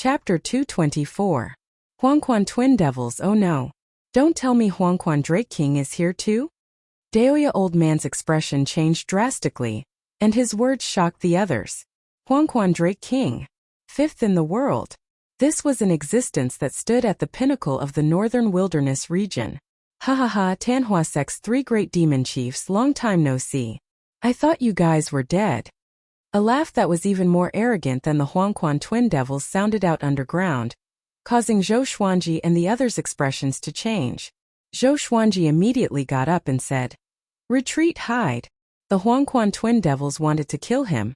Chapter 224. Huangquan Twin Devils. Oh no. Don't tell me Huangquan Drake King is here too? Daoya Old Man's expression changed drastically, and his words shocked the others. Huangquan Drake King. Fifth in the world. This was an existence that stood at the pinnacle of the northern wilderness region. Ha ha ha, Tanhua Sect's three great demon chiefs, long time no see. I thought you guys were dead. A laugh that was even more arrogant than the Huangquan Twin Devils sounded out underground, causing Zhou Xuanji and the others' expressions to change. Zhou Xuanji immediately got up and said, "Retreat, hide." The Huangquan Twin Devils wanted to kill him,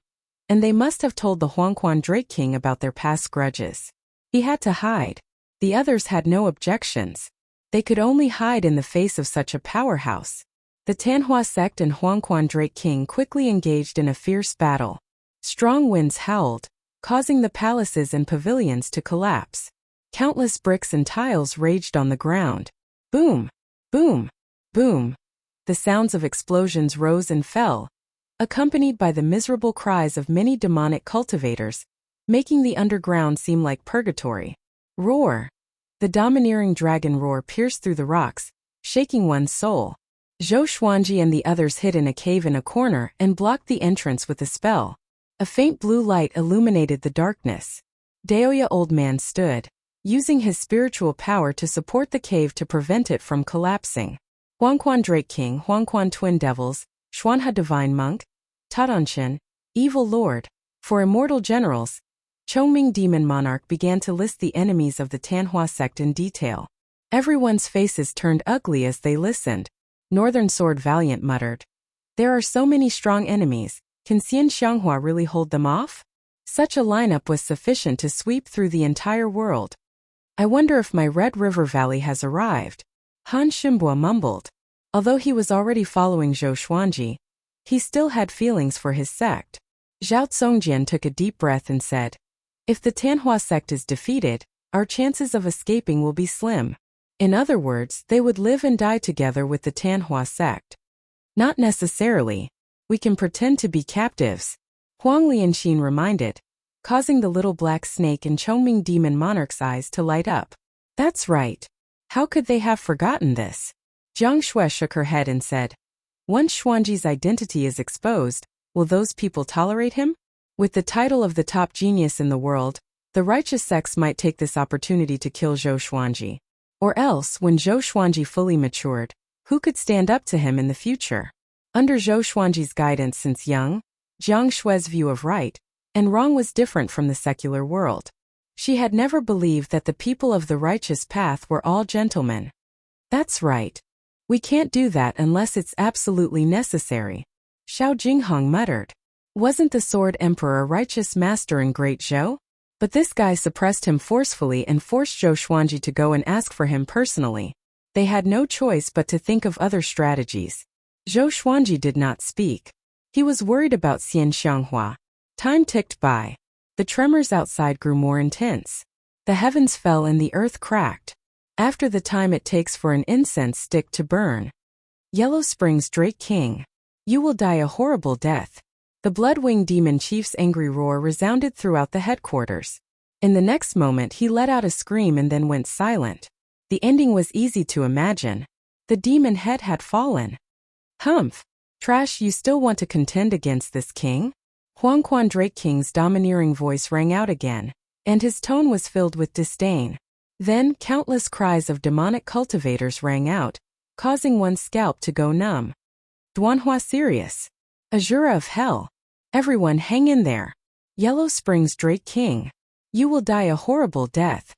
and they must have told the Huangquan Drake King about their past grudges. He had to hide. The others had no objections. They could only hide in the face of such a powerhouse. The Tanhua Sect and Huangquan Drake King quickly engaged in a fierce battle. Strong winds howled, causing the palaces and pavilions to collapse. Countless bricks and tiles raged on the ground. Boom! Boom! Boom! The sounds of explosions rose and fell, accompanied by the miserable cries of many demonic cultivators, making the underground seem like purgatory. Roar! The domineering dragon roar pierced through the rocks, shaking one's soul. Zhou Xuanji and the others hid in a cave in a corner and blocked the entrance with a spell. A faint blue light illuminated the darkness. Daoya Old Man stood, using his spiritual power to support the cave to prevent it from collapsing. Huangquan Drake King, Huangquan Twin Devils, Xuanhe Divine Monk, Tadanshan, Evil Lord. For immortal generals, Chongming Demon Monarch began to list the enemies of the Tanhua Sect in detail. Everyone's faces turned ugly as they listened. Northern Sword Valiant muttered, "There are so many strong enemies. Can Xian Xianghua really hold them off?" Such a lineup was sufficient to sweep through the entire world. "I wonder if my Red River Valley has arrived," Han Ximbua mumbled. Although he was already following Zhou Xuanji, he still had feelings for his sect. Zhao Tsongjian took a deep breath and said, "If the Tanhua Sect is defeated, our chances of escaping will be slim." In other words, they would live and die together with the Tanhua Sect. "Not necessarily. We can pretend to be captives," Huang Lianxin reminded, causing the little black snake in Chongming Demon Monarch's eyes to light up. "That's right. How could they have forgotten this?" Jiang Shui shook her head and said, "Once Xuanji's identity is exposed, will those people tolerate him?" With the title of the top genius in the world, the righteous sects might take this opportunity to kill Zhou Xuanji. Or else, when Zhou Xuanji fully matured, who could stand up to him in the future? Under Zhou Xuanji's guidance since young, Jiang Shui's view of right and wrong was different from the secular world. She had never believed that the people of the righteous path were all gentlemen. "That's right. We can't do that unless it's absolutely necessary," Xiao Jinghong muttered. Wasn't the Sword Emperor a righteous master in Great Zhou? But this guy suppressed him forcefully and forced Zhou Xuanji to go and ask for him personally. They had no choice but to think of other strategies. Zhou Xuanji did not speak. He was worried about Xian Xianghua. Time ticked by. The tremors outside grew more intense. The heavens fell and the earth cracked. After the time it takes for an incense stick to burn. Yellow Springs Drake King. You will die a horrible death. The Bloodwing Demon Chief's angry roar resounded throughout the headquarters. In the next moment he let out a scream and then went silent. The ending was easy to imagine. The demon head had fallen. "Humph! Trash, you still want to contend against this king?" Huangquan Drake King's domineering voice rang out again, and his tone was filled with disdain. Then countless cries of demonic cultivators rang out, causing one's scalp to go numb. "Duanhua Sirius! Azura of Hell! Everyone hang in there! Yellow Springs Drake King! You will die a horrible death."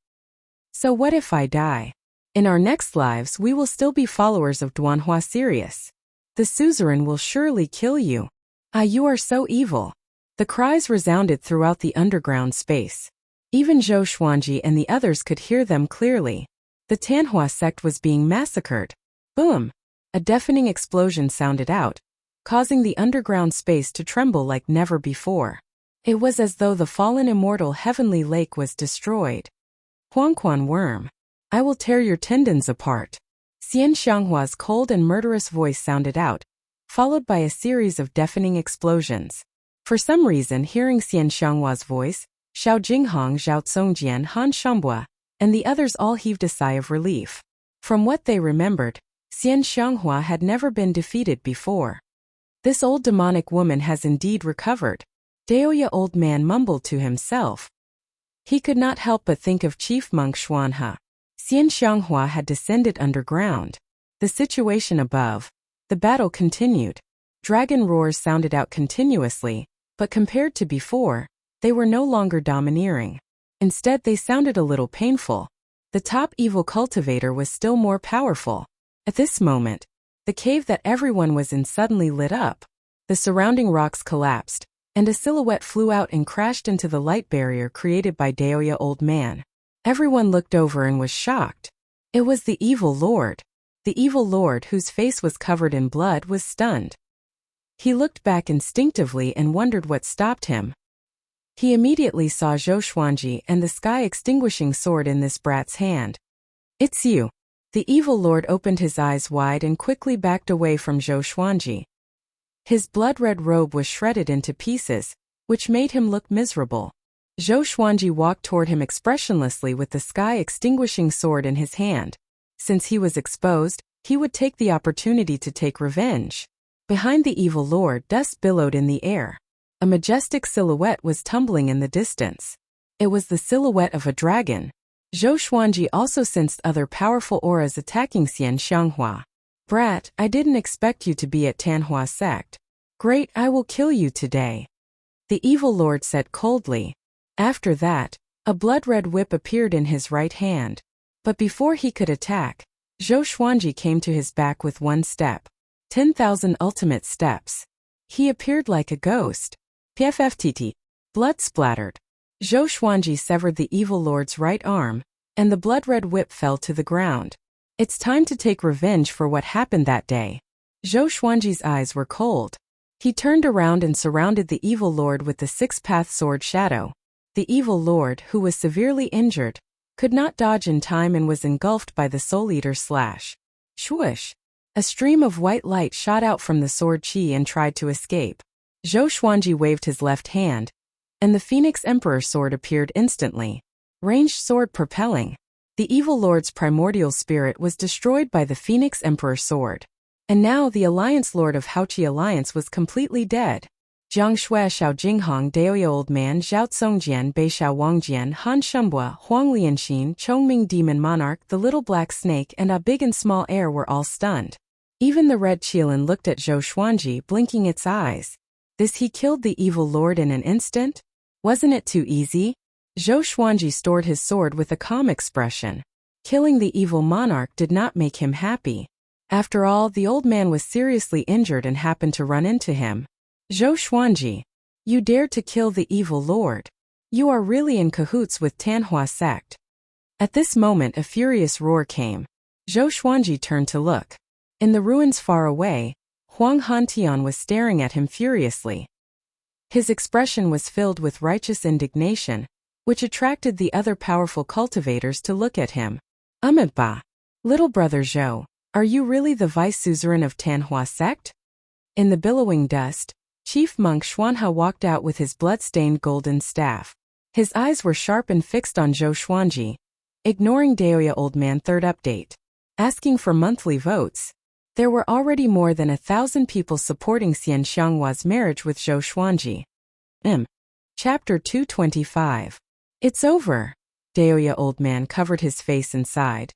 "So what if I die? In our next lives we will still be followers of Duanhua Sirius. The suzerain will surely kill you. Ah, you are so evil." The cries resounded throughout the underground space. Even Zhou Xuanji and the others could hear them clearly. The Tanhua Sect was being massacred. Boom! A deafening explosion sounded out, causing the underground space to tremble like never before. It was as though the fallen immortal heavenly lake was destroyed. "Huangquan Worm, I will tear your tendons apart." Xian Xianghua's cold and murderous voice sounded out, followed by a series of deafening explosions. For some reason, hearing Xian Xianghua's voice, Xiao Jinghong, Zhao Tsongjian, Han Shangbua, and the others all heaved a sigh of relief. From what they remembered, Xian Xianghua had never been defeated before. This old demonic woman has indeed recovered, Daoya old man mumbled to himself. He could not help but think of Chief Monk Xuanhe. Xian Xianghua had descended underground. The situation above. The battle continued. Dragon roars sounded out continuously, but compared to before, they were no longer domineering. Instead, they sounded a little painful. The top evil cultivator was still more powerful. At this moment, the cave that everyone was in suddenly lit up. The surrounding rocks collapsed, and a silhouette flew out and crashed into the light barrier created by Daoya old man. Everyone looked over and was shocked. It was the evil lord. The evil lord, whose face was covered in blood, was stunned. He looked back instinctively and wondered what stopped him. He immediately saw Zhou Xuanji and the sky-extinguishing sword in this brat's hand. "It's you." The evil lord opened his eyes wide and quickly backed away from Zhou Xuanji. His blood-red robe was shredded into pieces, which made him look miserable. Zhou Xuanji walked toward him expressionlessly with the sky-extinguishing sword in his hand. Since he was exposed, he would take the opportunity to take revenge. Behind the evil lord, dust billowed in the air. A majestic silhouette was tumbling in the distance. It was the silhouette of a dragon. Zhou Xuanji also sensed other powerful auras attacking Xian Xianghua. "Brat, I didn't expect you to be at Tanhua sect. Great, I will kill you today," the evil lord said coldly. After that, a blood-red whip appeared in his right hand. But before he could attack, Zhou Xuanji came to his back with one step. 10,000 ultimate steps. He appeared like a ghost. PFFTT. Blood splattered. Zhou Xuanji severed the evil lord's right arm, and the blood-red whip fell to the ground. It's time to take revenge for what happened that day. Zhou Xuanji's eyes were cold. He turned around and surrounded the evil lord with the six-path sword shadow. The evil lord, who was severely injured, could not dodge in time and was engulfed by the Soul Eater slash. Swoosh! A stream of white light shot out from the sword chi and tried to escape. Zhou Xuanji waved his left hand, and the Phoenix Emperor sword appeared instantly. Ranged sword propelling. The evil lord's primordial spirit was destroyed by the Phoenix Emperor sword. And now the Alliance Lord of Haoqi Alliance was completely dead. Jiang Shui, Xiao Jinghong, Daoya Old Man, Zhao Tsongjian, Bei Xiao Wangjian, Han Shangbua, Huang Lianxin, Chongming Demon Monarch, the Little Black Snake, and a Big and Small Air were all stunned. Even the Red Qilin looked at Zhou Xuanji, blinking its eyes. This he killed the evil lord in an instant? Wasn't it too easy? Zhou Xuanji stored his sword with a calm expression. Killing the evil monarch did not make him happy. After all, the old man was seriously injured and happened to run into him. Zhou Xuanji, you dared to kill the evil lord. You are really in cahoots with Tanhua sect. At this moment a furious roar came. Zhou Xuanji turned to look. In the ruins far away, Huang Hantian was staring at him furiously. His expression was filled with righteous indignation, which attracted the other powerful cultivators to look at him. Ba, little brother Zhou, are you really the vice suzerain of Tanhua sect? In the billowing dust, Chief Monk Xuanhe walked out with his blood-stained golden staff. His eyes were sharp and fixed on Zhou Xuanji. Ignoring Daoya Old Man third update. Asking for monthly votes. There were already more than 1,000 people supporting Xian Xianghua's marriage with Zhou Xuanji. Chapter 225. It's over. Daoya Old Man covered his face and sighed.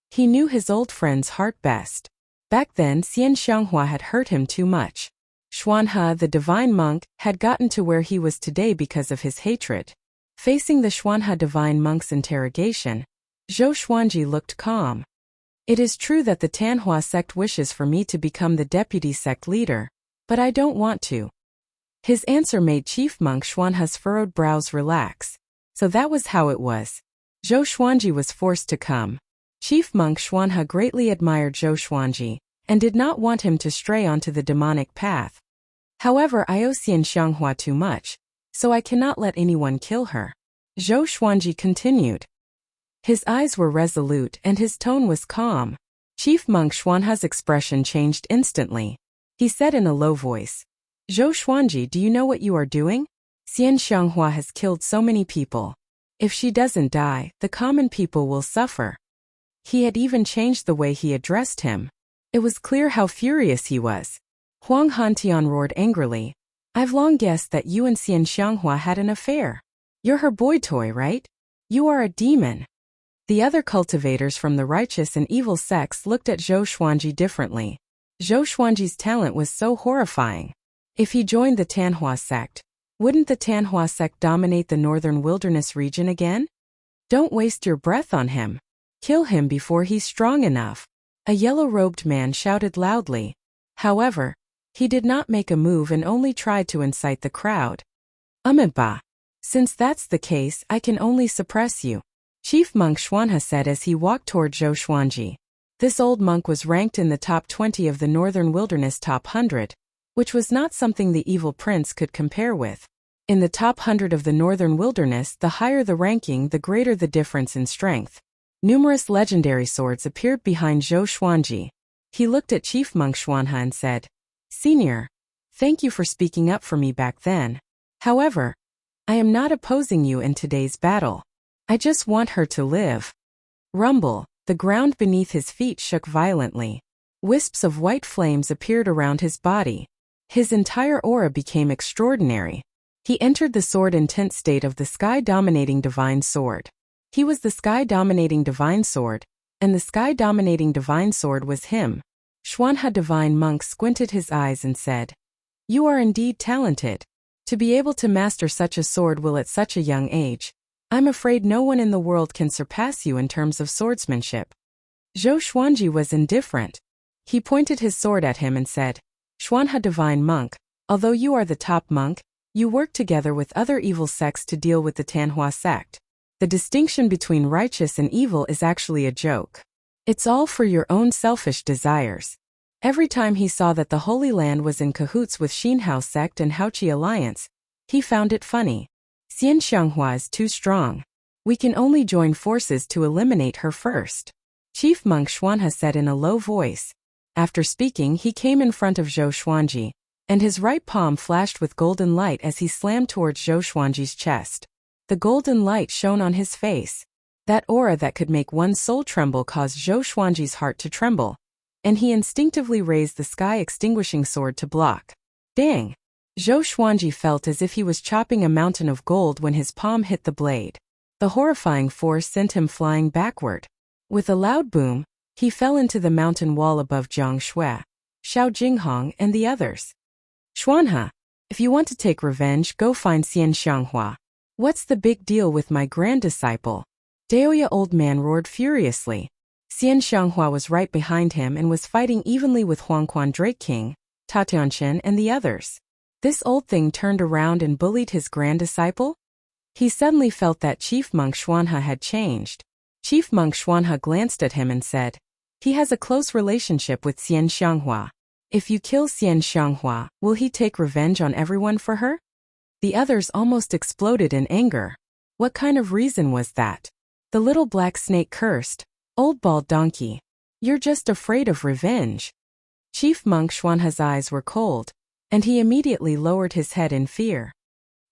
He knew his old friend's heart best. Back then Xian Xianghua had hurt him too much. Xuanhe, the divine monk, had gotten to where he was today because of his hatred. Facing the Xuanhe divine monk's interrogation, Zhou Xuanji looked calm. It is true that the Tanhua sect wishes for me to become the deputy sect leader, but I don't want to. His answer made Chief Monk Xuanhe's furrowed brows relax. So that was how it was. Zhou Xuanji was forced to come. Chief Monk Xuanhe greatly admired Zhou Xuanji, and did not want him to stray onto the demonic path. However, I owe Xian Xianghua too much, so I cannot let anyone kill her. Zhou Xuanji continued. His eyes were resolute and his tone was calm. Chief Monk Xuanhe's expression changed instantly. He said in a low voice, Zhou Xuanji, do you know what you are doing? Xian Xianghua has killed so many people. If she doesn't die, the common people will suffer. He had even changed the way he addressed him. It was clear how furious he was. Huang Hantian roared angrily. I've long guessed that you and Xian Xianghua had an affair. You're her boy toy, right? You are a demon. The other cultivators from the righteous and evil sects looked at Zhou Xuanji differently. Zhou Xuanji's talent was so horrifying. If he joined the Tanhua sect, wouldn't the Tanhua sect dominate the northern wilderness region again? Don't waste your breath on him. Kill him before he's strong enough. A yellow-robed man shouted loudly. However, he did not make a move and only tried to incite the crowd. Amiba. Since that's the case, I can only suppress you, Chief Monk Xuanhe said as he walked toward Zhou Xuanji. This old monk was ranked in the top 20 of the Northern Wilderness top 100, which was not something the evil prince could compare with. In the top 100 of the Northern Wilderness, the higher the ranking, the greater the difference in strength. Numerous legendary swords appeared behind Zhou Xuanji. He looked at Chief Monk Xuanhe and said, Senior, thank you for speaking up for me back then. However, I am not opposing you in today's battle. I just want her to live. Rumble, the ground beneath his feet shook violently. Wisps of white flames appeared around his body. His entire aura became extraordinary. He entered the sword-intent state of the sky-dominating divine sword. He was the sky-dominating divine sword, and the sky-dominating divine sword was him. Xuanhe divine monk squinted his eyes and said, You are indeed talented. To be able to master such a sword will at such a young age. I'm afraid no one in the world can surpass you in terms of swordsmanship. Zhou Xuanji was indifferent. He pointed his sword at him and said, Xuanhe divine monk, although you are the top monk, you work together with other evil sects to deal with the Tanhua sect. The distinction between righteous and evil is actually a joke. It's all for your own selfish desires. Every time he saw that the Holy Land was in cahoots with Xinhao sect and Haoqi alliance, he found it funny. Xian Xianghua is too strong. We can only join forces to eliminate her first, Chief Monk Xuanhe said in a low voice. After speaking, he came in front of Zhou Xuanji, and his right palm flashed with golden light as he slammed towards Zhou Xuanji's chest. The golden light shone on his face. That aura that could make one's soul tremble caused Zhou Xuanji's heart to tremble, and he instinctively raised the sky-extinguishing sword to block. Dang! Zhou Xuanji felt as if he was chopping a mountain of gold when his palm hit the blade. The horrifying force sent him flying backward. With a loud boom, he fell into the mountain wall above Jiang Shui, Xiao Jinghong, and the others. Xuanhe, if you want to take revenge, go find Xian Xianghua. What's the big deal with my grand disciple? Daoya old man roared furiously. Xian Xianghua was right behind him and was fighting evenly with Huangquan Drake King, Ta Tianchen, and the others. This old thing turned around and bullied his grand disciple? He suddenly felt that Chief Monk Xuanhe had changed. Chief Monk Xuanhe glanced at him and said, He has a close relationship with Xian Xianghua. If you kill Xian Xianghua, will he take revenge on everyone for her? The others almost exploded in anger. What kind of reason was that? The little black snake cursed, Old bald donkey. You're just afraid of revenge. Chief Monk Xuanhe's eyes were cold, and he immediately lowered his head in fear.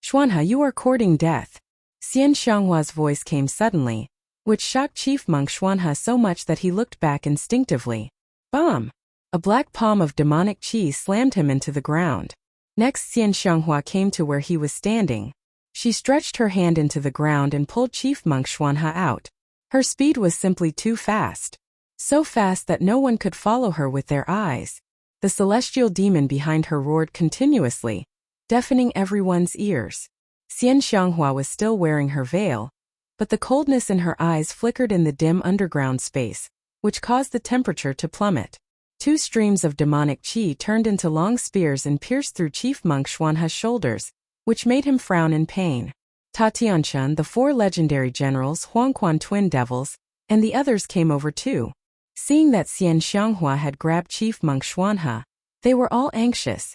Xuanhe, you are courting death. Xian Xianghua's voice came suddenly, which shocked Chief Monk Xuanhe so much that he looked back instinctively. Bomb! A black palm of demonic chi slammed him into the ground. Next, Xian Xianghua came to where he was standing. She stretched her hand into the ground and pulled Chief Monk Xuanhe out. Her speed was simply too fast. So fast that no one could follow her with their eyes. The celestial demon behind her roared continuously, deafening everyone's ears. Xian Xianghua was still wearing her veil, but the coldness in her eyes flickered in the dim underground space, which caused the temperature to plummet. Two streams of demonic chi turned into long spears and pierced through Chief Monk Xuanhe's shoulders, which made him frown in pain. Ta Tianchen, the four legendary generals, Huangquan twin devils, and the others came over too. Seeing that Xian Xianghua had grabbed Chief Monk Xuanhe, they were all anxious.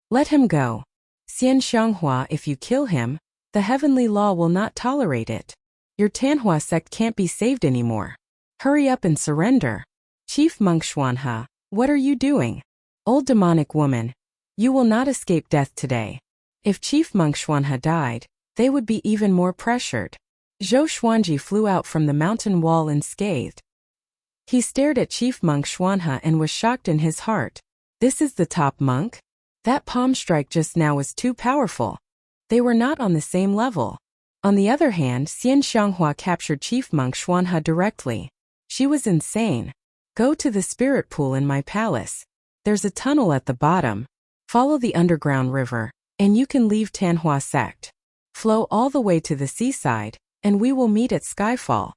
Let him go. Xian Xianghua, if you kill him, the heavenly law will not tolerate it. Your Tanhua sect can't be saved anymore. Hurry up and surrender. Chief Monk Xuanhe, what are you doing? Old demonic woman, you will not escape death today. If Chief Monk Xuanhe died, they would be even more pressured. Zhou Xuanji flew out from the mountain wall unscathed. He stared at Chief Monk Xuanhe and was shocked in his heart. This is the top monk? That palm strike just now was too powerful. They were not on the same level. On the other hand, Xian Xianghua captured Chief Monk Xuanhe directly. She was insane. Go to the spirit pool in my palace. There's a tunnel at the bottom. Follow the underground river, and you can leave Tanhua sect. Flow all the way to the seaside, and we will meet at Skyfall.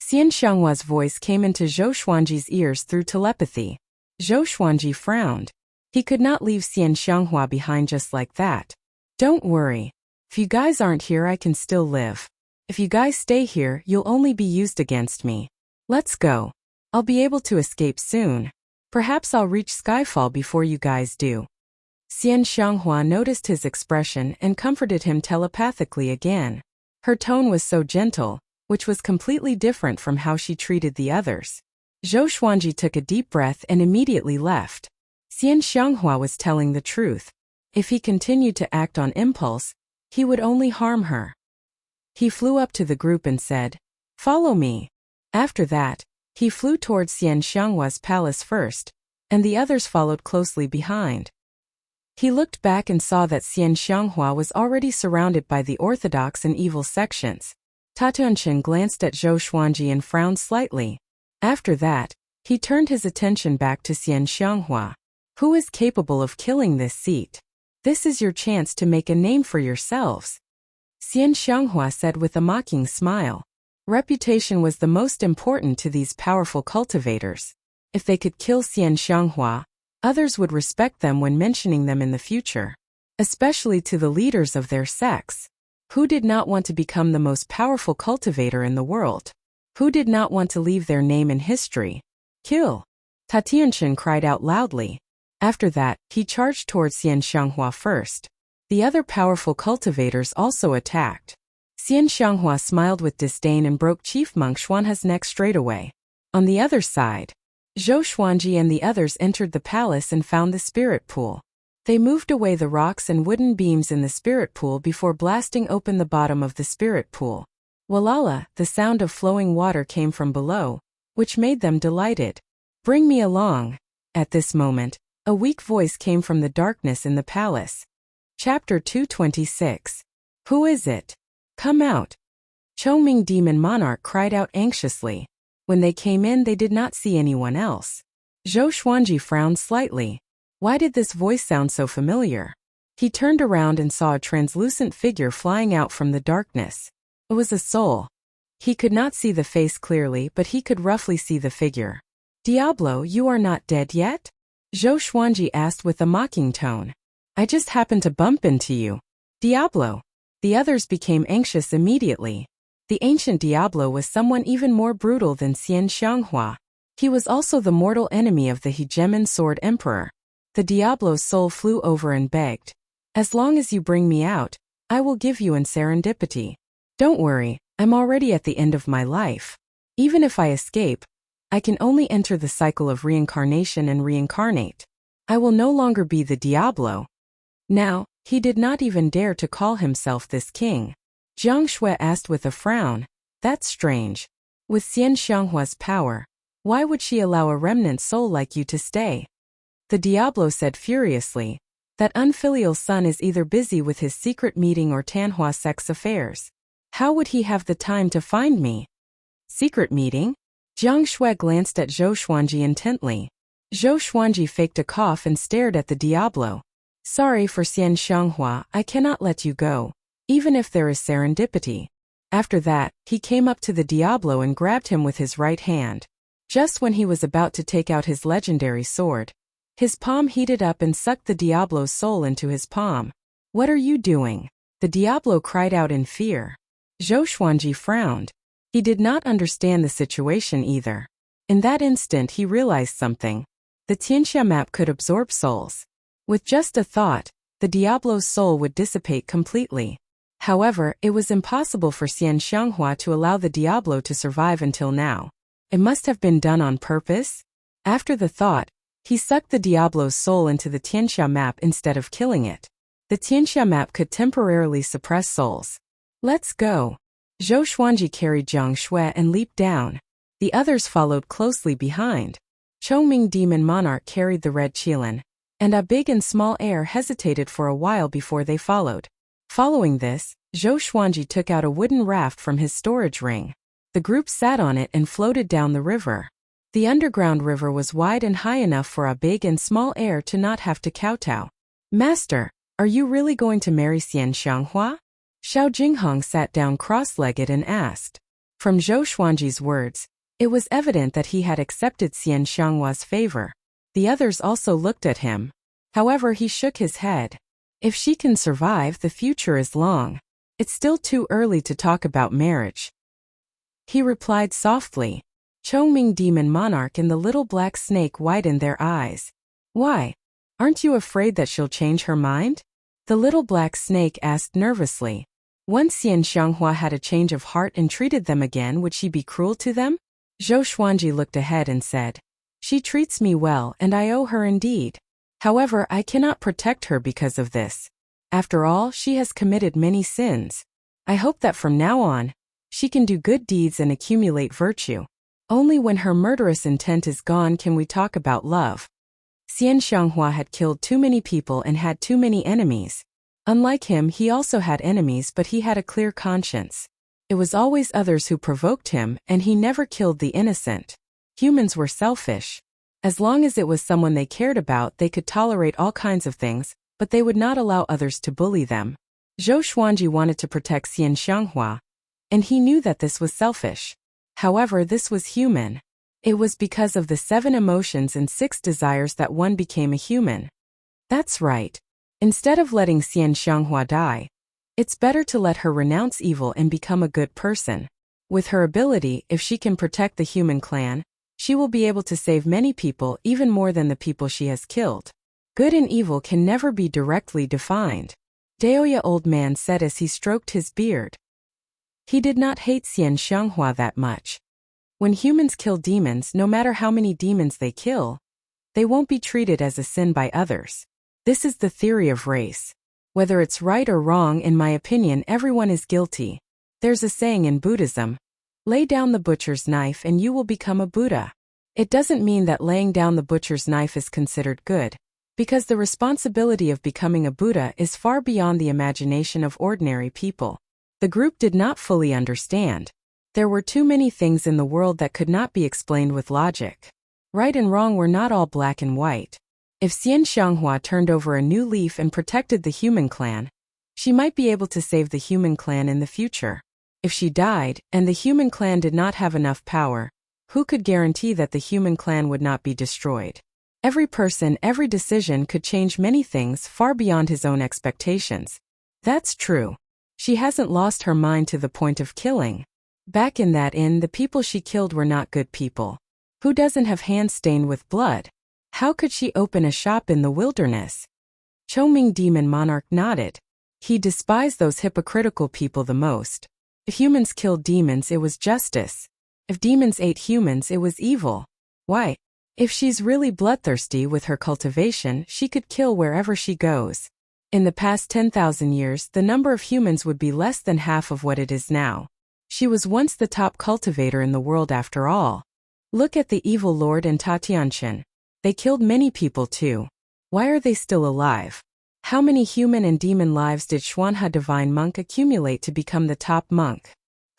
Xian Xianghua's voice came into Zhou Xuanji's ears through telepathy. Zhou Xuanji frowned. He could not leave Xian Xianghua behind just like that. Don't worry. If you guys aren't here, I can still live. If you guys stay here, you'll only be used against me. Let's go. I'll be able to escape soon. Perhaps I'll reach Skyfall before you guys do. Xian Xianghua noticed his expression and comforted him telepathically again. Her tone was so gentle, which was completely different from how she treated the others. Zhou Xuanji took a deep breath and immediately left. Xian Xianghua was telling the truth. If he continued to act on impulse, he would only harm her. He flew up to the group and said, "Follow me." After that, he flew towards Xian Xianghua's palace first, and the others followed closely behind. He looked back and saw that Xian Xianghua was already surrounded by the orthodox and evil sections. Ta Tuanchen glanced at Zhou Xuanji and frowned slightly. After that, he turned his attention back to Xian Xianghua. Who is capable of killing this seat? This is your chance to make a name for yourselves. Xian Xianghua said with a mocking smile. Reputation was the most important to these powerful cultivators. If they could kill Xian Xianghua, others would respect them when mentioning them in the future, especially to the leaders of their sects. Who did not want to become the most powerful cultivator in the world? Who did not want to leave their name in history? Kill! Ta Tianchen cried out loudly. After that, he charged towards Xian Xianghua first. The other powerful cultivators also attacked. Xian Xianghua smiled with disdain and broke Chief Monk Xuanhe's neck straight away. On the other side, Zhou Xuanji and the others entered the palace and found the spirit pool. They moved away the rocks and wooden beams in the spirit pool before blasting open the bottom of the spirit pool. Walala, the sound of flowing water came from below, which made them delighted. Bring me along. At this moment, a weak voice came from the darkness in the palace. Chapter 226. Who is it? Come out. Chongming Demon Monarch cried out anxiously. When they came in, they did not see anyone else. Zhou Xuanji frowned slightly. Why did this voice sound so familiar? He turned around and saw a translucent figure flying out from the darkness. It was a soul. He could not see the face clearly, but he could roughly see the figure. Diablo, you are not dead yet? Zhou Xuanji asked with a mocking tone. I just happened to bump into you. Diablo. The others became anxious immediately. The ancient Diablo was someone even more brutal than Xian Xianghua. He was also the mortal enemy of the Hegemon Sword Emperor. The Diablo's soul flew over and begged. As long as you bring me out, I will give you in serendipity. Don't worry, I'm already at the end of my life. Even if I escape, I can only enter the cycle of reincarnation and reincarnate. I will no longer be the Diablo. Now, he did not even dare to call himself this king. Jiang Shui asked with a frown. That's strange. With Xian Xianghua's power, why would she allow a remnant soul like you to stay? The Diablo said furiously. That unfilial son is either busy with his secret meeting or Tanhua sect's affairs. How would he have the time to find me? Secret meeting? Jiang Shui glanced at Zhou Xuanji intently. Zhou Xuanji faked a cough and stared at the Diablo. Sorry for Xian Xianghua, I cannot let you go, even if there is serendipity. After that, he came up to the Diablo and grabbed him with his right hand. Just when he was about to take out his legendary sword, his palm heated up and sucked the Diablo's soul into his palm. What are you doing? The Diablo cried out in fear. Zhou Xuanji frowned. He did not understand the situation either. In that instant he realized something. The Tianxia map could absorb souls. With just a thought, the Diablo's soul would dissipate completely. However, it was impossible for Xian Xianghua to allow the Diablo to survive until now. It must have been done on purpose? After the thought, he sucked the Diablo's soul into the Tianxia map instead of killing it. The Tianxia map could temporarily suppress souls. Let's go. Zhou Xuanji carried Jiang Shui and leaped down. The others followed closely behind. Chongming Demon Monarch carried the red Qilin, and a big and small heir hesitated for a while before they followed. Following this, Zhou Xuanji took out a wooden raft from his storage ring. The group sat on it and floated down the river. The underground river was wide and high enough for a big and small heir to not have to kowtow. Master, are you really going to marry Xian Xianghua? Xiao Jinghong sat down cross-legged and asked. From Zhou Xuanji's words, it was evident that he had accepted Xian Xianghua's favor. The others also looked at him. However, he shook his head. If she can survive, the future is long. It's still too early to talk about marriage. He replied softly. Chongming Demon Monarch and the little black snake widened their eyes. Why? Aren't you afraid that she'll change her mind? The little black snake asked nervously. Once Xian Xianghua had a change of heart and treated them again, would she be cruel to them? Zhou Xuanji looked ahead and said, She treats me well and I owe her indeed. However, I cannot protect her because of this. After all, she has committed many sins. I hope that from now on, she can do good deeds and accumulate virtue. Only when her murderous intent is gone can we talk about love. Xian Xianghua had killed too many people and had too many enemies. Unlike him, he also had enemies, but he had a clear conscience. It was always others who provoked him, and he never killed the innocent. Humans were selfish. As long as it was someone they cared about, they could tolerate all kinds of things, but they would not allow others to bully them. Zhou Xuanji wanted to protect Xian Xianghua, and he knew that this was selfish. However, this was human. It was because of the 7 emotions and 6 desires that one became a human. That's right. Instead of letting Xian Xianghua die, it's better to let her renounce evil and become a good person. With her ability, if she can protect the human clan, she will be able to save many people, even more than the people she has killed. Good and evil can never be directly defined. Daoya Old Man said as he stroked his beard. He did not hate Xian Xianghua that much. When humans kill demons, no matter how many demons they kill, they won't be treated as a sin by others. This is the theory of race. Whether it's right or wrong, in my opinion, everyone is guilty. There's a saying in Buddhism, lay down the butcher's knife and you will become a Buddha. It doesn't mean that laying down the butcher's knife is considered good, because the responsibility of becoming a Buddha is far beyond the imagination of ordinary people. The group did not fully understand. There were too many things in the world that could not be explained with logic. Right and wrong were not all black and white. If Xian Xianghua turned over a new leaf and protected the human clan, she might be able to save the human clan in the future. If she died, and the human clan did not have enough power, who could guarantee that the human clan would not be destroyed? Every person, every decision could change many things far beyond his own expectations. That's true. She hasn't lost her mind to the point of killing. Back in that inn, the people she killed were not good people. Who doesn't have hands stained with blood? How could she open a shop in the wilderness? Chongming Demon Monarch nodded. He despised those hypocritical people the most. If humans killed demons, it was justice. If demons ate humans, it was evil. Why? If she's really bloodthirsty with her cultivation, she could kill wherever she goes. In the past 10,000 years, the number of humans would be less than half of what it is now. She was once the top cultivator in the world after all. Look at the evil lord and Tatianshan. They killed many people too. Why are they still alive? How many human and demon lives did Xuanhe Divine Monk accumulate to become the top monk?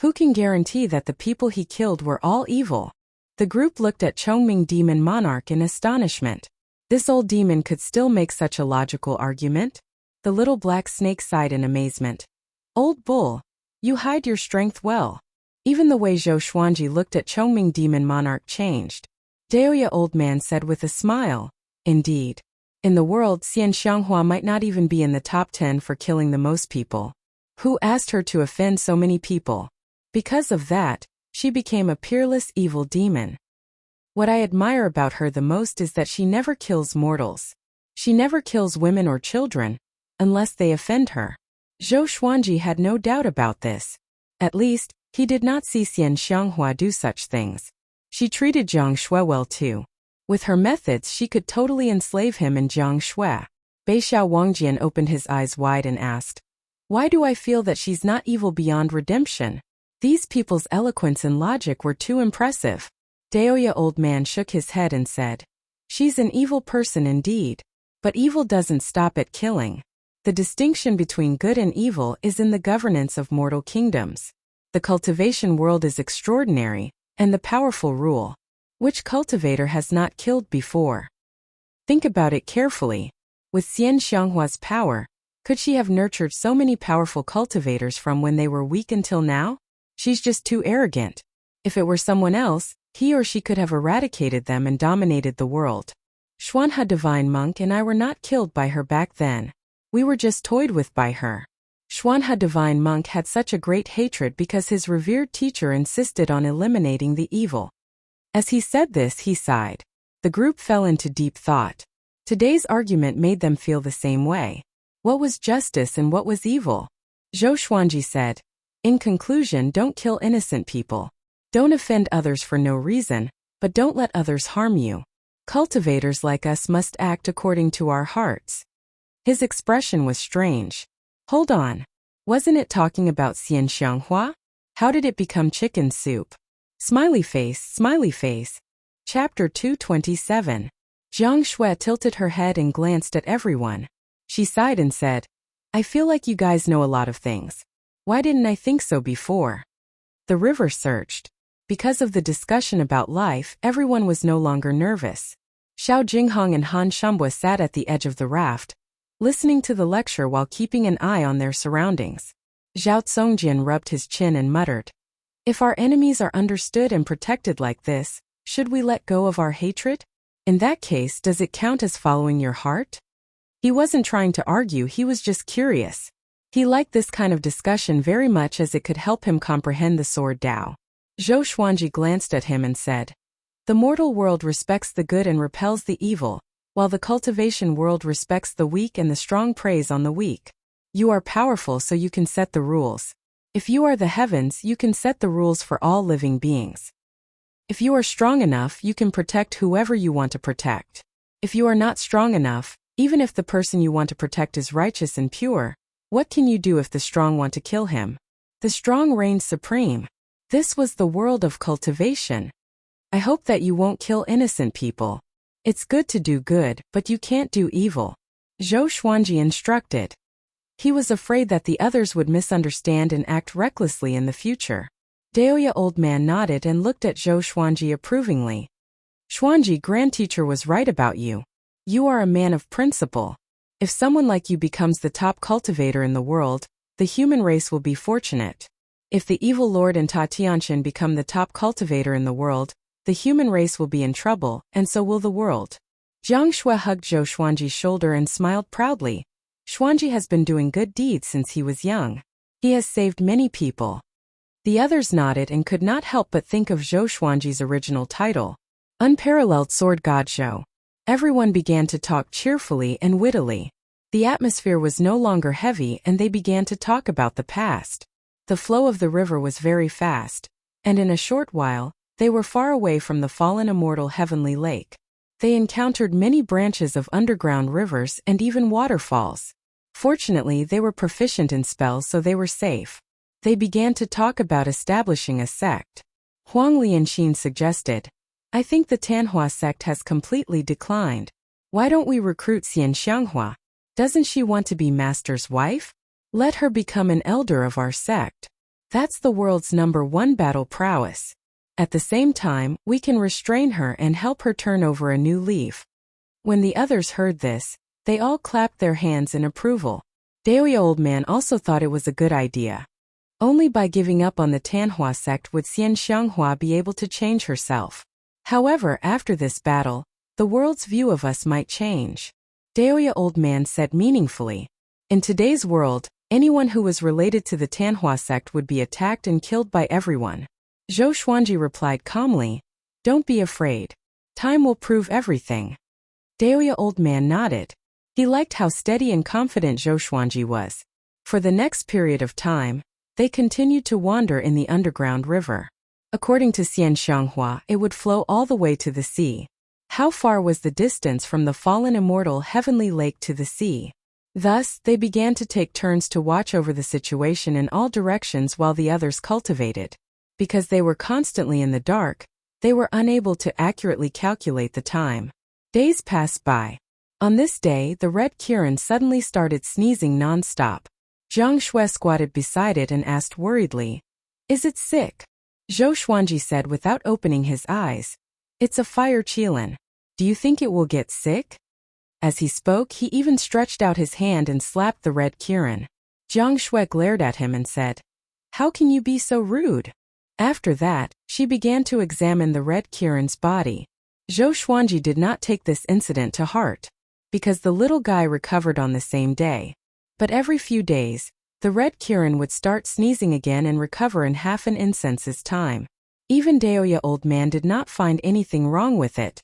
Who can guarantee that the people he killed were all evil? The group looked at Chongming Demon Monarch in astonishment. This old demon could still make such a logical argument? The little black snake sighed in amazement. Old bull, you hide your strength well. Even the way Zhou Xuanji looked at Chongming Demon Monarch changed. Daoya Old Man said with a smile, indeed. In the world, Xian Xianghua might not even be in the top 10 for killing the most people. Who asked her to offend so many people? Because of that, she became a peerless evil demon. What I admire about her the most is that she never kills mortals. She never kills women or children, unless they offend her. Zhou Xuanji had no doubt about this. At least, he did not see Xian Xianghua do such things. She treated Jiang Shui well too. With her methods, she could totally enslave him and Jiang Shui. Beixiao Wangjian opened his eyes wide and asked, "Why do I feel that she's not evil beyond redemption?" These people's eloquence and logic were too impressive. Daoya old man shook his head and said, "She's an evil person indeed. But evil doesn't stop at killing. The distinction between good and evil is in the governance of mortal kingdoms. The cultivation world is extraordinary, and the powerful rule. Which cultivator has not killed before? Think about it carefully. With Xian Xianghua's power, could she have nurtured so many powerful cultivators from when they were weak until now? She's just too arrogant. If it were someone else, he or she could have eradicated them and dominated the world. Xuanhe Divine Monk and I were not killed by her back then. We were just toyed with by her." Xuanhe Divine Monk had such a great hatred because his revered teacher insisted on eliminating the evil. As he said this, he sighed. The group fell into deep thought. Today's argument made them feel the same way. What was justice and what was evil? Zhou Xuanji said, "In conclusion, don't kill innocent people. Don't offend others for no reason, but don't let others harm you. Cultivators like us must act according to our hearts." His expression was strange. Hold on. Wasn't it talking about Xian Xianghua? How did it become chicken soup? Smiley face, smiley face. Chapter 227. Jiang Shui tilted her head and glanced at everyone. She sighed and said, "I feel like you guys know a lot of things. Why didn't I think so before?" The river surged. Because of the discussion about life, everyone was no longer nervous. Xiao Jinghong and Han Shumbua sat at the edge of the raft, listening to the lecture while keeping an eye on their surroundings. Zhao Tsongjian rubbed his chin and muttered, "If our enemies are understood and protected like this, should we let go of our hatred? In that case, does it count as following your heart?" He wasn't trying to argue, he was just curious. He liked this kind of discussion very much as it could help him comprehend the sword Tao. Zhou Xuanji glanced at him and said, "The mortal world respects the good and repels the evil, while the cultivation world respects the weak and the strong preys on the weak. You are powerful so you can set the rules. If you are the heavens, you can set the rules for all living beings. If you are strong enough, you can protect whoever you want to protect. If you are not strong enough, even if the person you want to protect is righteous and pure, what can you do if the strong want to kill him? The strong reigns supreme." This was the world of cultivation. "I hope that you won't kill innocent people. It's good to do good, but you can't do evil," Zhou Xuanji instructed. He was afraid that the others would misunderstand and act recklessly in the future. Daoya old man nodded and looked at Zhou Xuanji approvingly. "Xuanji, grand teacher was right about you. You are a man of principle. If someone like you becomes the top cultivator in the world, the human race will be fortunate. If the evil lord and Ta Tianxian become the top cultivator in the world, the human race will be in trouble, and so will the world." Jiang Shui hugged Zhou Xuanji's shoulder and smiled proudly. Xuanji has been doing good deeds since he was young. He has saved many people. The others nodded and could not help but think of Zhou Xuanji's original title, Unparalleled Sword God Zhou. Everyone began to talk cheerfully and wittily. The atmosphere was no longer heavy and they began to talk about the past. The flow of the river was very fast, and in a short while, they were far away from the fallen immortal heavenly lake. They encountered many branches of underground rivers and even waterfalls. Fortunately, they were proficient in spells, so they were safe. They began to talk about establishing a sect. Huang Lianxin suggested, "I think the Tanhua sect has completely declined. Why don't we recruit Xian Xianghua? Doesn't she want to be master's wife? Let her become an elder of our sect. That's the world's #1 battle prowess. At the same time, we can restrain her and help her turn over a new leaf." When the others heard this, they all clapped their hands in approval. Daoya old man also thought it was a good idea. Only by giving up on the Tanhua sect would Xian Xianghua be able to change herself. However, after this battle, the world's view of us might change. Daoya old man said meaningfully, "In today's world, anyone who was related to the Tanhua sect would be attacked and killed by everyone." Zhou Xuanji replied calmly, "Don't be afraid. Time will prove everything." Daoya old man nodded. He liked how steady and confident Zhou Xuanji was. For the next period of time, they continued to wander in the underground river. According to Xian Xianghua, it would flow all the way to the sea. How far was the distance from the fallen immortal heavenly lake to the sea? Thus, they began to take turns to watch over the situation in all directions while the others cultivated. Because they were constantly in the dark, they were unable to accurately calculate the time. Days passed by. On this day, the red Kirin suddenly started sneezing non-stop. Zhang Shui squatted beside it and asked worriedly, "Is it sick?" Zhou Xuanji said without opening his eyes, "It's a fire qilin. Do you think it will get sick?" As he spoke, he even stretched out his hand and slapped the red Kirin. Zhang Shui glared at him and said, "How can you be so rude?" After that, she began to examine the red Kirin's body. Zhou Xuanji did not take this incident to heart, because the little guy recovered on the same day. But every few days, the red Kirin would start sneezing again and recover in half an incense's time. Even Daoya old man did not find anything wrong with it.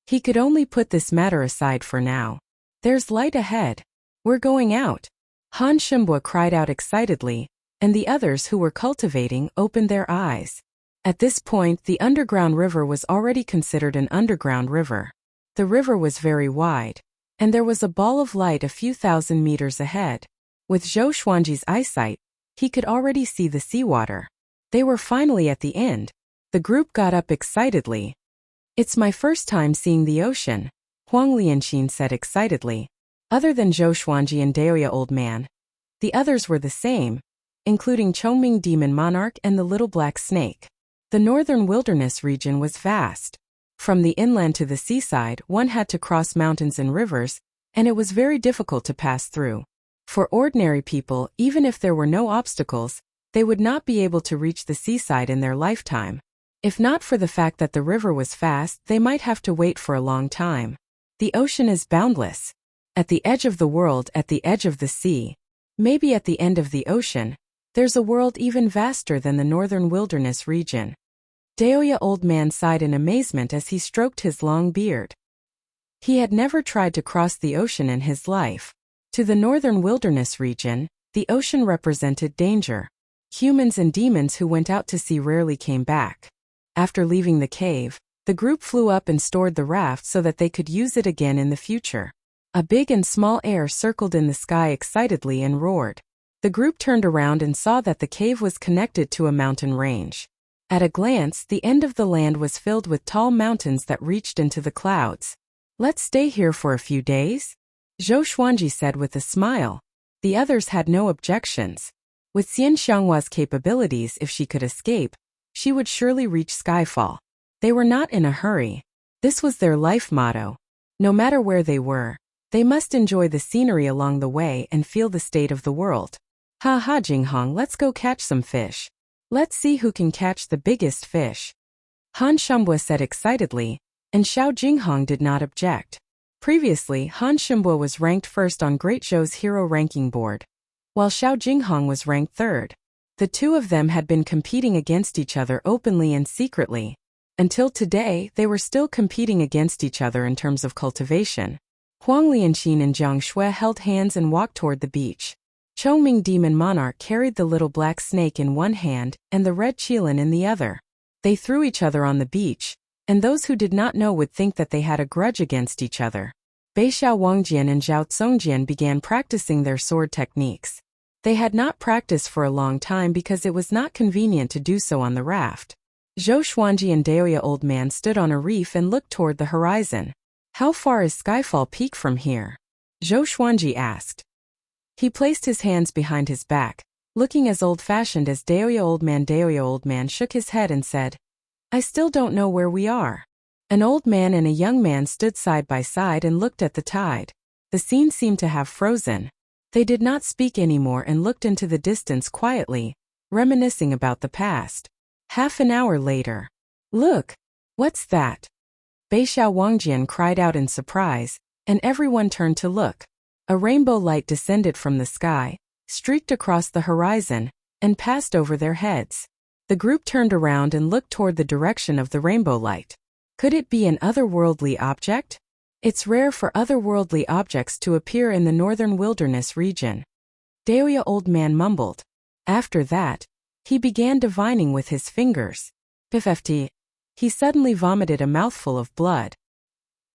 He could only put this matter aside for now. "There's light ahead. We're going out." Han Shimbua cried out excitedly, and the others who were cultivating opened their eyes. At this point, the underground river was already considered an underground river. The river was very wide, and there was a ball of light a few thousand meters ahead. With Zhou Xuanji's eyesight, he could already see the seawater. They were finally at the end. The group got up excitedly. "It's my first time seeing the ocean," Huang Lianxin said excitedly. Other than Zhou Xuanji and Daoya old man, the others were the same, including Chongming demon monarch and the little black snake. The northern wilderness region was vast. From the inland to the seaside, one had to cross mountains and rivers, and it was very difficult to pass through. For ordinary people, even if there were no obstacles, they would not be able to reach the seaside in their lifetime. If not for the fact that the river was fast, they might have to wait for a long time. The ocean is boundless. At the edge of the world, at the edge of the sea, maybe at the end of the ocean, there's a world even vaster than the northern wilderness region. Daoya old man sighed in amazement as he stroked his long beard. He had never tried to cross the ocean in his life. To the northern wilderness region, the ocean represented danger. Humans and demons who went out to sea rarely came back. After leaving the cave, the group flew up and stored the raft so that they could use it again in the future. A big and small air circled in the sky excitedly and roared. The group turned around and saw that the cave was connected to a mountain range. At a glance, the end of the land was filled with tall mountains that reached into the clouds. "Let's stay here for a few days?" Zhou Xuanji said with a smile. The others had no objections. With Xian Xianghua's capabilities, if she could escape, she would surely reach Skyfall. They were not in a hurry. This was their life motto. No matter where they were, they must enjoy the scenery along the way and feel the state of the world. "Ha ha, Jinghong, let's go catch some fish. Let's see who can catch the biggest fish," Han Shimbua said excitedly, and Xiao Jinghong did not object. Previously, Han Shimbua was ranked first on Great Zhou's hero ranking board, while Xiao Jinghong was ranked third. The two of them had been competing against each other openly and secretly. Until today, they were still competing against each other in terms of cultivation. Huang Lianxin and Zhang Shui held hands and walked toward the beach. Chongming demon monarch carried the little black snake in one hand and the red qilin in the other. They threw each other on the beach, and those who did not know would think that they had a grudge against each other. Beixiao Wangjian and Zhao Congjian began practicing their sword techniques. They had not practiced for a long time because it was not convenient to do so on the raft. Zhou Xuanji and Daoya old man stood on a reef and looked toward the horizon. "How far is Skyfall Peak from here?" Zhou Xuanji asked. He placed his hands behind his back, looking as old-fashioned as Daoya old man. Daoya old man shook his head and said, "I still don't know where we are." An old man and a young man stood side by side and looked at the tide. The scene seemed to have frozen. They did not speak anymore and looked into the distance quietly, reminiscing about the past. Half an hour later. "Look! What's that?" Beixiao Wangjian cried out in surprise, and everyone turned to look. A rainbow light descended from the sky, streaked across the horizon, and passed over their heads. The group turned around and looked toward the direction of the rainbow light. Could it be an otherworldly object? It's rare for otherworldly objects to appear in the northern wilderness region. Daoya old man mumbled. After that, he began divining with his fingers. He suddenly vomited a mouthful of blood.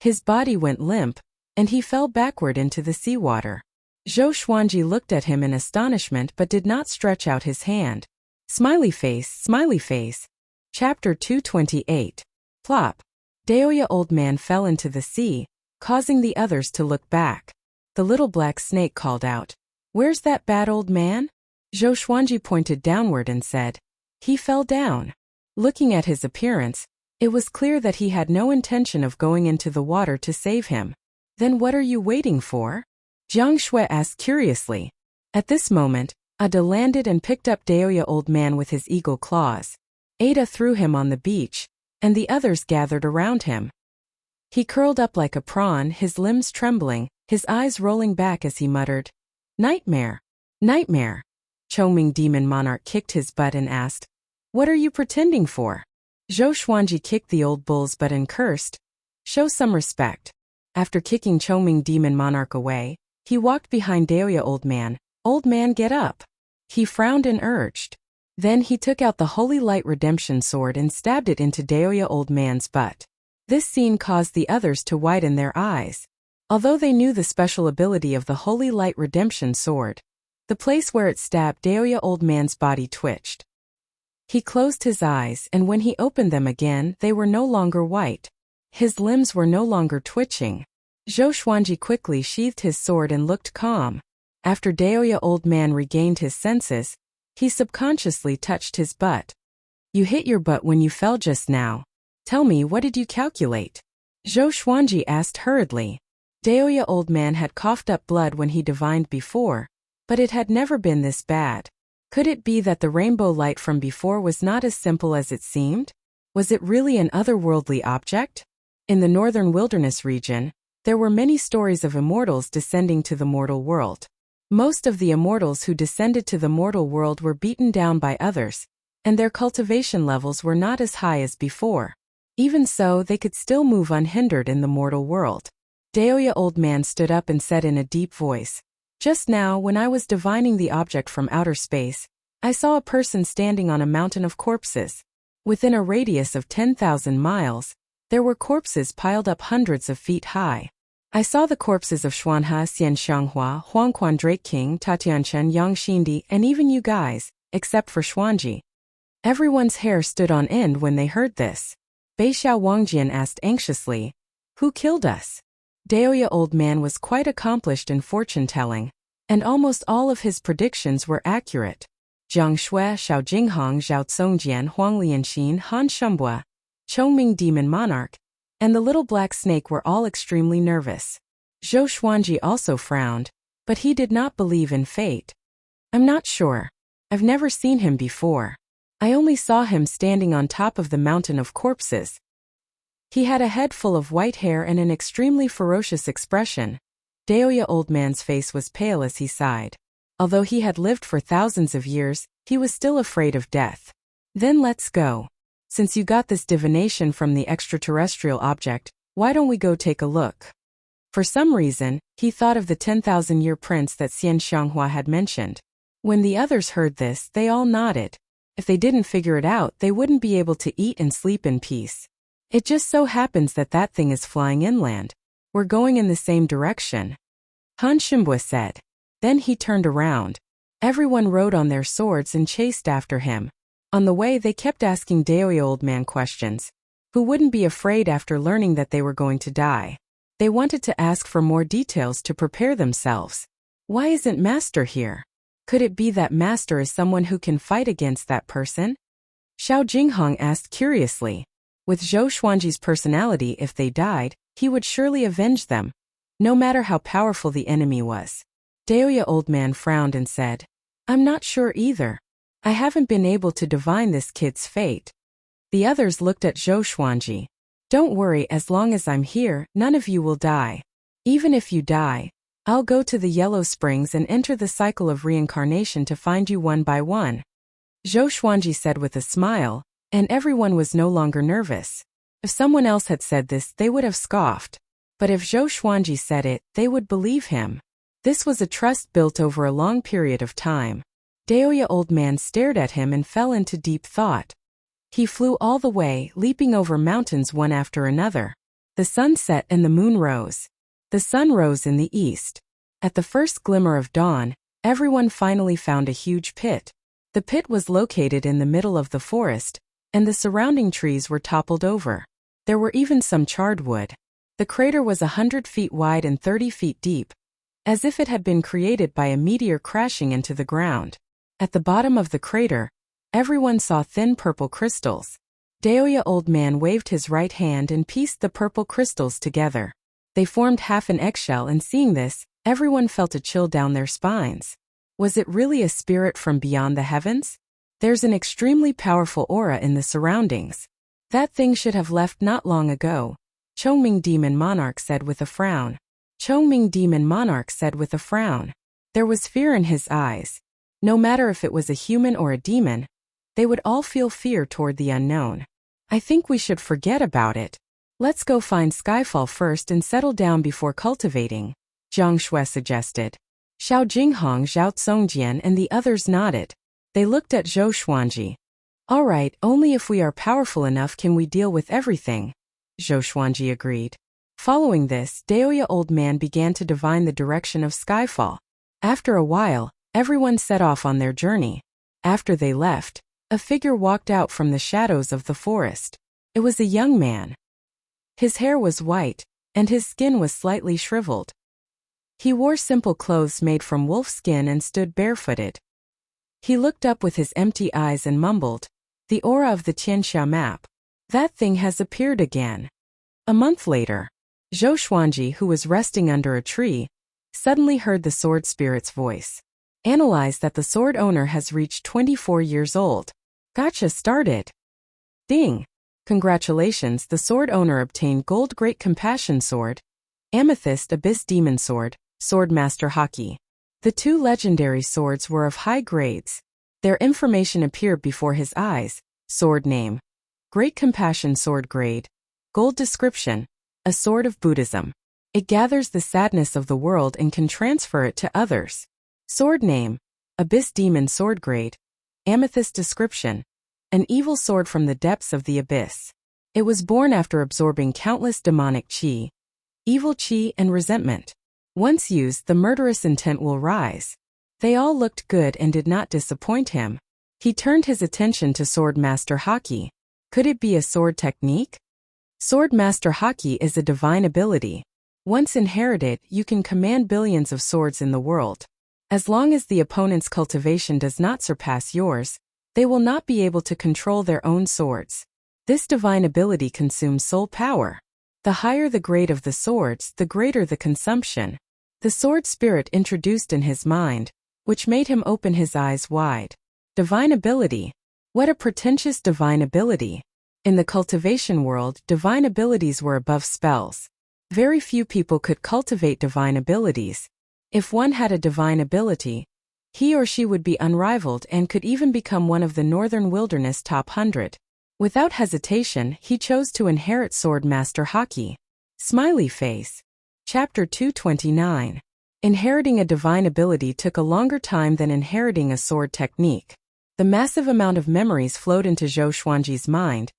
His body went limp, and he fell backward into the seawater. Zhou Xuanji looked at him in astonishment but did not stretch out his hand. Smiley face, smiley face. Chapter 228. Plop. Daoya old man fell into the sea, causing the others to look back. The little black snake called out, "Where's that bad old man?" Zhou Xuanji pointed downward and said, "He fell down." Looking at his appearance, it was clear that he had no intention of going into the water to save him. "Then what are you waiting for?" Jiang Shui asked curiously. At this moment, Ada landed and picked up Daoya old man with his eagle claws. Ada threw him on the beach, and the others gathered around him. He curled up like a prawn, his limbs trembling, his eyes rolling back as he muttered, "Nightmare! Nightmare!" Chongming Demon Monarch kicked his butt and asked, "What are you pretending for?" Zhou Xuanji kicked the old bull's butt and cursed, "Show some respect." After kicking Chongming Demon Monarch away, he walked behind Daoya old man. "Old man, get up." He frowned and urged. Then he took out the Holy Light Redemption Sword and stabbed it into Daoya old man's butt. This scene caused the others to widen their eyes. Although they knew the special ability of the Holy Light Redemption Sword, the place where it stabbed Daoya old man's body twitched. He closed his eyes, and when he opened them again, they were no longer white. His limbs were no longer twitching. Zhou Xuanji quickly sheathed his sword and looked calm. After Daoya old man regained his senses, he subconsciously touched his butt. "You hit your butt when you fell just now. Tell me, what did you calculate?" Zhou Xuanji asked hurriedly. Daoya old man had coughed up blood when he divined before, but it had never been this bad. Could it be that the rainbow light from before was not as simple as it seemed? Was it really an otherworldly object? In the northern wilderness region, there were many stories of immortals descending to the mortal world. Most of the immortals who descended to the mortal world were beaten down by others, and their cultivation levels were not as high as before. Even so, they could still move unhindered in the mortal world. Daoya old man stood up and said in a deep voice, "Just now, when I was divining the object from outer space, I saw a person standing on a mountain of corpses. Within a radius of 10,000 miles, there were corpses piled up hundreds of feet high. I saw the corpses of Xuanhe, Xian Xianghua, Huangquan Drake King, Tatianchen, Yang Xindi, and even you guys, except for Xuanji." Everyone's hair stood on end when they heard this. Beixiao Wangjian asked anxiously, "Who killed us?" Daoya old man was quite accomplished in fortune-telling, and almost all of his predictions were accurate. Jiang Shui, Xiao Jinghong, Zhao Tsongjian, Huang Lianxin, Han Shumbua, Chongming Demon Monarch, and the little black snake were all extremely nervous. Zhou Xuanji also frowned, but he did not believe in fate. "I'm not sure. I've never seen him before. I only saw him standing on top of the mountain of corpses. He had a head full of white hair and an extremely ferocious expression." Daoya old man's face was pale as he sighed. Although he had lived for thousands of years, he was still afraid of death. "Then let's go. Since you got this divination from the extraterrestrial object, why don't we go take a look?" For some reason, he thought of the 10,000-year prince that Xian Xianghua had mentioned. When the others heard this, they all nodded. If they didn't figure it out, they wouldn't be able to eat and sleep in peace. "It just so happens that that thing is flying inland. We're going in the same direction," Han Shimbua said. Then he turned around. Everyone rode on their swords and chased after him. On the way, they kept asking Daoya old man questions. Who wouldn't be afraid after learning that they were going to die? They wanted to ask for more details to prepare themselves. Why isn't Master here? Could it be that Master is someone who can fight against that person? Xiao Jinghong asked curiously. With Zhou Xuanji's personality, if they died, he would surely avenge them, no matter how powerful the enemy was. Daoya old man frowned and said, "I'm not sure either. I haven't been able to divine this kid's fate." The others looked at Zhou Xuanji. "Don't worry, as long as I'm here, none of you will die. Even if you die, I'll go to the Yellow Springs and enter the cycle of reincarnation to find you one by one," Zhou Xuanji said with a smile, and everyone was no longer nervous. If someone else had said this, they would have scoffed. But if Zhou Xuanji said it, they would believe him. This was a trust built over a long period of time. Daoya old man stared at him and fell into deep thought. He flew all the way, leaping over mountains one after another. The sun set and the moon rose. The sun rose in the east. At the first glimmer of dawn, everyone finally found a huge pit. The pit was located in the middle of the forest, and the surrounding trees were toppled over. There were even some charred wood. The crater was 100 feet wide and 30 feet deep, as if it had been created by a meteor crashing into the ground. At the bottom of the crater, everyone saw thin purple crystals. Daoya Old Man waved his right hand and pieced the purple crystals together. They formed half an eggshell, and seeing this, everyone felt a chill down their spines. Was it really a spirit from beyond the heavens? There's an extremely powerful aura in the surroundings. That thing should have left not long ago, Chongming Demon Monarch said with a frown. Chongming Demon Monarch said with a frown. There was fear in his eyes. No matter if it was a human or a demon, they would all feel fear toward the unknown. I think we should forget about it. Let's go find Skyfall first and settle down before cultivating, Jiang Shui suggested. Xiao Jinghong, Zhao Tsongjian and the others nodded. They looked at Zhou Xuanji. All right, only if we are powerful enough can we deal with everything, Zhou Xuanji agreed. Following this, Daoya Old Man began to divine the direction of Skyfall. After a while, everyone set off on their journey. After they left, a figure walked out from the shadows of the forest. It was a young man. His hair was white, and his skin was slightly shriveled. He wore simple clothes made from wolf skin and stood barefooted. He looked up with his empty eyes and mumbled, "The aura of the Tianxia map. That thing has appeared again." A month later, Zhou Xuanji, who was resting under a tree, suddenly heard the sword spirit's voice. Analyze that the sword owner has reached 24 years old. Gotcha started. Ding! Congratulations, the sword owner obtained Gold Great Compassion Sword, Amethyst Abyss Demon Sword, Sword Master Haki. The two legendary swords were of high grades. Their information appeared before his eyes. Sword name: Great Compassion Sword grade. Gold description: a sword of Buddhism. It gathers the sadness of the world and can transfer it to others. Sword name: Abyss Demon Sword grade. Amethyst description: an evil sword from the depths of the abyss. It was born after absorbing countless demonic qi, evil qi and resentment. Once used, the murderous intent will rise. They all looked good and did not disappoint him. He turned his attention to Sword Master Haki. Could it be a sword technique? Sword Master Haki is a divine ability. Once inherited, you can command billions of swords in the world. As long as the opponent's cultivation does not surpass yours, they will not be able to control their own swords. This divine ability consumes soul power. The higher the grade of the swords, the greater the consumption. The sword spirit introduced in his mind, which made him open his eyes wide. Divine ability. What a pretentious divine ability. In the cultivation world, divine abilities were above spells. Very few people could cultivate divine abilities. If one had a divine ability, he or she would be unrivaled and could even become one of the Northern Wilderness top 100. Without hesitation, he chose to inherit Sword Master Haki. Smiley face. Chapter 229. Inheriting a divine ability took a longer time than inheriting a sword technique. The massive amount of memories flowed into Zhou Xuanji's mind,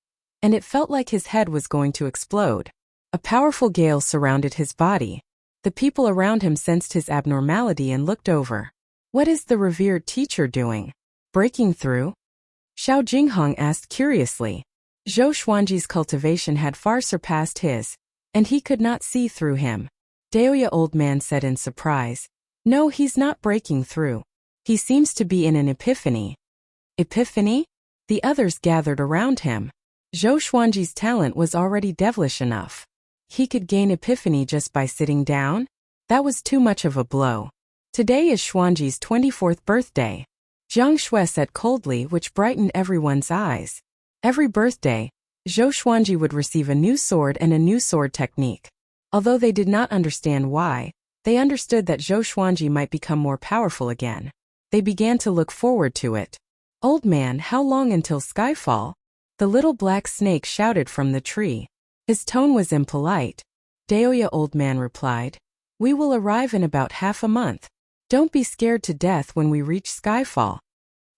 and it felt like his head was going to explode. A powerful gale surrounded his body. The people around him sensed his abnormality and looked over. What is the revered teacher doing? Breaking through? Xiao Jinghong asked curiously. Zhou Xuanji's cultivation had far surpassed his, and he could not see through him. Daoya Old Man said in surprise. No, he's not breaking through. He seems to be in an epiphany. Epiphany? The others gathered around him. Zhou Xuanji's talent was already devilish enough. He could gain epiphany just by sitting down? That was too much of a blow. Today is Xuanji's 24th birthday. Jiang Shui said coldly, which brightened everyone's eyes. Every birthday, Zhou Xuanji would receive a new sword and a new sword technique. Although they did not understand why, they understood that Zhou Xuanji might become more powerful again. They began to look forward to it. Old man, how long until Skyfall? The little black snake shouted from the tree. His tone was impolite. Daoya Old Man replied, We will arrive in about half a month. Don't be scared to death when we reach Skyfall.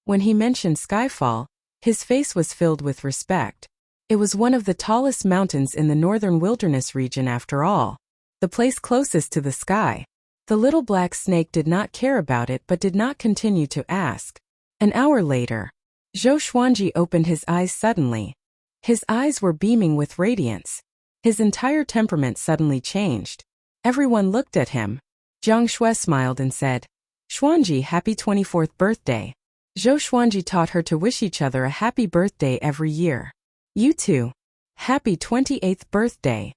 When he mentioned Skyfall, his face was filled with respect. It was one of the tallest mountains in the northern wilderness region after all, the place closest to the sky. The little black snake did not care about it but did not continue to ask. An hour later, Zhou Xuanji opened his eyes suddenly. His eyes were beaming with radiance. His entire temperament suddenly changed. Everyone looked at him. Jiang Shui smiled and said, "Xuanji, happy 24th birthday." Zhou Xuanji taught her to wish each other a happy birthday every year. "You too. Happy 28th birthday."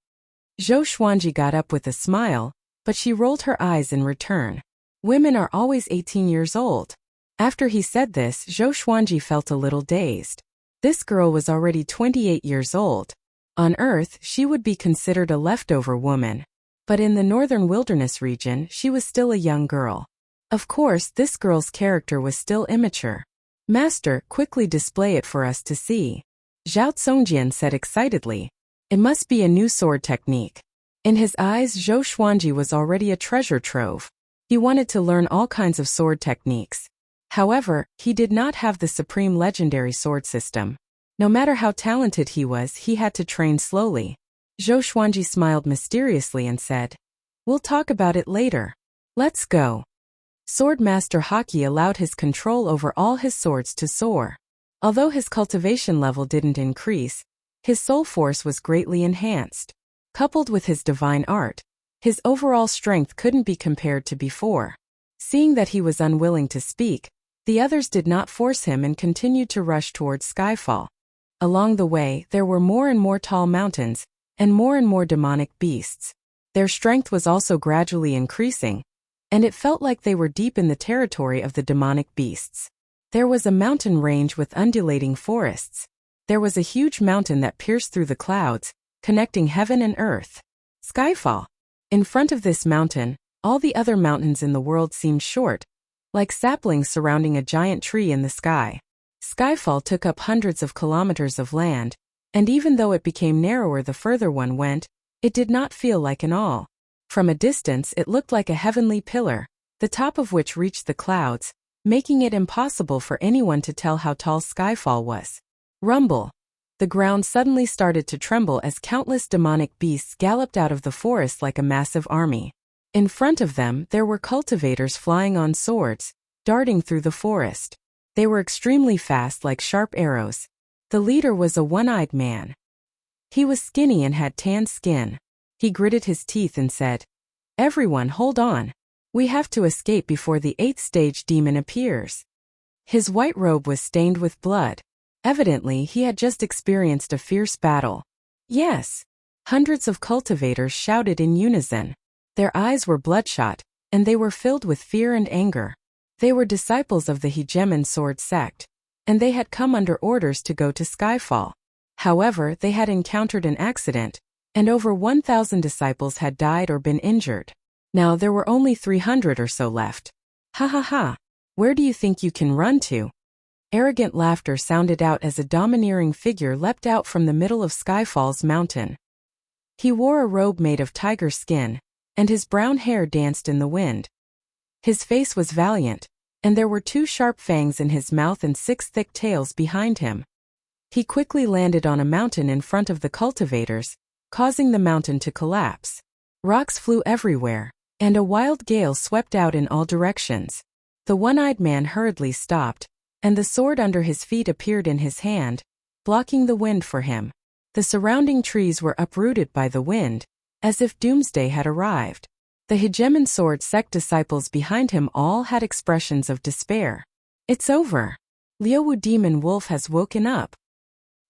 Zhou Xuanji got up with a smile, but she rolled her eyes in return. Women are always 18 years old. After he said this, Zhou Xuanji felt a little dazed. This girl was already 28 years old. On Earth, she would be considered a leftover woman. But in the northern wilderness region, she was still a young girl. Of course, this girl's character was still immature. "Master, quickly display it for us to see," Zhao Tsongjian said excitedly. It must be a new sword technique. In his eyes, Zhou Xuanji was already a treasure trove. He wanted to learn all kinds of sword techniques. However, he did not have the supreme legendary sword system. No matter how talented he was, he had to train slowly. Zhou Xuanji smiled mysteriously and said, "We'll talk about it later. Let's go." Sword Master Haki allowed his control over all his swords to soar. Although his cultivation level didn't increase, his soul force was greatly enhanced. Coupled with his divine art, his overall strength couldn't be compared to before. Seeing that he was unwilling to speak, the others did not force him and continued to rush towards Skyfall. Along the way, there were more and more tall mountains, and more demonic beasts. Their strength was also gradually increasing, and it felt like they were deep in the territory of the demonic beasts. There was a mountain range with undulating forests. There was a huge mountain that pierced through the clouds, connecting heaven and earth. Skyfall. In front of this mountain, all the other mountains in the world seemed short, like saplings surrounding a giant tree in the sky. Skyfall took up hundreds of kilometers of land, and even though it became narrower the further one went, it did not feel like an all. From a distance it looked like a heavenly pillar, the top of which reached the clouds, making it impossible for anyone to tell how tall Skyfall was. Rumble. The ground suddenly started to tremble as countless demonic beasts galloped out of the forest like a massive army. In front of them, there were cultivators flying on swords, darting through the forest. They were extremely fast like sharp arrows. The leader was a one-eyed man. He was skinny and had tan skin. He gritted his teeth and said, "Everyone, hold on. We have to escape before the 8th stage demon appears." His white robe was stained with blood. Evidently, he had just experienced a fierce battle. "Yes!" Hundreds of cultivators shouted in unison. Their eyes were bloodshot, and they were filled with fear and anger. They were disciples of the Hegemon sword sect, and they had come under orders to go to Skyfall. However, they had encountered an accident, and over 1,000 disciples had died or been injured. Now there were only 300 or so left. "Ha ha ha! Where do you think you can run to?" Arrogant laughter sounded out as a domineering figure leapt out from the middle of Skyfall's mountain. He wore a robe made of tiger skin, and his brown hair danced in the wind. His face was valiant, and there were 2 sharp fangs in his mouth and 6 thick tails behind him. He quickly landed on a mountain in front of the cultivators, causing the mountain to collapse. Rocks flew everywhere, and a wild gale swept out in all directions. The one-eyed man hurriedly stopped, and the sword under his feet appeared in his hand, blocking the wind for him. The surrounding trees were uprooted by the wind, as if doomsday had arrived. The Hegemon sword sect disciples behind him all had expressions of despair. "It's over. Liuwu demon wolf has woken up.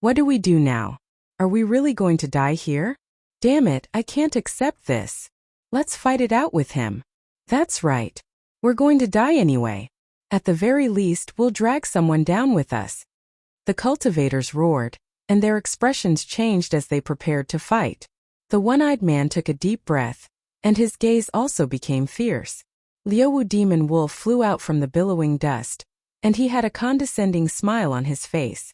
What do we do now? Are we really going to die here? Damn it, I can't accept this. Let's fight it out with him." "That's right. We're going to die anyway. At the very least, we'll drag someone down with us." The cultivators roared, and their expressions changed as they prepared to fight. The one-eyed man took a deep breath, and his gaze also became fierce. Liuwu demon wolf flew out from the billowing dust, and he had a condescending smile on his face.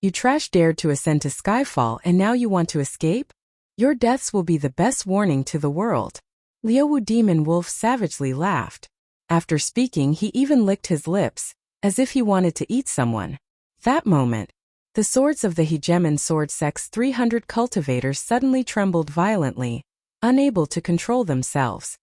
"You trash dared to ascend to Skyfall and now you want to escape? Your deaths will be the best warning to the world." Liuwu demon wolf savagely laughed. After speaking, he even licked his lips, as if he wanted to eat someone. That moment, The swords of the hegemon sword sect's 300 cultivators suddenly trembled violently, unable to control themselves.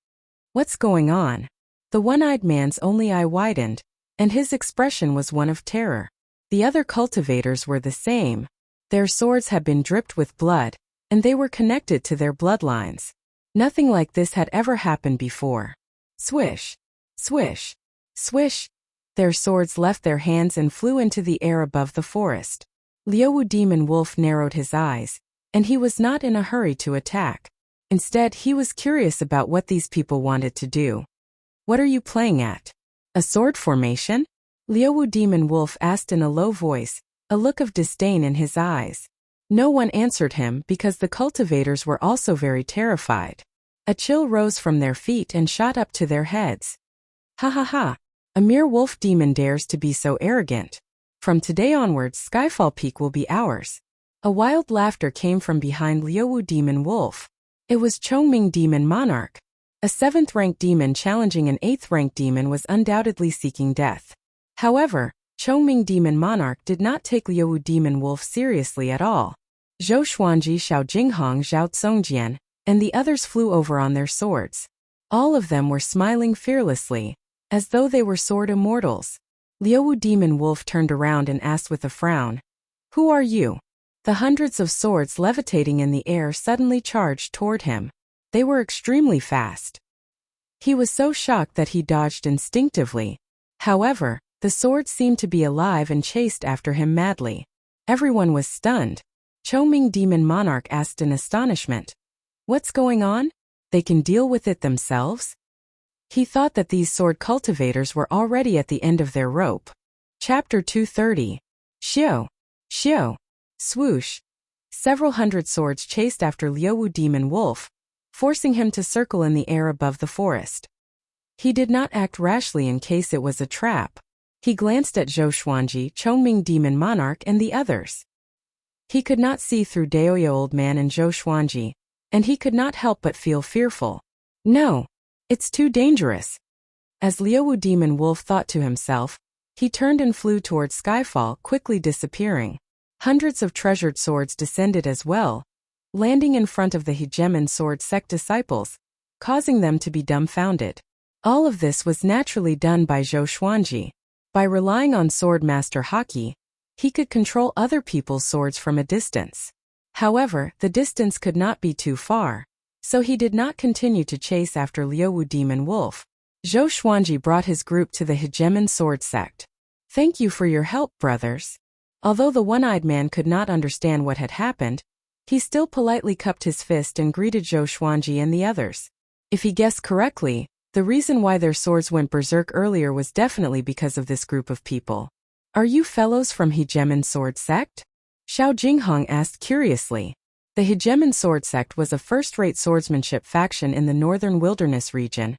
What's going on? The one-eyed man's only eye widened, and his expression was one of terror. The other cultivators were the same. Their swords had been dripped with blood, and they were connected to their bloodlines. Nothing like this had ever happened before. Swish, swish, swish. Their swords left their hands and flew into the air above the forest. Liuwu Demon Wolf narrowed his eyes, and he was not in a hurry to attack. Instead, he was curious about what these people wanted to do. What are you playing at? A sword formation? Liuwu Demon Wolf asked in a low voice, a look of disdain in his eyes. No one answered him because the cultivators were also very terrified. A chill rose from their feet and shot up to their heads. Ha ha ha! A mere wolf demon dares to be so arrogant. From today onwards, Skyfall Peak will be ours. A wild laughter came from behind Liuwu Demon Wolf. It was Chongming Demon Monarch. A 7th-ranked demon challenging an 8th-ranked demon was undoubtedly seeking death. However, Chongming Demon Monarch did not take Liuwu Demon Wolf seriously at all. Zhou Xuanji, Xiao Jinghong, Zhao Tsongjian, and the others flew over on their swords. All of them were smiling fearlessly, as though they were sword immortals. Liuwu Demon Wolf turned around and asked with a frown, "Who are you?" The hundreds of swords levitating in the air suddenly charged toward him. They were extremely fast. He was so shocked that he dodged instinctively. However, the swords seemed to be alive and chased after him madly. Everyone was stunned. Chongming Demon Monarch asked in astonishment, "What's going on? They can deal with it themselves?" He thought that these sword cultivators were already at the end of their rope. Chapter 230. Xiao. Xiao. Swoosh. Several hundred swords chased after Liuwu Demon Wolf, forcing him to circle in the air above the forest. He did not act rashly in case it was a trap. He glanced at Zhou Xuanji, Chongming Demon Monarch, and the others. He could not see through Daoya Old Man and Zhou Xuanji, and he could not help but feel fearful. No, it's too dangerous. As Liuwu Demon Wolf thought to himself, he turned and flew towards Skyfall, quickly disappearing. Hundreds of treasured swords descended as well, landing in front of the hegemon sword sect disciples, causing them to be dumbfounded. All of this was naturally done by Zhou Xuanji. By relying on Sword Master Haki, he could control other people's swords from a distance. However, the distance could not be too far, so he did not continue to chase after Liuwu Demon Wolf. Zhou Xuanji brought his group to the hegemon sword sect. "Thank you for your help, brothers." Although the one-eyed man could not understand what had happened, he still politely cupped his fist and greeted Zhou Xuanji and the others. If he guessed correctly, the reason why their swords went berserk earlier was definitely because of this group of people. "Are you fellows from Hegemon Sword Sect?" Xiao Jinghong asked curiously. The Hegemon Sword Sect was a first-rate swordsmanship faction in the northern wilderness region,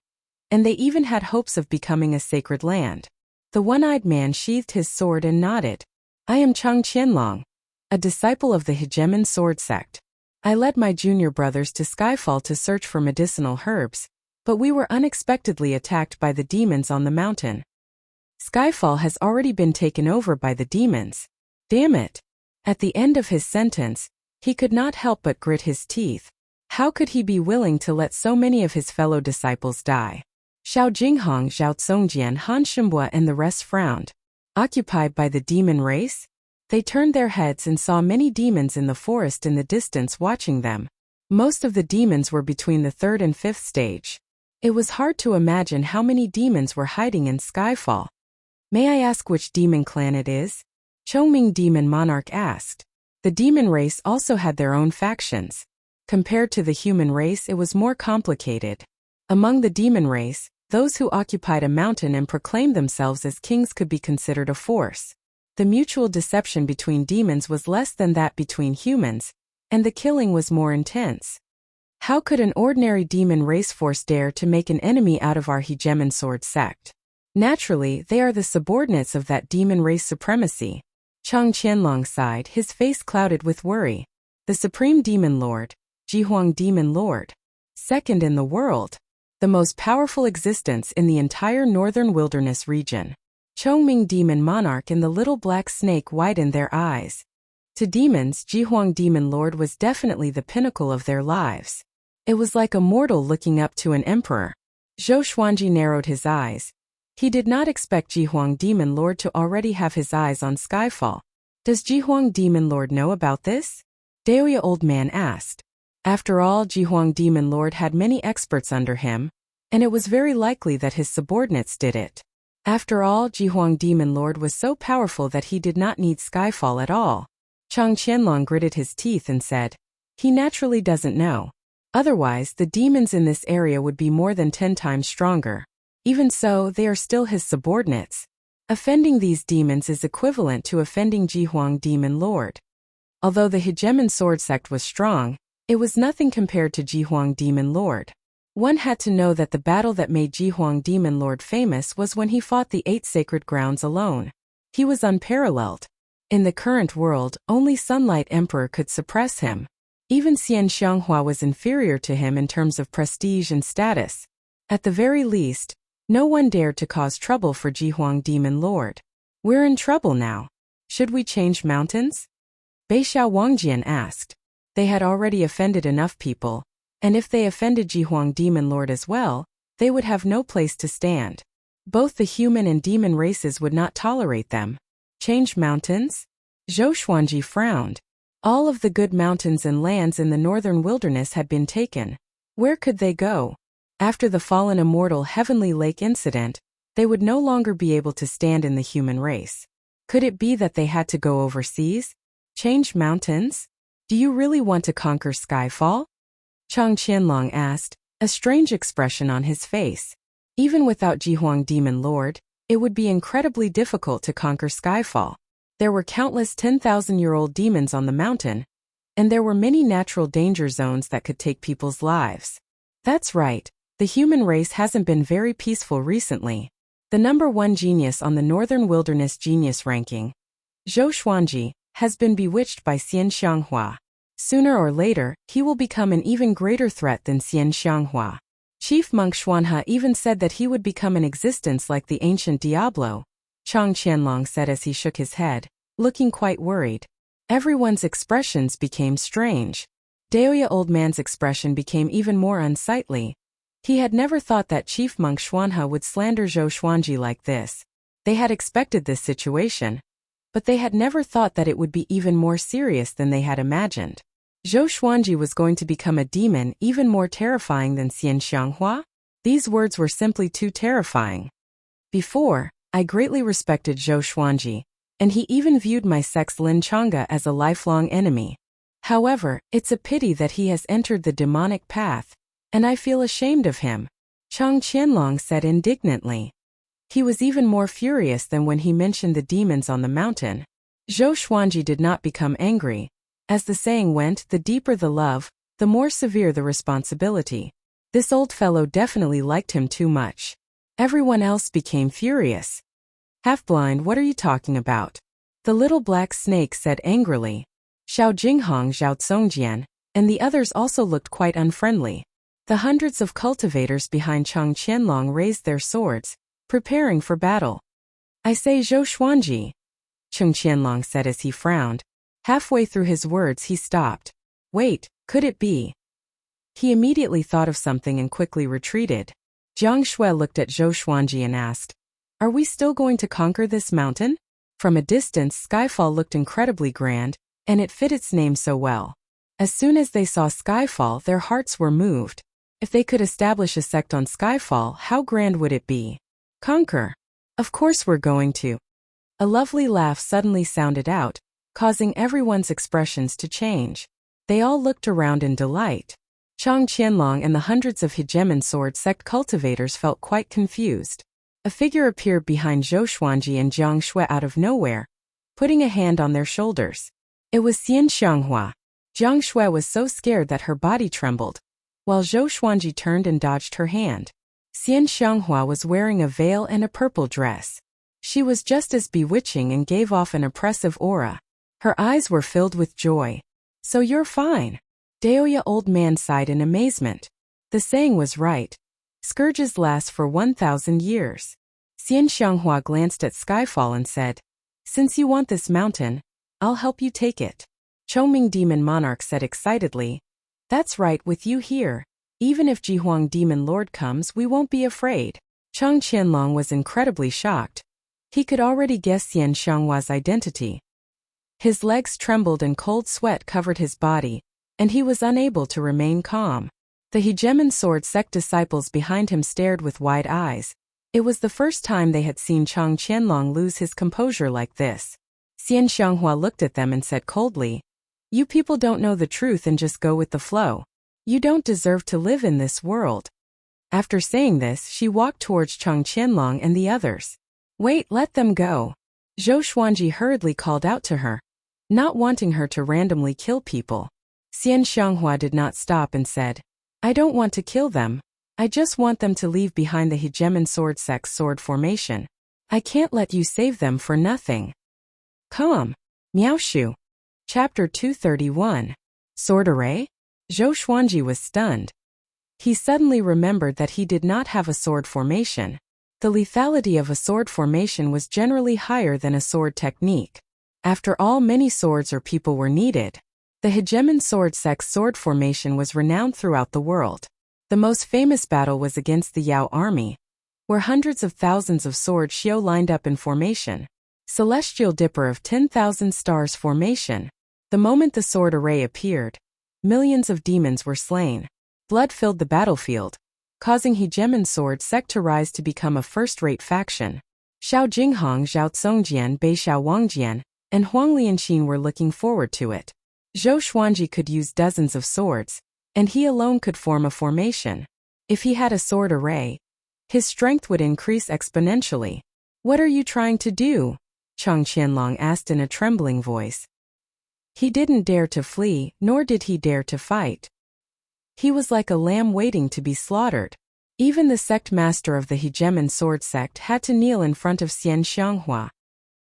and they even had hopes of becoming a sacred land. The one-eyed man sheathed his sword and nodded. "I am Chang Qianlong, a disciple of the Hegemon Sword Sect. I led my junior brothers to Skyfall to search for medicinal herbs, but we were unexpectedly attacked by the demons on the mountain. Skyfall has already been taken over by the demons. Damn it." At the end of his sentence, he could not help but grit his teeth. How could he be willing to let so many of his fellow disciples die? Xiao Jinghong, Zhao Tsongjian, Han Shimbua and the rest frowned. Occupied by the demon race? They turned their heads and saw many demons in the forest in the distance watching them. Most of the demons were between the 3rd and 5th stage. It was hard to imagine how many demons were hiding in Skyfall. "May I ask which demon clan it is?" Chongming Demon Monarch asked. The demon race also had their own factions. Compared to the human race, it was more complicated. Among the demon race, those who occupied a mountain and proclaimed themselves as kings could be considered a force. The mutual deception between demons was less than that between humans, and the killing was more intense. How could an ordinary demon race force dare to make an enemy out of our Hegemon Sword Sect? Naturally, they are the subordinates of that demon race supremacy. Chang Qianlong sighed, his face clouded with worry. The Supreme Demon Lord, Jihuang Demon Lord. Second in the world. The most powerful existence in the entire northern wilderness region. Chongming Demon Monarch and the little black snake widened their eyes. To demons, Jihuang Demon Lord was definitely the pinnacle of their lives. It was like a mortal looking up to an emperor. Zhou Xuanji narrowed his eyes. He did not expect Jihuang Demon Lord to already have his eyes on Skyfall. Does Jihuang Demon Lord know about this? Daoya Old Man asked. After all, Jihuang Demon Lord had many experts under him, and it was very likely that his subordinates did it. After all, Jihuang Demon Lord was so powerful that he did not need Skyfall at all. Chang Qianlong gritted his teeth and said, he naturally doesn't know. Otherwise, the demons in this area would be more than 10 times stronger. Even so, they are still his subordinates. Offending these demons is equivalent to offending Jihuang Demon Lord. Although the Hegemon sword sect was strong, it was nothing compared to Jihuang Demon Lord. One had to know that the battle that made Jihuang Demon Lord famous was when he fought the 8 sacred grounds alone. He was unparalleled. In the current world, only Sunlight Emperor could suppress him. Even Xian Xianghua was inferior to him in terms of prestige and status. At the very least, no one dared to cause trouble for Jihuang Demon Lord. We're in trouble now. Should we change mountains? Beixiao Wangjian asked. They had already offended enough people, and if they offended Jihuang Demon Lord as well, they would have no place to stand. Both the human and demon races would not tolerate them. Change mountains? Zhou Xuanji frowned. All of the good mountains and lands in the northern wilderness had been taken. Where could they go? After the fallen immortal Heavenly Lake incident, they would no longer be able to stand in the human race. Could it be that they had to go overseas? Change mountains? Do you really want to conquer Skyfall? Chang Qianlong asked, a strange expression on his face. Even without Jihuang Demon Lord, it would be incredibly difficult to conquer Skyfall. There were countless 10,000-year-old demons on the mountain, and there were many natural danger zones that could take people's lives. That's right, the human race hasn't been very peaceful recently. The #1 genius on the Northern Wilderness Genius ranking, Zhou Xuanji, has been bewitched by Xian Xianghua. Sooner or later, he will become an even greater threat than Xian Xianghua. Chief Monk Xuanhe even said that he would become an existence like the ancient Diablo. Chang Qianlong said as he shook his head, looking quite worried. Everyone's expressions became strange. Daoya Old Man's expression became even more unsightly. He had never thought that Chief Monk Xuanhe would slander Zhou Xuanji like this. They had expected this situation, but they had never thought that it would be even more serious than they had imagined. Zhou Xuanji was going to become a demon even more terrifying than Xian Xianghua? These words were simply too terrifying. Before, I greatly respected Zhou Xuanji, and he even viewed my sex Lin Chang'e as a lifelong enemy. However, it's a pity that he has entered the demonic path, and I feel ashamed of him, Chang Qianlong said indignantly. He was even more furious than when he mentioned the demons on the mountain. Zhou Xuanji did not become angry. As the saying went, the deeper the love, the more severe the responsibility. This old fellow definitely liked him too much. Everyone else became furious. Half-blind, what are you talking about? The little black snake said angrily. Xiao Jinghong, Zhao Tsongjian, and the others also looked quite unfriendly. The hundreds of cultivators behind Chang Qianlong raised their swords, preparing for battle. I say Zhou Xuanji, Chang Qianlong said as he frowned. Halfway through his words he stopped. Wait, could it be? He immediately thought of something and quickly retreated. Jiang Shui looked at Zhou Xuanji and asked, are we still going to conquer this mountain? From a distance, Skyfall looked incredibly grand, and it fit its name so well. As soon as they saw Skyfall, their hearts were moved. If they could establish a sect on Skyfall, how grand would it be? Conquer. Of course we're going to. A lovely laugh suddenly sounded out, causing everyone's expressions to change. They all looked around in delight. Chang Qianlong and the hundreds of Hegemon sword sect cultivators felt quite confused. A figure appeared behind Zhou Xuanji and Jiang Shui out of nowhere, putting a hand on their shoulders. It was Xian Xianghua. Jiang Shui was so scared that her body trembled, while Zhou Xuanji turned and dodged her hand. Xian Xianghua was wearing a veil and a purple dress. She was just as bewitching and gave off an oppressive aura. Her eyes were filled with joy. So you're fine. Daoya Old Man sighed in amazement. The saying was right. Scourges last for 1,000 years. Xian Xianghua glanced at Skyfall and said, since you want this mountain, I'll help you take it. Chongming Demon Monarch said excitedly. That's right, with you here. Even if Jihuang Demon Lord comes, we won't be afraid. Chang Qianlong was incredibly shocked. He could already guess Xian Xianghua's identity. His legs trembled and cold sweat covered his body, and he was unable to remain calm. The Hegemon Sword Sect disciples behind him stared with wide eyes. It was the first time they had seen Chang Qianlong lose his composure like this. Xian Xianghua looked at them and said coldly, "You people don't know the truth and just go with the flow. You don't deserve to live in this world." After saying this, she walked towards Chang Qianlong and the others. "Wait, let them go." Zhou Xuanji hurriedly called out to her, not wanting her to randomly kill people. Xian Xianghua did not stop and said, "I don't want to kill them. I just want them to leave behind the Hegemon Sword Sect's sword formation. I can't let you save them for nothing." Come. Miaoshu. Chapter 231. Sword Array? Zhou Xuanji was stunned. He suddenly remembered that he did not have a sword formation. The lethality of a sword formation was generally higher than a sword technique. After all, many swords or people were needed. The Hegemon Sword Sect's sword formation was renowned throughout the world. The most famous battle was against the Yao army, where hundreds of thousands of sword Xiao lined up in formation. Celestial Dipper of 10,000 Stars formation. The moment the sword array appeared, millions of demons were slain. Blood filled the battlefield, causing Hegemon Sword Sect to rise to become a first-rate faction. Xiao Jinghong, Zhao Tsongjian, Bei Xiao Wangjian, and Huang Lianxin were looking forward to it. Zhou Xuanji could use dozens of swords, and he alone could form a formation. If he had a sword array, his strength would increase exponentially. "What are you trying to do?" Chang Qianlong asked in a trembling voice. He didn't dare to flee, nor did he dare to fight. He was like a lamb waiting to be slaughtered. Even the sect master of the Hegemon Sword Sect had to kneel in front of Xian Xianghua.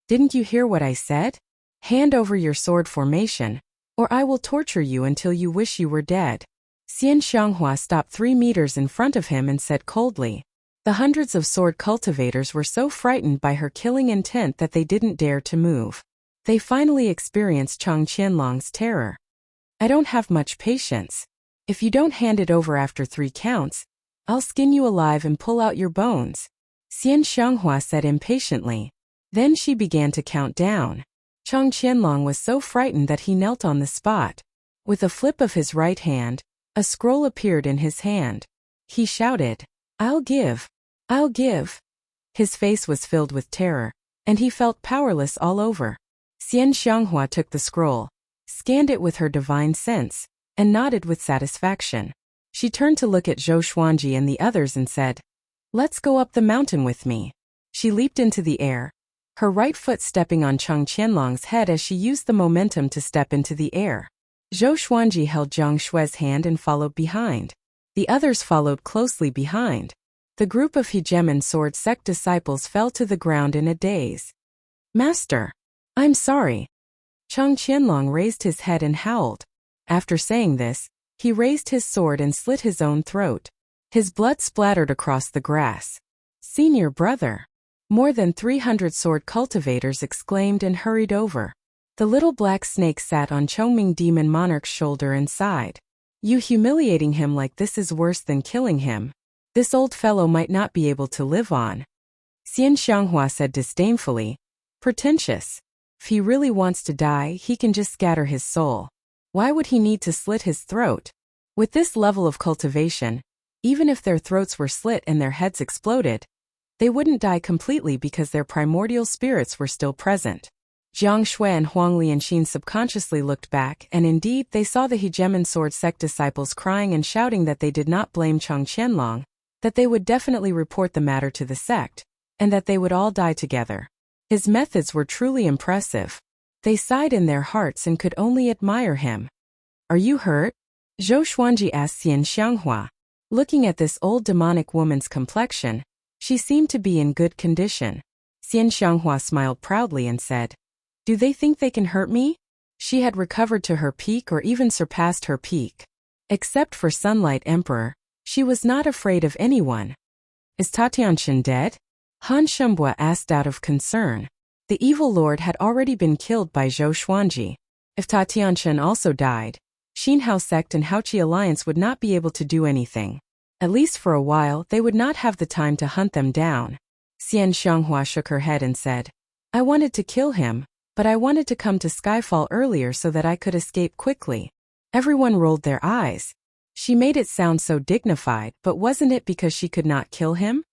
"Didn't you hear what I said? Hand over your sword formation, or I will torture you until you wish you were dead." Xian Xianghua stopped 3 meters in front of him and said coldly. The hundreds of sword cultivators were so frightened by her killing intent that they didn't dare to move. They finally experienced Chang Qianlong's terror. "I don't have much patience. If you don't hand it over after 3 counts, I'll skin you alive and pull out your bones," Xian Xianghua said impatiently. Then she began to count down. Chang Qianlong was so frightened that he knelt on the spot. With a flip of his right hand, a scroll appeared in his hand. He shouted, "I'll give. I'll give." His face was filled with terror, and he felt powerless all over. Xian Xianghua took the scroll, scanned it with her divine sense, and nodded with satisfaction. She turned to look at Zhou Xuanji and the others and said, "Let's go up the mountain with me." She leaped into the air, her right foot stepping on Chang Qianlong's head as she used the momentum to step into the air. Zhou Xuanji held Jiang Shui's hand and followed behind. The others followed closely behind. The group of Hegemon Sword Sect disciples fell to the ground in a daze. "Master, I'm sorry." Chang Qianlong raised his head and howled. After saying this, he raised his sword and slit his own throat. His blood splattered across the grass. "Senior brother." More than 300 sword cultivators exclaimed and hurried over. The little black snake sat on Chongming Demon Monarch's shoulder and sighed. "You humiliating him like this is worse than killing him. This old fellow might not be able to live on." Xian Xianghua said disdainfully, "Pretentious. If he really wants to die, he can just scatter his soul. Why would he need to slit his throat? With this level of cultivation, even if their throats were slit and their heads exploded, they wouldn't die completely because their primordial spirits were still present." Jiang Shui and Huang Lianxin subconsciously looked back, and indeed they saw the Hegemon Sword Sect disciples crying and shouting that they did not blame Chang Qianlong, that they would definitely report the matter to the sect, and that they would all die together. His methods were truly impressive. They sighed in their hearts and could only admire him. "Are you hurt?" Zhou Xuanji asked Xian Xianghua. Looking at this old demonic woman's complexion, she seemed to be in good condition. Xian Xianghua smiled proudly and said, "Do they think they can hurt me?" She had recovered to her peak or even surpassed her peak. Except for Sunlight Emperor, she was not afraid of anyone. "Is Tatianshan dead?" Han Shumbua asked out of concern. The evil lord had already been killed by Zhou Xuanji. If Ta Tianchen also died, Xinhao sect and Haoqi alliance would not be able to do anything. At least for a while, they would not have the time to hunt them down. Xian Xianghua shook her head and said, I wanted to kill him, but I wanted to come to Skyfall earlier so that I could escape quickly. Everyone rolled their eyes. She made it sound so dignified, but wasn't it because she could not kill him?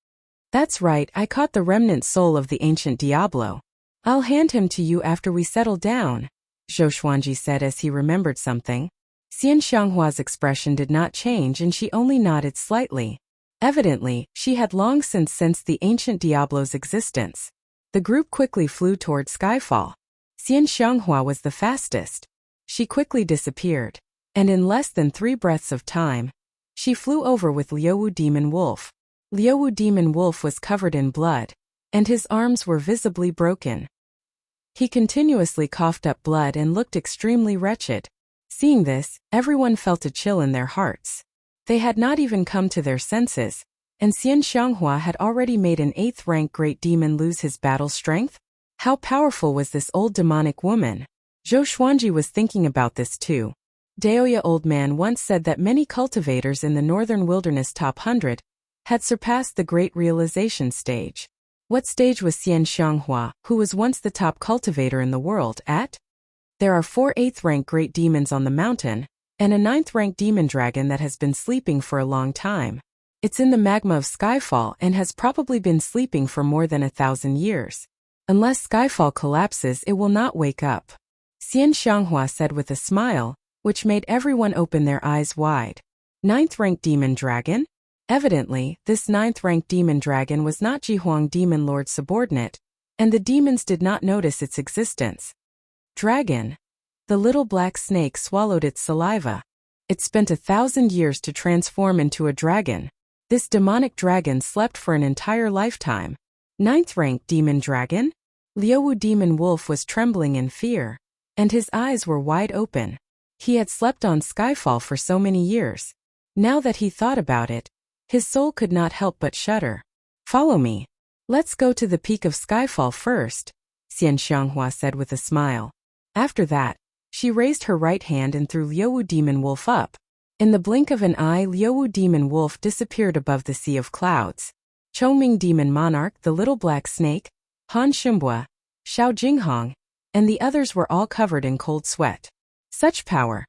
That's right, I caught the remnant soul of the ancient Diablo. I'll hand him to you after we settle down, Zhou Xuanji said as he remembered something. Xian Xianghua's expression did not change and she only nodded slightly. Evidently, she had long since sensed the ancient Diablo's existence. The group quickly flew toward Skyfall. Xian Xianghua was the fastest. She quickly disappeared, and in less than 3 breaths of time, she flew over with Liuwu Demon Wolf. Liuwu Demon Wolf was covered in blood, and his arms were visibly broken. He continuously coughed up blood and looked extremely wretched. Seeing this, everyone felt a chill in their hearts. They had not even come to their senses, and Xian Xianghua had already made an 8th-rank great demon lose his battle strength? How powerful was this old demonic woman? Zhou Xuanji was thinking about this too. Daoya Old Man once said that many cultivators in the northern wilderness top 100 had surpassed the great realization stage. What stage was Xian Xianghua, who was once the top cultivator in the world, at? There are 4 8th-rank great demons on the mountain, and a 9th-rank demon dragon that has been sleeping for a long time. It's in the magma of Skyfall and has probably been sleeping for more than 1,000 years. Unless Skyfall collapses, it will not wake up. Xian Xianghua said with a smile, which made everyone open their eyes wide. 9th-rank demon dragon? Evidently, this 9th-rank demon dragon was not Jihuang Demon Lord's subordinate, and the demons did not notice its existence. Dragon. The little black snake swallowed its saliva. It spent 1,000 years to transform into a dragon. This demonic dragon slept for an entire lifetime. 9th-rank demon dragon? Liuwu Demon Wolf was trembling in fear, and his eyes were wide open. He had slept on Skyfall for so many years. Now that he thought about it, his soul could not help but shudder. Follow me. Let's go to the peak of Skyfall first, Xian Xianghua said with a smile. After that, she raised her right hand and threw Liuwu Demon Wolf up. In the blink of an eye, Liuwu Demon Wolf disappeared above the sea of clouds. Chongming Demon Monarch, the little black snake, Han Ximbua, Xiao Jinghong, and the others were all covered in cold sweat. Such power!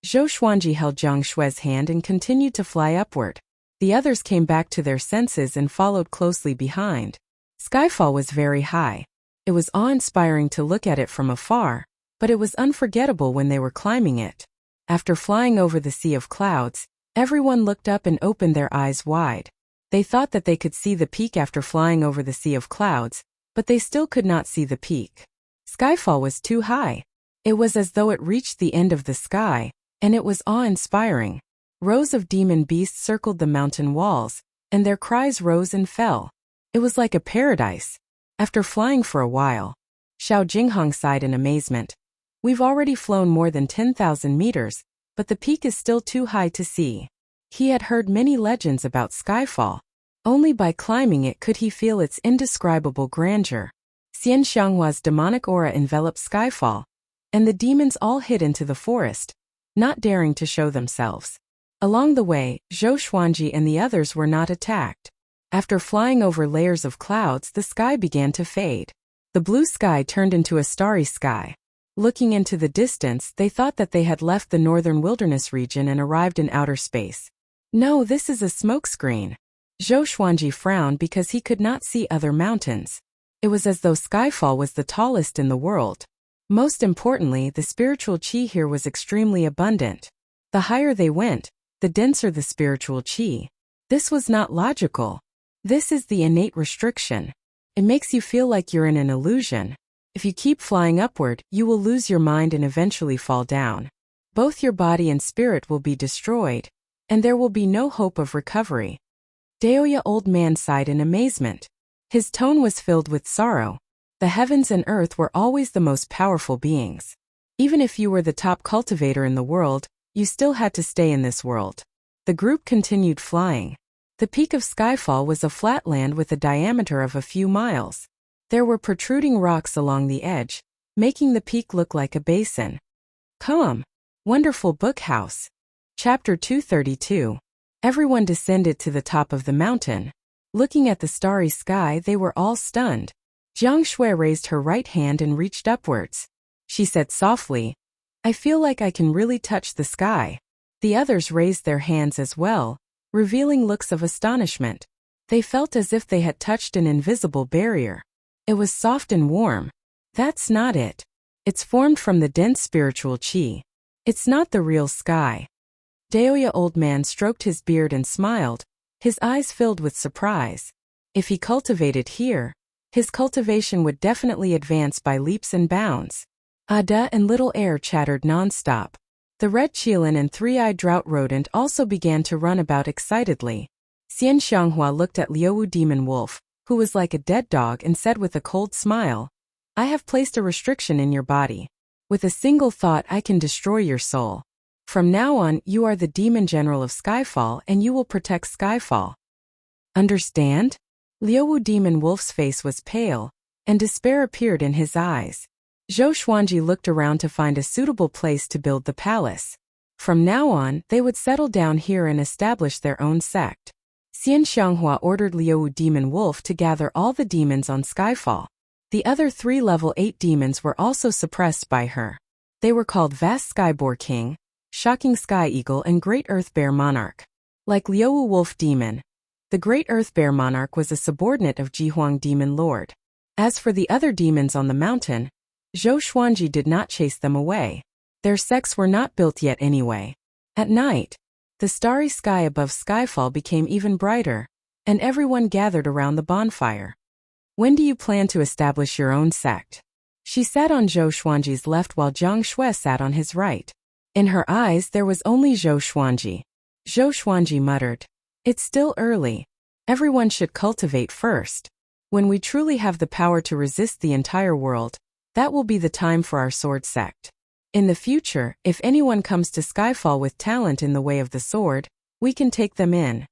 Zhou Xuanji held Jiang Shue's hand and continued to fly upward. The others came back to their senses and followed closely behind. Skyfall was very high. It was awe-inspiring to look at it from afar, but it was unforgettable when they were climbing it. After flying over the sea of clouds, everyone looked up and opened their eyes wide. They thought that they could see the peak after flying over the sea of clouds, but they still could not see the peak. Skyfall was too high. It was as though it reached the end of the sky, and it was awe-inspiring. Rows of demon beasts circled the mountain walls, and their cries rose and fell. It was like a paradise. After flying for a while, Xiao Jinghong sighed in amazement. We've already flown more than 10,000 meters, but the peak is still too high to see. He had heard many legends about Skyfall. Only by climbing it could he feel its indescribable grandeur. Xian Xianghua's demonic aura enveloped Skyfall, and the demons all hid into the forest, not daring to show themselves. Along the way, Zhou Xuanji and the others were not attacked. After flying over layers of clouds, the sky began to fade. The blue sky turned into a starry sky. Looking into the distance, they thought that they had left the northern wilderness region and arrived in outer space. No, this is a smokescreen. Zhou Xuanji frowned because he could not see other mountains. It was as though Skyfall was the tallest in the world. Most importantly, the spiritual qi here was extremely abundant. The higher they went, the denser the spiritual qi. This was not logical. This is the innate restriction. It makes you feel like you're in an illusion. If you keep flying upward, you will lose your mind and eventually fall down. Both your body and spirit will be destroyed, and there will be no hope of recovery. Daoya Old Man sighed in amazement. His tone was filled with sorrow. The heavens and earth were always the most powerful beings. Even if you were the top cultivator in the world, you still had to stay in this world. The group continued flying. The peak of Skyfall was a flat land with a diameter of a few miles. There were protruding rocks along the edge, making the peak look like a basin. Come! Wonderful book house. Chapter 232. Everyone descended to the top of the mountain. Looking at the starry sky, they were all stunned. Jiang Shui raised her right hand and reached upwards. She said softly, "I feel like I can really touch the sky." The others raised their hands as well, revealing looks of astonishment. They felt as if they had touched an invisible barrier. It was soft and warm. That's not it. It's formed from the dense spiritual qi. It's not the real sky. Daoya old man stroked his beard and smiled, his eyes filled with surprise. If he cultivated here, his cultivation would definitely advance by leaps and bounds. Ada and Little Air chattered nonstop. The red qilin and three-eyed drought rodent also began to run about excitedly. Xian Xianghua looked at Liuwu demon wolf, who was like a dead dog, and said with a cold smile, "I have placed a restriction in your body. With a single thought I can destroy your soul. From now on you are the demon general of Skyfall and you will protect Skyfall. Understand?" Liuwu demon wolf's face was pale, and despair appeared in his eyes. Zhou Xuanji looked around to find a suitable place to build the palace. From now on, they would settle down here and establish their own sect. Xian Xianghua ordered Liuwu demon wolf to gather all the demons on Skyfall. The other 3 level 8 demons were also suppressed by her. They were called Vast Sky Boar King, Shocking Sky Eagle, and Great Earth Bear Monarch. Like Liuwu Wolf Demon, the Great Earth Bear Monarch was a subordinate of Jihuang Demon Lord. As for the other demons on the mountain, Zhou Xuanji did not chase them away. Their sects were not built yet anyway. At night, the starry sky above Skyfall became even brighter, and everyone gathered around the bonfire. "When do you plan to establish your own sect?" She sat on Zhou Xuanji's left while Jiang Shui sat on his right. In her eyes there was only Zhou Xuanji. Zhou Xuanji muttered, "It's still early. Everyone should cultivate first. When we truly have the power to resist the entire world, that will be the time for our sword sect. In the future, if anyone comes to Skyfall with talent in the way of the sword, we can take them in."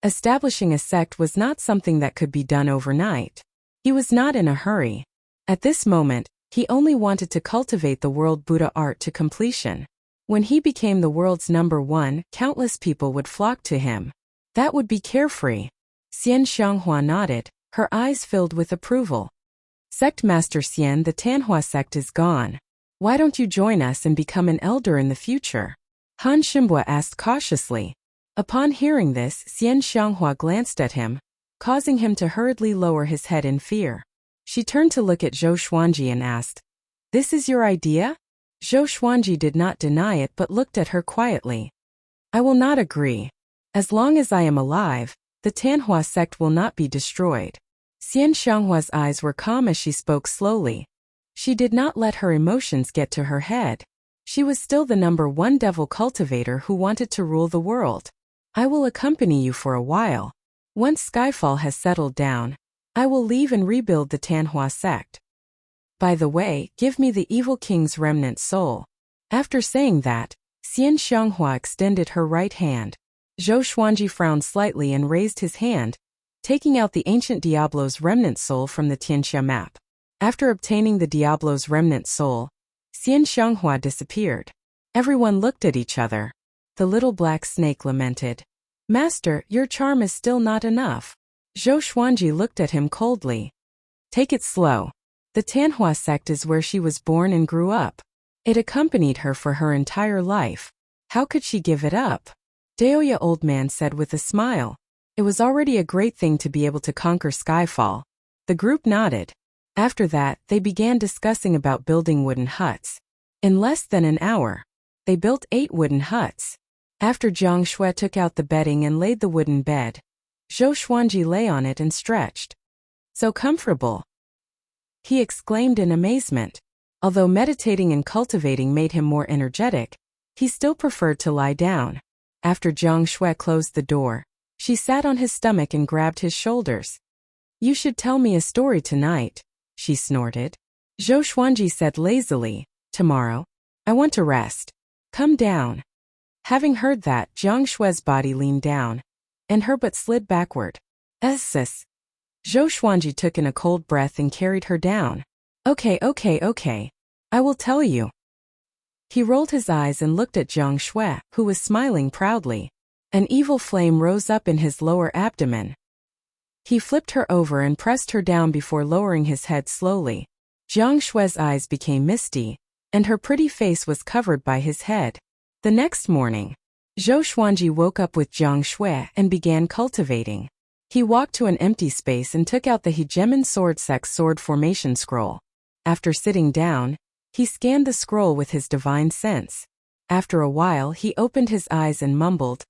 Establishing a sect was not something that could be done overnight. He was not in a hurry. At this moment, he only wanted to cultivate the world Buddha art to completion. When he became the world's #1, countless people would flock to him. That would be carefree. Xian Xianghua nodded, her eyes filled with approval. "Sect Master Xian, the Tanhua sect is gone. Why don't you join us and become an elder in the future?" Han Ximbua asked cautiously. Upon hearing this, Xian Xianghua glanced at him, causing him to hurriedly lower his head in fear. She turned to look at Zhou Xuanji and asked, "This is your idea?" Zhou Xuanji did not deny it but looked at her quietly. "I will not agree. As long as I am alive, the Tanhua sect will not be destroyed." Xian Xianghua's eyes were calm as she spoke slowly. She did not let her emotions get to her head. She was still the #1 devil cultivator who wanted to rule the world. "I will accompany you for a while. Once Skyfall has settled down, I will leave and rebuild the Tanhua sect. By the way, give me the evil king's remnant soul." After saying that, Xian Xianghua extended her right hand. Zhou Xuanji frowned slightly and raised his hand, taking out the ancient Diablo's remnant soul from the Tianxia map. After obtaining the Diablo's remnant soul, Xian Xianghua disappeared. Everyone looked at each other. The little black snake lamented, "Master, your charm is still not enough." Zhou Xuanji looked at him coldly. "Take it slow. The Tanhua sect is where she was born and grew up. It accompanied her for her entire life. How could she give it up?" Daoya old man said with a smile. It was already a great thing to be able to conquer Skyfall. The group nodded. After that, they began discussing about building wooden huts. In less than an hour, they built 8 wooden huts. After Jiang Shui took out the bedding and laid the wooden bed, Zhou Xuanji lay on it and stretched. "So comfortable," he exclaimed in amazement. Although meditating and cultivating made him more energetic, he still preferred to lie down. After Jiang Shui closed the door, she sat on his stomach and grabbed his shoulders. "You should tell me a story tonight," she snorted. Zhou Xuanji said lazily, "Tomorrow. I want to rest. Come down." Having heard that, Jiang Shui's body leaned down, and her butt slid backward. "Sis." Zhou Xuanji took in a cold breath and carried her down. Okay. I will tell you. He rolled his eyes and looked at Jiang Shui, who was smiling proudly. An evil flame rose up in his lower abdomen. He flipped her over and pressed her down before lowering his head slowly. Jiang Shui's eyes became misty, and her pretty face was covered by his head. The next morning, Zhou Xuanji woke up with Jiang Shui and began cultivating. He walked to an empty space and took out the Hegemon Sword Sex Sword Formation Scroll. After sitting down, he scanned the scroll with his divine sense. After a while he opened his eyes and mumbled,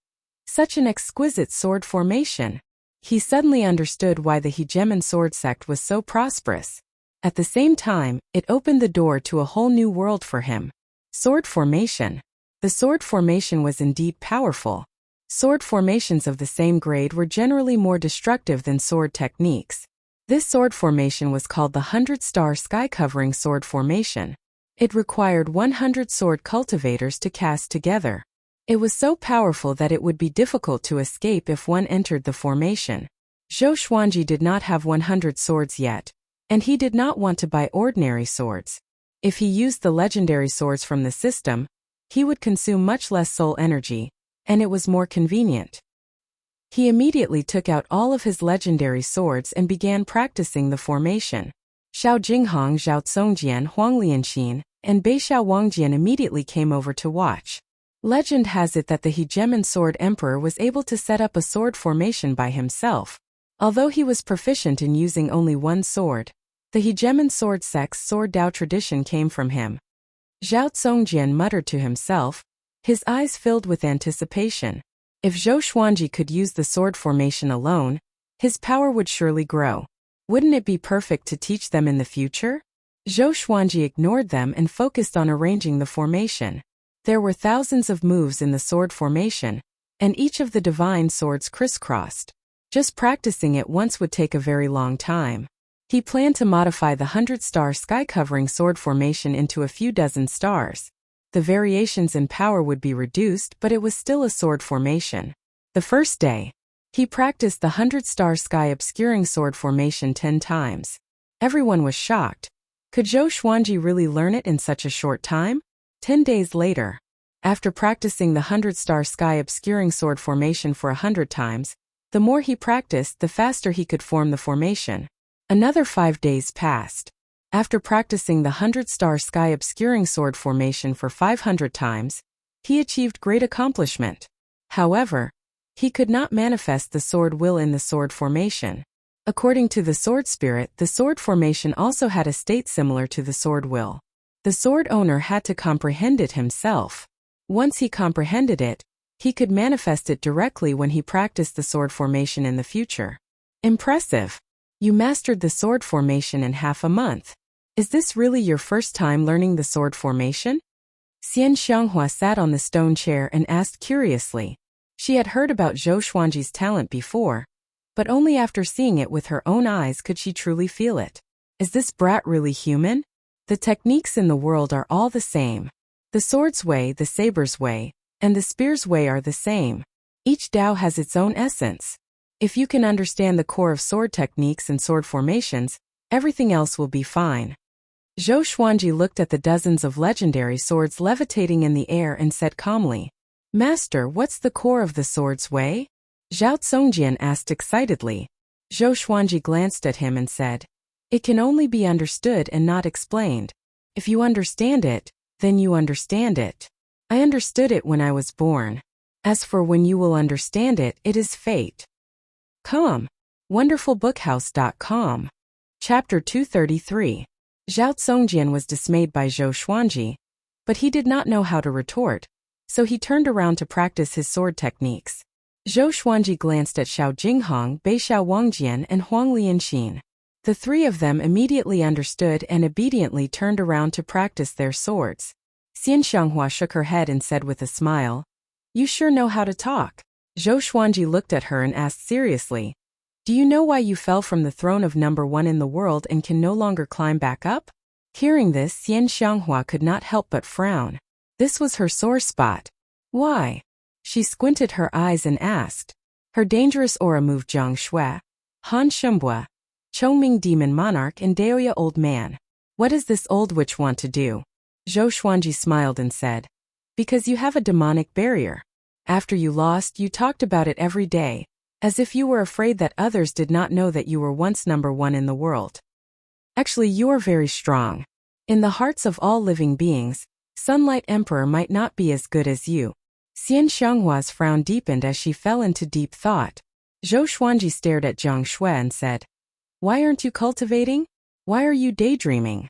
"Such an exquisite sword formation." He suddenly understood why the Hegemon sword sect was so prosperous. At the same time, it opened the door to a whole new world for him. Sword formation. The sword formation was indeed powerful. Sword formations of the same grade were generally more destructive than sword techniques. This sword formation was called the 100-star sky-covering sword formation. It required 100 sword cultivators to cast together. It was so powerful that it would be difficult to escape if one entered the formation. Zhou Xuanji did not have 100 swords yet, and he did not want to buy ordinary swords. If he used the legendary swords from the system, he would consume much less soul energy, and it was more convenient. He immediately took out all of his legendary swords and began practicing the formation. Xiao Jinghong, Zhao Tsongjian, Huang Lianxin, and Bei Xiao Wangjian immediately came over to watch. Legend has it that the Hegemon Sword Emperor was able to set up a sword formation by himself. Although he was proficient in using only one sword, the Hegemon Sword Sect's Sword Dao tradition came from him. Zhao Tsongjian muttered to himself, his eyes filled with anticipation. If Zhou Xuanji could use the sword formation alone, his power would surely grow. Wouldn't it be perfect to teach them in the future? Zhou Xuanji ignored them and focused on arranging the formation. There were thousands of moves in the sword formation, and each of the divine swords crisscrossed. Just practicing it once would take a very long time. He planned to modify the 100-star sky-covering sword formation into a few dozen stars. The variations in power would be reduced, but it was still a sword formation. The first day, he practiced the 100-star sky-obscuring sword formation 10 times. Everyone was shocked. Could Zhou Xuanji really learn it in such a short time? 10 days later, after practicing the 100-star sky-obscuring sword formation for 100 times, the more he practiced, the faster he could form the formation. Another 5 days passed. After practicing the 100-star sky-obscuring sword formation for 500 times, he achieved great accomplishment. However, he could not manifest the sword will in the sword formation. According to the sword spirit, the sword formation also had a state similar to the sword will. The sword owner had to comprehend it himself. Once he comprehended it, he could manifest it directly when he practiced the sword formation in the future. Impressive! You mastered the sword formation in half a month. Is this really your first time learning the sword formation? Xian Xianghua sat on the stone chair and asked curiously. She had heard about Zhou Xuanji's talent before, but only after seeing it with her own eyes could she truly feel it. Is this brat really human? The techniques in the world are all the same. The sword's way, the saber's way, and the spear's way are the same. Each Dao has its own essence. If you can understand the core of sword techniques and sword formations, everything else will be fine. Zhou Xuanji looked at the dozens of legendary swords levitating in the air and said calmly, "Master, what's the core of the sword's way?" Zhao Tsongjian asked excitedly. Zhou Xuanji glanced at him and said, "It can only be understood and not explained. If you understand it, then you understand it. I understood it when I was born. As for when you will understand it, it is fate." Com. WonderfulBookhouse.com. Chapter 233. Zhao Tsongjian was dismayed by Zhou Xuanji, but he did not know how to retort, so he turned around to practice his sword techniques. Zhou Xuanji glanced at Xiao Jinghong, Bei Xiao Wangjian, and Huang Lianxin. The three of them immediately understood and obediently turned around to practice their swords. Xian Xianghua shook her head and said with a smile, "You sure know how to talk." Zhou Xuanji looked at her and asked seriously, "Do you know why you fell from the throne of number 1 in the world and can no longer climb back up?" Hearing this, Xian Xianghua could not help but frown. This was her sore spot. Why? She squinted her eyes and asked. Her dangerous aura moved Jiang Shui, Han Shumbua, Chongming Demon Monarch and Daoya Old Man. What does this old witch want to do? Zhou Xuanji smiled and said, because you have a demonic barrier. After you lost, you talked about it every day, as if you were afraid that others did not know that you were once number one in the world. Actually, you are very strong. In the hearts of all living beings, Sunlight Emperor might not be as good as you. Xian Xianghua's frown deepened as she fell into deep thought. Zhou Xuanji stared at Jiang Shui and said, why aren't you cultivating? Why are you daydreaming?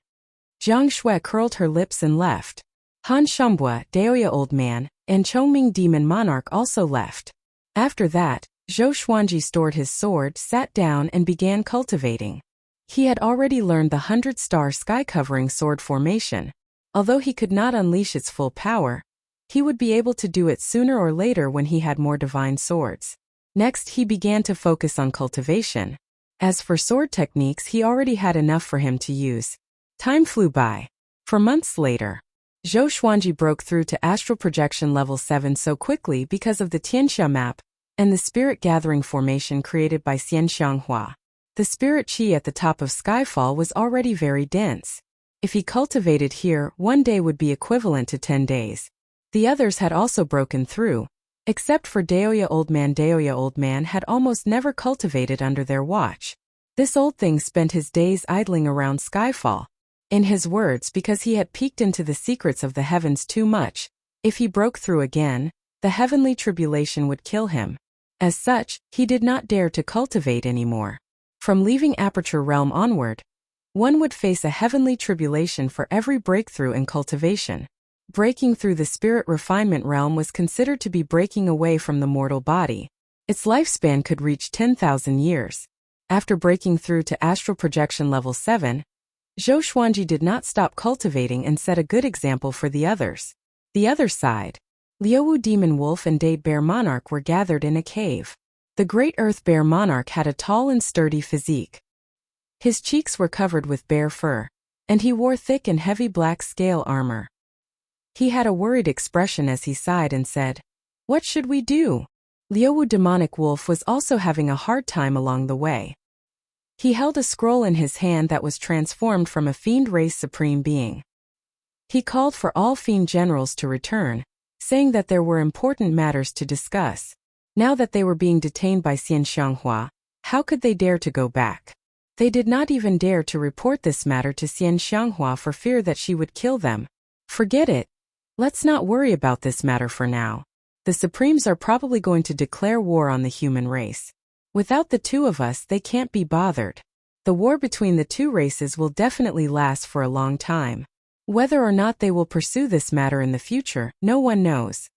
Jiang Shui curled her lips and left. Han Shumbua, Daoya Old Man, and Chongming Demon Monarch also left. After that, Zhou Xuanji stored his sword, sat down and began cultivating. He had already learned the 100-star sky-covering sword formation. Although he could not unleash its full power, he would be able to do it sooner or later when he had more divine swords. Next, he began to focus on cultivation. As for sword techniques, he already had enough for him to use. Time flew by. For months later, Zhou Xuanji broke through to astral projection level 7 so quickly because of the Tianxia map and the spirit gathering formation created by Xian Xianghua. The spirit qi at the top of Skyfall was already very dense. If he cultivated here, one day would be equivalent to 10 days. The others had also broken through, except for Daoya Old Man. Daoya Old Man had almost never cultivated under their watch. This old thing spent his days idling around Skyfall. In his words, because he had peeked into the secrets of the heavens too much, if he broke through again, the heavenly tribulation would kill him. As such, he did not dare to cultivate anymore. From leaving Aperture Realm onward, one would face a heavenly tribulation for every breakthrough in cultivation. Breaking through the spirit refinement realm was considered to be breaking away from the mortal body. Its lifespan could reach 10,000 years. After breaking through to astral projection level 7, Zhou Xuanji did not stop cultivating and set a good example for the others. The other side, Liuwu Demon Wolf and Dade Bear Monarch were gathered in a cave. The Great Earth Bear Monarch had a tall and sturdy physique. His cheeks were covered with bear fur, and he wore thick and heavy black scale armor. He had a worried expression as he sighed and said, what should we do? Liuwu Demonic Wolf was also having a hard time along the way. He held a scroll in his hand that was transformed from a fiend race supreme being. He called for all fiend generals to return, saying that there were important matters to discuss. Now that they were being detained by Xian Xianghua, how could they dare to go back? They did not even dare to report this matter to Xian Xianghua for fear that she would kill them. Forget it. Let's not worry about this matter for now. The Supremes are probably going to declare war on the human race. Without the two of us, they can't be bothered. The war between the two races will definitely last for a long time. Whether or not they will pursue this matter in the future, no one knows.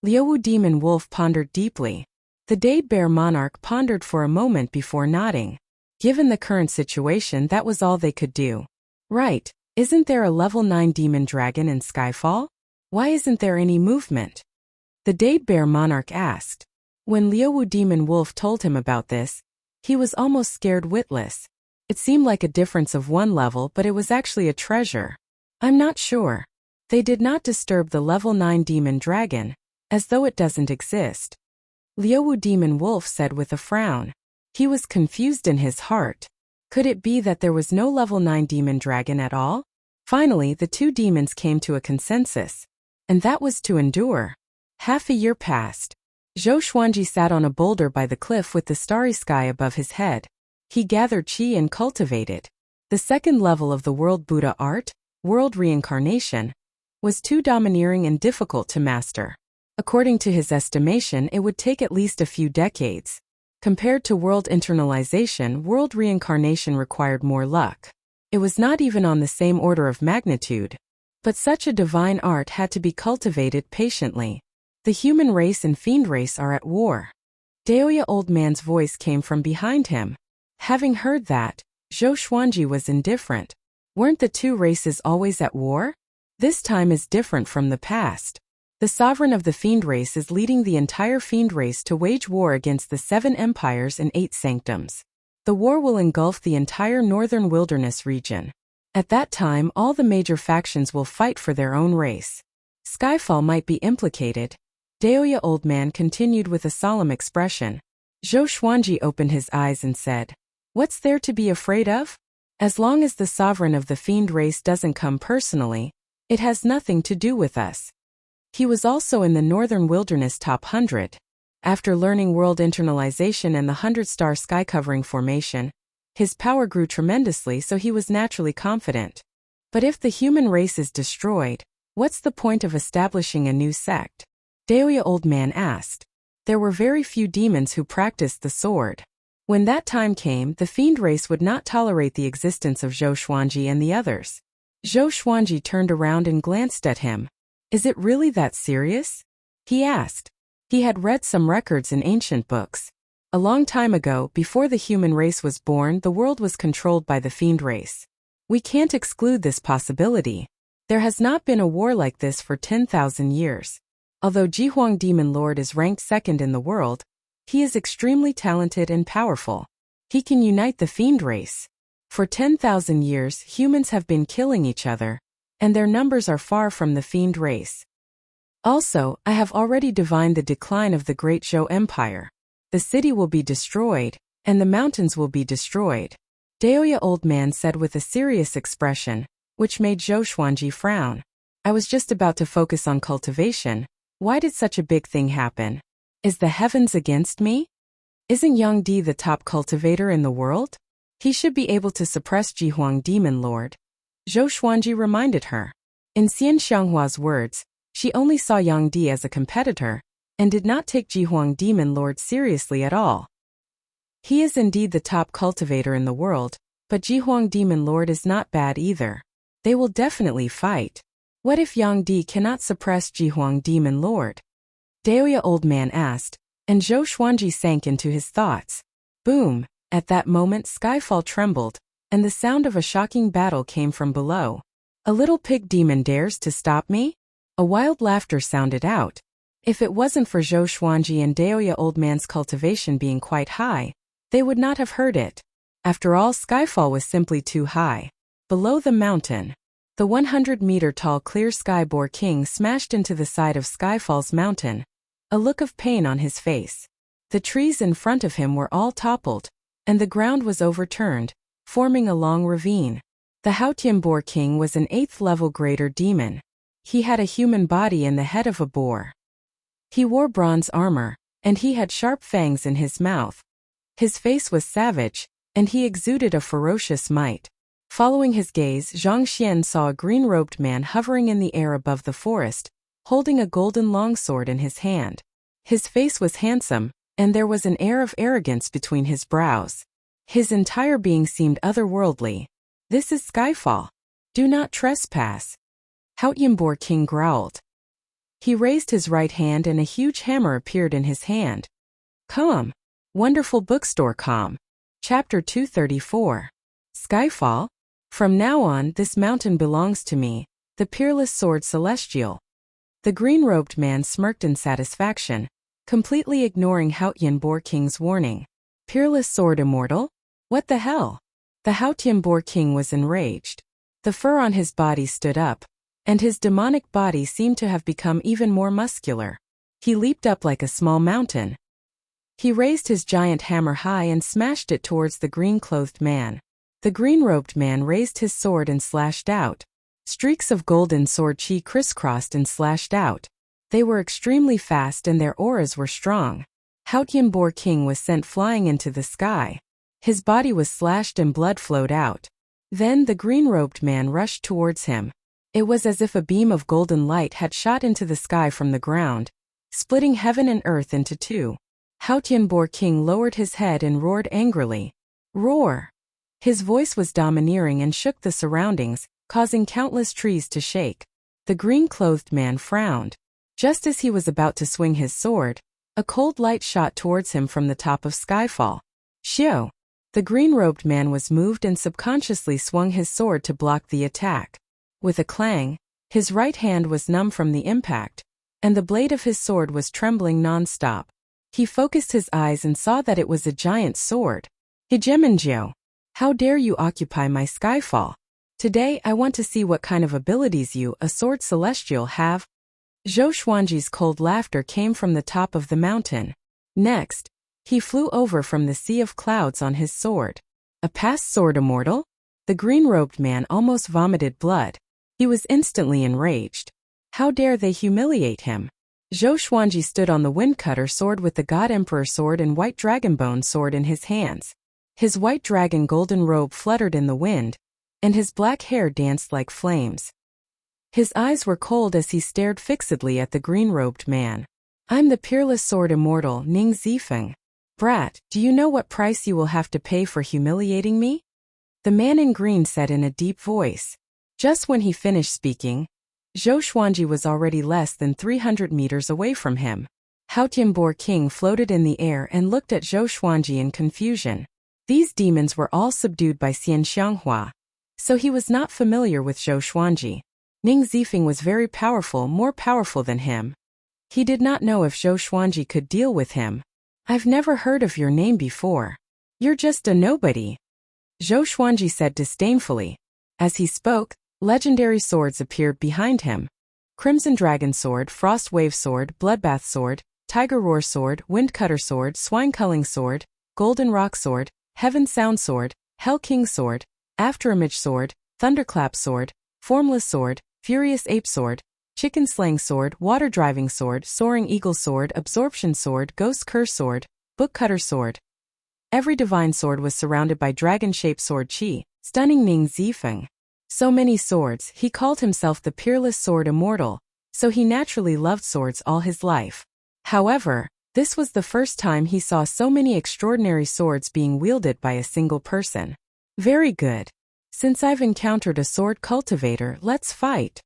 Liuwu Demon Wolf pondered deeply. The Dade Bear Monarch pondered for a moment before nodding. Given the current situation, that was all they could do. Right, isn't there a level 9 demon dragon in Skyfall? Why isn't there any movement? The Dade Bear Monarch asked. When Liuwu Demon Wolf told him about this, he was almost scared witless. It seemed like a difference of one level, but it was actually a treasure. I'm not sure. They did not disturb the level 9 demon dragon, as though it doesn't exist. Liuwu Demon Wolf said with a frown. He was confused in his heart. Could it be that there was no level 9 demon dragon at all? Finally, the two demons came to a consensus. And that was to endure. Half a year passed. Zhou Xuanji sat on a boulder by the cliff with the starry sky above his head. He gathered qi and cultivated. The second level of the World Buddha art, World Reincarnation, was too domineering and difficult to master. According to his estimation, it would take at least a few decades. Compared to world internalization, world reincarnation required more luck. It was not even on the same order of magnitude. But such a divine art had to be cultivated patiently. The human race and fiend race are at war. Daoya Old Man's voice came from behind him. Having heard that, Zhou Xuanji was indifferent. Weren't the two races always at war? This time is different from the past. The sovereign of the fiend race is leading the entire fiend race to wage war against the 7 empires and 8 sanctums. The war will engulf the entire northern wilderness region. At that time, all the major factions will fight for their own race. Skyfall might be implicated. Daoya Old Man continued with a solemn expression. Zhou Xuanji opened his eyes and said, What's there to be afraid of? As long as the sovereign of the fiend race doesn't come personally, it has nothing to do with us. He was also in the Northern Wilderness Top 100. After learning world internalization and the 100-star sky covering formation, his power grew tremendously, so he was naturally confident. But if the human race is destroyed, what's the point of establishing a new sect? Daoya Old Man asked. There were very few demons who practiced the sword. When that time came, the fiend race would not tolerate the existence of Zhou Xuanji and the others. Zhou Xuanji turned around and glanced at him. Is it really that serious? He asked. He had read some records in ancient books. A long time ago, before the human race was born, the world was controlled by the fiend race. We can't exclude this possibility. There has not been a war like this for 10,000 years. Although Jihuang Demon Lord is ranked second in the world, he is extremely talented and powerful. He can unite the fiend race. For 10,000 years, humans have been killing each other, and their numbers are far from the fiend race. Also, I have already divined the decline of the Great Zhou Empire. The city will be destroyed, and the mountains will be destroyed. Daoya Old Man said with a serious expression, which made Zhou Xuanji frown. I was just about to focus on cultivation. Why did such a big thing happen? Is the heavens against me? Isn't Yang Di the top cultivator in the world? He should be able to suppress Jihuang Demon Lord. Zhou Xuanji reminded her. In Xian Xianghua's words, she only saw Yang Di as a competitor, and did not take Jihuang Demon Lord seriously at all. He is indeed the top cultivator in the world, but Jihuang Demon Lord is not bad either. They will definitely fight. What if Yang Di cannot suppress Jihuang Demon Lord? Daoya Old Man asked, and Zhou Xuanji sank into his thoughts. Boom! At that moment Skyfall trembled, and the sound of a shocking battle came from below. A little pig demon dares to stop me? A wild laughter sounded out. If it wasn't for Zhou Xuanji and Daoya Old Man's cultivation being quite high, they would not have heard it. After all, Skyfall was simply too high. Below the mountain, the 100-meter-tall clear sky boar king smashed into the side of Skyfall's mountain, a look of pain on his face. The trees in front of him were all toppled, and the ground was overturned, forming a long ravine. The Haotian boar king was an 8th-level greater demon. He had a human body and the head of a boar. He wore bronze armor, and he had sharp fangs in his mouth. His face was savage, and he exuded a ferocious might. Following his gaze, Zhang Xian saw a green-robed man hovering in the air above the forest, holding a golden longsword in his hand. His face was handsome, and there was an air of arrogance between his brows. His entire being seemed otherworldly. This is Skyfall. Do not trespass. Haotian boar king growled. He raised his right hand and a huge hammer appeared in his hand. Come. Wonderful bookstore com. Chapter 234. Skyfall? From now on, this mountain belongs to me, the peerless sword celestial. The green-robed man smirked in satisfaction, completely ignoring Haotian boar king's warning. Peerless sword immortal? What the hell? The Haotian boar king was enraged. The fur on his body stood up, and his demonic body seemed to have become even more muscular. He leaped up like a small mountain. He raised his giant hammer high and smashed it towards the green-clothed man. The green-robed man raised his sword and slashed out. Streaks of golden sword chi crisscrossed and slashed out. They were extremely fast and their auras were strong. Haotian boar king was sent flying into the sky. His body was slashed and blood flowed out. Then the green-robed man rushed towards him. It was as if a beam of golden light had shot into the sky from the ground, splitting heaven and earth into two. Haotian boar king lowered his head and roared angrily. Roar! His voice was domineering and shook the surroundings, causing countless trees to shake. The green-clothed man frowned. Just as he was about to swing his sword, a cold light shot towards him from the top of Skyfall. Xiao! The green-robed man was moved and subconsciously swung his sword to block the attack. With a clang, his right hand was numb from the impact, and the blade of his sword was trembling non-stop. He focused his eyes and saw that it was a giant sword. Hegemonjiao! How dare you occupy my Skyfall? Today I want to see what kind of abilities you, a sword celestial, have. Zhou Xuanji's cold laughter came from the top of the mountain. Next, he flew over from the sea of clouds on his sword. A past sword immortal? The green-robed man almost vomited blood. He was instantly enraged. How dare they humiliate him? Zhou Xuanji stood on the Windcutter sword with the God Emperor sword and White Dragonbone sword in his hands. His white dragon golden robe fluttered in the wind, and his black hair danced like flames. His eyes were cold as he stared fixedly at the green-robed man. I'm the peerless sword immortal Ning Zifeng. Brat, do you know what price you will have to pay for humiliating me? The man in green said in a deep voice. Just when he finished speaking, Zhou Xuanji was already less than 300 meters away from him. Hao Tianbo King floated in the air and looked at Zhou Xuanji in confusion. These demons were all subdued by Xian Xianghua, so he was not familiar with Zhou Xuanji. Ning Zifeng was very powerful, more powerful than him. He did not know if Zhou Xuanji could deal with him. I've never heard of your name before. You're just a nobody, Zhou Xuanji said disdainfully. As he spoke, legendary swords appeared behind him. Crimson Dragon Sword, Frost Wave Sword, Bloodbath Sword, Tiger Roar Sword, Windcutter Sword, Swine Culling Sword, Golden Rock Sword, Heaven Sound Sword, Hell King Sword, Afterimage Sword, Thunderclap Sword, Formless Sword, Furious Ape Sword, Chicken Slaying Sword, Water Driving Sword, Soaring Eagle Sword, Absorption Sword, Ghost Curse Sword, Bookcutter Sword. Every divine sword was surrounded by dragon-shaped sword chi, stunning Ning Zifeng. So many swords, he called himself the peerless sword immortal, so he naturally loved swords all his life. However, this was the first time he saw so many extraordinary swords being wielded by a single person. Very good. Since I've encountered a sword cultivator, let's fight.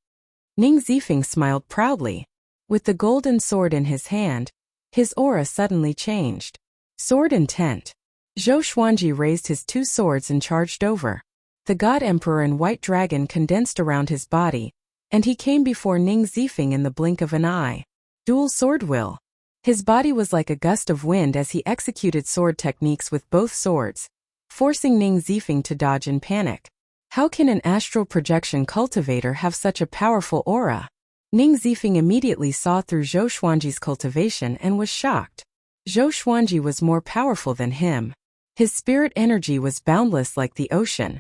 Ning Zifeng smiled proudly. With the golden sword in his hand, his aura suddenly changed. Sword intent. Zhou Xuanji raised his two swords and charged over. The God Emperor and White Dragon condensed around his body, and he came before Ning Zifeng in the blink of an eye. Dual sword will. His body was like a gust of wind as he executed sword techniques with both swords, forcing Ning Zifeng to dodge in panic. How can an astral projection cultivator have such a powerful aura? Ning Zifeng immediately saw through Zhou Xuanji's cultivation and was shocked. Zhou Xuanji was more powerful than him. His spirit energy was boundless like the ocean.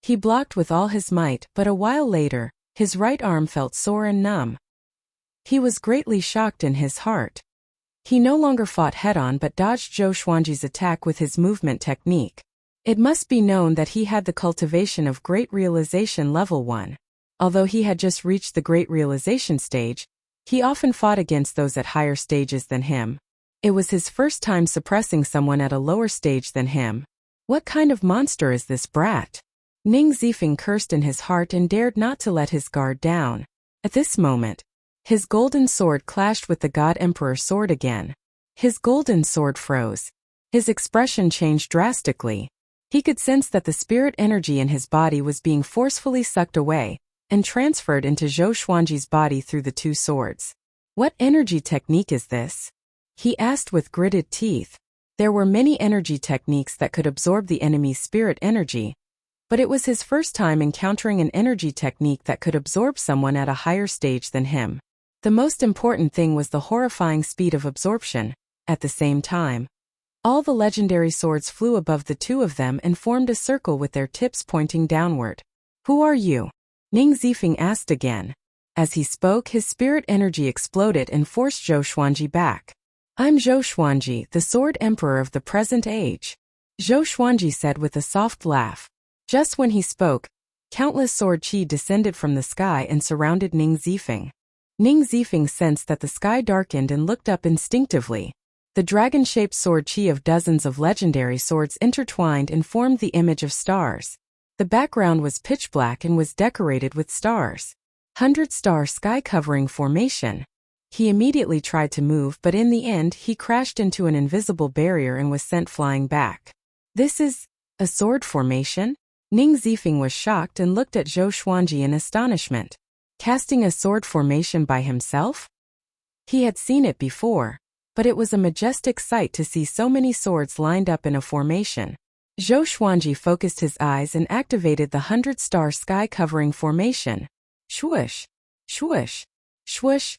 He blocked with all his might, but a while later, his right arm felt sore and numb. He was greatly shocked in his heart. He no longer fought head-on but dodged Zhou Xuanji's attack with his movement technique. It must be known that he had the cultivation of Great Realization Level 1. Although he had just reached the Great Realization stage, he often fought against those at higher stages than him. It was his first time suppressing someone at a lower stage than him. What kind of monster is this brat? Ning Zifeng cursed in his heart and dared not to let his guard down. At this moment, his golden sword clashed with the God Emperor sword again. His golden sword froze. His expression changed drastically. He could sense that the spirit energy in his body was being forcefully sucked away and transferred into Zhou Xuanji's body through the two swords. What energy technique is this? He asked with gritted teeth. There were many energy techniques that could absorb the enemy's spirit energy, but it was his first time encountering an energy technique that could absorb someone at a higher stage than him. The most important thing was the horrifying speed of absorption. At the same time, all the legendary swords flew above the two of them and formed a circle with their tips pointing downward. Who are you? Ning Zifeng asked again. As he spoke, his spirit energy exploded and forced Zhou Xuanji back. I'm Zhou Xuanji, the Sword Emperor of the present age, Zhou Xuanji said with a soft laugh. Just when he spoke, countless sword chi descended from the sky and surrounded Ning Zifeng. Ning Zifeng sensed that the sky darkened and looked up instinctively. The dragon-shaped sword chi of dozens of legendary swords intertwined and formed the image of stars. The background was pitch black and was decorated with stars. 100-star sky-covering formation. He immediately tried to move, but in the end he crashed into an invisible barrier and was sent flying back. This is a sword formation? Ning Zifeng was shocked and looked at Zhou Xuanji in astonishment. Casting a sword formation by himself? He had seen it before, but it was a majestic sight to see so many swords lined up in a formation. Zhou Xuanji focused his eyes and activated the 100-star sky-covering formation. Swoosh! Swoosh! Swoosh!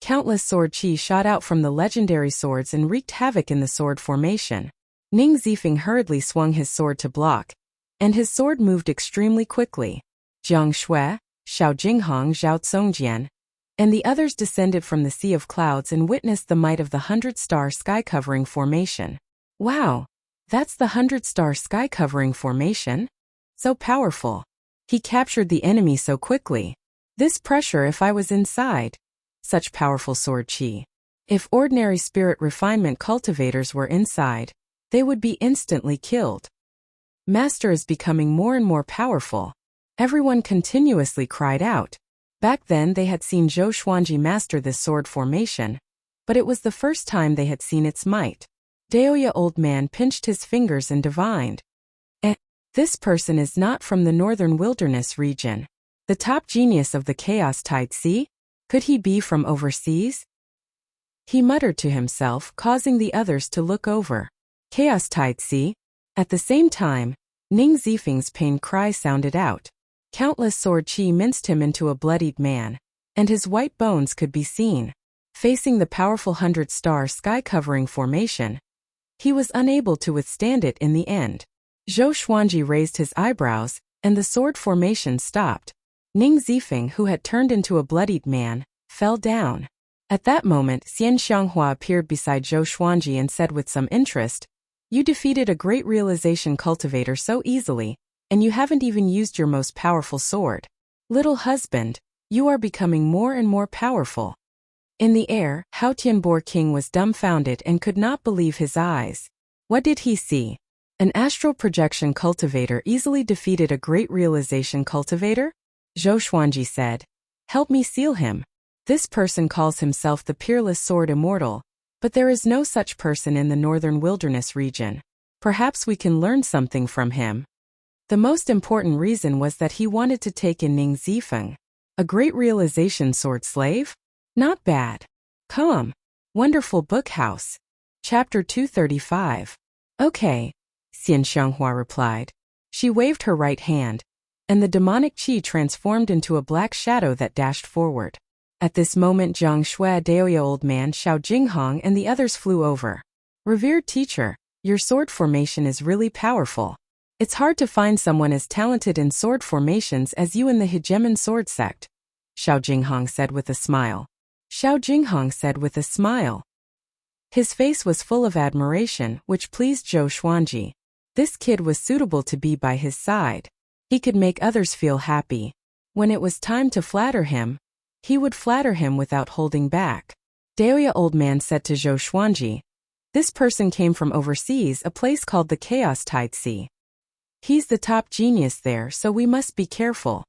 Countless sword chi shot out from the legendary swords and wreaked havoc in the sword formation. Ning Zifeng hurriedly swung his sword to block, and his sword moved extremely quickly. Jiang Shui, Xiao Jinghong, Zhao Tsongjian, and the others descended from the sea of clouds and witnessed the might of the 100-star sky-covering formation. Wow! That's the 100-star sky-covering formation? So powerful. He captured the enemy so quickly. This pressure if I was inside. Such powerful sword chi. If ordinary spirit refinement cultivators were inside, they would be instantly killed. Master is becoming more and more powerful. Everyone continuously cried out. Back then they had seen Zhou Xuanji master this sword formation, but it was the first time they had seen its might. Daoya old man pinched his fingers and divined. This person is not from the northern wilderness region. The top genius of the Chaos Tide Sea? Could he be from overseas? He muttered to himself, causing the others to look over. Chaos Tide Sea? At the same time, Ning Zifeng's pain cry sounded out. Countless sword chi minced him into a bloodied man, and his white bones could be seen. Facing the powerful 100-star sky-covering formation, he was unable to withstand it in the end. Zhou Xuanji raised his eyebrows, and the sword formation stopped. Ning Zifeng, who had turned into a bloodied man, fell down. At that moment, Xian Xianghua appeared beside Zhou Xuanji and said with some interest, "You defeated a great realization cultivator so easily, and you haven't even used your most powerful sword. Little husband, you are becoming more and more powerful." In the air, Hao Tianbo King was dumbfounded and could not believe his eyes. What did he see? An astral projection cultivator easily defeated a great realization cultivator? Zhou Xuanji said. "Help me seal him. This person calls himself the Peerless Sword Immortal, but there is no such person in the northern wilderness region. Perhaps we can learn something from him." The most important reason was that he wanted to take in Ning Zifeng. A great realization sword slave? Not bad. Come. Wonderful book house. Chapter 235. Okay, Xian Xianghua replied. She waved her right hand, and the demonic qi transformed into a black shadow that dashed forward. At this moment Jiang Shui, Daoya old man, Xiao Jinghong and the others flew over. "Revered teacher, your sword formation is really powerful. It's hard to find someone as talented in sword formations as you in the hegemon sword sect," Xiao Jinghong said with a smile. Xiao Jinghong said with a smile. His face was full of admiration, which pleased Zhou Xuanji. This kid was suitable to be by his side. He could make others feel happy. When it was time to flatter him, he would flatter him without holding back. Daoya old man said to Zhou Xuanji, "This person came from overseas, a place called the Chaos Tide Sea. He's the top genius there, so we must be careful."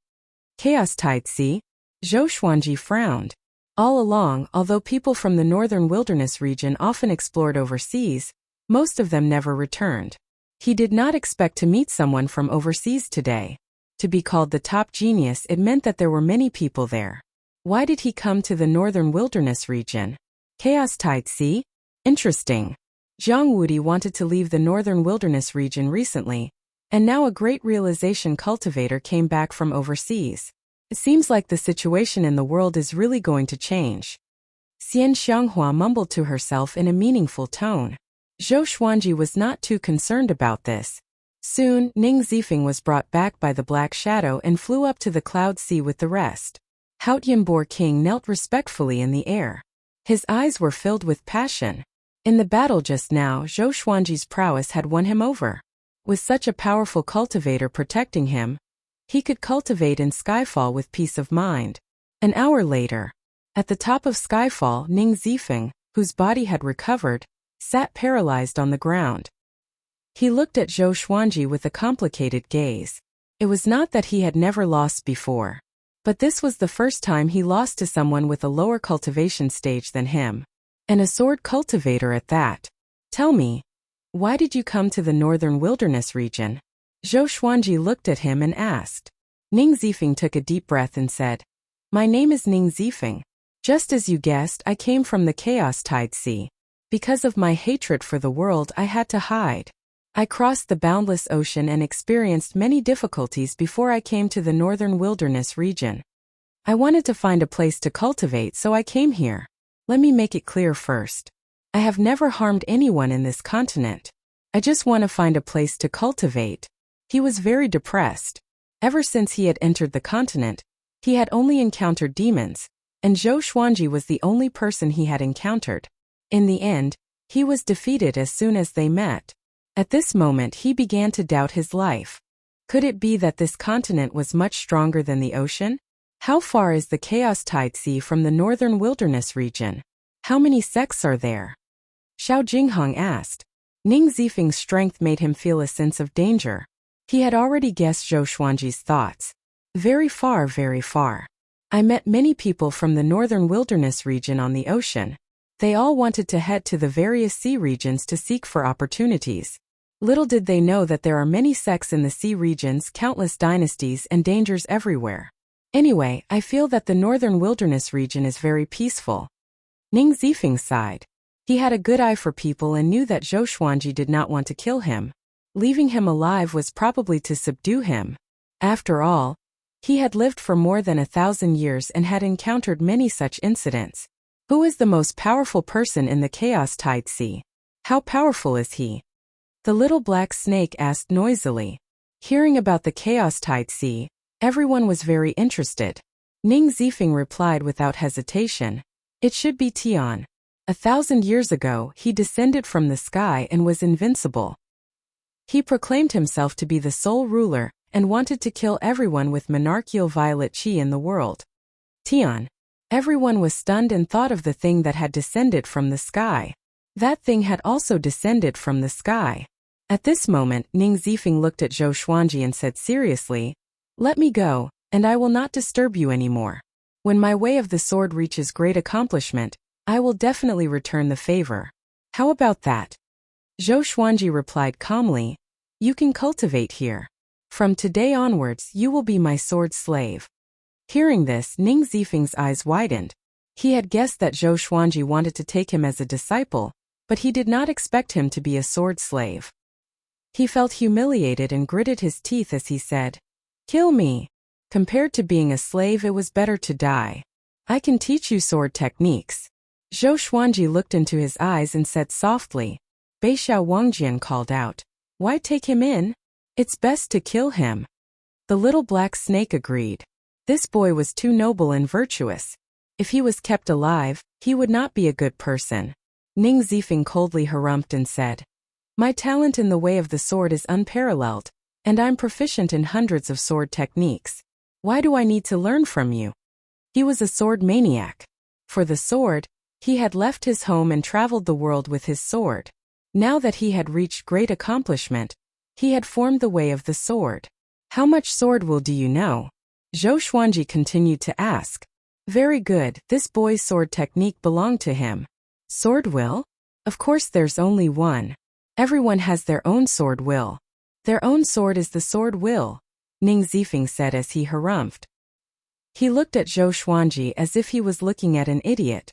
Chaos Tide Sea? Zhou Xuanji frowned. All along, although people from the northern wilderness region often explored overseas, most of them never returned. He did not expect to meet someone from overseas today. To be called the top genius, it meant that there were many people there. Why did he come to the northern wilderness region? Chaos Tide Sea? Interesting. Zhang Wudi wanted to leave the northern wilderness region recently, and now a great realization cultivator came back from overseas. It seems like the situation in the world is really going to change. Xian Xianghua mumbled to herself in a meaningful tone. Zhou Xuanji was not too concerned about this. Soon, Ning Zifeng was brought back by the black shadow and flew up to the cloud sea with the rest. Hao Tianbo King knelt respectfully in the air. His eyes were filled with passion. In the battle just now, Zhou Xuanji's prowess had won him over. With such a powerful cultivator protecting him, he could cultivate in Skyfall with peace of mind. An hour later, at the top of Skyfall, Ning Zifeng, whose body had recovered, sat paralyzed on the ground. He looked at Zhou Xuanji with a complicated gaze. It was not that he had never lost before, but this was the first time he lost to someone with a lower cultivation stage than him. And a sword cultivator at that. "Tell me, why did you come to the northern wilderness region?" Zhou Xuanji looked at him and asked. Ning Zifeng took a deep breath and said, "My name is Ning Zifeng. Just as you guessed, I came from the Chaos Tide Sea. Because of my hatred for the world, I had to hide. I crossed the boundless ocean and experienced many difficulties before I came to the northern wilderness region. I wanted to find a place to cultivate, so I came here. Let me make it clear first. I have never harmed anyone in this continent. I just want to find a place to cultivate. He was very depressed. Ever since he had entered the continent, he had only encountered demons, and Zhou Xuanji was the only person he had encountered. In the end, he was defeated as soon as they met. At this moment he began to doubt his life. Could it be that this continent was much stronger than the ocean? How far is the Chaos Tide Sea from the northern wilderness region? How many sects are there? Xiao Jinghong asked. Ning Zifeng's strength made him feel a sense of danger. He had already guessed Zhou Xuanji's thoughts. Very far, very far. I met many people from the northern wilderness region on the ocean. They all wanted to head to the various sea regions to seek for opportunities. Little did they know that there are many sects in the sea regions, countless dynasties, and dangers everywhere. Anyway, I feel that the northern wilderness region is very peaceful. Ning Zifeng sighed. He had a good eye for people and knew that Zhou Xuanji did not want to kill him. Leaving him alive was probably to subdue him. After all, he had lived for more than 1,000 years and had encountered many such incidents. Who is the most powerful person in the Chaos Tide Sea? How powerful is he? The little black snake asked noisily. Hearing about the Chaos Tide Sea, everyone was very interested. Ning Zifeng replied without hesitation. It should be Tian. 1,000 years ago, he descended from the sky and was invincible. He proclaimed himself to be the sole ruler and wanted to kill everyone with monarchical violet qi in the world. Tian. Everyone was stunned and thought of the thing that had descended from the sky. That thing had also descended from the sky. At this moment, Ning Zifeng looked at Zhou Xuanji and said seriously, "Let me go, and I will not disturb you anymore. When my way of the sword reaches great accomplishment, I will definitely return the favor." How about that? Zhou Xuanji replied calmly, "You can cultivate here. From today onwards you will be my sword slave." Hearing this, Ning Zifeng's eyes widened. He had guessed that Zhou Xuanji wanted to take him as a disciple, but he did not expect him to be a sword slave. He felt humiliated and gritted his teeth as he said, "Kill me. Compared to being a slave, it was better to die. I can teach you sword techniques." Zhou Xuanji looked into his eyes and said softly. Beixiao Wangjian called out, "Why take him in? It's best to kill him." The little black snake agreed. This boy was too noble and virtuous. If he was kept alive, he would not be a good person. Ning Zifeng coldly harumphed and said, "My talent in the way of the sword is unparalleled, and I'm proficient in hundreds of sword techniques. Why do I need to learn from you?" He was a sword maniac. For the sword, he had left his home and traveled the world with his sword. Now that he had reached great accomplishment, he had formed the way of the sword. "How much sword will do you know?" Zhou Xuanji continued to ask. Very good, this boy's sword technique belonged to him. Sword will? Of course there's only one. Everyone has their own sword will. Their own sword is the sword will, Ning Zifeng said as he harumphed. He looked at Zhou Xuanji as if he was looking at an idiot.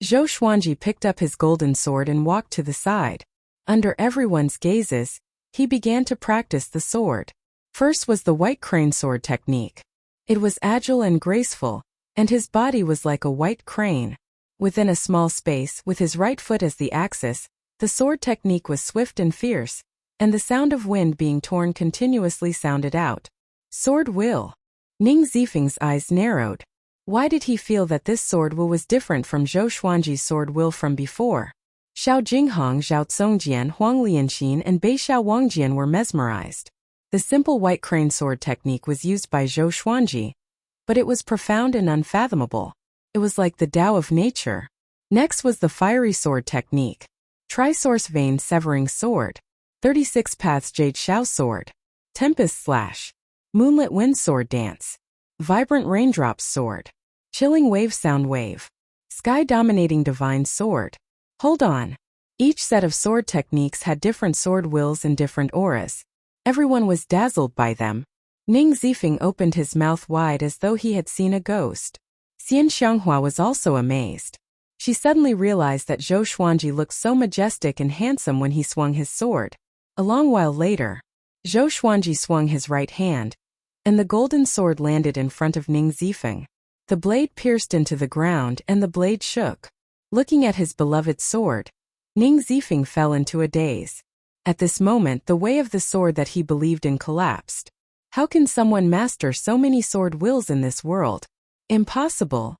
Zhou Xuanji picked up his golden sword and walked to the side. Under everyone's gazes, he began to practice the sword. First was the white crane sword technique. It was agile and graceful, and his body was like a white crane. Within a small space, with his right foot as the axis, the sword technique was swift and fierce, and the sound of wind being torn continuously sounded out. Sword will. Ning Zifeng's eyes narrowed. Why did he feel that this sword will was different from Zhou Xuanji's sword will from before? Xiao Jinghong, Zhao Congjian, Huang Lianxin, and Beixiao Wangjian were mesmerized. The simple white crane sword technique was used by Zhou Xuanji, but it was profound and unfathomable. It was like the Tao of nature. Next was the fiery sword technique. Trisource vein severing sword. 36 paths jade shao sword. Tempest slash. Moonlit wind sword dance. Vibrant raindrops sword. Chilling wave sound wave. Sky dominating divine sword. Hold on. Each set of sword techniques had different sword wills and different auras. Everyone was dazzled by them. Ning Zifeng opened his mouth wide as though he had seen a ghost. Xian Xianghua was also amazed. She suddenly realized that Zhou Xuanji looked so majestic and handsome when he swung his sword. A long while later, Zhou Xuanji swung his right hand, and the golden sword landed in front of Ning Zifeng. The blade pierced into the ground and the blade shook. Looking at his beloved sword, Ning Zifeng fell into a daze. At this moment, the way of the sword that he believed in collapsed. How can someone master so many sword wills in this world? Impossible,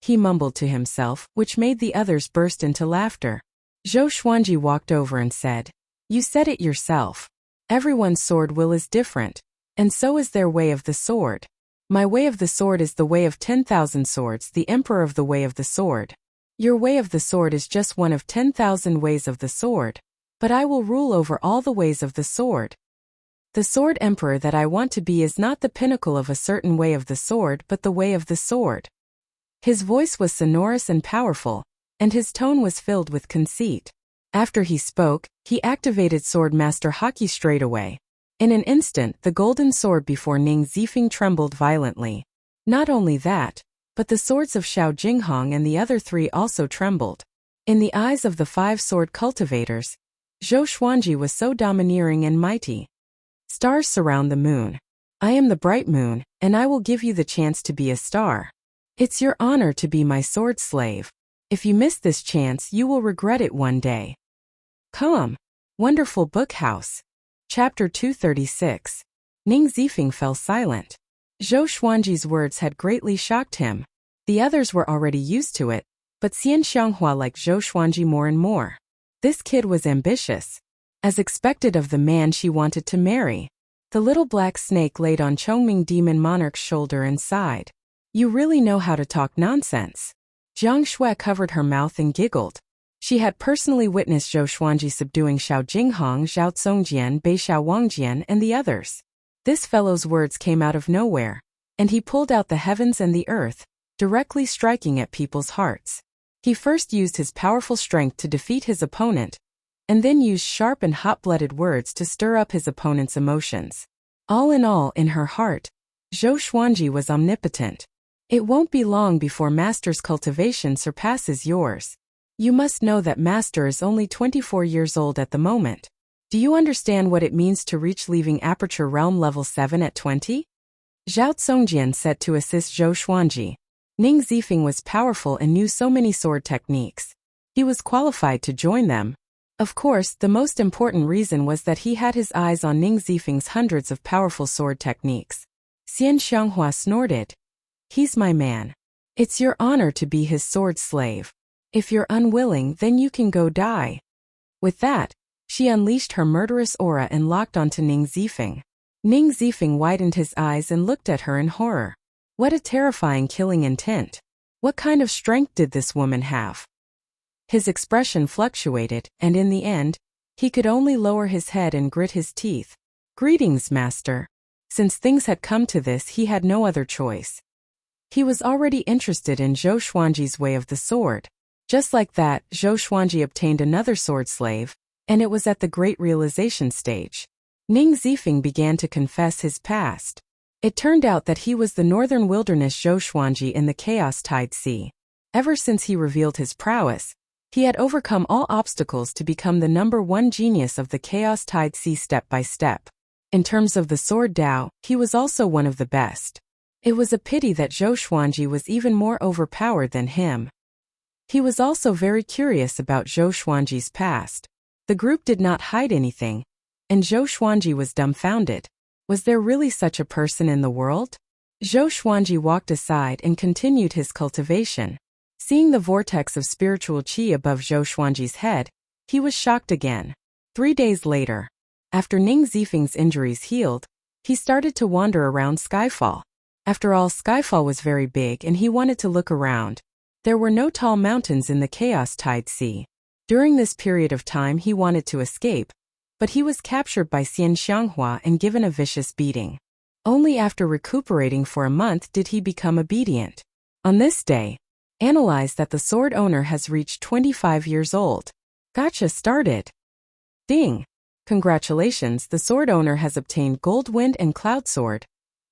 he mumbled to himself, which made the others burst into laughter. Zhou Xuanji walked over and said, "You said it yourself. Everyone's sword will is different, and so is their way of the sword. My way of the sword is the way of 10,000 swords, the emperor of the way of the sword. Your way of the sword is just one of 10,000 ways of the sword, but I will rule over all the ways of the sword. The sword emperor that I want to be is not the pinnacle of a certain way of the sword but the way of the sword." His voice was sonorous and powerful, and his tone was filled with conceit. After he spoke, he activated Sword Master Haki straight away. In an instant, the golden sword before Ning Zifeng trembled violently. Not only that, but the swords of Xiao Jinghong and the other three also trembled. In the eyes of the 5 sword cultivators, Zhou Xuanji was so domineering and mighty. Stars surround the moon. I am the bright moon, and I will give you the chance to be a star. It's your honor to be my sword slave. If you miss this chance, you will regret it one day. Come. Wonderful Book House. Chapter 236. Ning Zifeng fell silent. Zhou Xuanji's words had greatly shocked him. The others were already used to it, but Xian Xianghua liked Zhou Xuanji more and more. This kid was ambitious, as expected of the man she wanted to marry. The little black snake laid on Chongming Demon Monarch's shoulder and sighed. "You really know how to talk nonsense." Jiang Shui covered her mouth and giggled. She had personally witnessed Zhou Xuanji subduing Xiao Jinghong, Zhao Congjian, Bei Xiao Wangjian, and the others. This fellow's words came out of nowhere, and he pulled out the heavens and the earth, directly striking at people's hearts. He first used his powerful strength to defeat his opponent, and then used sharp and hot-blooded words to stir up his opponent's emotions. All in her heart, Zhou Xuanji was omnipotent. It won't be long before Master's cultivation surpasses yours. You must know that Master is only 24 years old at the moment. Do you understand what it means to reach leaving Aperture Realm level 7 at 20? Zhao Congjian said to assist Zhou Xuanji. Ning Zifeng was powerful and knew so many sword techniques. He was qualified to join them. Of course, the most important reason was that he had his eyes on Ning Zifeng's hundreds of powerful sword techniques. Xian Xianghua snorted. "He's my man. It's your honor to be his sword slave. If you're unwilling, then you can go die." With that, she unleashed her murderous aura and locked onto Ning Zifeng. Ning Zifeng widened his eyes and looked at her in horror. What a terrifying killing intent. What kind of strength did this woman have? His expression fluctuated, and in the end, he could only lower his head and grit his teeth. "Greetings, Master." Since things had come to this, he had no other choice. He was already interested in Zhou Xuanji's way of the sword. Just like that, Zhou Xuanji obtained another sword slave, and it was at the great realization stage. Ning Zifeng began to confess his past. It turned out that he was the northern wilderness Zhou Xuanji in the Chaos Tide Sea. Ever since he revealed his prowess, he had overcome all obstacles to become the #1 genius of the Chaos Tide Sea step by step. In terms of the sword Dao, he was also one of the best. It was a pity that Zhou Xuanji was even more overpowered than him. He was also very curious about Zhou Xuanji's past. The group did not hide anything, and Zhou Xuanji was dumbfounded. Was there really such a person in the world? Zhou Xuanji walked aside and continued his cultivation. Seeing the vortex of spiritual qi above Zhou Xuanji's head, he was shocked again. 3 days later, after Ning Zifeng's injuries healed, he started to wander around Skyfall. After all, Skyfall was very big and he wanted to look around. There were no tall mountains in the Chaos Tide Sea. During this period of time he wanted to escape, but he was captured by Xian Xianghua and given a vicious beating. Only after recuperating for a month did he become obedient. On this day, analyze that the sword owner has reached 25 years old. Gotcha started. Ding! Congratulations, the sword owner has obtained Gold Wind and Cloud Sword,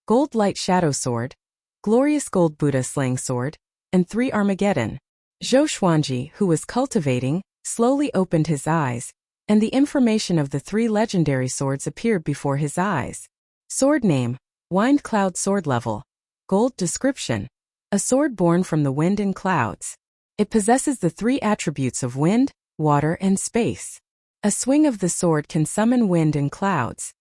Gold Light Shadow Sword, Glorious Gold Buddha Slaying Sword, and 3 Armageddon. Zhou Xuanji, who was cultivating, slowly opened his eyes, and the information of the 3 legendary swords appeared before his eyes. Sword name, Wind Cloud Sword level. Gold description. A sword born from the wind and clouds. It possesses the 3 attributes of wind, water, and space. A swing of the sword can summon wind and clouds.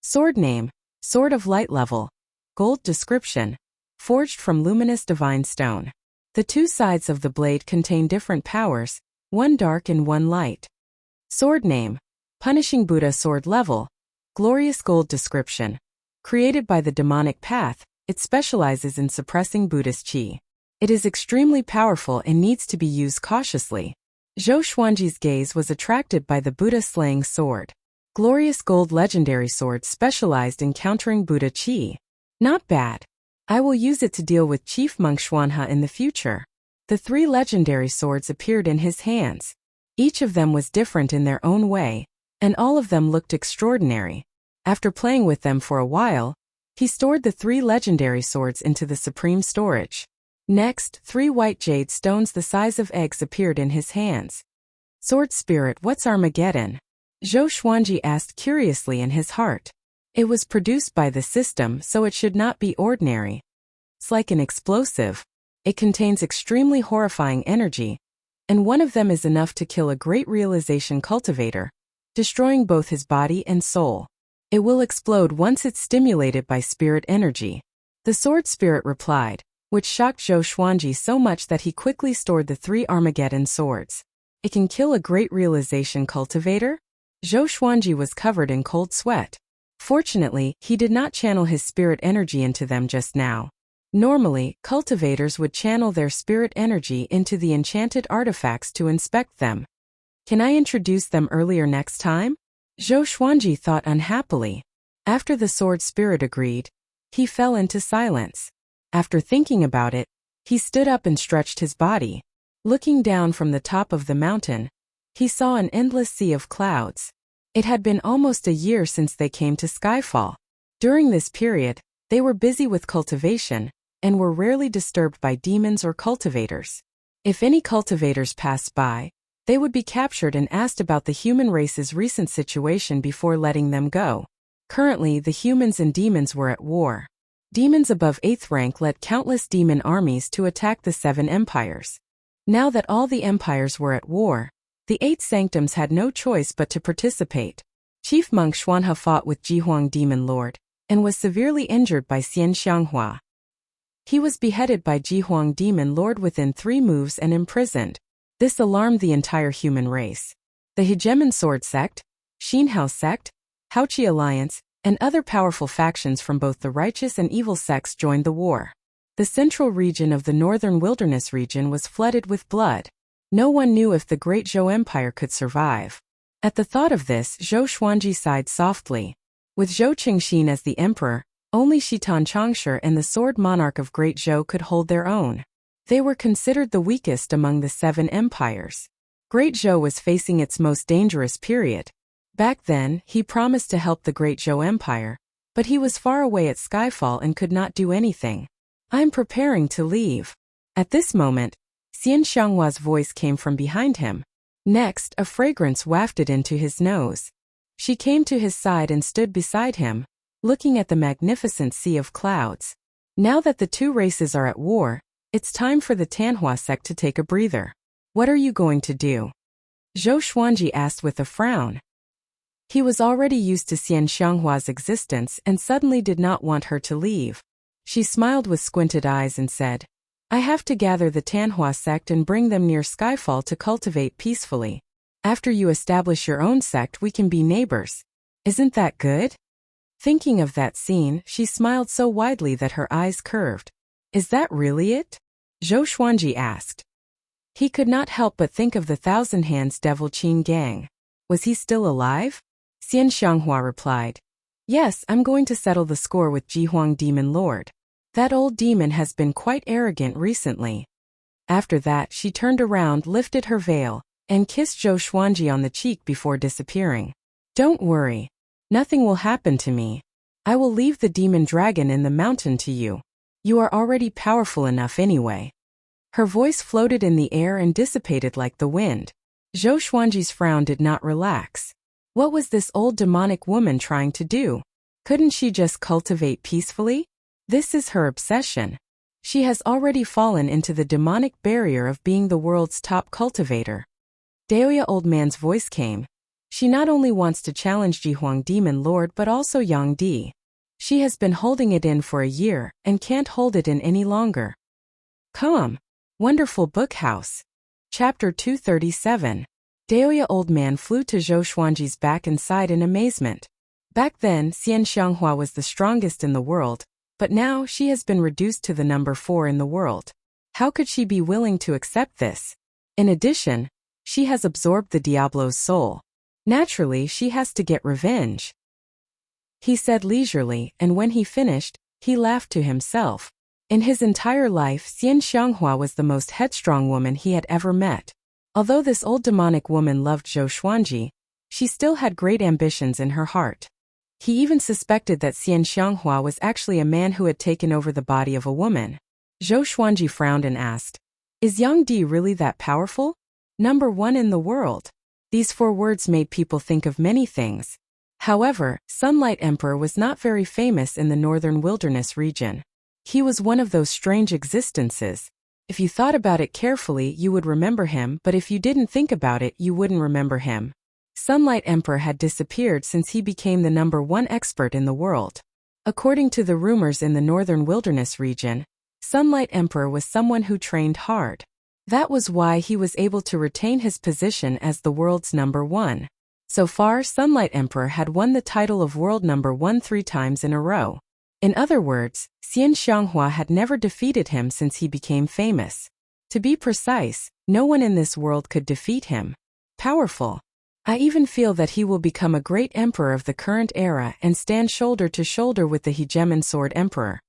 Sword name, Sword of Light level. Gold description, forged from luminous divine stone. The two sides of the blade contain different powers, one dark and one light. Sword name, Punishing Buddha sword level. Glorious gold description. Created by the demonic path, it specializes in suppressing Buddha's qi. It is extremely powerful and needs to be used cautiously. Zhou Xuanji's gaze was attracted by the Buddha-slaying sword. Glorious gold legendary sword specialized in countering Buddha qi. Not bad. I will use it to deal with Chief Monk Xuanhe in the future. The three legendary swords appeared in his hands. Each of them was different in their own way, and all of them looked extraordinary. After playing with them for a while, he stored the three legendary swords into the supreme storage. Next, 3 white jade stones the size of eggs appeared in his hands. Sword Spirit, what's Armageddon? Zhou Xuanji asked curiously in his heart. It was produced by the system, so it should not be ordinary. It's like an explosive. It contains extremely horrifying energy, and one of them is enough to kill a great realization cultivator, destroying both his body and soul. It will explode once it's stimulated by spirit energy. The Sword Spirit replied, which shocked Zhou Xuanji so much that he quickly stored the 3 Armageddon swords. It can kill a great realization cultivator? Zhou Xuanji was covered in cold sweat. Fortunately, he did not channel his spirit energy into them just now. Normally, cultivators would channel their spirit energy into the enchanted artifacts to inspect them. Can I introduce them earlier next time? Zhou Xuanji thought unhappily. After the Sword Spirit agreed, he fell into silence. After thinking about it, he stood up and stretched his body. Looking down from the top of the mountain, he saw an endless sea of clouds. It had been almost a year since they came to Skyfall. During this period, they were busy with cultivation, and were rarely disturbed by demons or cultivators. If any cultivators passed by, they would be captured and asked about the human race's recent situation before letting them go. Currently, the humans and demons were at war. Demons above 8th rank led countless demon armies to attack the 7 empires. Now that all the empires were at war, the 8 sanctums had no choice but to participate. Chief Monk Xuanhe fought with Jihuang Demon Lord, and was severely injured by Xian Xianghua. He was beheaded by Jihuang Demon Lord within 3 moves and imprisoned. This alarmed the entire human race. The Hegemon Sword Sect, Xinhao Sect, Haoqi Alliance, and other powerful factions from both the righteous and evil sects joined the war. The central region of the northern wilderness region was flooded with blood. No one knew if the great Zhou Empire could survive. At the thought of this, Zhou Xuanji sighed softly. With Zhou Qingxin as the emperor, only Shitan Changshi and the sword monarch of Great Zhou could hold their own. They were considered the weakest among the 7 empires. Great Zhou was facing its most dangerous period. Back then, he promised to help the Great Zhou Empire, but he was far away at Skyfall and could not do anything. I'm preparing to leave. At this moment, Xian Xianghua's voice came from behind him. Next, a fragrance wafted into his nose. She came to his side and stood beside him, looking at the magnificent sea of clouds. Now that the 2 races are at war, it's time for the Tanhua sect to take a breather. What are you going to do? Zhou Xuanji asked with a frown. He was already used to Xian Xianghua's existence and suddenly did not want her to leave. She smiled with squinted eyes and said, I have to gather the Tanhua sect and bring them near Skyfall to cultivate peacefully. After you establish your own sect, we can be neighbors. Isn't that good? Thinking of that scene, she smiled so widely that her eyes curved. Is that really it? Zhou Xuanji asked. He could not help but think of the Thousand Hands Devil Qin gang. Was he still alive? Xian Xianghua replied. Yes, I'm going to settle the score with Jihuang Demon Lord. That old demon has been quite arrogant recently. After that, she turned around, lifted her veil, and kissed Zhou Xuanji on the cheek before disappearing. Don't worry. Nothing will happen to me. I will leave the demon dragon in the mountain to you. You are already powerful enough anyway. Her voice floated in the air and dissipated like the wind. Zhou Xuanji's frown did not relax. What was this old demonic woman trying to do? Couldn't she just cultivate peacefully? This is her obsession. She has already fallen into the demonic barrier of being the world's top cultivator. Daoya old man's voice came. She not only wants to challenge Jihuang Demon Lord but also Yang Di. She has been holding it in for a year and can't hold it in any longer. Come. Wonderful Book House. Chapter 237. Daoya Old Man flew to Zhou Xuanji's back and sighed in amazement. Back then, Xian Xianghua was the strongest in the world, but now she has been reduced to the number 4 in the world. How could she be willing to accept this? In addition, she has absorbed the Diablo's soul. Naturally, she has to get revenge. He said leisurely, and when he finished, he laughed to himself. In his entire life, Xian Xianghua was the most headstrong woman he had ever met. Although this old demonic woman loved Zhou Xuanji, she still had great ambitions in her heart. He even suspected that Xian Xianghua was actually a man who had taken over the body of a woman. Zhou Xuanji frowned and asked, "Is Yang Di really that powerful? Number 1 in the world?" These 4 words made people think of many things. However, Sunlight Emperor was not very famous in the northern wilderness region. He was one of those strange existences. If you thought about it carefully, you would remember him, but if you didn't think about it, you wouldn't remember him. Sunlight Emperor had disappeared since he became the number 1 expert in the world. According to the rumors in the northern wilderness region, Sunlight Emperor was someone who trained hard. That was why he was able to retain his position as the world's number 1. So far, Sunlight Emperor had won the title of world number 1 3 times in a row. In other words, Xian Xianghua had never defeated him since he became famous. To be precise, no one in this world could defeat him. Powerful. I even feel that he will become a great emperor of the current era and stand shoulder to shoulder with the Hegemon Sword Emperor.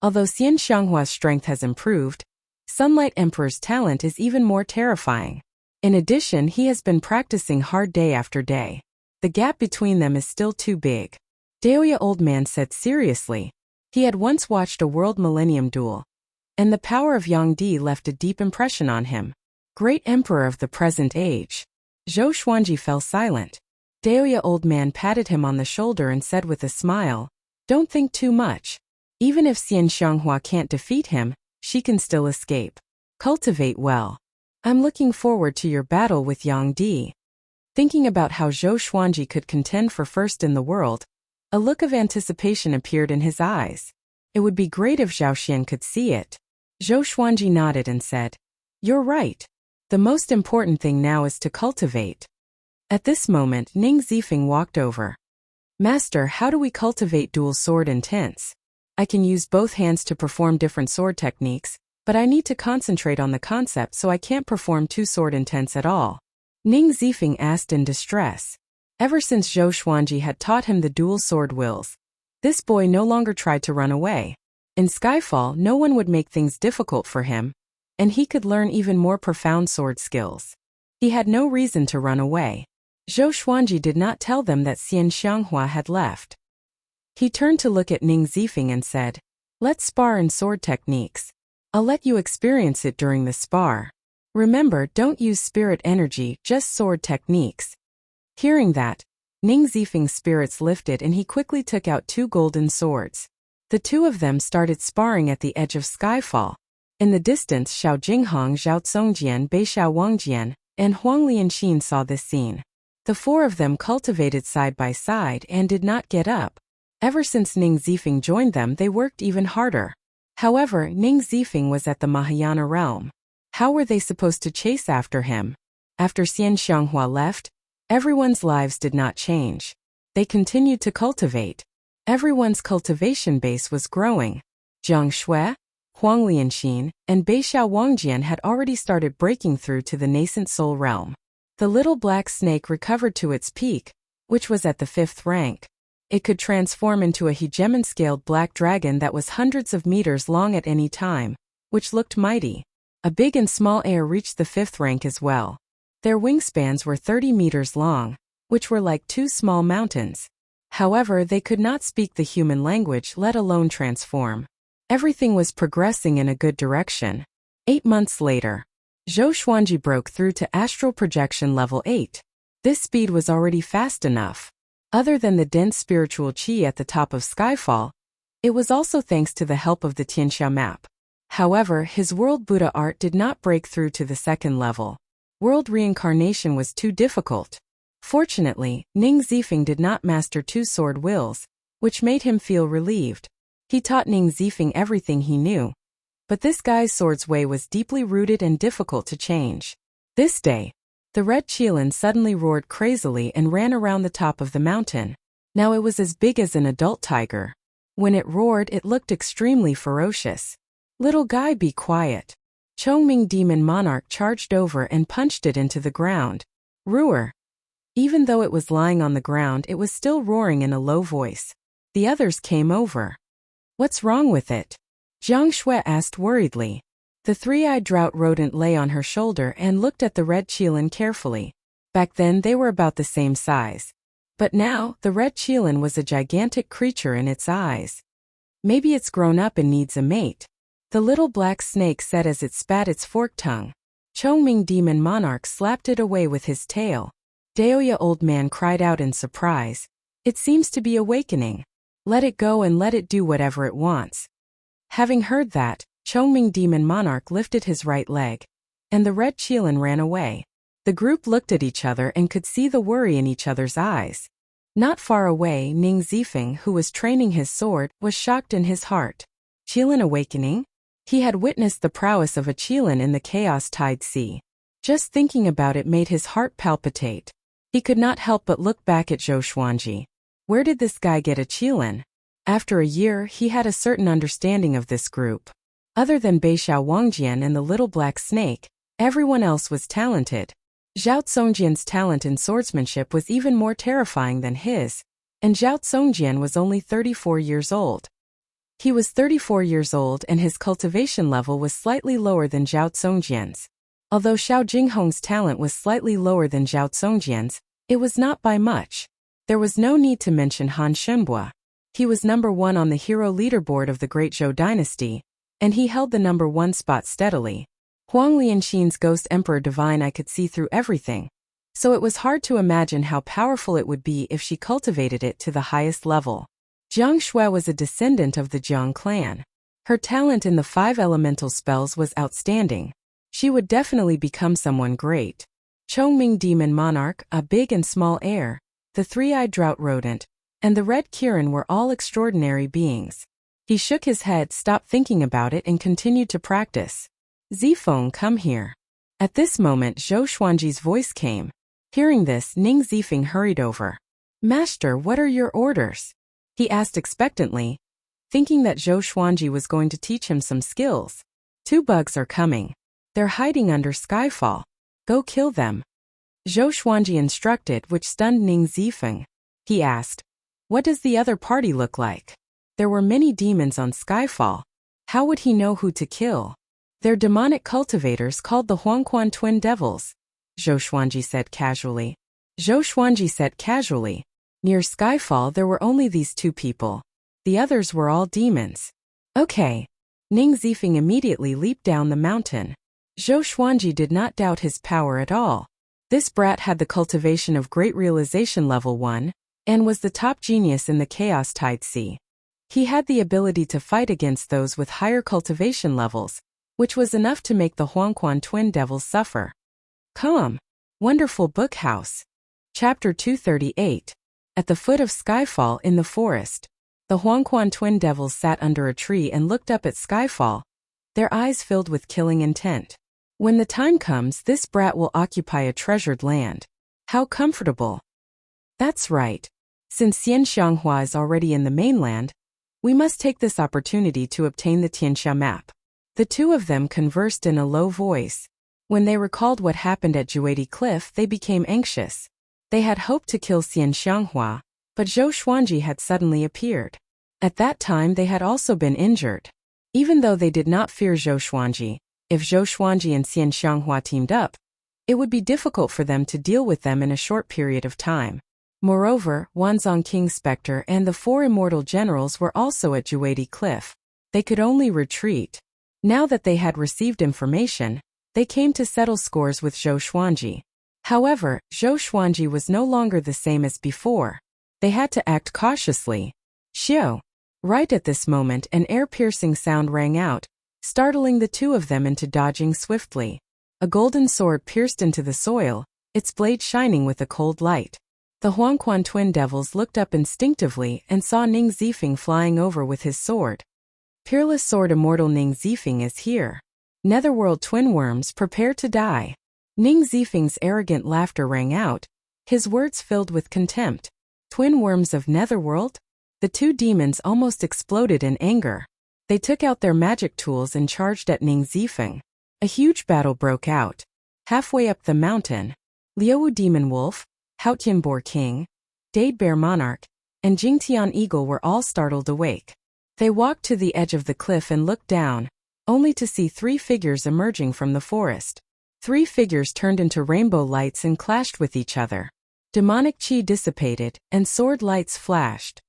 Although Xian Xianghua's strength has improved, Sunlight Emperor's talent is even more terrifying. In addition, he has been practicing hard day after day. The gap between them is still too big. Daoya Old Man said seriously. He had once watched a World Millennium duel, and the power of Yang Di left a deep impression on him. Great Emperor of the present age. Zhou Xuanji fell silent. Daoya Old Man patted him on the shoulder and said with a smile, "Don't think too much. Even if Xian Xianghua can't defeat him, she can still escape. Cultivate well. I'm looking forward to your battle with Yang Di." Thinking about how Zhou Xuanji could contend for first in the world, a look of anticipation appeared in his eyes. It would be great if Zhao Xian could see it. Zhou Xuanji nodded and said, "You're right. The most important thing now is to cultivate." At this moment, Ning Zifeng walked over. "Master, how do we cultivate dual sword intents? I can use both hands to perform different sword techniques, but I need to concentrate on the concept so I can't perform 2 sword intents at all." Ning Zifeng asked in distress. Ever since Zhou Xuanji had taught him the dual sword wills, this boy no longer tried to run away. In Skyfall, no one would make things difficult for him, and he could learn even more profound sword skills. He had no reason to run away. Zhou Xuanji did not tell them that Xian Xianghua had left. He turned to look at Ning Zifeng and said, "Let's spar in sword techniques. I'll let you experience it during the spar. Remember, don't use spirit energy, just sword techniques." Hearing that, Ning Zifeng's spirits lifted and he quickly took out 2 golden swords. The 2 of them started sparring at the edge of Skyfall. In the distance, Xiao Jinghong, Zhao Tsongjian, Beixiao Wangjian, and Huang Lianxin saw this scene. The 4 of them cultivated side by side and did not get up. Ever since Ning Zifeng joined them, they worked even harder. However, Ning Zifeng was at the Mahayana realm. How were they supposed to chase after him? After Xian Xianghua left, everyone's lives did not change. They continued to cultivate. Everyone's cultivation base was growing. Jiang Shui, Huang Lianxin, and Beixiao Wangjian had already started breaking through to the nascent soul realm. The little black snake recovered to its peak, which was at the 5th rank. It could transform into a hegemon-scaled black dragon that was hundreds of meters long at any time, which looked mighty. A big and small heir reached the 5th rank as well. Their wingspans were 30 meters long, which were like 2 small mountains. However, they could not speak the human language, let alone transform. Everything was progressing in a good direction. 8 months later, Zhou Xuanji broke through to astral projection level 8. This speed was already fast enough. Other than the dense spiritual qi at the top of Skyfall, it was also thanks to the help of the Tianxia map. However, his World Buddha art did not break through to the 2nd level. World reincarnation was too difficult. Fortunately, Ning Zifeng did not master two sword wills, which made him feel relieved. He taught Ning Zifeng everything he knew. But this guy's sword's way was deeply rooted and difficult to change. This day, the red Qilin suddenly roared crazily and ran around the top of the mountain. Now it was as big as an adult tiger. When it roared, it looked extremely ferocious. Little guy, be quiet. Chongming Demon Monarch charged over and punched it into the ground. Roar. Even though it was lying on the ground, it was still roaring in a low voice. The others came over. What's wrong with it? Jiang Shui asked worriedly. The three-eyed drought rodent lay on her shoulder and looked at the red Qilin carefully. Back then they were about the same size. But now, the red Qilin was a gigantic creature in its eyes. Maybe it's grown up and needs a mate. The little black snake said as it spat its forked tongue. Chongming Demon Monarch slapped it away with his tail. Daoya Old Man cried out in surprise. It seems to be awakening. Let it go and let it do whatever it wants. Having heard that, Chongming Demon Monarch lifted his right leg. And the red Qilin ran away. The group looked at each other and could see the worry in each other's eyes. Not far away, Ning Zifeng, who was training his sword, was shocked in his heart. Qilin awakening? He had witnessed the prowess of a Qilin in the chaos-tide sea. Just thinking about it made his heart palpitate. He could not help but look back at Zhou Xuanji. Where did this guy get a Qilin? After a year, he had a certain understanding of this group. Other than Beixiao Wangjian and the little black snake, everyone else was talented. Zhao Tsongjian's talent in swordsmanship was even more terrifying than his, and Zhao Tsongjian was only 34 years old. He was 34 years old and his cultivation level was slightly lower than Zhao Tsongjian's. Although Xiao Jinghong's talent was slightly lower than Zhao Tsongjian's, it was not by much. There was no need to mention Han Shenbua. He was number 1 on the hero leaderboard of the Great Zhou dynasty, and he held the number 1 spot steadily. Huang Lianxin's Ghost Emperor Divine I could see through everything, so it was hard to imagine how powerful it would be if she cultivated it to the highest level. Jiang Shui was a descendant of the Jiang clan. Her talent in the 5 elemental spells was outstanding. She would definitely become someone great. Chongming Demon Monarch, a big and small heir, the three-eyed drought rodent, and the red Kirin were all extraordinary beings. He shook his head, stopped thinking about it, and continued to practice. Zifeng, come here. At this moment, Zhou Xuanji's voice came. Hearing this, Ning Zifeng hurried over. Master, what are your orders? He asked expectantly, thinking that Zhou Xuanji was going to teach him some skills. 2 bugs are coming. They're hiding under Skyfall. Go kill them. Zhou Xuanji instructed, which stunned Ning Zifeng. He asked, what does the other party look like? There were many demons on Skyfall. How would he know who to kill? They're demonic cultivators called the Huangquan Twin Devils, Zhou Xuanji said casually. Zhou Xuanji said casually. Near Skyfall there were only these 2 people. The others were all demons. Okay. Ning Zifeng immediately leaped down the mountain. Zhou Xuanji did not doubt his power at all. This brat had the cultivation of Great Realization Level 1, and was the top genius in the Chaos Tide Sea. He had the ability to fight against those with higher cultivation levels, which was enough to make the Huangquan Twin Devils suffer. Come. Wonderful Book House. Chapter 238. At the foot of Skyfall in the forest, the Huangquan Twin Devils sat under a tree and looked up at Skyfall, their eyes filled with killing intent. When the time comes, this brat will occupy a treasured land. How comfortable. That's right. Since Xianxianghua is already in the mainland, we must take this opportunity to obtain the Tianxia map. The 2 of them conversed in a low voice. When they recalled what happened at Juedi Cliff, they became anxious. They had hoped to kill Xianxianghua, but Zhou Xuanji had suddenly appeared. At that time they had also been injured. Even though they did not fear Zhou Xuanji, if Zhou Xuanji and Xianxianghua teamed up, it would be difficult for them to deal with them in a short period of time. Moreover, Wanzong King Spectre and the 4 immortal generals were also at Juedi Cliff. They could only retreat. Now that they had received information, they came to settle scores with Zhou Xuanji. However, Zhou Xuanji was no longer the same as before. They had to act cautiously. Xiao. Right at this moment, an ear-piercing sound rang out, startling the 2 of them into dodging swiftly. A golden sword pierced into the soil, its blade shining with a cold light. The Huangquan twin devils looked up instinctively and saw Ning Zifeng flying over with his sword. Peerless sword immortal Ning Zifeng is here. Netherworld twin worms, prepare to die. Ning Zifeng's arrogant laughter rang out, his words filled with contempt. Twin worms of Netherworld? The two demons almost exploded in anger. They took out their magic tools and charged at Ning Zifeng. A huge battle broke out. Halfway up the mountain, Liuwu Demon Wolf, Haotian Boar King, Dade Bear Monarch, and Jingtian Eagle were all startled awake. They walked to the edge of the cliff and looked down, only to see three figures emerging from the forest. Three figures turned into rainbow lights and clashed with each other. Demonic chi dissipated, and sword lights flashed.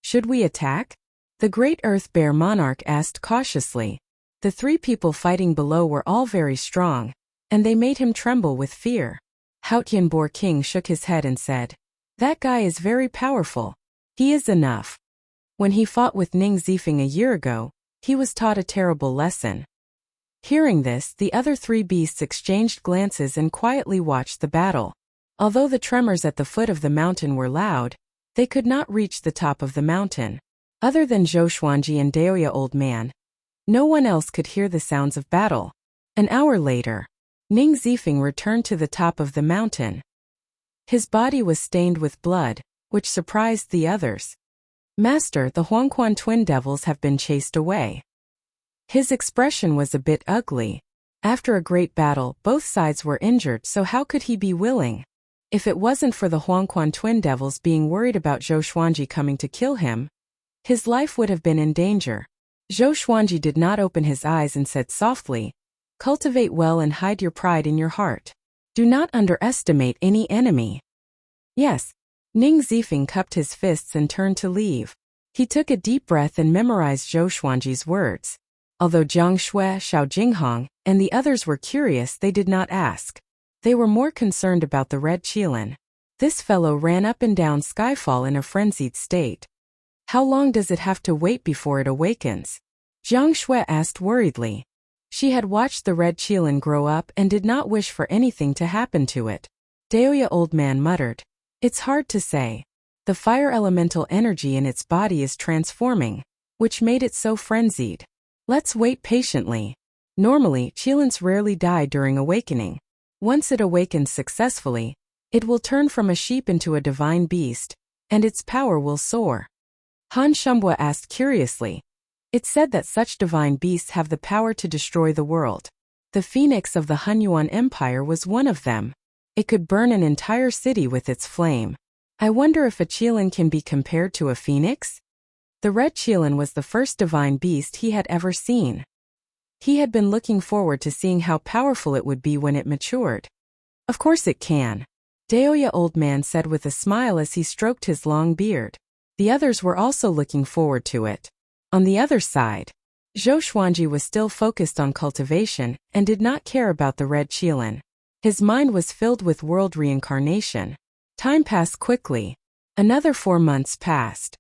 Should we attack? The Great Earth Bear Monarch asked cautiously. The three people fighting below were all very strong, and they made him tremble with fear. Haotian Boar King shook his head and said, "That guy is very powerful. He is enough." When he fought with Ning Zifeng a year ago, he was taught a terrible lesson. Hearing this, the other three beasts exchanged glances and quietly watched the battle. Although the tremors at the foot of the mountain were loud, they could not reach the top of the mountain. Other than Zhou Xuanji and Daoya Old Man, no one else could hear the sounds of battle. An hour later, Ning Zifeng returned to the top of the mountain. His body was stained with blood, which surprised the others. "Master, the Huangquan twin devils have been chased away." His expression was a bit ugly. After a great battle, both sides were injured, so how could he be willing? If it wasn't for the Huangquan twin devils being worried about Zhou Xuanji coming to kill him, his life would have been in danger. Zhou Xuanji did not open his eyes and said softly, "Cultivate well and hide your pride in your heart. Do not underestimate any enemy." "Yes." Ning Zifeng cupped his fists and turned to leave. He took a deep breath and memorized Zhou Xuanji's words. Although Jiang Shui, Xiao Jinghong, and the others were curious, they did not ask. They were more concerned about the red Qilin. This fellow ran up and down Skyfall in a frenzied state. How long does it have to wait before it awakens? Jiang Shui asked worriedly. She had watched the red Qilin grow up and did not wish for anything to happen to it. Daoya Old Man muttered, "It's hard to say. The fire elemental energy in its body is transforming, which made it so frenzied. Let's wait patiently." Normally, Qilins rarely die during awakening. Once it awakens successfully, it will turn from a sheep into a divine beast, and its power will soar. Han Shumbua asked curiously. It's said that such divine beasts have the power to destroy the world. The phoenix of the Hunyuan Empire was one of them. It could burn an entire city with its flame. I wonder if a Qilin can be compared to a phoenix? The red Qilin was the first divine beast he had ever seen. He had been looking forward to seeing how powerful it would be when it matured. Of course it can, Daoya Old Man said with a smile as he stroked his long beard. The others were also looking forward to it. On the other side, Zhou Xuanji was still focused on cultivation and did not care about the red Qilin. His mind was filled with world reincarnation. Time passed quickly. Another 4 months passed.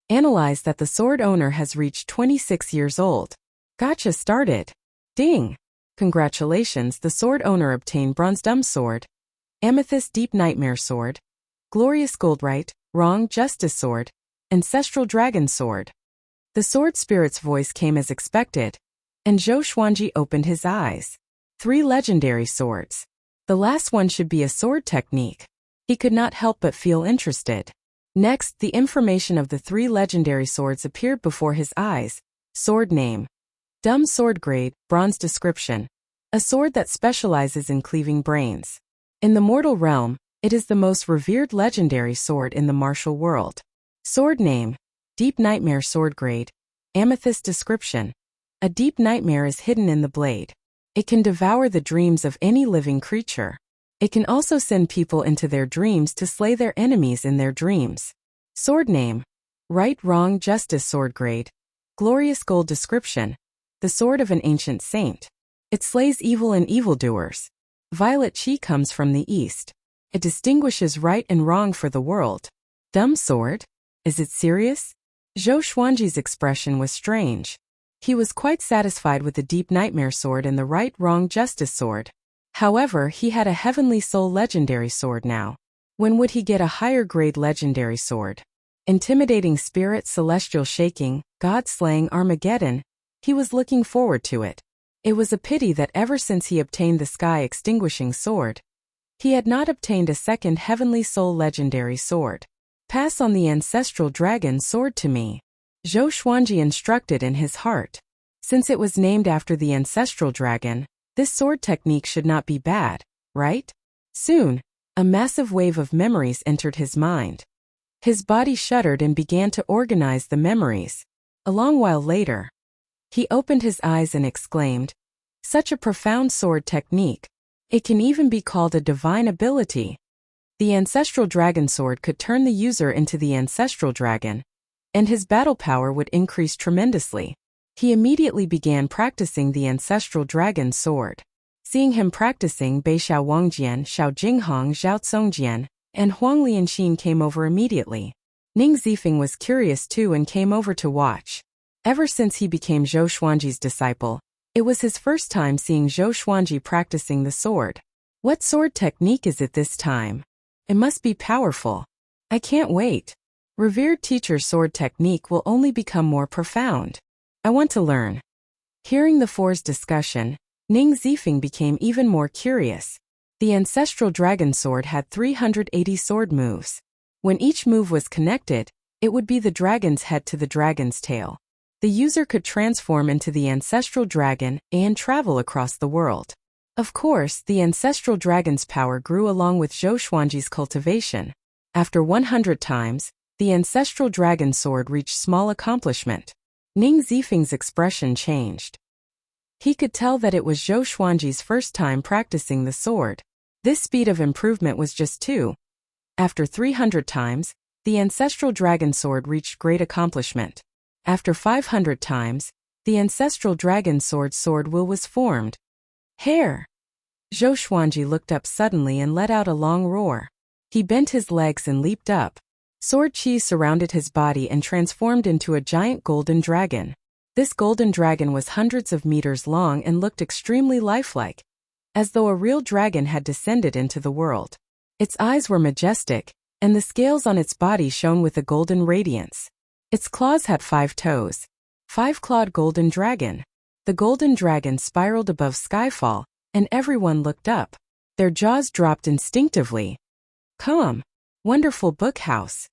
Analyze that the sword owner has reached 26 years old. Gotcha started. Ding! Congratulations, the sword owner obtained Bronze Dumb Sword, Amethyst Deep Nightmare Sword, Glorious Goldright, Wrong Justice Sword, Ancestral Dragon Sword. The sword spirit's voice came as expected, and Zhou Xuanji opened his eyes. 3 legendary swords. The last one should be a sword technique. He could not help but feel interested. Next, the information of the 3 legendary swords appeared before his eyes. Sword name. Dumb Sword grade, bronze description. A sword that specializes in cleaving brains. In the mortal realm, it is the most revered legendary sword in the martial world. Sword name. Deep Nightmare Sword grade. Amethyst description. A deep nightmare is hidden in the blade. It can devour the dreams of any living creature. It can also send people into their dreams to slay their enemies in their dreams. Sword name. Right Wrong Justice Sword grade. Glorious Gold description. The sword of an ancient saint. It slays evil and evildoers. Violet chi comes from the east. It distinguishes right and wrong for the world. Dumb sword? Is it serious? Zhou Xuanji's expression was strange. He was quite satisfied with the Deep Nightmare Sword and the Right Wrong Justice Sword. However, he had a Heavenly Soul legendary sword now. When would he get a higher grade legendary sword? Intimidating spirit, celestial shaking, God-slaying Armageddon. He was looking forward to it. It was a pity that ever since he obtained the sky-extinguishing sword, he had not obtained a second Heavenly Soul legendary sword. Pass on the ancestral dragon sword to me, Zhou Xuanji instructed in his heart. Since it was named after the ancestral dragon, this sword technique should not be bad, right? Soon, a massive wave of memories entered his mind. His body shuddered and began to organize the memories. A long while later, he opened his eyes and exclaimed, "Such a profound sword technique. It can even be called a divine ability." The ancestral dragon sword could turn the user into the ancestral dragon, and his battle power would increase tremendously. He immediately began practicing the ancestral dragon sword. Seeing him practicing, Bei Xiao Wangjian, Xiao Jinghong, Zhao Tsongjian, and Huang Lianxin came over immediately. Ning Zifeng was curious too and came over to watch. Ever since he became Zhou Xuanji's disciple, it was his first time seeing Zhou Xuanji practicing the sword. What sword technique is it this time? It must be powerful. I can't wait. Revered teacher's sword technique will only become more profound. I want to learn. Hearing the four's discussion, Ning Zifeng became even more curious. The ancestral dragon sword had 380 sword moves. When each move was connected, it would be the dragon's head to the dragon's tail. The user could transform into the ancestral dragon and travel across the world. Of course, the ancestral dragon's power grew along with Zhou Xuanji's cultivation. After 100 times, the ancestral dragon sword reached small accomplishment. Ning Zifeng's expression changed. He could tell that it was Zhou Xuanji's first time practicing the sword. This speed of improvement was just 2. After 300 times, the ancestral dragon sword reached great accomplishment. After 500 times, the ancestral dragon sword will was formed. Hair! Zhou Xuanji looked up suddenly and let out a long roar. He bent his legs and leaped up. Sword chi surrounded his body and transformed into a giant golden dragon. This golden dragon was hundreds of meters long and looked extremely lifelike, as though a real dragon had descended into the world. Its eyes were majestic, and the scales on its body shone with a golden radiance. Its claws had 5 toes. 5-clawed golden dragon. The golden dragon spiraled above Skyfall, and everyone looked up. Their jaws dropped instinctively. Come! Wonderful book house.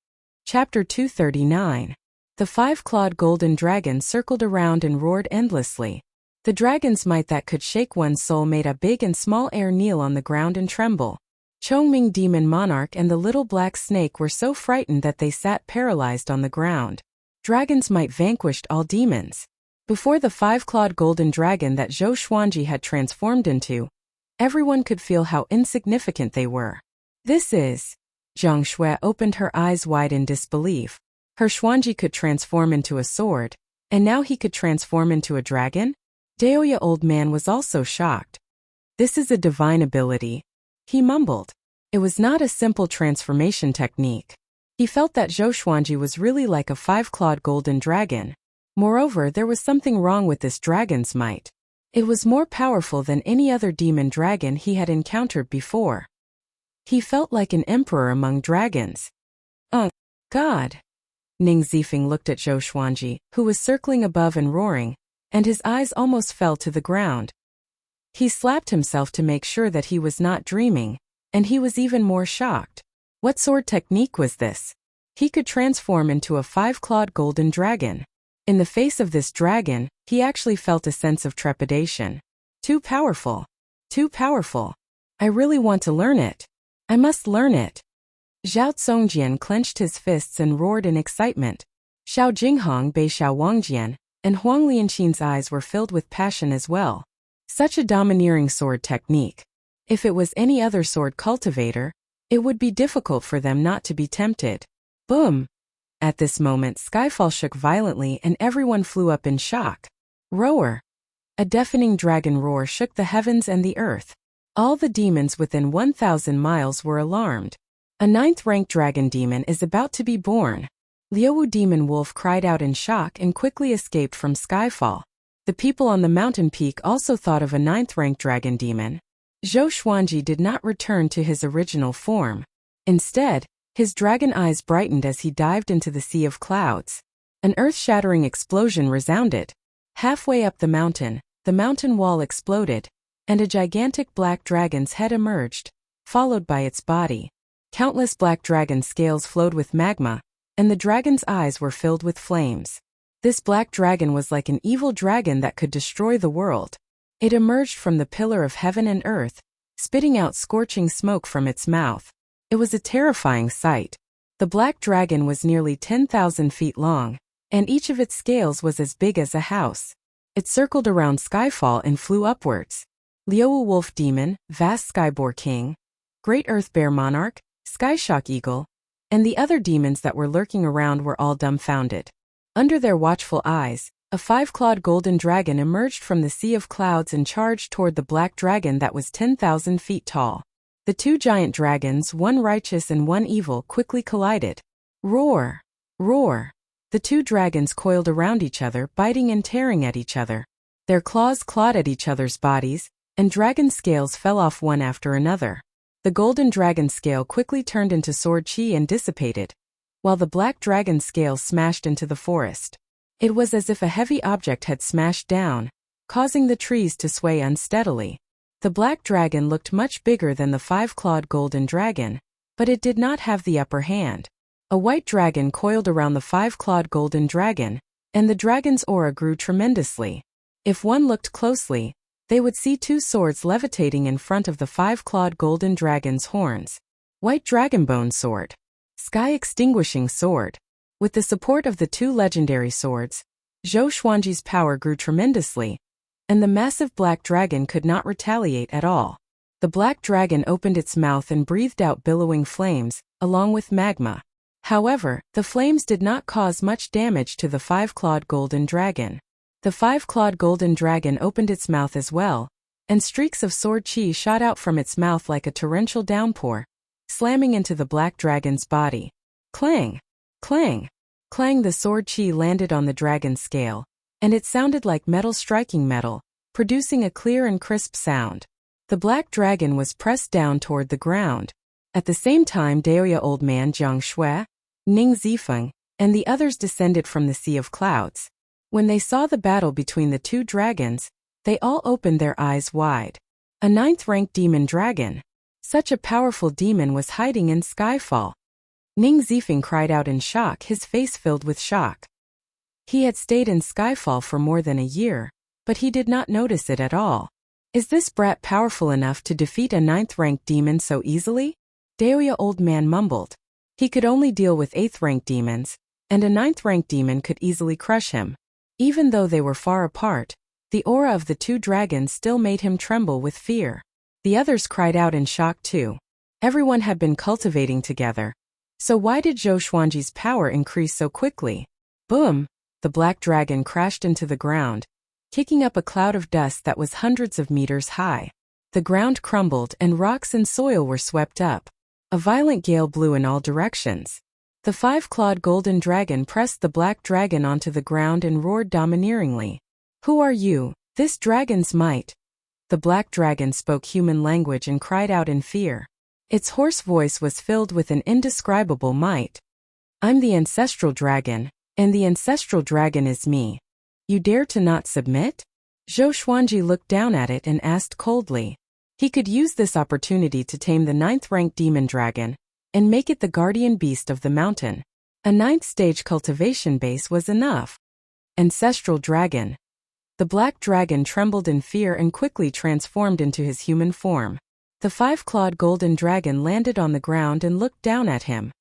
Chapter 239. The 5-clawed golden dragon circled around and roared endlessly. The dragon's might that could shake one's soul made a big and small air kneel on the ground and tremble. Chongming Demon Monarch and the little black snake were so frightened that they sat paralyzed on the ground. Dragon's might vanquished all demons. Before the 5-clawed golden dragon that Zhou Xuanji had transformed into, everyone could feel how insignificant they were. This is... Zhang Shui opened her eyes wide in disbelief. Her Xuanji could transform into a sword, and now he could transform into a dragon? Daoya old man was also shocked. This is a divine ability, he mumbled. It was not a simple transformation technique. He felt that Zhou Xuanji was really like a 5-clawed golden dragon. Moreover, there was something wrong with this dragon's might. It was more powerful than any other demon dragon he had encountered before. He felt like an emperor among dragons. God! Ning Zifeng looked at Zhou Xuanji, who was circling above and roaring, and his eyes almost fell to the ground. He slapped himself to make sure that he was not dreaming, and he was even more shocked. What sword technique was this? He could transform into a 5-clawed golden dragon. In the face of this dragon, he actually felt a sense of trepidation. Too powerful. Too powerful. I really want to learn it. I must learn it. Zhao Tsongjian clenched his fists and roared in excitement. Xiao Jinghong, Bei Xiao Wangjian, and Huang Lianxin's eyes were filled with passion as well. Such a domineering sword technique. If it was any other sword cultivator, it would be difficult for them not to be tempted. Boom! At this moment, Skyfall shook violently and everyone flew up in shock. Roar! A deafening dragon roar shook the heavens and the earth. All the demons within 1,000 miles were alarmed. A 9th-ranked dragon demon is about to be born. Liuwu Demon Wolf cried out in shock and quickly escaped from Skyfall. The people on the mountain peak also thought of a 9th-ranked dragon demon. Zhou Xuanji did not return to his original form. Instead, his dragon eyes brightened as he dived into the sea of clouds. An earth-shattering explosion resounded. Halfway up the mountain wall exploded, and a gigantic black dragon's head emerged, followed by its body. Countless black dragon scales flowed with magma, and the dragon's eyes were filled with flames. This black dragon was like an evil dragon that could destroy the world. It emerged from the pillar of heaven and earth, spitting out scorching smoke from its mouth. It was a terrifying sight. The black dragon was nearly 10,000 feet long, and each of its scales was as big as a house. It circled around Skyfall and flew upwards. Liu Wolf Demon, Vast Skyboar King, Great Earth Bear Monarch, Skyshock Eagle, and the other demons that were lurking around were all dumbfounded. Under their watchful eyes, a 5-clawed golden dragon emerged from the sea of clouds and charged toward the black dragon that was 10,000 feet tall. The two giant dragons, one righteous and one evil, quickly collided. Roar! Roar! The two dragons coiled around each other, biting and tearing at each other. Their claws clawed at each other's bodies, and dragon scales fell off one after another. The golden dragon scale quickly turned into sword chi and dissipated, while the black dragon scale smashed into the forest. It was as if a heavy object had smashed down, causing the trees to sway unsteadily. The black dragon looked much bigger than the 5-clawed golden dragon, but it did not have the upper hand. A white dragon coiled around the 5-clawed golden dragon, and the dragon's aura grew tremendously. If one looked closely, they would see two swords levitating in front of the 5-clawed golden dragon's horns. White Dragonbone Sword. Sky Extinguishing Sword. With the support of the two legendary swords, Zhou Xuanji's power grew tremendously, and the massive black dragon could not retaliate at all. The black dragon opened its mouth and breathed out billowing flames, along with magma. However, the flames did not cause much damage to the 5-clawed golden dragon. The 5-clawed golden dragon opened its mouth as well, and streaks of sword chi shot out from its mouth like a torrential downpour, slamming into the black dragon's body. Clang! Clang! Clang! The sword chi landed on the dragon's scale, and it sounded like metal striking metal, producing a clear and crisp sound. The black dragon was pressed down toward the ground. At the same time, Daoya Old Man Jiang Shui, Ning Zifeng, and the others descended from the sea of clouds. When they saw the battle between the two dragons, they all opened their eyes wide. A 9th-ranked demon dragon. Such a powerful demon was hiding in Skyfall. Ning Zifeng cried out in shock, his face filled with shock. He had stayed in Skyfall for more than a year, but he did not notice it at all. Is this brat powerful enough to defeat a 9th-ranked demon so easily? Daoya Old Man mumbled. He could only deal with 8th-ranked demons, and a 9th-ranked demon could easily crush him. Even though they were far apart, the aura of the two dragons still made him tremble with fear. The others cried out in shock too. Everyone had been cultivating together. So why did Zhou Xuanji's power increase so quickly? Boom! The black dragon crashed into the ground, kicking up a cloud of dust that was hundreds of meters high. The ground crumbled and rocks and soil were swept up. A violent gale blew in all directions. The 5-clawed golden dragon pressed the black dragon onto the ground and roared domineeringly. Who are you, this dragon's might? The black dragon spoke human language and cried out in fear. Its hoarse voice was filled with an indescribable might. I'm the ancestral dragon, and the ancestral dragon is me. You dare to not submit? Zhou Xuanji looked down at it and asked coldly. He could use this opportunity to tame the 9th-ranked demon dragon, and make it the guardian beast of the mountain. A 9th-stage cultivation base was enough. Ancestral dragon. The black dragon trembled in fear and quickly transformed into his human form. The 5-clawed golden dragon landed on the ground and looked down at him.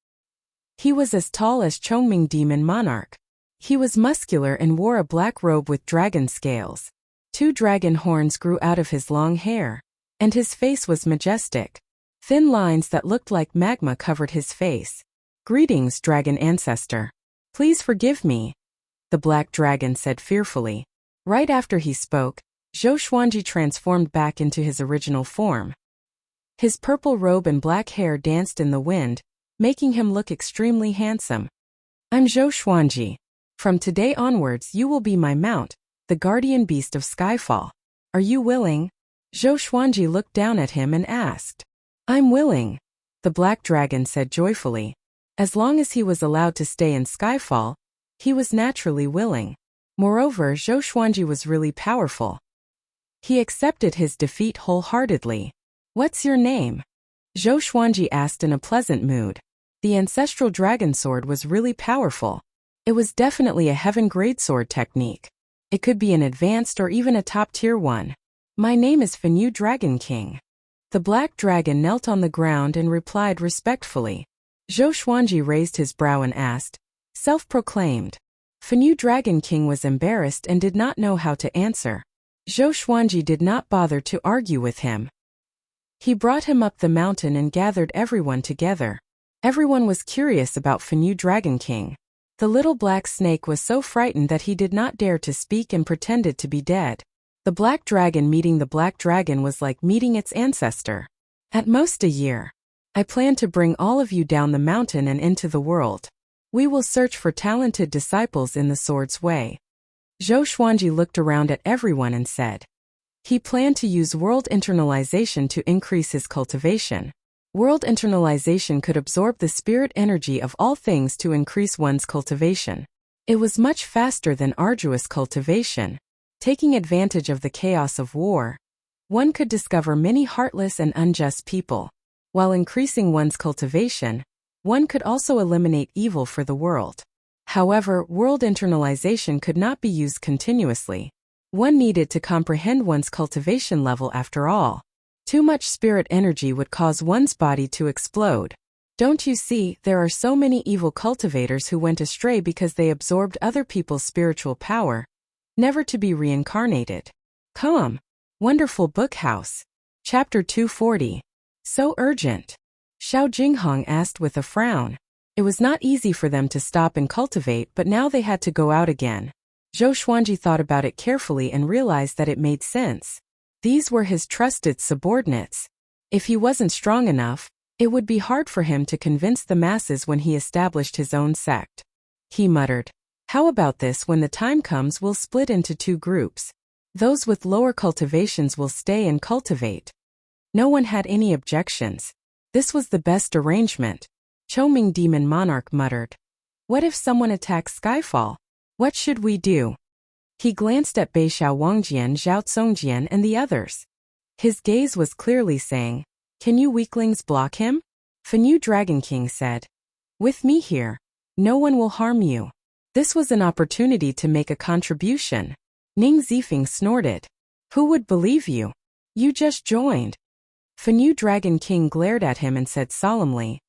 He was as tall as Chongming Demon Monarch. He was muscular and wore a black robe with dragon scales. 2 dragon horns grew out of his long hair, and his face was majestic. Thin lines that looked like magma covered his face. Greetings, dragon ancestor. Please forgive me, the black dragon said fearfully. Right after he spoke, Zhou Xuanji transformed back into his original form. His purple robe and black hair danced in the wind, making him look extremely handsome. I'm Zhou Xuanji. From today onwards you will be my mount, the guardian beast of Skyfall. Are you willing? Zhou Xuanji looked down at him and asked. I'm willing. The black dragon said joyfully. As long as he was allowed to stay in Skyfall, he was naturally willing. Moreover, Zhou Xuanji was really powerful. He accepted his defeat wholeheartedly. What's your name? Zhou Xuanji asked in a pleasant mood. The ancestral dragon sword was really powerful. It was definitely a heaven-grade sword technique. It could be an advanced or even a top-tier one. My name is Fenyu Dragon King. The black dragon knelt on the ground and replied respectfully. Zhou Xuanji raised his brow and asked, self-proclaimed. Fenyu Dragon King was embarrassed and did not know how to answer. Zhou Xuanji did not bother to argue with him. He brought him up the mountain and gathered everyone together. Everyone was curious about Fenyu Dragon King. The little black snake was so frightened that he did not dare to speak and pretended to be dead. The black dragon meeting the black dragon was like meeting its ancestor. At most a year. I plan to bring all of you down the mountain and into the world. We will search for talented disciples in the sword's way. Zhou Xuanji looked around at everyone and said. He planned to use world internalization to increase his cultivation. World internalization could absorb the spirit energy of all things to increase one's cultivation. It was much faster than arduous cultivation. Taking advantage of the chaos of war, one could discover many heartless and unjust people. While increasing one's cultivation, one could also eliminate evil for the world. However, world internalization could not be used continuously. One needed to comprehend one's cultivation level after all. Too much spirit energy would cause one's body to explode. Don't you see, there are so many evil cultivators who went astray because they absorbed other people's spiritual power, never to be reincarnated. Come. Wonderful Book House. Chapter 240. So urgent. Xiao Jinghong asked with a frown. It was not easy for them to stop and cultivate, but now they had to go out again. Zhou Xuanji thought about it carefully and realized that it made sense. These were his trusted subordinates. If he wasn't strong enough, it would be hard for him to convince the masses when he established his own sect. He muttered, how about this, when the time comes we'll split into two groups. Those with lower cultivations will stay and cultivate. No one had any objections. This was the best arrangement. Choming Demon Monarch muttered. What if someone attacks Skyfall? What should we do? He glanced at Beixiao Wangjian, Zhao Tsongjian and the others. His gaze was clearly saying, can you weaklings block him? Fenyu Dragon King said. With me here, no one will harm you. This was an opportunity to make a contribution. Ning Zifeng snorted. Who would believe you? You just joined. Fenyu Dragon King glared at him and said solemnly,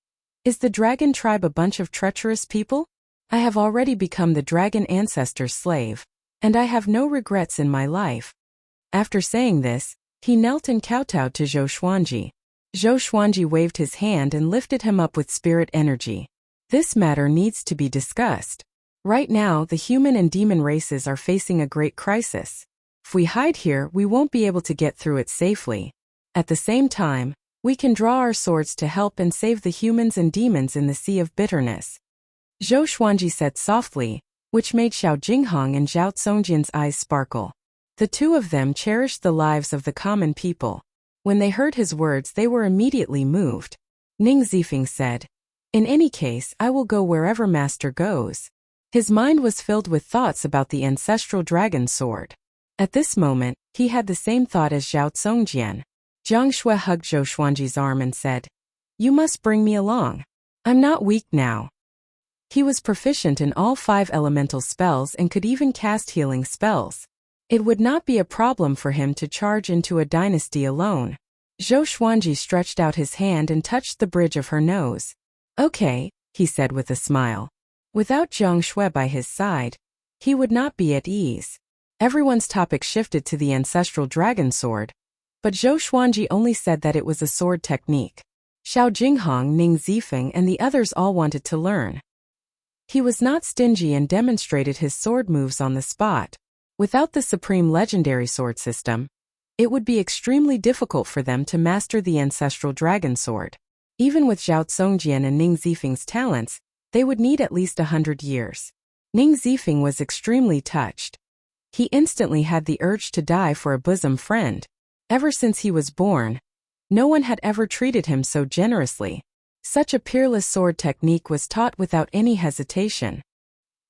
is the dragon tribe a bunch of treacherous people? I have already become the dragon ancestor's slave, and I have no regrets in my life. After saying this, he knelt and kowtowed to Zhou Xuanji. Zhou Xuanji waved his hand and lifted him up with spirit energy. This matter needs to be discussed. Right now, the human and demon races are facing a great crisis. If we hide here, we won't be able to get through it safely. At the same time, we can draw our swords to help and save the humans and demons in the sea of bitterness. Zhou Xuanji said softly, which made Xiao Jinghong and Zhao Tsongjian's eyes sparkle. The two of them cherished the lives of the common people. When they heard his words, they were immediately moved. Ning Zifeng said, in any case, I will go wherever Master goes. His mind was filled with thoughts about the ancestral dragon sword. At this moment, he had the same thought as Zhao Tsongjian. Jiang Shui hugged Zhou Xuanji's arm and said, you must bring me along. I'm not weak now. He was proficient in all 5 elemental spells and could even cast healing spells. It would not be a problem for him to charge into a dynasty alone. Zhou Xuanji stretched out his hand and touched the bridge of her nose. Okay, he said with a smile. Without Jiang Shui by his side, he would not be at ease. Everyone's topic shifted to the ancestral dragon sword, but Zhou Xuanji only said that it was a sword technique. Xiao Jinghong, Ning Zifeng and the others all wanted to learn. He was not stingy and demonstrated his sword moves on the spot. Without the supreme legendary sword system, it would be extremely difficult for them to master the ancestral dragon sword. Even with Zhao Tsongjian and Ning Zifeng's talents, they would need at least 100 years. Ning Zifeng was extremely touched. He instantly had the urge to die for a bosom friend. Ever since he was born, no one had ever treated him so generously. Such a peerless sword technique was taught without any hesitation.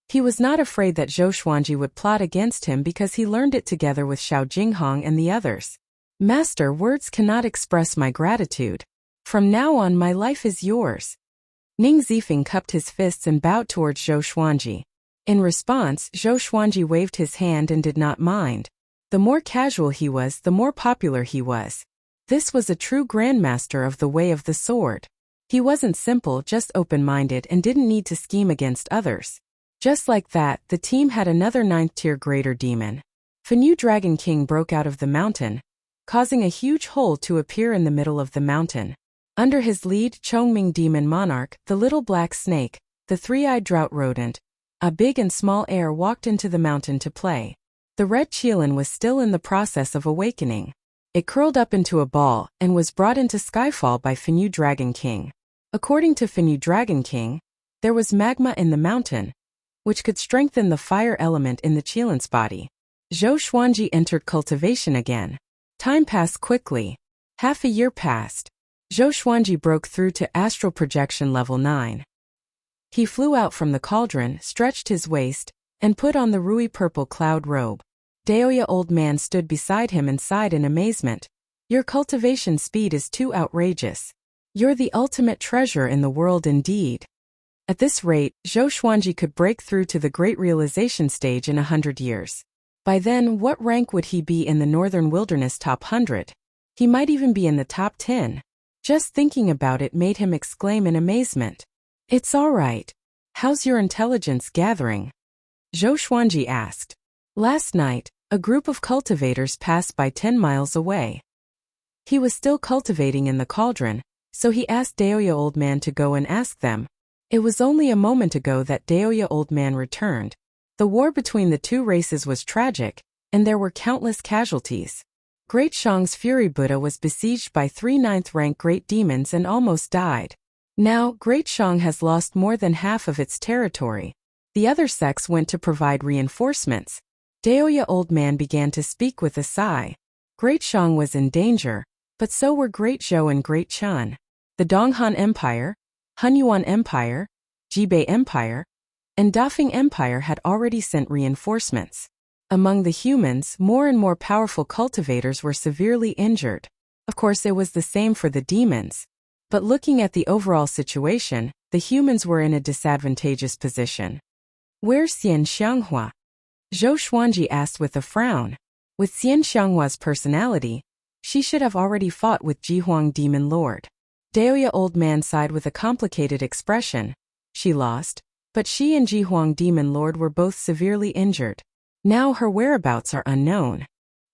He was not afraid that Zhou Xuanji would plot against him because he learned it together with Xiao Jinghong and the others. Master, words cannot express my gratitude. From now on my life is yours. Ning Zifeng cupped his fists and bowed towards Zhou Xuanji. In response, Zhou Xuanji waved his hand and did not mind. The more casual he was, the more popular he was. This was a true grandmaster of the way of the sword. He wasn't simple, just open-minded and didn't need to scheme against others. Just like that, the team had another 9th-tier greater demon. Fenyu Dragon King broke out of the mountain, causing a huge hole to appear in the middle of the mountain. Under his lead, Chongming Demon Monarch, the little black snake, the three-eyed drought rodent, a big and small heir walked into the mountain to play. The red Qilin was still in the process of awakening. It curled up into a ball and was brought into Skyfall by Fenyu Dragon King. According to Fenyu Dragon King, there was magma in the mountain, which could strengthen the fire element in the Qilin's body. Zhou Xuanji entered cultivation again. Time passed quickly. Half a year passed. Zhou Xuanji broke through to astral projection level 9. He flew out from the cauldron, stretched his waist, and put on the ruby purple cloud robe. Daoya Old Man stood beside him and sighed in amazement. Your cultivation speed is too outrageous. You're the ultimate treasure in the world indeed. At this rate, Zhou Xuanji could break through to the Great Realization stage in 100 years. By then, what rank would he be in the Northern Wilderness top 100? He might even be in the top 10. Just thinking about it made him exclaim in amazement. It's all right. How's your intelligence gathering? Zhou Xuanji asked. Last night, a group of cultivators passed by 10 miles away. He was still cultivating in the cauldron, so he asked Daoya Old Man to go and ask them. It was only a moment ago that Daoya Old Man returned. The war between the two races was tragic, and there were countless casualties. Great Shang's Fury Buddha was besieged by 3 9th-rank great demons and almost died. Now, Great Shang has lost more than half of its territory. The other sects went to provide reinforcements. Daoya Old Man began to speak with a sigh. Great Shang was in danger, but so were Great Zhou and Great Chun. The Donghan Empire, Hunyuan Empire, Jibei Empire, and Dafeng Empire had already sent reinforcements. Among the humans, more and more powerful cultivators were severely injured. Of course, it was the same for the demons. But looking at the overall situation, the humans were in a disadvantageous position. Where's Xian Xianghua? Zhou Xuanji asked with a frown. With Xian Xianghua's personality, she should have already fought with Jihuang Demon Lord. Daoya Old Man sighed with a complicated expression. She lost, but she and Jihuang Demon Lord were both severely injured. Now her whereabouts are unknown.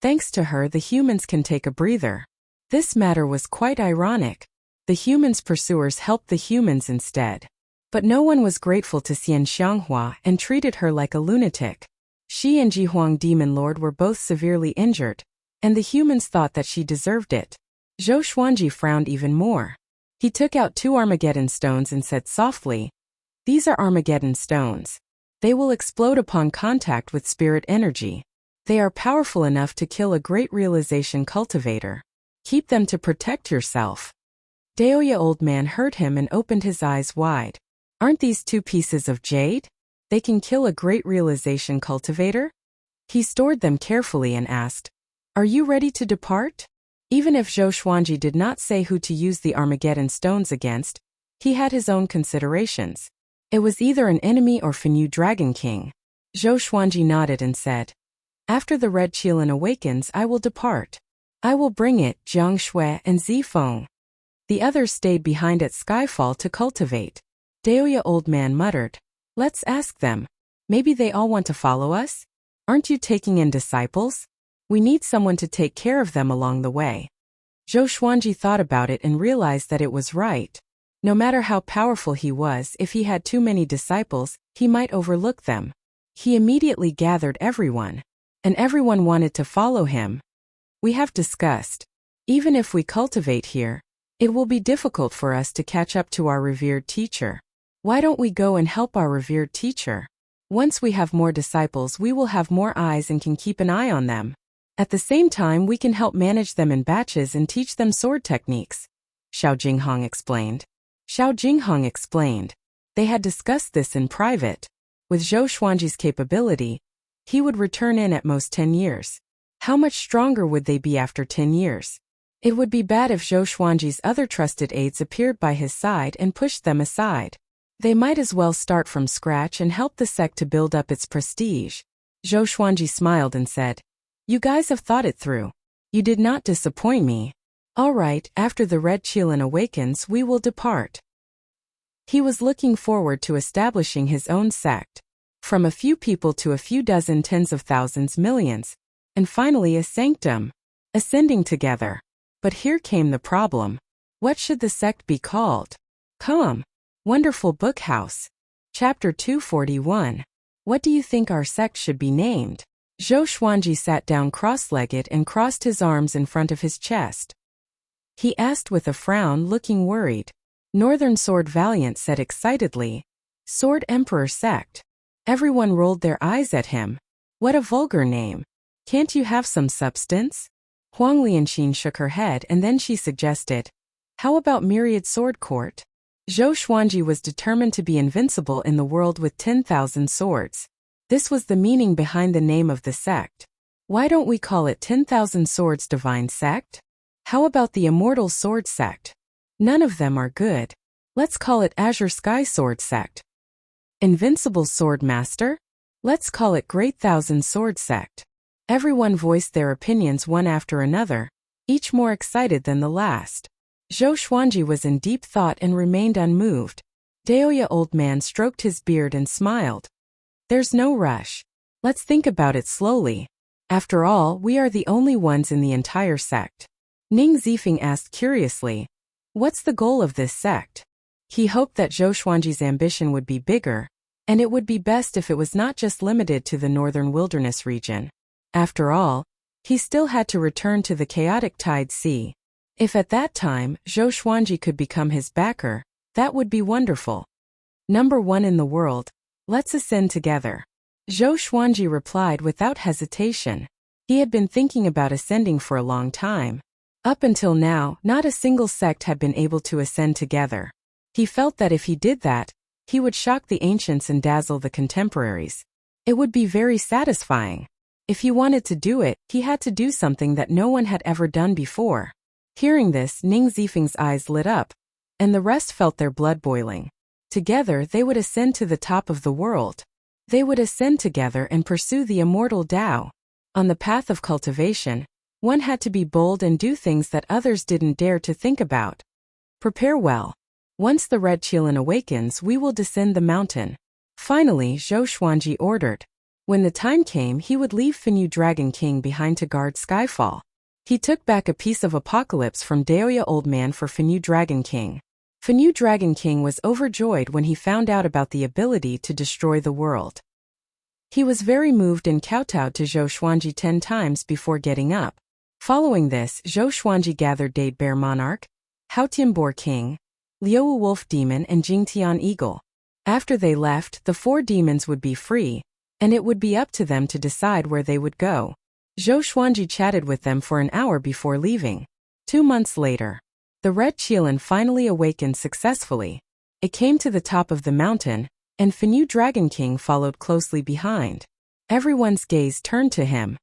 Thanks to her, the humans can take a breather. This matter was quite ironic. The humans' pursuers helped the humans instead. But no one was grateful to Xian Xianghua and treated her like a lunatic. She and Jihuang Demon Lord were both severely injured, and the humans thought that she deserved it. Zhou Xuanji frowned even more. He took out 2 Armageddon stones and said softly, "These are Armageddon stones. They will explode upon contact with spirit energy. They are powerful enough to kill a great realization cultivator. Keep them to protect yourself." Daoya Old Man heard him and opened his eyes wide. Aren't these 2 pieces of jade? They can kill a great realization cultivator? He stored them carefully and asked, "Are you ready to depart?" Even if Zhou Xuanji did not say who to use the Armageddon stones against, he had his own considerations. It was either an enemy or Fenyu Dragon King. Zhou Xuanji nodded and said, "After the Red Qilin awakens, I will depart. I will bring it, Jiang Shui and Zifeng." The others stayed behind at Skyfall to cultivate. Daoya Old Man muttered, "Let's ask them. Maybe they all want to follow us? Aren't you taking in disciples? We need someone to take care of them along the way." Zhou Xuanji thought about it and realized that it was right. No matter how powerful he was, if he had too many disciples, he might overlook them. He immediately gathered everyone, and everyone wanted to follow him. "We have discussed. Even if we cultivate here, it will be difficult for us to catch up to our revered teacher. Why don't we go and help our revered teacher? Once we have more disciples, we will have more eyes and can keep an eye on them." At the same time, we can help manage them in batches and teach them sword techniques, Xiao Jinghong explained. They had discussed this in private. With Zhou Xuanji's capability, he would return in at most 10 years. How much stronger would they be after 10 years? It would be bad if Zhou Xuanji's other trusted aides appeared by his side and pushed them aside. They might as well start from scratch and help the sect to build up its prestige. Zhou Xuanji smiled and said, "You guys have thought it through. You did not disappoint me. All right, after the Red Qilin awakens, we will depart." He was looking forward to establishing his own sect. From a few people to a few dozen, tens of thousands, millions, and finally a sanctum, ascending together. But here came the problem. What should the sect be called? Come. Wonderful Book House. Chapter 241. What do you think our sect should be named? Zhou Xuanji sat down cross-legged and crossed his arms in front of his chest. He asked with a frown, looking worried. Northern Sword Valiant said excitedly, "Sword Emperor Sect." Everyone rolled their eyes at him. What a vulgar name. Can't you have some substance? Huang Lianxin shook her head and then she suggested, "How about Myriad Sword Court?" Zhou Xuanji was determined to be invincible in the world with 10,000 swords. This was the meaning behind the name of the sect. Why don't we call it 10,000 Swords Divine Sect? How about the Immortal Sword Sect? None of them are good. Let's call it Azure Sky Sword Sect. Invincible Sword Master? Let's call it Great Thousand Sword Sect. Everyone voiced their opinions one after another, each more excited than the last. Zhou Xuanji was in deep thought and remained unmoved. Daoya Old Man stroked his beard and smiled. There's no rush. Let's think about it slowly. After all, we are the only ones in the entire sect. Ning Zifeng asked curiously, "What's the goal of this sect?" He hoped that Zhou Xuanji's ambition would be bigger, and it would be best if it was not just limited to the northern wilderness region. After all, he still had to return to the chaotic Tide Sea. If at that time, Zhou Xuanji could become his backer, that would be wonderful. Number one in the world. Let's ascend together. Zhou Xuanji replied without hesitation. He had been thinking about ascending for a long time. Up until now, not a single sect had been able to ascend together. He felt that if he did that, he would shock the ancients and dazzle the contemporaries. It would be very satisfying. If he wanted to do it, he had to do something that no one had ever done before. Hearing this, Ning Zifeng's eyes lit up, and the rest felt their blood boiling. Together, they would ascend to the top of the world. They would ascend together and pursue the immortal Tao. On the path of cultivation, one had to be bold and do things that others didn't dare to think about. Prepare well. Once the Red Qilin awakens, we will descend the mountain. Finally, Zhou Xuanji ordered. When the time came, he would leave Fenyu Dragon King behind to guard Skyfall. He took back a piece of Apocalypse from Daoya Old Man for Fenyu Dragon King. Fenyu Dragon King was overjoyed when he found out about the ability to destroy the world. He was very moved and kowtowed to Zhou Xuanji 10 times before getting up. Following this, Zhou Xuanji gathered Date Bear Monarch, Haotian Boar King, Liu Wolf Demon and Jingtian Eagle. After they left, the 4 demons would be free, and it would be up to them to decide where they would go. Zhou Xuanji chatted with them for an hour before leaving. 2 months later, the Red Qilin finally awakened successfully. It came to the top of the mountain, and Fenyu Dragon King followed closely behind. Everyone's gaze turned to him.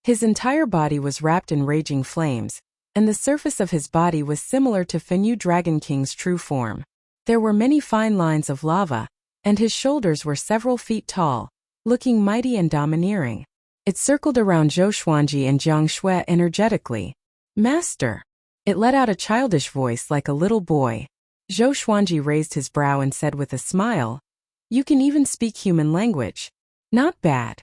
His entire body was wrapped in raging flames, and the surface of his body was similar to Fenyu Dragon King's true form. There were many fine lines of lava, and his shoulders were several feet tall, looking mighty and domineering. It circled around Zhou Xuanji and Jiang Shui energetically. "Master!" It let out a childish voice like a little boy. Zhou Xuanji raised his brow and said with a smile, "You can even speak human language. Not bad."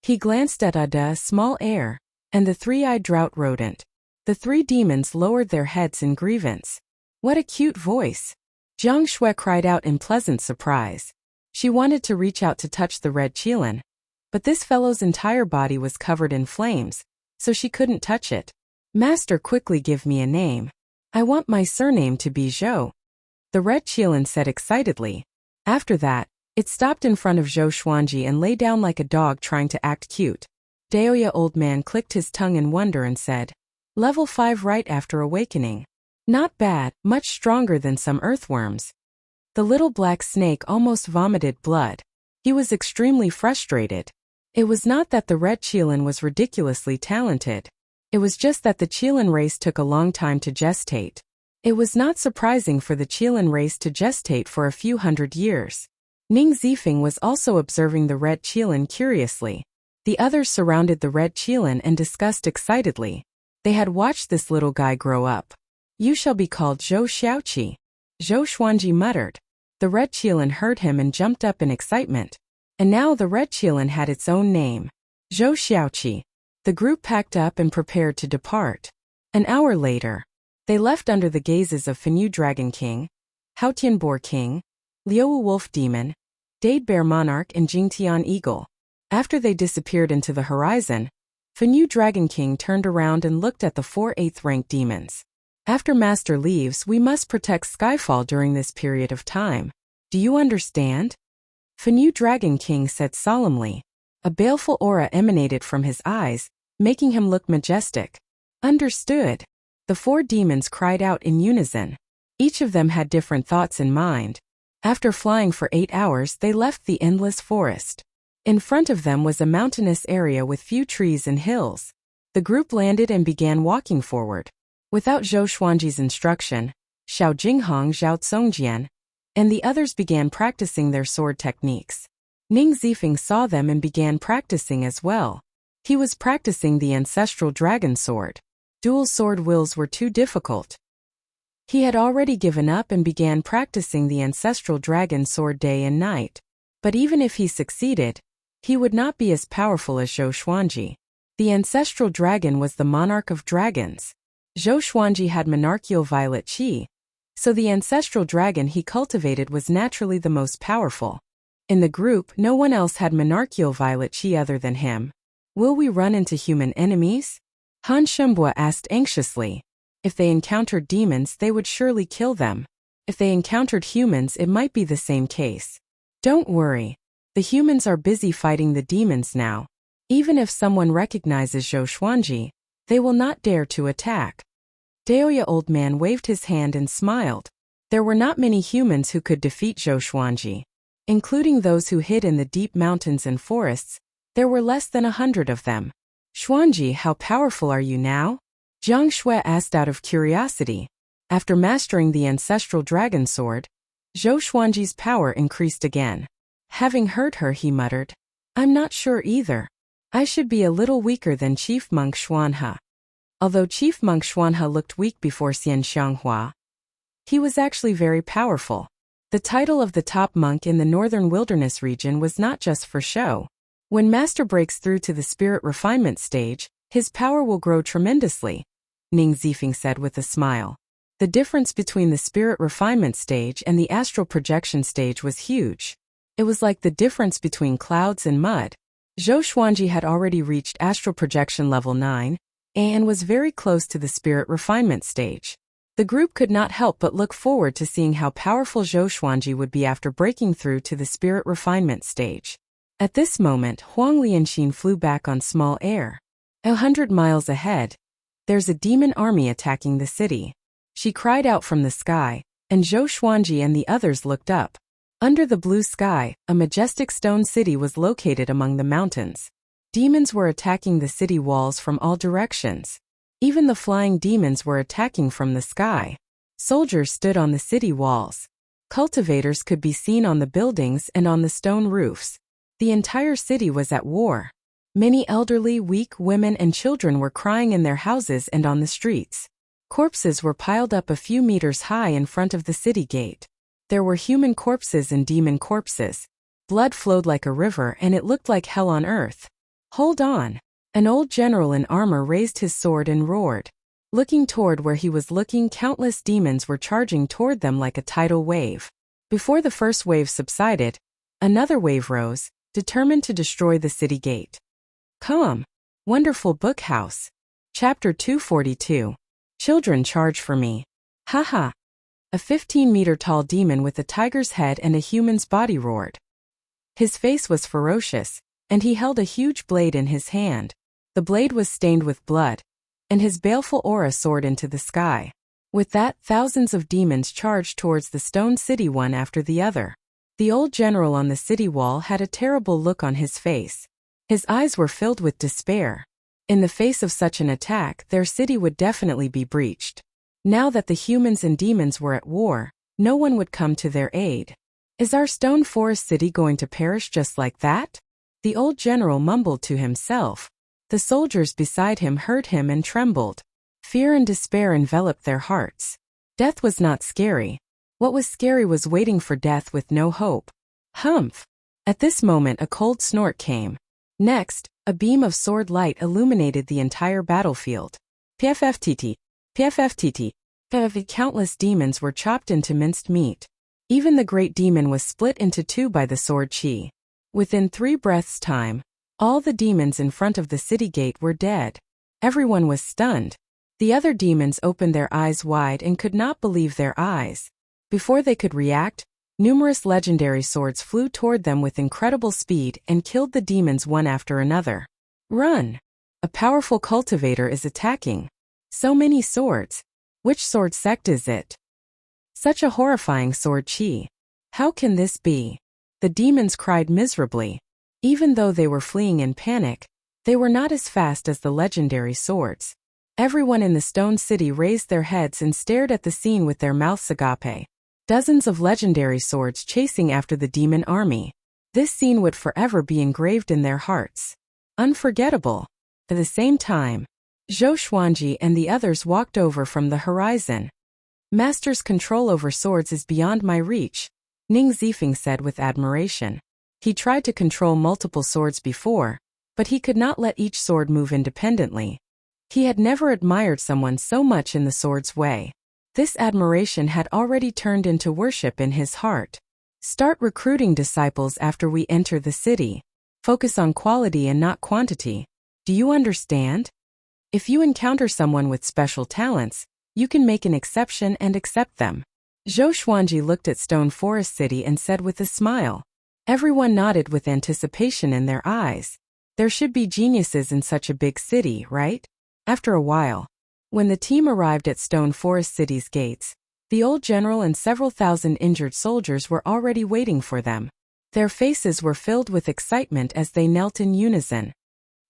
He glanced at Ada, small heir, and the 3-eyed drought rodent. The 3 demons lowered their heads in grievance. What a cute voice! Jiang Shui cried out in pleasant surprise. She wanted to reach out to touch the Red Qilin, but this fellow's entire body was covered in flames, so she couldn't touch it. "Master, quickly give me a name. I want my surname to be Zhou," the Red Qilin said excitedly. After that, it stopped in front of Zhou Xuanji and lay down like a dog trying to act cute. Daoya old man clicked his tongue in wonder and said, Level 5 right after awakening. Not bad, much stronger than some earthworms. The little black snake almost vomited blood. He was extremely frustrated. It was not that the red Qilin was ridiculously talented. It was just that the Qilin race took a long time to gestate. It was not surprising for the Qilin race to gestate for a few hundred years. Ning Zifeng was also observing the red Qilin curiously. The others surrounded the red Qilin and discussed excitedly. They had watched this little guy grow up. You shall be called Zhou Xiaoqi. Zhou Xuanji muttered. The red Qilin heard him and jumped up in excitement. And now the red Qilin had its own name. Zhou Xiaoqi. The group packed up and prepared to depart. An hour later, they left under the gazes of Fenyu Dragon King, Haotian Boar King, Liuwu Wolf Demon, Dade Bear Monarch and Jingtian Eagle. After they disappeared into the horizon, Fenyu Dragon King turned around and looked at the 4 8th rank demons. After Master leaves, we must protect Skyfall during this period of time. Do you understand? Fenyu Dragon King said solemnly. A baleful aura emanated from his eyes, making him look majestic. Understood. The 4 demons cried out in unison. Each of them had different thoughts in mind. After flying for 8 hours, they left the endless forest. In front of them was a mountainous area with few trees and hills. The group landed and began walking forward. Without Zhou Xuanji's instruction, Xiao Jinghong, Zhao Tsongjian, and the others began practicing their sword techniques. Ning Zifeng saw them and began practicing as well. He was practicing the ancestral dragon sword. Dual sword wills were too difficult. He had already given up and began practicing the ancestral dragon sword day and night. But even if he succeeded, he would not be as powerful as Zhou Xuanji. The ancestral dragon was the monarch of dragons. Zhou Xuanji had monarchial violet qi, so the ancestral dragon he cultivated was naturally the most powerful. In the group, no one else had monarchial violet qi other than him. Will we run into human enemies? Han Shenbua asked anxiously. If they encountered demons, they would surely kill them. If they encountered humans, it might be the same case. Don't worry. The humans are busy fighting the demons now. Even if someone recognizes Zhou Xuanji, they will not dare to attack. Daoya old man waved his hand and smiled. There were not many humans who could defeat Zhou Xuanji. Including those who hid in the deep mountains and forests, there were less than 100 of them. Xuanji, how powerful are you now? Jiang Shui asked out of curiosity. After mastering the ancestral dragon sword, Zhou Xuanji's power increased again. Having heard her, he muttered, I'm not sure either. I should be a little weaker than Chief Monk Xuanhe. Although Chief Monk Xuanhe looked weak before Xian Xianghua, he was actually very powerful. The title of the top monk in the northern wilderness region was not just for show. When Master breaks through to the spirit refinement stage, his power will grow tremendously, Ning Zifeng said with a smile. The difference between the spirit refinement stage and the astral projection stage was huge. It was like the difference between clouds and mud. Zhou Xuanji had already reached astral projection level 9 and was very close to the spirit refinement stage. The group could not help but look forward to seeing how powerful Zhou Xuanji would be after breaking through to the spirit refinement stage. At this moment, Huang Lianxin flew back on small air. 100 miles ahead, there's a demon army attacking the city. She cried out from the sky, and Zhou Xuanji and the others looked up. Under the blue sky, a majestic stone city was located among the mountains. Demons were attacking the city walls from all directions. Even the flying demons were attacking from the sky. Soldiers stood on the city walls. Cultivators could be seen on the buildings and on the stone roofs. The entire city was at war. Many elderly, weak women and children were crying in their houses and on the streets. Corpses were piled up a few meters high in front of the city gate. There were human corpses and demon corpses. Blood flowed like a river and it looked like hell on earth. Hold on. An old general in armor raised his sword and roared. Looking toward where he was looking, countless demons were charging toward them like a tidal wave. Before the first wave subsided, another wave rose, determined to destroy the city gate. Come. Wonderful Book House. Chapter 242. Children, charge for me. Haha. A 15-meter-tall demon with a tiger's head and a human's body roared. His face was ferocious, and he held a huge blade in his hand. The blade was stained with blood, and his baleful aura soared into the sky. With that, thousands of demons charged towards the stone city one after the other. The old general on the city wall had a terrible look on his face. His eyes were filled with despair. In the face of such an attack, their city would definitely be breached. Now that the humans and demons were at war, no one would come to their aid. Is our stone forest city going to perish just like that? The old general mumbled to himself. The soldiers beside him heard him and trembled. Fear and despair enveloped their hearts. Death was not scary. What was scary was waiting for death with no hope. Humph! At this moment a cold snort came. Next, a beam of sword light illuminated the entire battlefield. PFFTT. PFFTT. Countless demons were chopped into minced meat. Even the great demon was split into two by the sword chi. Within 3 breaths' time, all the demons in front of the city gate were dead. Everyone was stunned. The other demons opened their eyes wide and could not believe their eyes. Before they could react, numerous legendary swords flew toward them with incredible speed and killed the demons one after another. Run! A powerful cultivator is attacking. So many swords. Which sword sect is it? Such a horrifying sword chi. How can this be? The demons cried miserably. Even though they were fleeing in panic, they were not as fast as the legendary swords. Everyone in the stone city raised their heads and stared at the scene with their mouths agape. Dozens of legendary swords chasing after the demon army. This scene would forever be engraved in their hearts. Unforgettable. At the same time, Zhou Xuanji and the others walked over from the horizon. Master's control over swords is beyond my reach, Ning Zifeng said with admiration. He tried to control multiple swords before, but he could not let each sword move independently. He had never admired someone so much in the sword's way. This admiration had already turned into worship in his heart. Start recruiting disciples after we enter the city. Focus on quality and not quantity. Do you understand? If you encounter someone with special talents, you can make an exception and accept them. Zhou Xuanji looked at Stone Forest City and said with a smile. Everyone nodded with anticipation in their eyes. There should be geniuses in such a big city, right? After a while, when the team arrived at Stone Forest City's gates, the old general and several thousand injured soldiers were already waiting for them. Their faces were filled with excitement as they knelt in unison.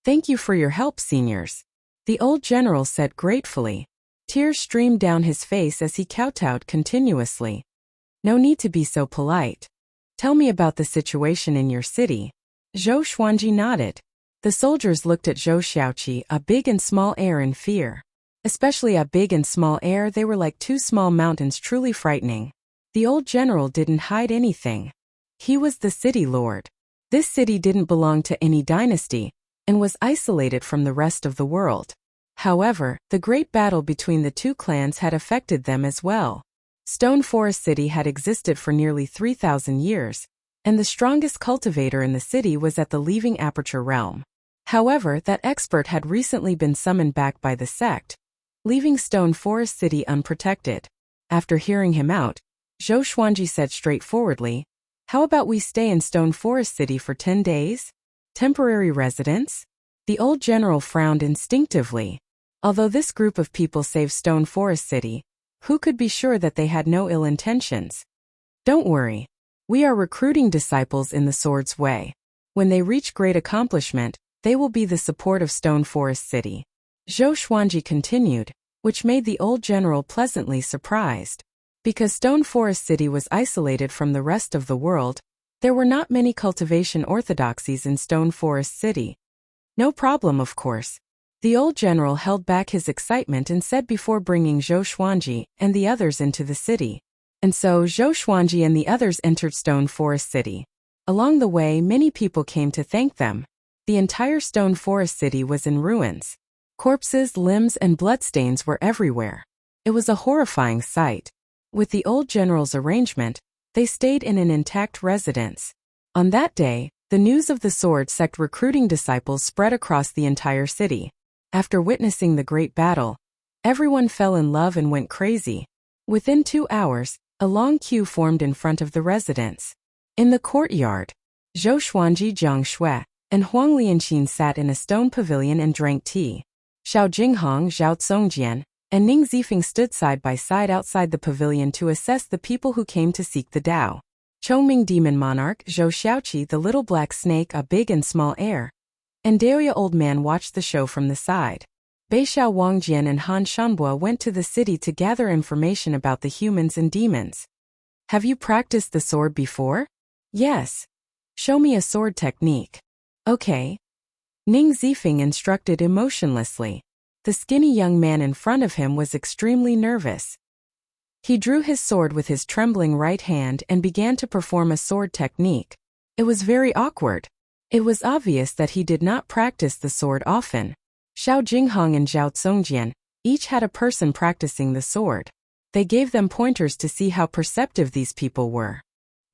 Thank you for your help, seniors. The old general said gratefully. Tears streamed down his face as he kowtowed continuously. No need to be so polite. Tell me about the situation in your city. Zhou Xuanji nodded. The soldiers looked at Zhou Xiaoqi, a big and small heir, in fear. Especially a big and small heir, they were like 2 small mountains, truly frightening. The old general didn't hide anything. He was the city lord. This city didn't belong to any dynasty, and was isolated from the rest of the world. However, the great battle between the 2 clans had affected them as well. Stone Forest City had existed for nearly 3,000 years, and the strongest cultivator in the city was at the Leaving Aperture realm. However, that expert had recently been summoned back by the sect, leaving Stone Forest City unprotected. After hearing him out, Zhou Xuanji said straightforwardly, "How about we stay in Stone Forest City for 10 days? Temporary residence?" The old general frowned instinctively. Although this group of people saved Stone Forest City, who could be sure that they had no ill intentions? Don't worry. We are recruiting disciples in the sword's way. When they reach great accomplishment, they will be the support of Stone Forest City. Zhou Xuanji continued, which made the old general pleasantly surprised. Because Stone Forest City was isolated from the rest of the world, there were not many cultivation orthodoxies in Stone Forest City. No problem, of course. The old general held back his excitement and said before bringing Zhou Xuanji and the others into the city. And so Zhou Xuanji and the others entered Stone Forest City. Along the way, many people came to thank them. The entire Stone Forest City was in ruins. Corpses, limbs, and bloodstains were everywhere. It was a horrifying sight. With the old general's arrangement, they stayed in an intact residence. On that day, the news of the Sword Sect recruiting disciples spread across the entire city. After witnessing the great battle, everyone fell in love and went crazy. Within 2 hours, a long queue formed in front of the residence. In the courtyard, Zhou Xuanji, Jiang Shui, and Huang Lianqin sat in a stone pavilion and drank tea. Xiao Jinghong, Zhao Tsongjian, and Ning Zifeng stood side by side outside the pavilion to assess the people who came to seek the Tao. Chongming Demon Monarch, Zhou Xiaoqi the Little Black Snake, a big and small heir, and Daoya Old Man watched the show from the side. Beixiao Wangjian and Han Shanbo went to the city to gather information about the humans and demons. Have you practiced the sword before? Yes. Show me a sword technique. Okay. Ning Zifeng instructed emotionlessly. The skinny young man in front of him was extremely nervous. He drew his sword with his trembling right hand and began to perform a sword technique. It was very awkward. It was obvious that he did not practice the sword often. Xiao Jinghong and Zhao Tsongjian each had a person practicing the sword. They gave them pointers to see how perceptive these people were.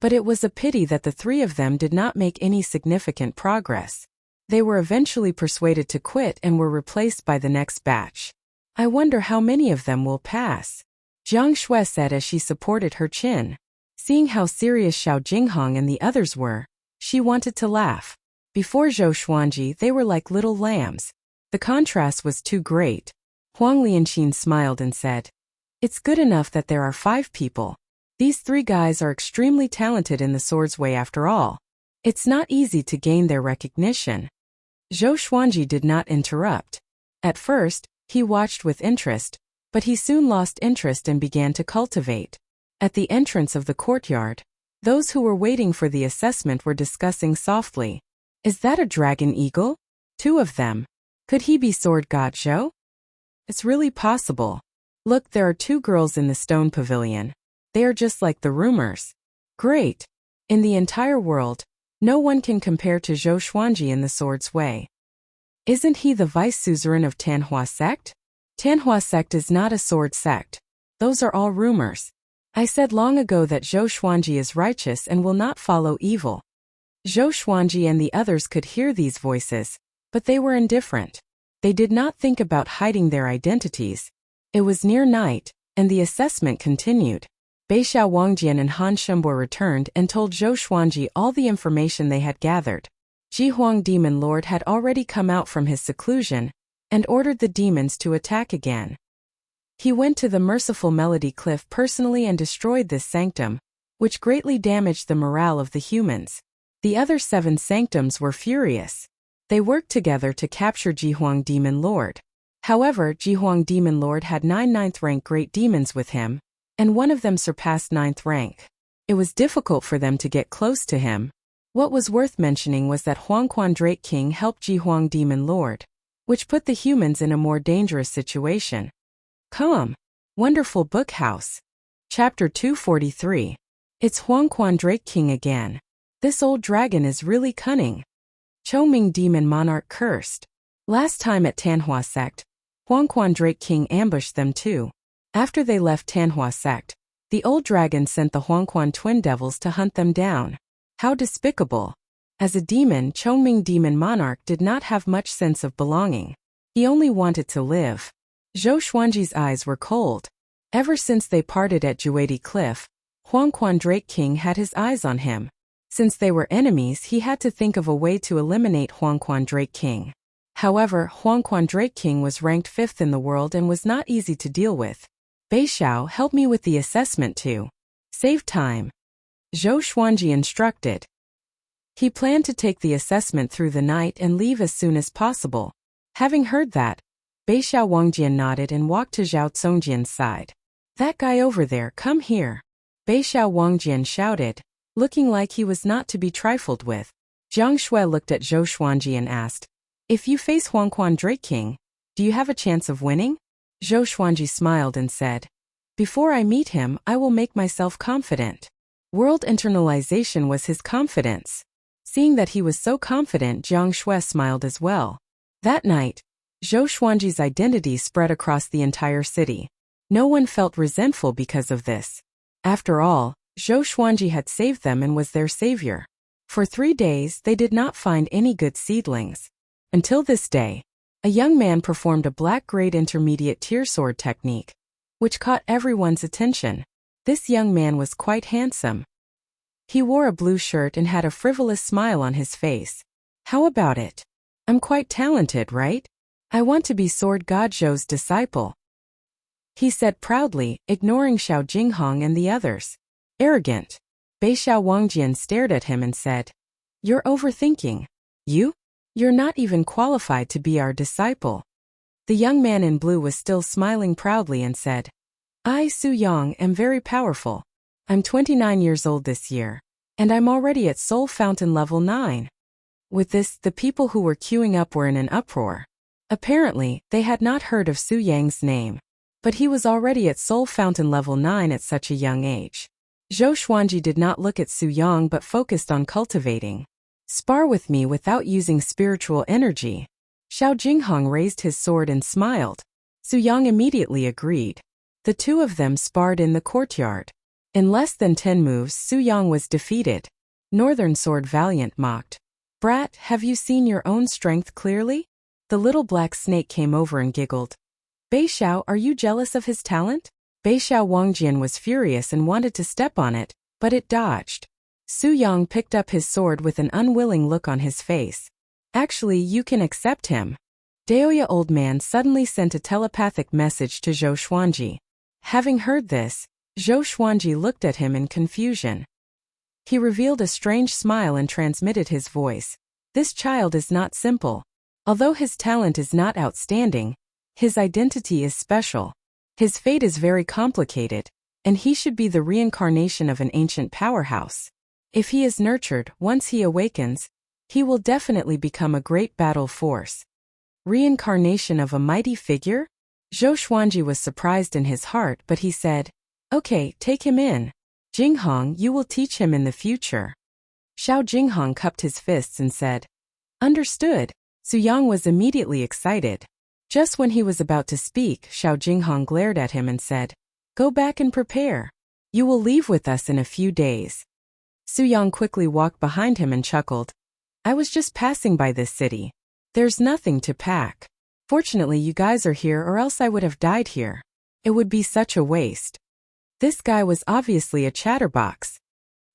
But it was a pity that the three of them did not make any significant progress. They were eventually persuaded to quit and were replaced by the next batch. I wonder how many of them will pass. Jiang Shui said as she supported her chin. Seeing how serious Xiao Jinghong and the others were, she wanted to laugh. Before Zhou Xuanji, they were like little lambs. The contrast was too great. Huang Lianqin smiled and said, "It's good enough that there are 5 people. These 3 guys are extremely talented in the sword's way after all. It's not easy to gain their recognition." Zhou Xuanji did not interrupt. At first, he watched with interest, but he soon lost interest and began to cultivate. At the entrance of the courtyard, those who were waiting for the assessment were discussing softly. Is that a dragon eagle? 2 of them. Could he be sword god Zhou? It's really possible. Look, there are 2 girls in the stone pavilion. They are just like the rumors. Great. In the entire world, no one can compare to Zhou Xuanji in the sword's way. Isn't he the vice suzerain of Tanhua sect? Tanhua sect is not a sword sect. Those are all rumors. I said long ago that Zhou Xuanji is righteous and will not follow evil. Zhou Xuanji and the others could hear these voices, but they were indifferent. They did not think about hiding their identities. It was near night, and the assessment continued. Beixiao Wangjian and Han Shenbo returned and told Zhou Xuanji all the information they had gathered. Ji Huang Demon Lord had already come out from his seclusion and ordered the demons to attack again. He went to the Merciful Melody Cliff personally and destroyed this sanctum, which greatly damaged the morale of the humans. The other 7 sanctums were furious. They worked together to capture Ji Huang Demon Lord. However, Ji Huang Demon Lord had 9 9th rank great demons with him, and one of them surpassed 9th rank. It was difficult for them to get close to him. What was worth mentioning was that Huangquan Drake King helped Ji Huang Demon Lord, which put the humans in a more dangerous situation. Come. Wonderful Book House. Chapter 243. It's Huangquan Drake King again. This old dragon is really cunning. Chongming Demon Monarch cursed. Last time at Tanhua sect, Huangquan Drake King ambushed them too. After they left Tanhua sect, the old dragon sent the Huangquan twin devils to hunt them down. How despicable. As a demon, Chongming Demon Monarch did not have much sense of belonging. He only wanted to live. Zhou Xuanji's eyes were cold. Ever since they parted at Juedi Cliff, Huangquan Drake King had his eyes on him. Since they were enemies, he had to think of a way to eliminate Huangquan Drake King. However, Huangquan Drake King was ranked 5th in the world and was not easy to deal with. Beixiao, help me with the assessment too. Save time. Zhou Xuanji instructed. He planned to take the assessment through the night and leave as soon as possible. Having heard that, Beixiao Wangjian nodded and walked to Zhao Tsongjian's side. That guy over there, come here. Beixiao Wangjian shouted, looking like he was not to be trifled with. Jiang Shui looked at Zhou Xuanji and asked, if you face Huangquan Drake King, do you have a chance of winning? Zhou Xuanji smiled and said, before I meet him, I will make myself confident. World internalization was his confidence. Seeing that he was so confident, Jiang Shui smiled as well. That night, Zhou Xuanji's identity spread across the entire city. No one felt resentful because of this. After all, Zhou Xuanji had saved them and was their savior. For 3 days, they did not find any good seedlings. Until this day, a young man performed a black-grade intermediate tier sword technique, which caught everyone's attention. This young man was quite handsome. He wore a blue shirt and had a frivolous smile on his face. How about it? I'm quite talented, right? I want to be Sword God Zhou's disciple, he said proudly, ignoring Xiao Jinghong and the others. Arrogant. Bei Xiao Wangjian stared at him and said, You're overthinking. You're not even qualified to be our disciple. The young man in blue was still smiling proudly and said, I, Su Yang, am very powerful. I'm 29 years old this year, and I'm already at Soul Fountain level 9. With this, the people who were queuing up were in an uproar. Apparently, they had not heard of Su Yang's name, but he was already at Soul Fountain level 9 at such a young age. Zhou Xuanji did not look at Su Yang but focused on cultivating. Spar with me without using spiritual energy. Xiao Jinghong raised his sword and smiled. Su Yang immediately agreed. The two of them sparred in the courtyard. In less than 10 moves, Su Yang was defeated. Northern Sword Valiant mocked. Brat, have you seen your own strength clearly? The little black snake came over and giggled. Bei Xiao, are you jealous of his talent? Bei Xiao Wangjian was furious and wanted to step on it, but it dodged. Su Yang picked up his sword with an unwilling look on his face. Actually, you can accept him. Daoya Old Man suddenly sent a telepathic message to Zhou Xuanji. Having heard this, Zhou Xuanji looked at him in confusion. He revealed a strange smile and transmitted his voice. This child is not simple. Although his talent is not outstanding, his identity is special. His fate is very complicated, and he should be the reincarnation of an ancient powerhouse. If he is nurtured, once he awakens, he will definitely become a great battle force. Reincarnation of a mighty figure? Zhou Xuanji was surprised in his heart, but he said, Okay, take him in. Jinghong, you will teach him in the future. Xiao Jinghong cupped his fists and said, Understood. Su Yang was immediately excited. Just when he was about to speak, Xiao Jinghong glared at him and said, Go back and prepare. You will leave with us in a few days. Su Yang quickly walked behind him and chuckled. I was just passing by this city. There's nothing to pack. Fortunately, you guys are here, or else I would have died here. It would be such a waste. This guy was obviously a chatterbox.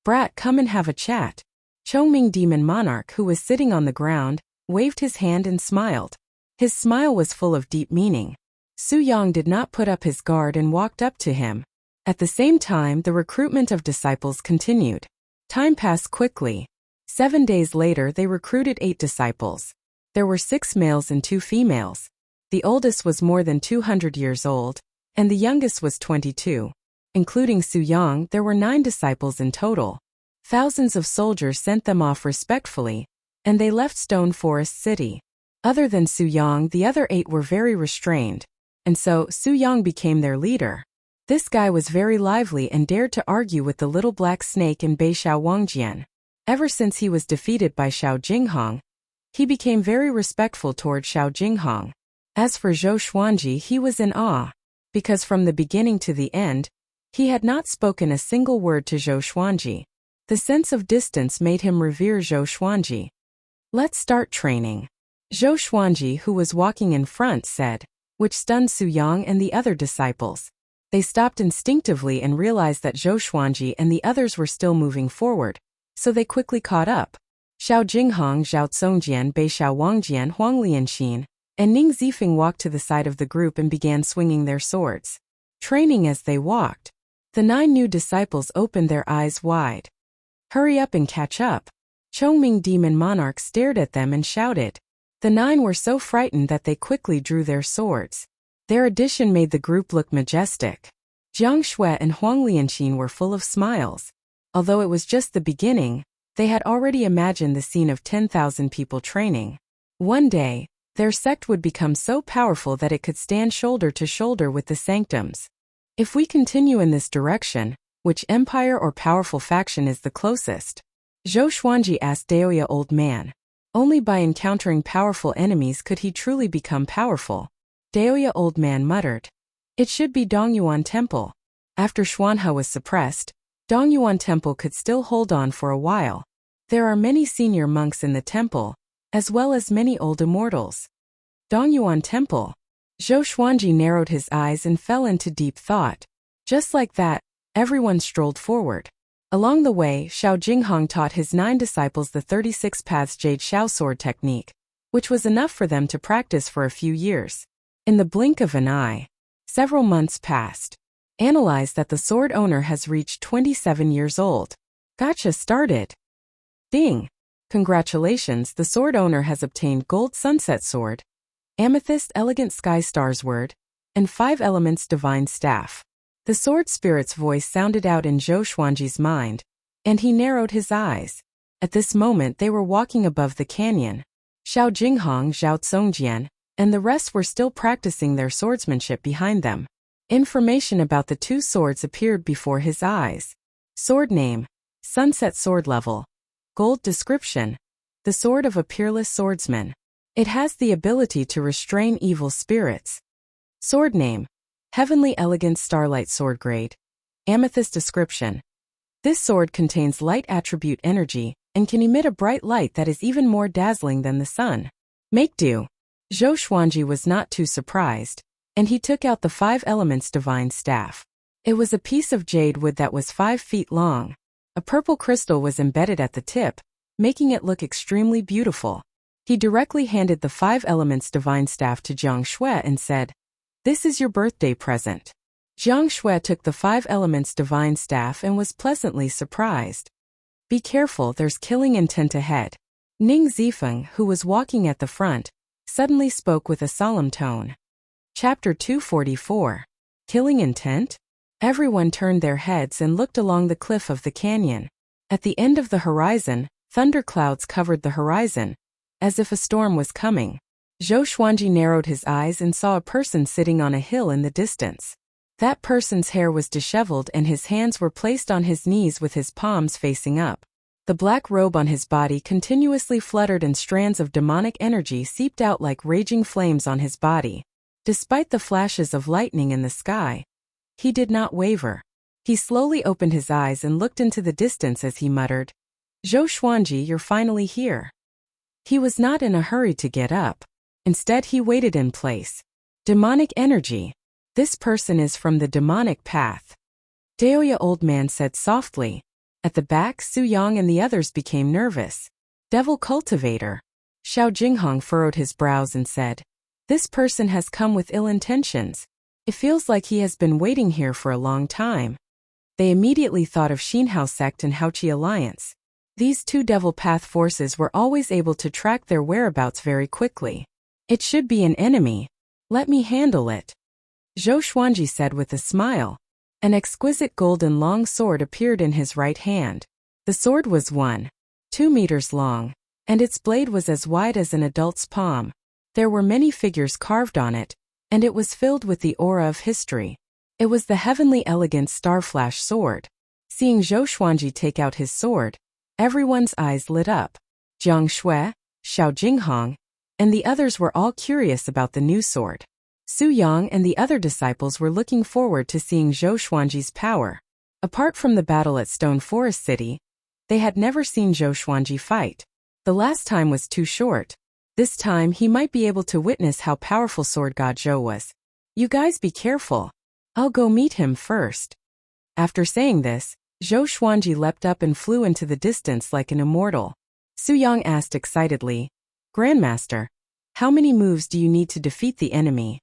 Brat, come and have a chat. Chongming Demon Monarch, who was sitting on the ground, waved his hand and smiled. His smile was full of deep meaning. Su Yang did not put up his guard and walked up to him. At the same time, the recruitment of disciples continued. Time passed quickly. 7 days later, they recruited 8 disciples. There were 6 males and 2 females. The oldest was more than 200 years old, and the youngest was 22. Including Su Yang, there were 9 disciples in total. Thousands of soldiers sent them off respectfully, and they left Stone Forest City. Other than Su Yang, the other 8 were very restrained, and so Su Yang became their leader. This guy was very lively and dared to argue with the little black snake and Bei Xiao Wangjian. Ever since he was defeated by Xiao Jinghong, he became very respectful toward Xiao Jinghong. As for Zhou Xuanji, he was in awe, because from the beginning to the end, he had not spoken a single word to Zhou Xuanji. The sense of distance made him revere Zhou Xuanji. Let's start training. Zhou Xuanji, who was walking in front, said, which stunned Su Yang and the other disciples. They stopped instinctively and realized that Zhou Xuanji and the others were still moving forward, so they quickly caught up. Xiao Jinghong, Zhao Congjian, Bei Xiao Wangjian, Huang Lianxin, and Ning Zifeng walked to the side of the group and began swinging their swords. Training as they walked. The 9 new disciples opened their eyes wide. Hurry up and catch up. Chongming Demon Monarch stared at them and shouted. The 9 were so frightened that they quickly drew their swords. Their addition made the group look majestic. Jiang Shui and Huang Lianxin were full of smiles. Although it was just the beginning, they had already imagined the scene of 10,000 people training. One day, their sect would become so powerful that it could stand shoulder to shoulder with the sanctums. If we continue in this direction, which empire or powerful faction is the closest? Zhou Xuanji asked Daoya Old Man. Only by encountering powerful enemies could he truly become powerful. Daoya Old Man muttered. It should be Dongyuan Temple. After Xuanhe was suppressed, Dongyuan Temple could still hold on for a while. There are many senior monks in the temple, as well as many old immortals. Dongyuan Temple. Zhou Xuanji narrowed his eyes and fell into deep thought. Just like that, everyone strolled forward. Along the way, Xiao Jinghong taught his 9 disciples the 36 Paths Jade Xiao sword technique, which was enough for them to practice for a few years. In the blink of an eye, several months passed. Analyze that the sword owner has reached 27 years old. Gotcha started. Ding! Congratulations, the sword owner has obtained Gold Sunset Sword, Amethyst Elegant Sky Stars Word, and 5 Elements Divine Staff. The sword spirit's voice sounded out in Zhou Xuanji's mind, and he narrowed his eyes. At this moment they were walking above the canyon. Xiao Jinghong, Zhao Tsongjian, and the rest were still practicing their swordsmanship behind them. Information about the 2 swords appeared before his eyes. Sword name: Sunset Sword Level. Gold description: the sword of a peerless swordsman. It has the ability to restrain evil spirits. Sword name: Heavenly Elegant Starlight Sword Grade. Amethyst description: this sword contains light attribute energy and can emit a bright light that is even more dazzling than the sun. Make do. Zhou Xuanji was not too surprised, and he took out the 5 Elements Divine Staff. It was a piece of jade wood that was 5 feet long. A purple crystal was embedded at the tip, making it look extremely beautiful. He directly handed the 5 Elements Divine Staff to Jiang Shui and said, "This is your birthday present." Jiang Shui took the 5 Elements Divine Staff and was pleasantly surprised. Be careful, there's killing intent ahead. Ning Zifeng, who was walking at the front, suddenly spoke with a solemn tone. Chapter 244. Killing intent? Everyone turned their heads and looked along the cliff of the canyon. At the end of the horizon, thunderclouds covered the horizon, as if a storm was coming. Zhou Xuanji narrowed his eyes and saw a person sitting on a hill in the distance. That person's hair was disheveled and his hands were placed on his knees with his palms facing up. The black robe on his body continuously fluttered and strands of demonic energy seeped out like raging flames on his body. Despite the flashes of lightning in the sky, he did not waver. He slowly opened his eyes and looked into the distance as he muttered, "Zhou Xuanji, you're finally here." He was not in a hurry to get up. Instead, he waited in place. Demonic energy. This person is from the demonic path. Daoya old man said softly. At the back, Su Yang and the others became nervous. Devil cultivator. Xiao Jinghong furrowed his brows and said, "This person has come with ill intentions. It feels like he has been waiting here for a long time." They immediately thought of Xinhao sect and Haoqi alliance. These 2 devil path forces were always able to track their whereabouts very quickly. It should be an enemy. Let me handle it. Zhou Xuanji said with a smile. An exquisite golden long sword appeared in his right hand. The sword was 1.2 meters long, and its blade was as wide as an adult's palm. There were many figures carved on it, and it was filled with the aura of history. It was the heavenly elegant Starflash sword. Seeing Zhou Xuanji take out his sword, everyone's eyes lit up. Jiang Shui, Xiao Jinghong, and the others were all curious about the new sword. Su Yang and the other disciples were looking forward to seeing Zhou Xuanji's power. Apart from the battle at Stone Forest City, they had never seen Zhou Xuanji fight. The last time was too short. This time he might be able to witness how powerful Sword God Zhou was. You guys be careful. I'll go meet him first. After saying this, Zhou Xuanji leapt up and flew into the distance like an immortal. Su Yang asked excitedly, "Grandmaster, how many moves do you need to defeat the enemy?"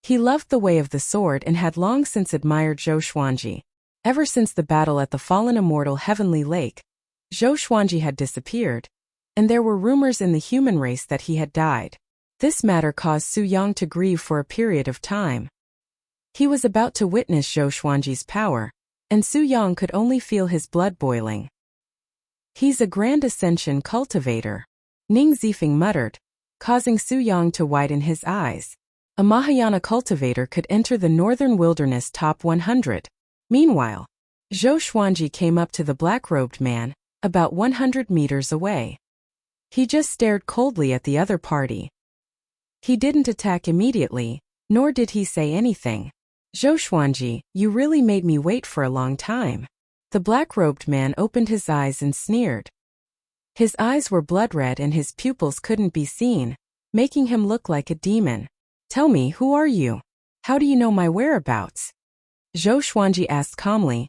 He loved the way of the sword and had long since admired Zhou Xuanji. Ever since the battle at the fallen immortal Heavenly Lake, Zhou Xuanji had disappeared, and there were rumors in the human race that he had died. This matter caused Su Yang to grieve for a period of time. He was about to witness Zhou Xuanji's power, and Su Yang could only feel his blood boiling. "He's a grand ascension cultivator," Ning Zifeng muttered, causing Su Yang to widen his eyes. A Mahayana cultivator could enter the northern wilderness top 100. Meanwhile, Zhou Xuanji came up to the black-robed man, about 100 meters away. He just stared coldly at the other party. He didn't attack immediately, nor did he say anything. "Zhou Xuanji, you really made me wait for a long time." The black-robed man opened his eyes and sneered. His eyes were blood-red and his pupils couldn't be seen, making him look like a demon. "Tell me, who are you? How do you know my whereabouts?" Zhou Xuanji asked calmly,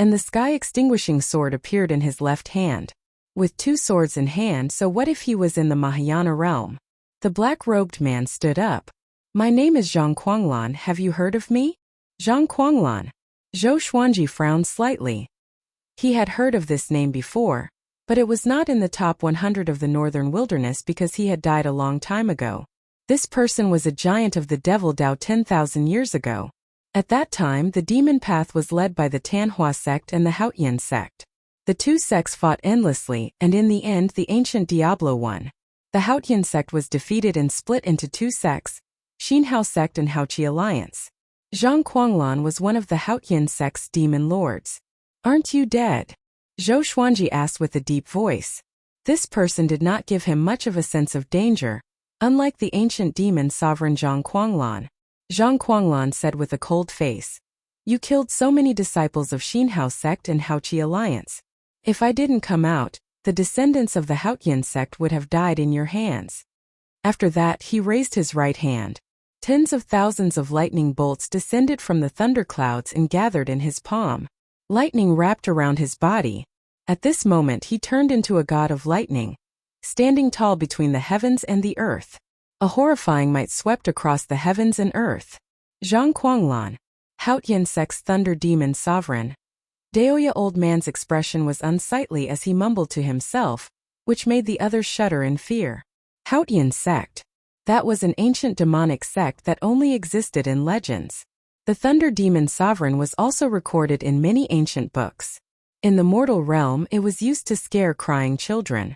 and the sky-extinguishing sword appeared in his left hand. With two swords in hand, so what if he was in the Mahayana realm? The black-robed man stood up. My name is Zhang Kuanglan, have you heard of me? Zhang Kuanglan. Zhou Xuanji frowned slightly. He had heard of this name before, but it was not in the top 100 of the northern wilderness because he had died a long time ago. This person was a giant of the Devil Dao 10,000 years ago. At that time, the demon path was led by the Tanhua sect and the Haotian sect. The two sects fought endlessly, and in the end the ancient Diablo won. The Haotian sect was defeated and split into two sects, Xinhao sect and Haoqi alliance. Zhang Kuanglan was one of the Haotian sect's demon lords. Aren't you dead? Zhou Xuanji asked with a deep voice. This person did not give him much of a sense of danger, unlike the ancient demon sovereign Zhang Kuanglan. Zhang Kuanglan said with a cold face. You killed so many disciples of Xinhao sect and Haoqi alliance. If I didn't come out, the descendants of the Haotian sect would have died in your hands. After that, he raised his right hand. Tens of thousands of lightning bolts descended from the thunderclouds and gathered in his palm. Lightning wrapped around his body. At this moment he turned into a god of lightning, standing tall between the heavens and the earth. A horrifying might swept across the heavens and earth. Zhang Kuanglan, Haotian sect's thunder demon sovereign. Daoya old man's expression was unsightly as he mumbled to himself, which made the others shudder in fear. Haotian sect. That was an ancient demonic sect that only existed in legends. The thunder demon sovereign was also recorded in many ancient books. In the mortal realm, it was used to scare crying children.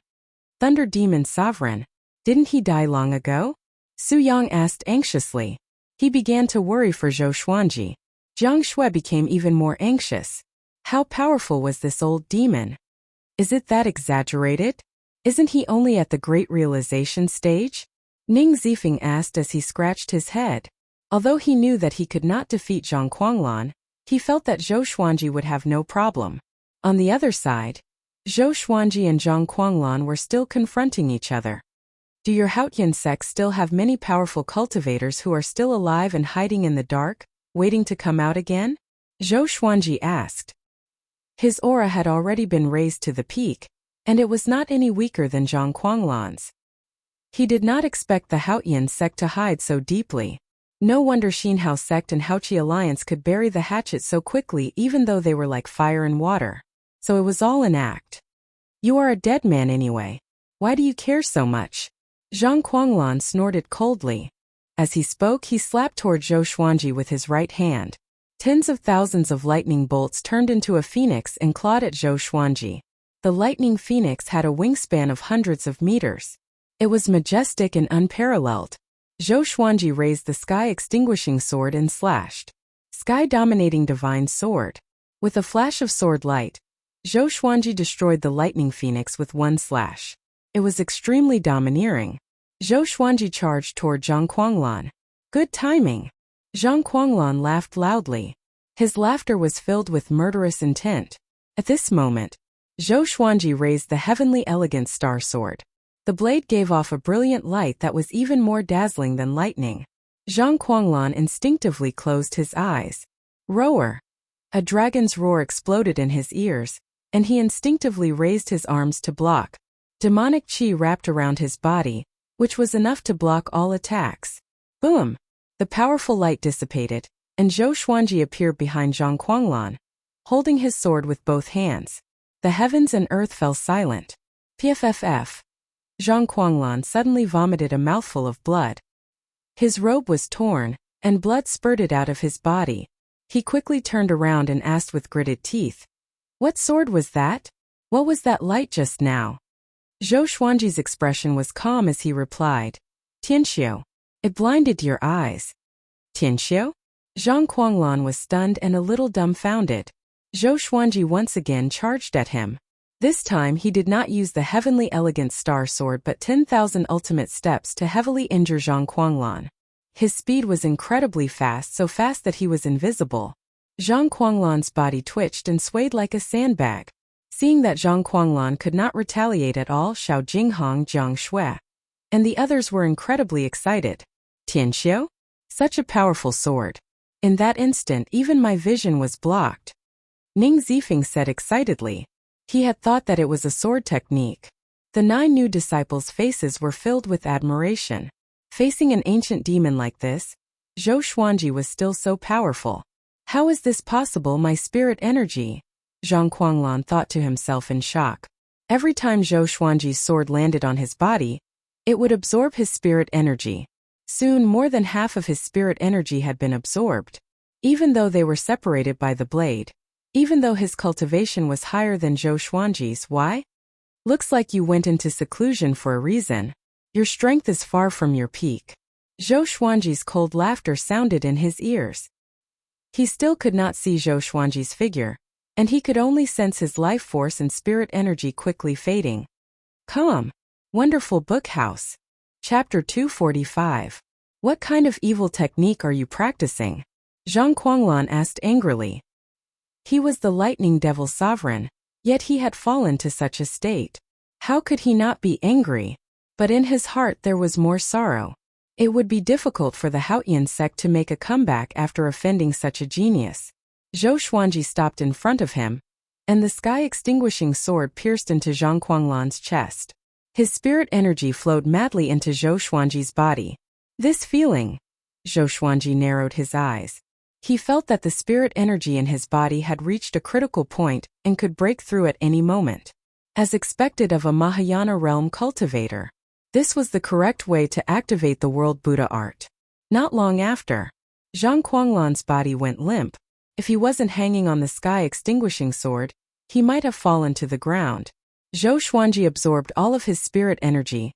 Thunder demon sovereign. Didn't he die long ago? Su Yang asked anxiously. He began to worry for Zhou Xuanji. Jiang Shui became even more anxious. How powerful was this old demon? Is it that exaggerated? Isn't he only at the great realization stage? Ning Zifeng asked as he scratched his head. Although he knew that he could not defeat Zhang Kuanglan, he felt that Zhou Xuanji would have no problem. On the other side, Zhou Xuanji and Zhang Kuanglan were still confronting each other. Do your Haotian sect still have many powerful cultivators who are still alive and hiding in the dark, waiting to come out again? Zhou Xuanji asked. His aura had already been raised to the peak, and it was not any weaker than Zhang Kuanglan's. He did not expect the Haotian sect to hide so deeply. No wonder Xinhao sect and Haoqi alliance could bury the hatchet so quickly even though they were like fire and water. So it was all an act. You are a dead man anyway. Why do you care so much? Zhang Kuanglan snorted coldly. As he spoke, he slapped toward Zhou Xuanji with his right hand. Tens of thousands of lightning bolts turned into a phoenix and clawed at Zhou Xuanji. The lightning phoenix had a wingspan of hundreds of meters. It was majestic and unparalleled. Zhou Xuanji raised the sky-extinguishing sword and slashed. Sky-dominating divine sword. With a flash of sword light, Zhou Xuanji destroyed the lightning phoenix with one slash. It was extremely domineering. Zhou Xuanji charged toward Zhang Kuanglan. Good timing. Zhang Kuanglan laughed loudly. His laughter was filled with murderous intent. At this moment, Zhou Xuanji raised the heavenly elegant star sword. The blade gave off a brilliant light that was even more dazzling than lightning. Zhang Kuanglan instinctively closed his eyes. Roar! A dragon's roar exploded in his ears, and he instinctively raised his arms to block. Demonic qi wrapped around his body, which was enough to block all attacks. Boom! The powerful light dissipated, and Zhou Xuanji appeared behind Zhang Kuanglan, holding his sword with both hands. The heavens and earth fell silent. PFFF. Zhang Kuanglan suddenly vomited a mouthful of blood. His robe was torn, and blood spurted out of his body. He quickly turned around and asked with gritted teeth. What sword was that? What was that light just now? Zhou Xuanji's expression was calm as he replied. Tianxiu. It blinded your eyes. Tianxiu? Zhang Kuanglan was stunned and a little dumbfounded. Zhou Xuanji once again charged at him. This time he did not use the heavenly elegant star sword but 10,000 ultimate steps to heavily injure Zhang Kuanglan. His speed was incredibly fast, so fast that he was invisible. Zhang Kuanglan's body twitched and swayed like a sandbag. Seeing that Zhang Kuanglan could not retaliate at all, Xiao Jinghong, Jiang Shui, and the others were incredibly excited. Tianxiu? Such a powerful sword. In that instant even my vision was blocked. Ning Zifeng said excitedly. He had thought that it was a sword technique. The 9 new disciples' faces were filled with admiration. Facing an ancient demon like this, Zhou Xuanji was still so powerful. How is this possible, my spirit energy? Zhang Kuanglan thought to himself in shock. Every time Zhou Xuanji's sword landed on his body, it would absorb his spirit energy. Soon more than half of his spirit energy had been absorbed. Even though they were separated by the blade. Even though his cultivation was higher than Zhou Xuanji's, why? Looks like you went into seclusion for a reason. Your strength is far from your peak. Zhou Xuanji's cold laughter sounded in his ears. He still could not see Zhou Xuanji's figure, and he could only sense his life force and spirit energy quickly fading. Come. Wonderful book house. Chapter 245. What kind of evil technique are you practicing? Zhang Kuanglan asked angrily. He was the lightning devil sovereign, yet he had fallen to such a state. How could he not be angry? But in his heart there was more sorrow. It would be difficult for the Haotian sect to make a comeback after offending such a genius. Zhou Xuanji stopped in front of him, and the sky-extinguishing sword pierced into Zhang Kuanglan's chest. His spirit energy flowed madly into Zhou Xuanji's body. This feeling, Zhou Xuanji narrowed his eyes. He felt that the spirit energy in his body had reached a critical point and could break through at any moment. As expected of a Mahayana realm cultivator, this was the correct way to activate the world Buddha art. Not long after, Zhang Kuanglan's body went limp. If he wasn't hanging on the sky-extinguishing sword, he might have fallen to the ground. Zhou Xuanji absorbed all of his spirit energy,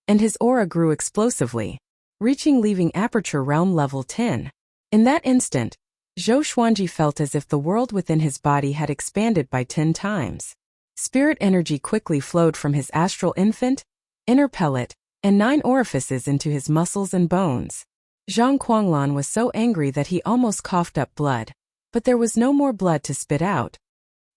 and his aura grew explosively, reaching leaving aperture realm level 10. In that instant, Zhou Xuanji felt as if the world within his body had expanded by 10 times. Spirit energy quickly flowed from his astral infant, inner pellet, and 9 orifices into his muscles and bones. Zhang Kuanglan was so angry that he almost coughed up blood, but there was no more blood to spit out.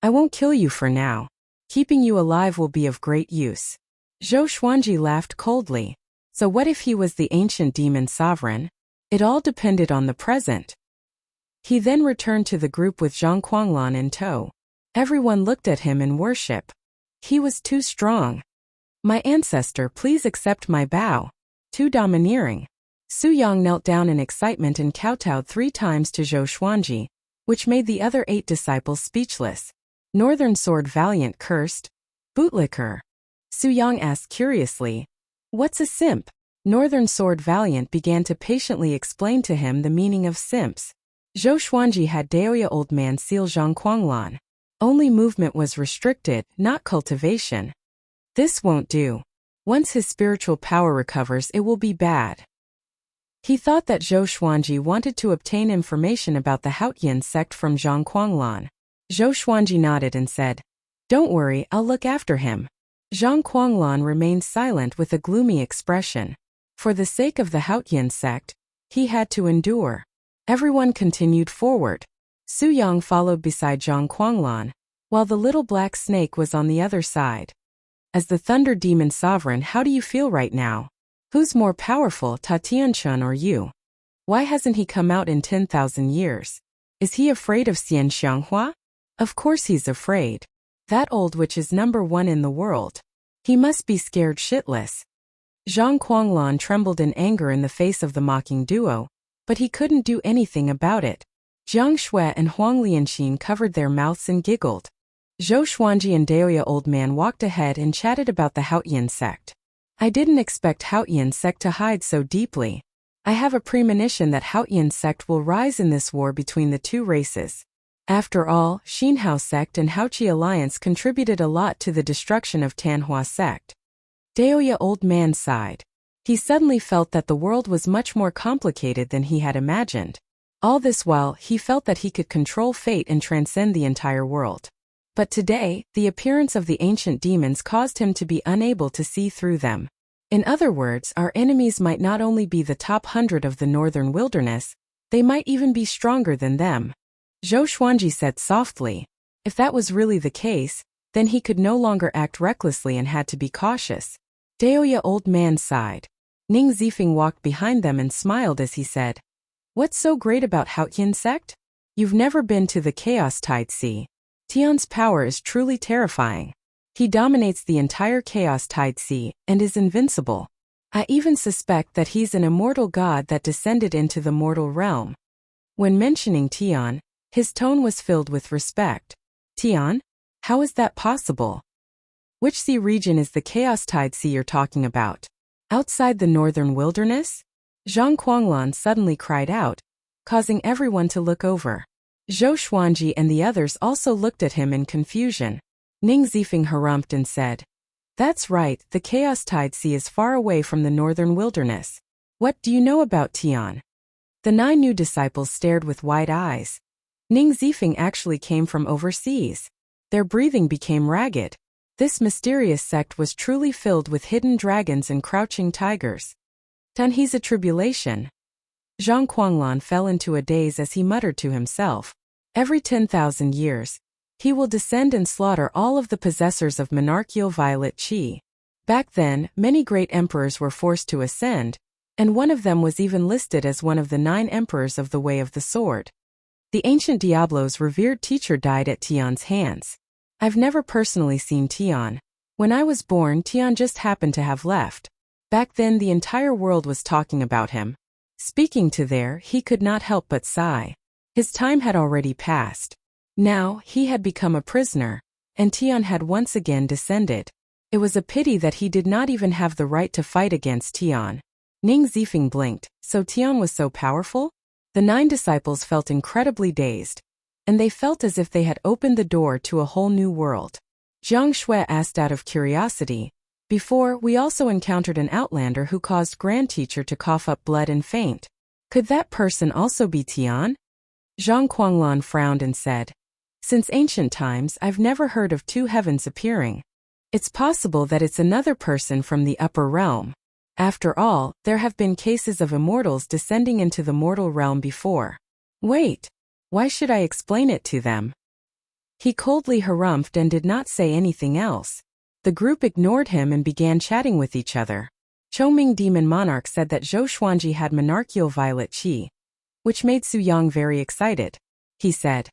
I won't kill you for now. Keeping you alive will be of great use. Zhou Xuanji laughed coldly. So what if he was the ancient demon sovereign? It all depended on the present. He then returned to the group with Zhang Kuanglan in tow. Everyone looked at him in worship. He was too strong. My ancestor, please accept my bow. Too domineering. Su Yang knelt down in excitement and kowtowed 3 times to Zhou Xuanji, which made the other 8 disciples speechless. Northern Sword Valiant cursed. Bootlicker. Su Yang asked curiously. What's a simp? Northern Sword Valiant began to patiently explain to him the meaning of simps. Zhou Xuanji had Daoya Old Man seal Zhang Kuanglan. Only movement was restricted, not cultivation. This won't do. Once his spiritual power recovers, it will be bad. He thought that Zhou Xuanji wanted to obtain information about the Haotian sect from Zhang Kuanglan. Zhou Xuanji nodded and said, Don't worry, I'll look after him. Zhang Kuanglan remained silent with a gloomy expression. For the sake of the Haotian sect, he had to endure. Everyone continued forward. Su Yang followed beside Zhang Kuanglan, while the little black snake was on the other side. As the Thunder Demon Sovereign, how do you feel right now? Who's more powerful, Ta Tianchun or you? Why hasn't he come out in 10,000 years? Is he afraid of Xian Xianghua? Of course he's afraid. That old witch is #1 in the world. He must be scared shitless. Zhang Kuanglan trembled in anger in the face of the mocking duo, but he couldn't do anything about it. Jiang Shui and Huang Lianxin covered their mouths and giggled. Zhou Xuanji and Daoya Old Man walked ahead and chatted about the Haotian sect. I didn't expect Haotian sect to hide so deeply. I have a premonition that Haotian sect will rise in this war between the 2 races. After all, Xinhao sect and Haochi alliance contributed a lot to the destruction of Tanhua sect. Daoya Old Man sighed. He suddenly felt that the world was much more complicated than he had imagined. All this while, he felt that he could control fate and transcend the entire world. But today, the appearance of the ancient demons caused him to be unable to see through them. In other words, our enemies might not only be the top 100 of the northern wilderness, they might even be stronger than them. Zhou Xuanji said softly. If that was really the case, then he could no longer act recklessly and had to be cautious. Daoya Old Man sighed. Ning Zifeng walked behind them and smiled as he said, What's so great about Haotian sect? You've never been to the Chaos Tide Sea. Tian's power is truly terrifying. He dominates the entire Chaos Tide Sea and is invincible. I even suspect that he's an immortal god that descended into the mortal realm. When mentioning Tian, his tone was filled with respect. Tian? How is that possible? Which sea region is the Chaos Tide Sea you're talking about? Outside the northern wilderness? Zhang Kuanglan suddenly cried out, causing everyone to look over. Zhou Xuanji and the others also looked at him in confusion. Ning Zifeng harumphed and said, "That's right, the Chaos Tide Sea is far away from the northern wilderness. What do you know about Tian?" The 9 new disciples stared with wide eyes. Ning Zifeng actually came from overseas. Their breathing became ragged. This mysterious sect was truly filled with hidden dragons and crouching tigers. "Then he's a tribulation." Zhang Kuanglan fell into a daze as he muttered to himself. Every 10,000 years, he will descend and slaughter all of the possessors of monarchical violet qi. Back then, many great emperors were forced to ascend, and one of them was even listed as one of the 9 emperors of the Way of the Sword. The ancient Diablo's revered teacher died at Tian's hands. I've never personally seen Tian. When I was born, Tian just happened to have left. Back then the entire world was talking about him. Speaking to there, he could not help but sigh. His time had already passed. Now, he had become a prisoner, and Tian had once again descended. It was a pity that he did not even have the right to fight against Tian. Ning Zifeng blinked. So Tian was so powerful? The 9 disciples felt incredibly dazed, and they felt as if they had opened the door to a whole new world. Jiang Shui asked out of curiosity, "Before, we also encountered an outlander who caused Grand Teacher to cough up blood and faint. Could that person also be Tian?" Zhang Kuanglan frowned and said, "Since ancient times, I've never heard of 2 heavens appearing. It's possible that it's another person from the upper realm. After all, there have been cases of immortals descending into the mortal realm before. Wait, why should I explain it to them?" He coldly harumphed and did not say anything else. The group ignored him and began chatting with each other. Chongming Demon Monarch said that Zhou Xuanji had monarchical violet qi, which made Su Yang very excited. He said,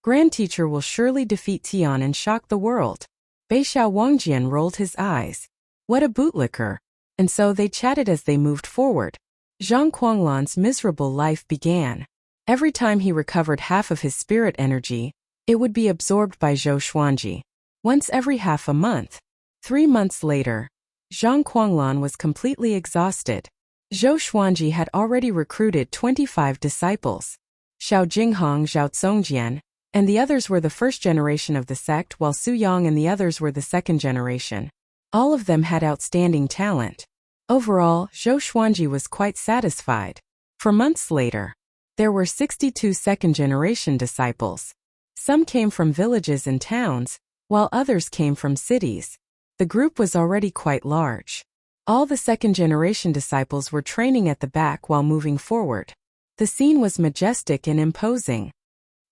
"Grand Teacher will surely defeat Tian and shock the world." Beixiao Wangjian rolled his eyes. What a bootlicker. And so they chatted as they moved forward. Zhang Kuanglan's miserable life began. Every time he recovered half of his spirit energy, it would be absorbed by Zhou Xuanji. Once every half a month. 3 months later, Zhang Kuanglan was completely exhausted. Zhou Xuanji had already recruited 25 disciples. Xiao Jinghong, Zhao Tsongjian, and the others were the first generation of the sect, while Su Yang and the others were the second generation. All of them had outstanding talent. Overall, Zhou Xuanji was quite satisfied. For months later, there were 62 second-generation disciples. Some came from villages and towns, while others came from cities. The group was already quite large. All the second-generation disciples were training at the back while moving forward. The scene was majestic and imposing.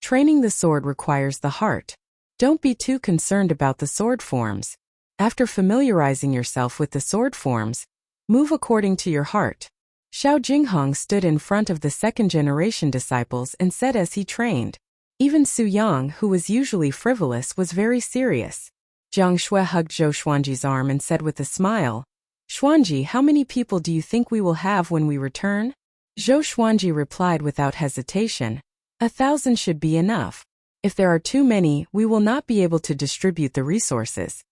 Training the sword requires the heart. Don't be too concerned about the sword forms. After familiarizing yourself with the sword forms, move according to your heart. Xiao Jinghong stood in front of the second-generation disciples and said as he trained. Even Su Yang, who was usually frivolous, was very serious. Jiang Shui hugged Zhou Xuanji's arm and said with a smile, "Xuanji, how many people do you think we will have when we return?" Zhou Xuanji replied without hesitation, 1,000 should be enough. If there are too many, we will not be able to distribute the resources.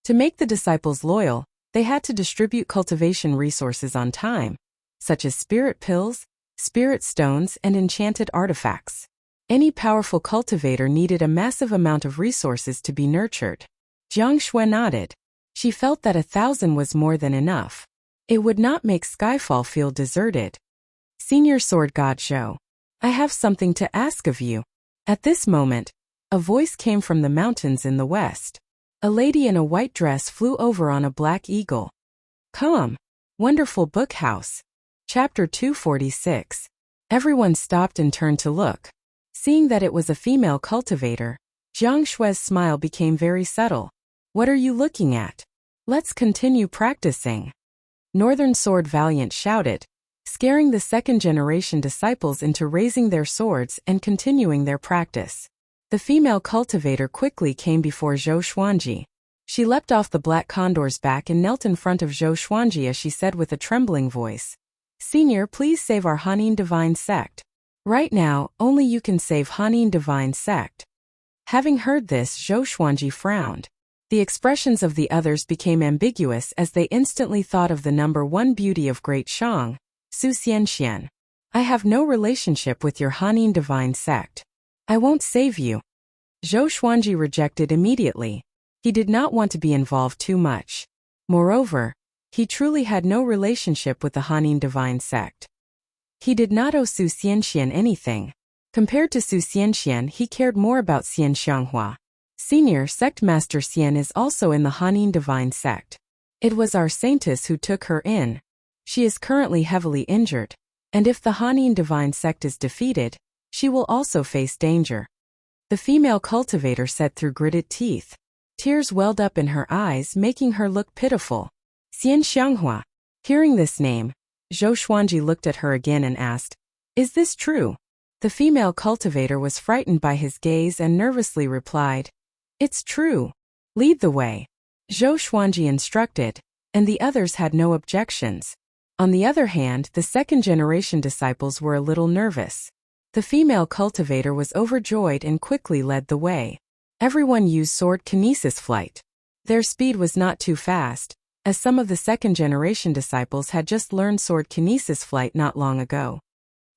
To make the disciples loyal, they had to distribute cultivation resources on time, such as spirit pills, spirit stones, and enchanted artifacts. Any powerful cultivator needed a massive amount of resources to be nurtured. Jiang Shui nodded. She felt that 1,000 was more than enough. It would not make Skyfall feel deserted. "Senior Sword God Zhou, I have something to ask of you." At this moment, a voice came from the mountains in the west. A lady in a white dress flew over on a black eagle. "Come, wonderful book house." Chapter 246. Everyone stopped and turned to look. Seeing that it was a female cultivator, Jiang Shui's smile became very subtle. "What are you looking at? Let's continue practicing." Northern Sword Valiant shouted, scaring the second-generation disciples into raising their swords and continuing their practice. The female cultivator quickly came before Zhou Xuanji. She leapt off the black condor's back and knelt in front of Zhou Xuanji as she said with a trembling voice, "Senior, please save our Hanin divine sect. Right now, only you can save Hanin divine sect." Having heard this, Zhou Xuanji frowned. The expressions of the others became ambiguous as they instantly thought of the number one beauty of Great Shang, Su Xianxian. "I have no relationship with your Hanin divine sect. I won't save you." Zhou Xuanji rejected immediately. He did not want to be involved too much. Moreover, he truly had no relationship with the Hanin divine sect. He did not owe Su Xianxian anything. Compared to Su Xianxian, he cared more about Xian Xianghua. Senior Sect Master Xian is also in the Hanin divine sect. It was our saintess who took her in. She is currently heavily injured, and if the Hanin divine sect is defeated, she will also face danger. The female cultivator said through gritted teeth. Tears welled up in her eyes, making her look pitiful. Xian Xianghua. Hearing this name, Zhou Xuanji looked at her again and asked, "Is this true?" The female cultivator was frightened by his gaze and nervously replied, "It's true. Lead the way." Zhou Xuanji instructed, and the others had no objections. On the other hand, the second-generation disciples were a little nervous. The female cultivator was overjoyed and quickly led the way. Everyone used sword kinesis flight. Their speed was not too fast, as some of the second-generation disciples had just learned sword kinesis flight not long ago.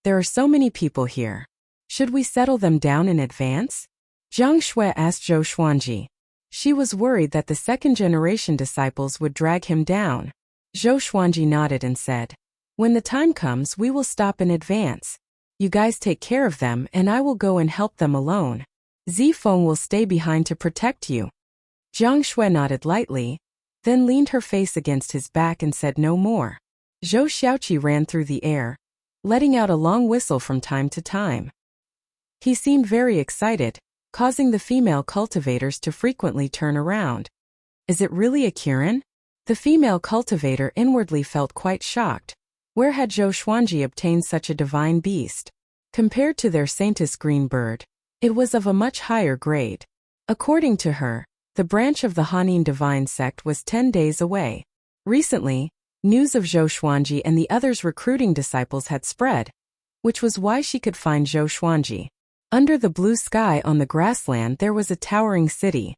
"There are so many people here. Should we settle them down in advance?" Jiang Shui asked Zhou Xuanji. She was worried that the second-generation disciples would drag him down. Zhou Xuanji nodded and said, "When the time comes, we will stop in advance. You guys take care of them and I will go and help them alone. Zifeng will stay behind to protect you." Jiang Shui nodded lightly, then leaned her face against his back and said no more. Zhou Xiaoqi ran through the air, letting out a long whistle from time to time. He seemed very excited, causing the female cultivators to frequently turn around. "Is it really a Kirin?" The female cultivator inwardly felt quite shocked. Where had Zhou Xuanji obtained such a divine beast? Compared to their saintess green bird, it was of a much higher grade. According to her, the branch of the Hanin divine sect was 10 days away. Recently, news of Zhou Xuanji and the others recruiting disciples had spread, which was why she could find Zhou Xuanji. Under the blue sky on the grassland there was a towering city.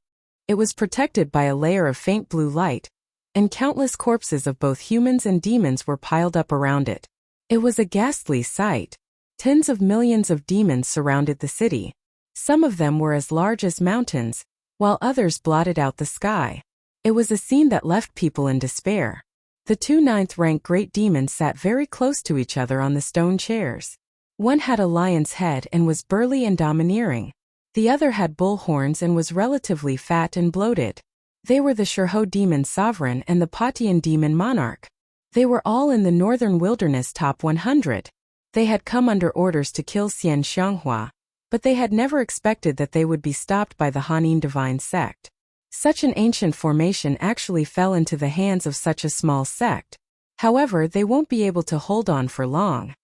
It was protected by a layer of faint blue light, and countless corpses of both humans and demons were piled up around it. It was a ghastly sight. Tens of millions of demons surrounded the city. Some of them were as large as mountains, while others blotted out the sky. It was a scene that left people in despair. The two ninth-rank great demons sat very close to each other on the stone chairs. One had a lion's head and was burly and domineering. The other had bull horns and was relatively fat and bloated. They were the Shurho demon sovereign and the Patian demon monarch. They were all in the northern wilderness top 100. They had come under orders to kill Xian Xianghua, but they had never expected that they would be stopped by the Hanin divine sect. Such an ancient formation actually fell into the hands of such a small sect. However, they won't be able to hold on for long.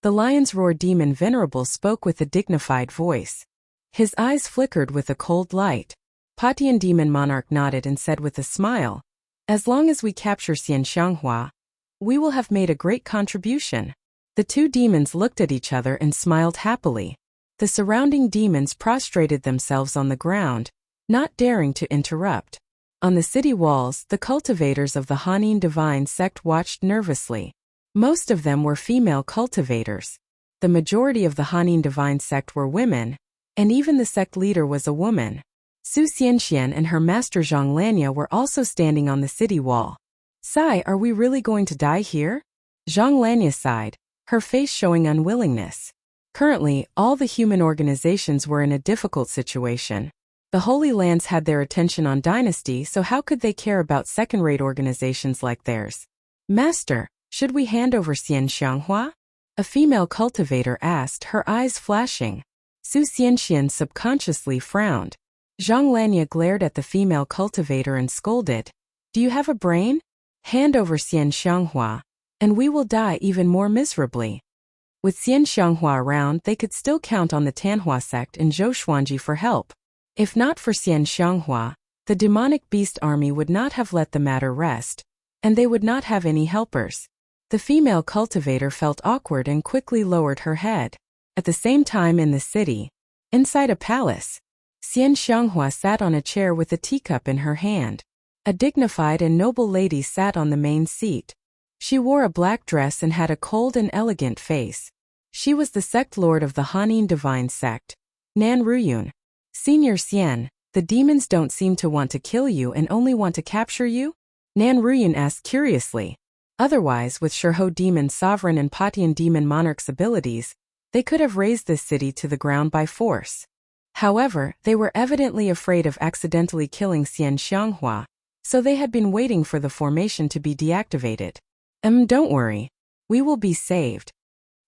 The Lion's Roar demon Venerable spoke with a dignified voice. His eyes flickered with a cold light. Patian demon monarch nodded and said with a smile, "As long as we capture Xian Xianghua, we will have made a great contribution." The two demons looked at each other and smiled happily. The surrounding demons prostrated themselves on the ground, not daring to interrupt. On the city walls, the cultivators of the Hanin divine sect watched nervously. Most of them were female cultivators. The majority of the Hanin divine sect were women, and even the sect leader was a woman. Su Xianxian and her master Zhang Lanya were also standing on the city wall. "Sai, are we really going to die here?" Zhang Lanya sighed, her face showing unwillingness. Currently, all the human organizations were in a difficult situation. The Holy Lands had their attention on dynasty, so how could they care about second-rate organizations like theirs? "Master, should we hand over Xian Xianghua?" A female cultivator asked, her eyes flashing. Su Xianxian subconsciously frowned. Zhang Lanya glared at the female cultivator and scolded, "Do you have a brain? Hand over Xian Xianghua, and we will die even more miserably." With Xian Xianghua around, they could still count on the Tanhua sect and Zhou Xuanji for help. If not for Xian Xianghua, the demonic beast army would not have let the matter rest, and they would not have any helpers. The female cultivator felt awkward and quickly lowered her head. At the same time in the city, inside a palace, Xian Xianghua sat on a chair with a teacup in her hand. A dignified and noble lady sat on the main seat. She wore a black dress and had a cold and elegant face. She was the sect lord of the Hanin divine sect, Nan Ruyun. Senior Xian, the demons don't seem to want to kill you and only want to capture you? Nan Ruyun asked curiously. Otherwise, with Shurho demon sovereign and Patian demon monarch's abilities, they could have razed this city to the ground by force. However, they were evidently afraid of accidentally killing Xian Xianghua, so they had been waiting for the formation to be deactivated. Don't worry. We will be saved.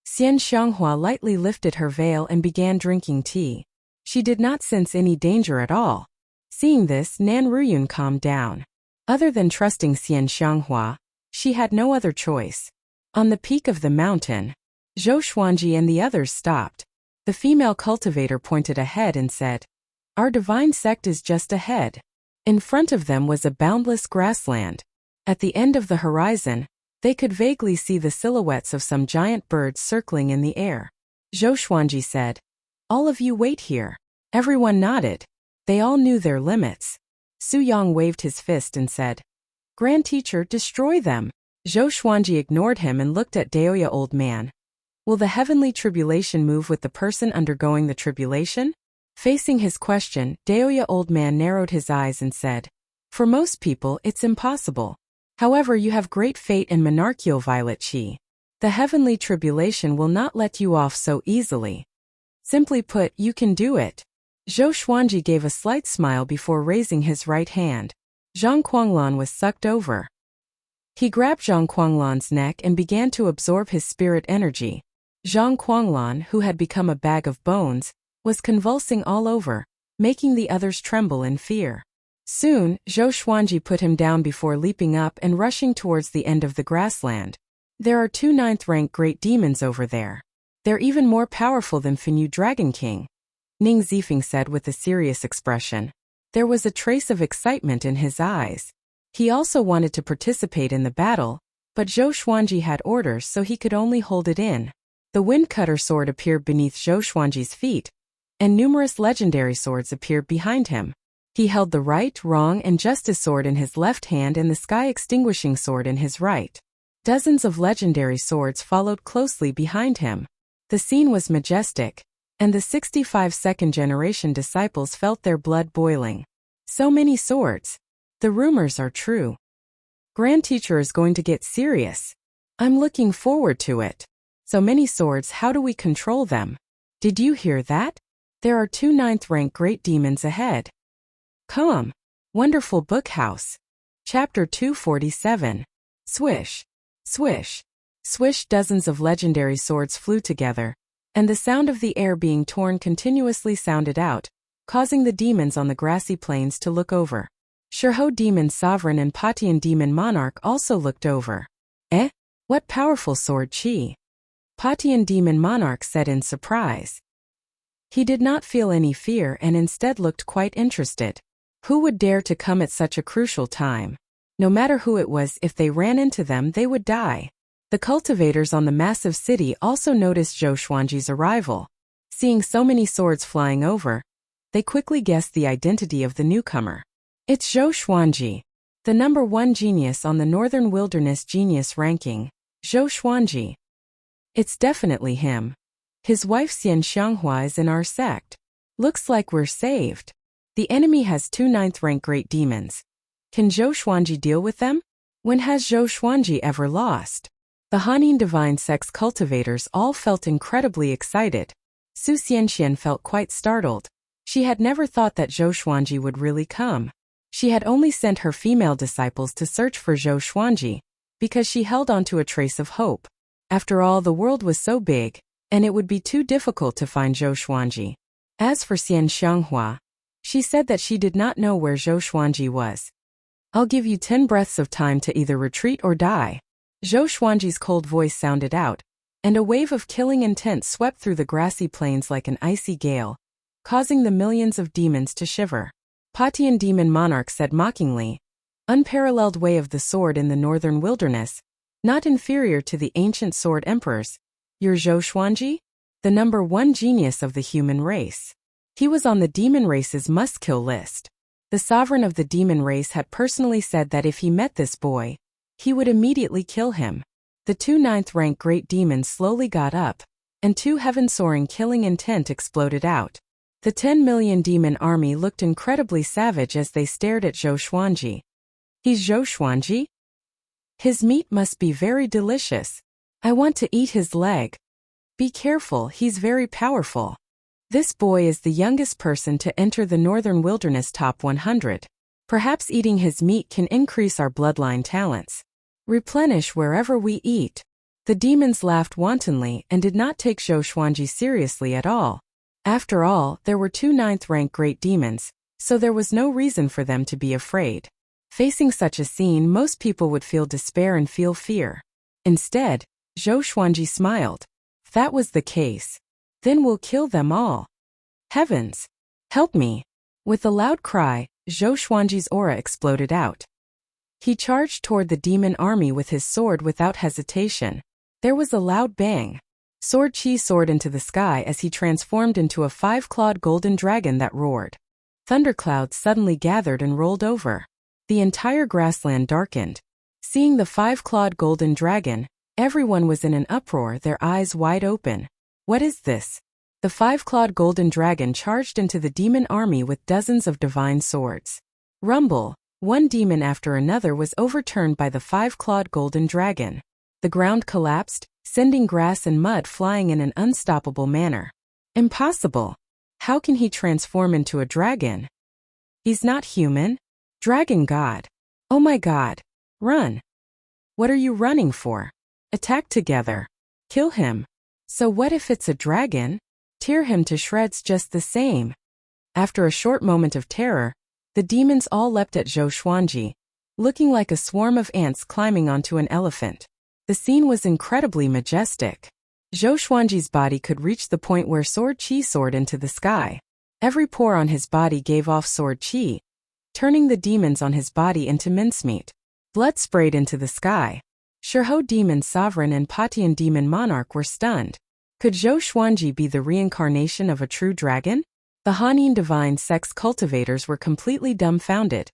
Xian Xianghua lightly lifted her veil and began drinking tea. She did not sense any danger at all. Seeing this, Nan Ruyun calmed down. Other than trusting Xian Xianghua, she had no other choice. On the peak of the mountain, Zhou Xuanji and the others stopped. The female cultivator pointed ahead and said, "Our divine sect is just ahead." In front of them was a boundless grassland. At the end of the horizon, they could vaguely see the silhouettes of some giant birds circling in the air. Zhou Xuanji said, "All of you wait here." Everyone nodded. They all knew their limits. Su Yang waved his fist and said, "Grand Teacher, destroy them." Zhou Xuanji ignored him and looked at Daoya Old Man. Will the heavenly tribulation move with the person undergoing the tribulation? Facing his question, Daoya Old Man narrowed his eyes and said, "For most people, it's impossible. However, you have great fate and monarchial Violet Qi. The heavenly tribulation will not let you off so easily. Simply put, you can do it." Zhou Xuanji gave a slight smile before raising his right hand. Zhang Kuanglan was sucked over. He grabbed Zhang Kuanglan's neck and began to absorb his spirit energy. Zhang Kuanglan, who had become a bag of bones, was convulsing all over, making the others tremble in fear. Soon, Zhou Xuanji put him down before leaping up and rushing towards the end of the grassland. There are 2 9th-rank great demons over there. They're even more powerful than Finyu Dragon King, Ning Zifeng said with a serious expression. There was a trace of excitement in his eyes. He also wanted to participate in the battle, but Zhou Xuanji had orders so he could only hold it in. The Wind Cutter sword appeared beneath Zhou Xuanji's feet, and numerous legendary swords appeared behind him. He held the right, wrong, and justice sword in his left hand and the sky extinguishing sword in his right. Dozens of legendary swords followed closely behind him. The scene was majestic, and the 65 second generation disciples felt their blood boiling. So many swords. The rumors are true. Grand Teacher is going to get serious. I'm looking forward to it. So many swords, how do we control them? Did you hear that? There are 2 9th-rank great demons ahead. Come. Wonderful Book House. Chapter 247. Swish. Swish. Swish. Dozens of legendary swords flew together, and the sound of the air being torn continuously sounded out, causing the demons on the grassy plains to look over. Shurho Demon Sovereign and Patian Demon Monarch also looked over. Eh? What powerful sword chi? Patian Demon Monarch said in surprise. He did not feel any fear and instead looked quite interested. Who would dare to come at such a crucial time? No matter who it was, if they ran into them, they would die. The cultivators on the massive city also noticed Zhou Xuanji's arrival. Seeing so many swords flying over, they quickly guessed the identity of the newcomer. It's Zhou Xuanji, the number 1 genius on the Northern Wilderness Genius ranking. Zhou Xuanji. It's definitely him. His wife Xian Xianghua is in our sect. Looks like we're saved. The enemy has 2 9th-rank great demons. Can Zhou Xuanji deal with them? When has Zhou Xuanji ever lost? The Hanin divine sect's cultivators all felt incredibly excited. Su Xianxian felt quite startled. She had never thought that Zhou Xuanji would really come. She had only sent her female disciples to search for Zhou Xuanji, because she held on to a trace of hope. After all, the world was so big, and it would be too difficult to find Zhou Xuanji. As for Xian Xianghua, she said that she did not know where Zhou Xuanji was. I'll give you 10 breaths of time to either retreat or die. Zhou Xuanji's cold voice sounded out, and a wave of killing intent swept through the grassy plains like an icy gale, causing the millions of demons to shiver. Patian demon monarch said mockingly, "Unparalleled way of the sword in the northern wilderness, not inferior to the ancient sword emperors. You're Zhou Xuanji? The #1 genius of the human race." He was on the demon race's must-kill list. The sovereign of the demon race had personally said that if he met this boy, he would immediately kill him. The 2 9th-rank great demons slowly got up, and 2 heaven-soaring killing intent exploded out. The 10 million demon army looked incredibly savage as they stared at Zhou Xuanji. He's Zhou Xuanji? His meat must be very delicious. I want to eat his leg. Be careful, he's very powerful. This boy is the youngest person to enter the Northern Wilderness Top 100. Perhaps eating his meat can increase our bloodline talents. Replenish wherever we eat. The demons laughed wantonly and did not take Zhou Xuanji seriously at all. After all, there were 2 9th-rank great demons, so there was no reason for them to be afraid. Facing such a scene, most people would feel despair and feel fear. Instead, Zhou Xuanji smiled. If that was the case, then we'll kill them all. Heavens! Help me! With a loud cry, Zhou Xuanji's aura exploded out. He charged toward the demon army with his sword without hesitation. There was a loud bang. Sword Chi soared into the sky as he transformed into a 5-clawed golden dragon that roared. Thunderclouds suddenly gathered and rolled over. The entire grassland darkened. Seeing the 5-clawed golden dragon, everyone was in an uproar, their eyes wide open. What is this? The 5-clawed golden dragon charged into the demon army with dozens of divine swords. Rumble! One demon after another was overturned by the 5-clawed golden dragon. The ground collapsed, sending grass and mud flying in an unstoppable manner. Impossible! How can he transform into a dragon? He's not human. Dragon God. Oh my God. Run! What are you running for? Attack together. Kill him. So what if it's a dragon? Tear him to shreds just the same. After a short moment of terror, the demons all leapt at Zhou Xuanji, looking like a swarm of ants climbing onto an elephant. The scene was incredibly majestic. Zhou Xuanji's body could reach the point where sword Qi soared into the sky. Every pore on his body gave off sword Qi, turning the demons on his body into mincemeat. Blood sprayed into the sky. Shirho Demon Sovereign and Patian Demon Monarch were stunned. Could Zhou Xuanji be the reincarnation of a true dragon? The Hanin divine sex cultivators were completely dumbfounded,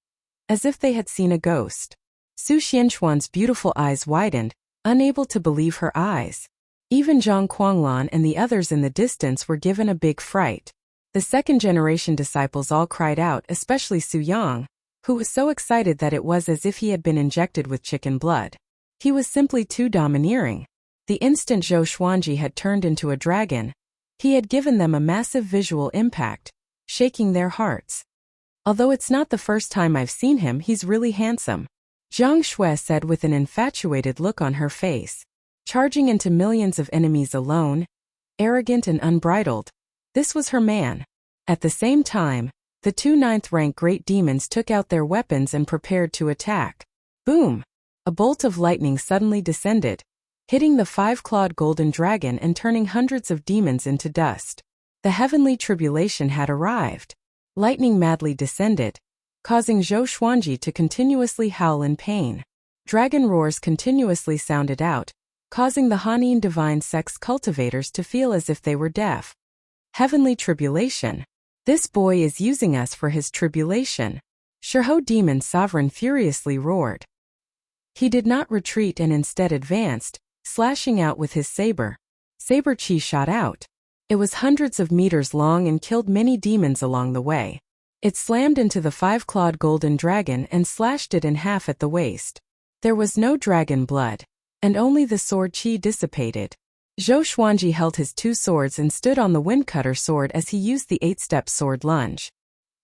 as if they had seen a ghost. Su Xianchuan's beautiful eyes widened, unable to believe her eyes. Even Zhang Quanglan and the others in the distance were given a big fright. The second-generation disciples all cried out, especially Su Yang, who was so excited that it was as if he had been injected with chicken blood. He was simply too domineering. The instant Zhou Xuanji had turned into a dragon, he had given them a massive visual impact, shaking their hearts. Although it's not the first time I've seen him, he's really handsome, Zhang Shui said with an infatuated look on her face. Charging into millions of enemies alone, arrogant and unbridled, this was her man. At the same time, the 2 9th-rank great demons took out their weapons and prepared to attack. Boom! A bolt of lightning suddenly descended, hitting the 5-clawed golden dragon and turning hundreds of demons into dust. The heavenly tribulation had arrived. Lightning madly descended, causing Zhou Xuanji to continuously howl in pain. Dragon roars continuously sounded out, causing the Hanin divine sex cultivators to feel as if they were deaf. Heavenly tribulation. This boy is using us for his tribulation. Shirho Demon Sovereign furiously roared. He did not retreat and instead advanced, slashing out with his saber. Saber Chi shot out. It was hundreds of meters long and killed many demons along the way. It slammed into the 5-clawed golden dragon and slashed it in half at the waist. There was no dragon blood, and only the sword Qi dissipated. Zhou Xuanji held his 2 swords and stood on the windcutter sword as he used the 8-step sword lunge.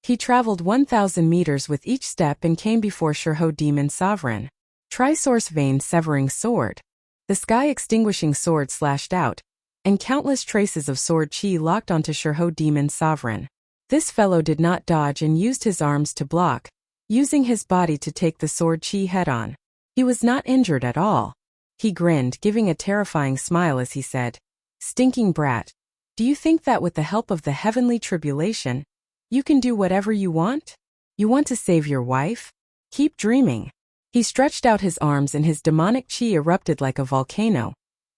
He traveled 1,000 meters with each step and came before Shirho Demon Sovereign. Trisource Vein Severing Sword. The sky-extinguishing sword slashed out, and countless traces of sword Qi locked onto Shirho Demon Sovereign. This fellow did not dodge and used his arms to block, using his body to take the sword Qi head-on. He was not injured at all. He grinned, giving a terrifying smile as he said, "Stinking brat. Do you think that with the help of the heavenly tribulation, you can do whatever you want? You want to save your wife? Keep dreaming." He stretched out his arms and his demonic chi erupted like a volcano,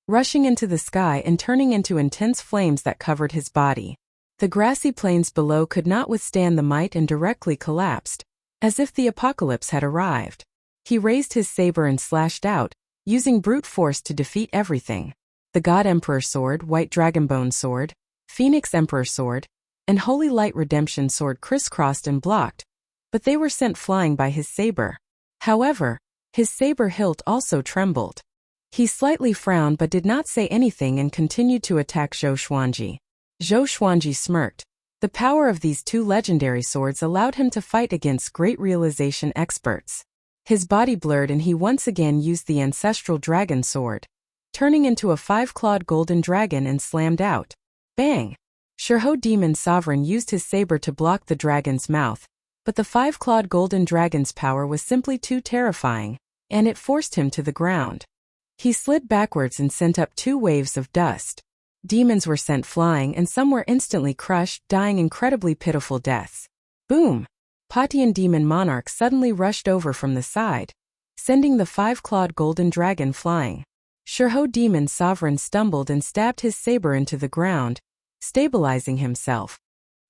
rushing into the sky and turning into intense flames that covered his body. The grassy plains below could not withstand the might and directly collapsed, as if the apocalypse had arrived. He raised his saber and slashed out, using brute force to defeat everything. The God Emperor Sword, White Dragonbone Sword, Phoenix Emperor Sword, and Holy Light Redemption Sword crisscrossed and blocked, but they were sent flying by his saber. However, his saber hilt also trembled. He slightly frowned but did not say anything and continued to attack Zhou Xuanji. Zhou Xuanji smirked. The power of these two legendary swords allowed him to fight against great realization experts. His body blurred and he once again used the ancestral dragon sword, turning into a 5-clawed golden dragon and slammed out. Bang! Shirho Demon Sovereign used his saber to block the dragon's mouth, but the 5-clawed golden dragon's power was simply too terrifying, and it forced him to the ground. He slid backwards and sent up 2 waves of dust. Demons were sent flying and some were instantly crushed, dying incredibly pitiful deaths. Boom! Patian Demon Monarch suddenly rushed over from the side, sending the 5-clawed golden dragon flying. Shirho Demon Sovereign stumbled and stabbed his saber into the ground, stabilizing himself.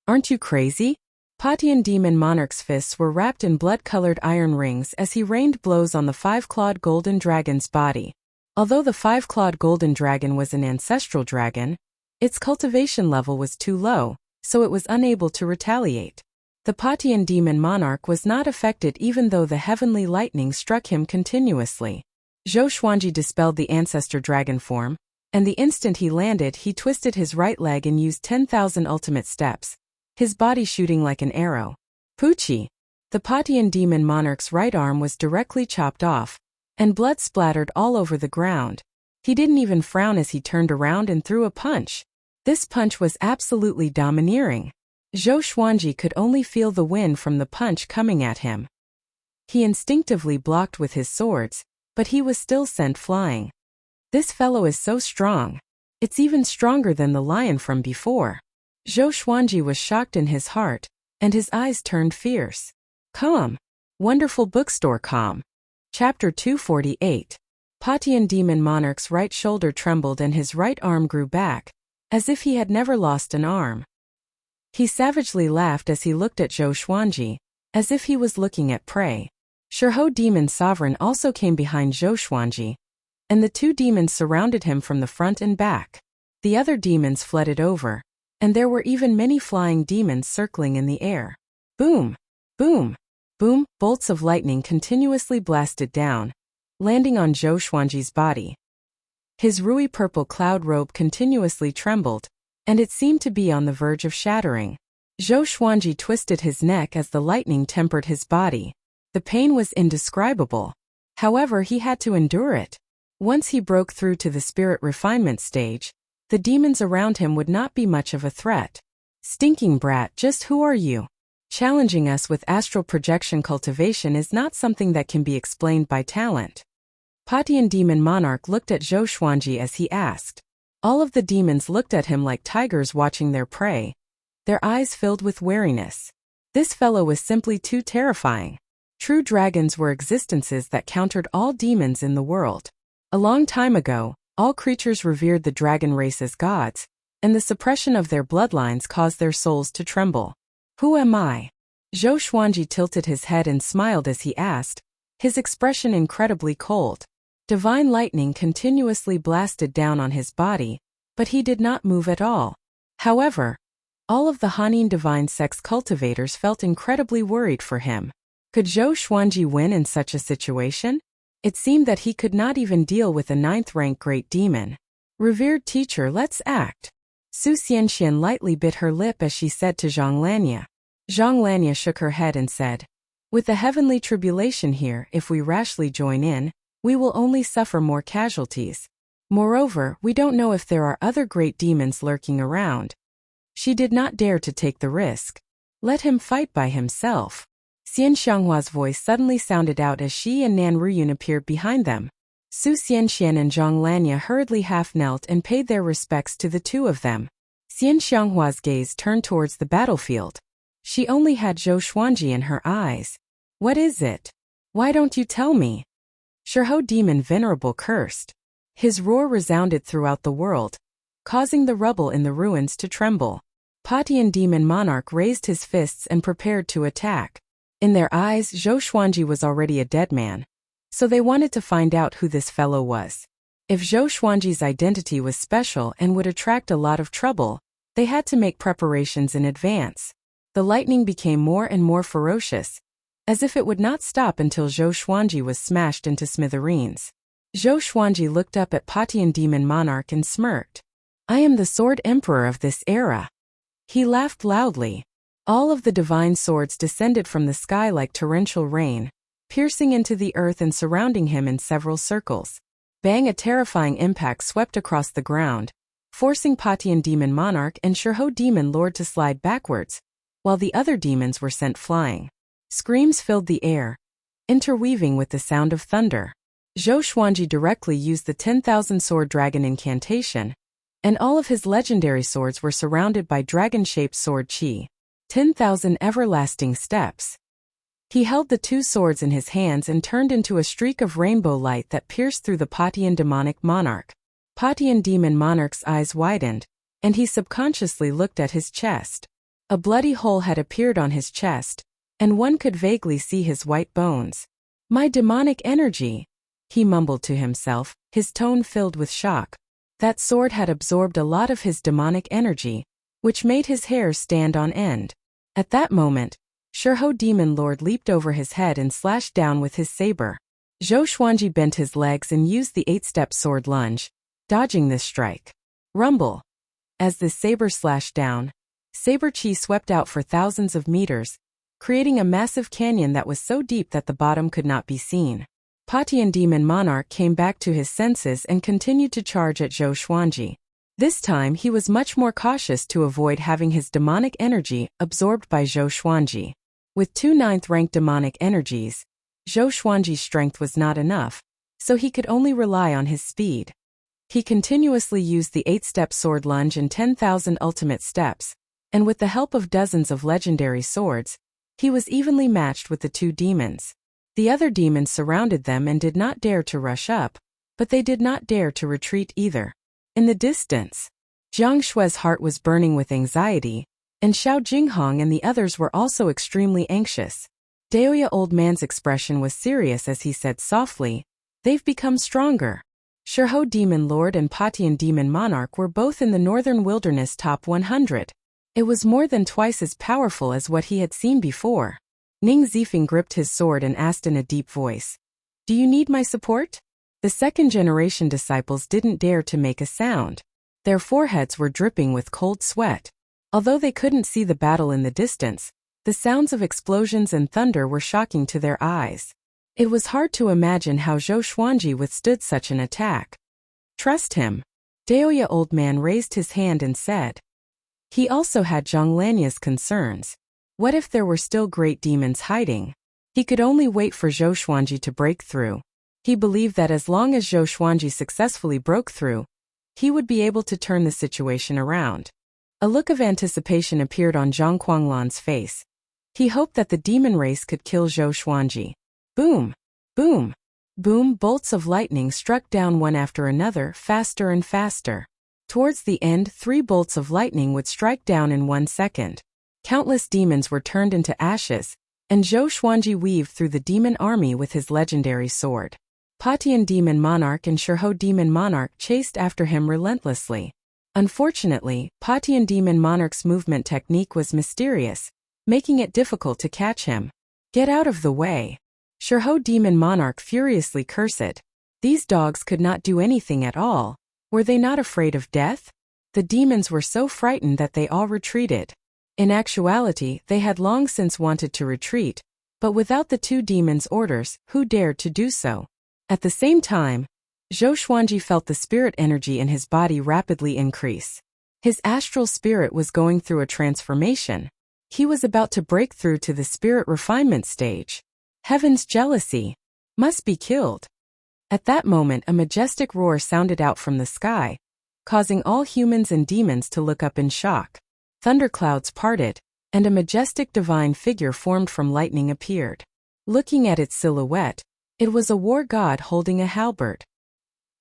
"Aren't you crazy?" Patian Demon Monarch's fists were wrapped in blood-colored iron rings as he rained blows on the 5-clawed golden dragon's body. Although the 5-clawed golden dragon was an ancestral dragon, its cultivation level was too low, so it was unable to retaliate. The Patian Demon Monarch was not affected even though the heavenly lightning struck him continuously. Zhou Xuanji dispelled the ancestor dragon form, and the instant he landed he twisted his right leg and used 10,000 ultimate steps, his body shooting like an arrow. Poochie! The Patian Demon Monarch's right arm was directly chopped off, and blood splattered all over the ground. He didn't even frown as he turned around and threw a punch. This punch was absolutely domineering. Zhou Xuanji could only feel the wind from the punch coming at him. He instinctively blocked with his swords, but he was still sent flying. This fellow is so strong. It's even stronger than the lion from before. Zhou Xuanji was shocked in his heart, and his eyes turned fierce. Calm. Wonderful bookstore calm. Chapter 248. Patian Demon Monarch's right shoulder trembled and his right arm grew back, as if he had never lost an arm. He savagely laughed as he looked at Zhou Xuanji, as if he was looking at prey. Shirho Demon Sovereign also came behind Zhou Xuanji, and the 2 demons surrounded him from the front and back. The other demons flooded over, and there were even many flying demons circling in the air. Boom! Boom! Boom! Bolts of lightning continuously blasted down, landing on Zhou Xuanji's body. His ruby purple cloud robe continuously trembled, and it seemed to be on the verge of shattering. Zhou Xuanji twisted his neck as the lightning tempered his body. The pain was indescribable. However, he had to endure it. Once he broke through to the spirit refinement stage, the demons around him would not be much of a threat. Stinking brat, just who are you? Challenging us with astral projection cultivation is not something that can be explained by talent. Patian Demon Monarch looked at Zhou Xuanji as he asked. All of the demons looked at him like tigers watching their prey, their eyes filled with wariness. This fellow was simply too terrifying. True dragons were existences that countered all demons in the world. A long time ago, all creatures revered the dragon race as gods, and the suppression of their bloodlines caused their souls to tremble. Who am I? Zhou Xuanji tilted his head and smiled as he asked, his expression incredibly cold. Divine lightning continuously blasted down on his body, but he did not move at all. However, all of the Hanin divine sex cultivators felt incredibly worried for him. Could Zhou Xuanji win in such a situation? It seemed that he could not even deal with a 9th-rank great demon. Revered teacher, let's act. Su Xianxian lightly bit her lip as she said to Zhang Lanya. Zhang Lanya shook her head and said, with the heavenly tribulation here, if we rashly join in, we will only suffer more casualties. Moreover, we don't know if there are other great demons lurking around. She did not dare to take the risk. Let him fight by himself. Xian Xianghua's voice suddenly sounded out as she and Nan Ruyun appeared behind them. Su Xianxian and Zhang Lanya hurriedly half-knelt and paid their respects to the two of them. Xian Xianghua's gaze turned towards the battlefield. She only had Zhou Xuanji in her eyes. What is it? Why don't you tell me? Shiho Demon Venerable cursed. His roar resounded throughout the world, causing the rubble in the ruins to tremble. Patian Demon Monarch raised his fists and prepared to attack. In their eyes, Zhou Xuanji was already a dead man, so they wanted to find out who this fellow was. If Zhou Xuanji's identity was special and would attract a lot of trouble, they had to make preparations in advance. The lightning became more and more ferocious, as if it would not stop until Zhou Xuanji was smashed into smithereens. Zhou Xuanji looked up at Patian Demon Monarch and smirked. I am the Sword Emperor of this era. He laughed loudly. All of the divine swords descended from the sky like torrential rain, piercing into the earth and surrounding him in several circles. Bang! A terrifying impact swept across the ground, forcing Patian Demon Monarch and Shiho Demon Lord to slide backwards, while the other demons were sent flying. Screams filled the air, interweaving with the sound of thunder. Zhou Xuanji directly used the 10,000 Sword Dragon incantation, and all of his legendary swords were surrounded by dragon-shaped sword chi. 10,000 everlasting steps. He held the two swords in his hands and turned into a streak of rainbow light that pierced through the Patian Demonic Monarch. Patian Demon Monarch's eyes widened, and he subconsciously looked at his chest. A bloody hole had appeared on his chest, and one could vaguely see his white bones. My demonic energy, he mumbled to himself, his tone filled with shock. That sword had absorbed a lot of his demonic energy, which made his hair stand on end. At that moment, Shiho Demon Lord leaped over his head and slashed down with his saber. Zhou Xuanji bent his legs and used the 8-step sword lunge, dodging this strike. Rumble. As the saber slashed down, saber chi swept out for thousands of meters, creating a massive canyon that was so deep that the bottom could not be seen. Patian Demon Monarch came back to his senses and continued to charge at Zhou Xuanji. This time he was much more cautious to avoid having his demonic energy absorbed by Zhou Xuanji. With 2 9th-rank demonic energies, Zhou Xuanji's strength was not enough, so he could only rely on his speed. He continuously used the 8-step sword lunge and 10,000 ultimate steps, and with the help of dozens of legendary swords, he was evenly matched with the two demons. The other demons surrounded them and did not dare to rush up, but they did not dare to retreat either. In the distance, Jiang Shui's heart was burning with anxiety, and Xiao Jinghong and the others were also extremely anxious. Daoya Old Man's expression was serious as he said softly, "They've become stronger." Shiho Demon Lord and Patian Demon Monarch were both in the Northern Wilderness top 100. It was more than twice as powerful as what he had seen before. Ning Zifeng gripped his sword and asked in a deep voice, "Do you need my support?" The second-generation disciples didn't dare to make a sound. Their foreheads were dripping with cold sweat. Although they couldn't see the battle in the distance, the sounds of explosions and thunder were shocking to their eyes. It was hard to imagine how Zhou Xuanji withstood such an attack. Trust him. Daoya Old Man raised his hand and said. He also had Zhang Lanya's concerns. What if there were still great demons hiding? He could only wait for Zhou Xuanji to break through. He believed that as long as Zhou Xuanji successfully broke through, he would be able to turn the situation around. A look of anticipation appeared on Zhang Quanglan's face. He hoped that the demon race could kill Zhou Xuanji. Boom! Boom! Boom! Bolts of lightning struck down one after another, faster and faster. Towards the end, 3 bolts of lightning would strike down in 1 second. Countless demons were turned into ashes, and Zhou Xuanji weaved through the demon army with his legendary sword. Patian Demon Monarch and Shiho Demon Monarch chased after him relentlessly. Unfortunately, Patian Demon Monarch's movement technique was mysterious, making it difficult to catch him. Get out of the way! Shiho Demon Monarch furiously cursed. These dogs could not do anything at all. Were they not afraid of death? The demons were so frightened that they all retreated. In actuality, they had long since wanted to retreat, but without the 2 demons' orders, who dared to do so? At the same time, Zhou Xuanji felt the spirit energy in his body rapidly increase. His astral spirit was going through a transformation. He was about to break through to the spirit refinement stage. Heaven's jealousy. Must be killed. At that moment, a majestic roar sounded out from the sky, causing all humans and demons to look up in shock. Thunderclouds parted, and a majestic divine figure formed from lightning appeared. Looking at its silhouette, it was a war god holding a halberd.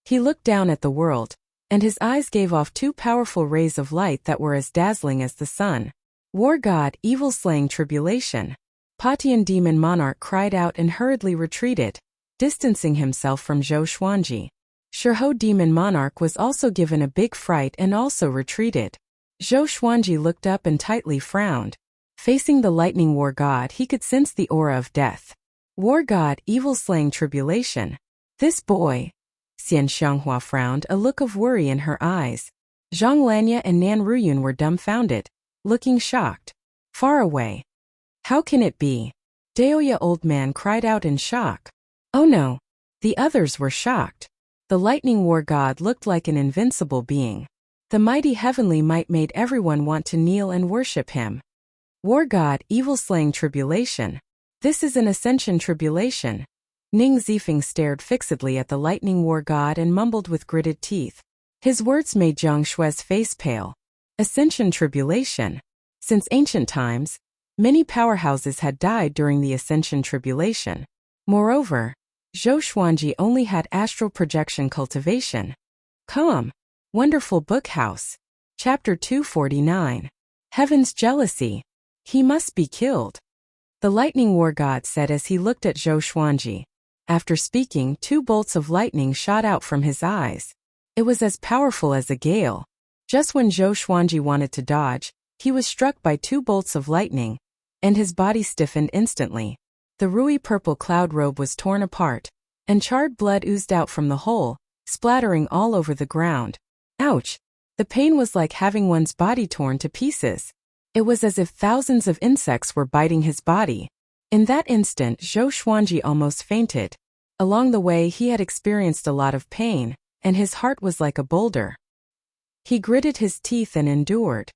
He looked down at the world, and his eyes gave off two powerful rays of light that were as dazzling as the sun. War god, evil-slaying tribulation. Patian demon monarch cried out and hurriedly retreated, distancing himself from Zhou Xuanji. Shihou demon monarch was also given a big fright and also retreated. Zhou Xuanji looked up and tightly frowned. Facing the lightning war god, he could sense the aura of death. War god, evil-slaying tribulation. This boy. Xian Xianghua frowned, a look of worry in her eyes. Zhang Lanya and Nan Ruyun were dumbfounded, looking shocked. Far away. How can it be? Daoya old man cried out in shock. Oh no. The others were shocked. The lightning war god looked like an invincible being. The mighty heavenly might made everyone want to kneel and worship him. War god, evil-slaying tribulation. This is an ascension tribulation. Ning Zifeng stared fixedly at the lightning war god and mumbled with gritted teeth. His words made Jiang Shui's face pale. Ascension tribulation. Since ancient times, many powerhouses had died during the ascension tribulation. Moreover, Zhou Xuanji only had astral projection cultivation. Come. Wonderful Book House. Chapter 249. Heaven's Jealousy. He must be killed. The lightning war god said as he looked at Zhou Xuanji. After speaking, two bolts of lightning shot out from his eyes. It was as powerful as a gale. Just when Zhou Xuanji wanted to dodge, he was struck by two bolts of lightning, and his body stiffened instantly. The ruby purple cloud robe was torn apart, and charred blood oozed out from the hole, splattering all over the ground. Ouch! The pain was like having one's body torn to pieces. It was as if thousands of insects were biting his body. In that instant, Zhou Xuanji almost fainted. Along the way, he had experienced a lot of pain, and his heart was like a boulder. He gritted his teeth and endured.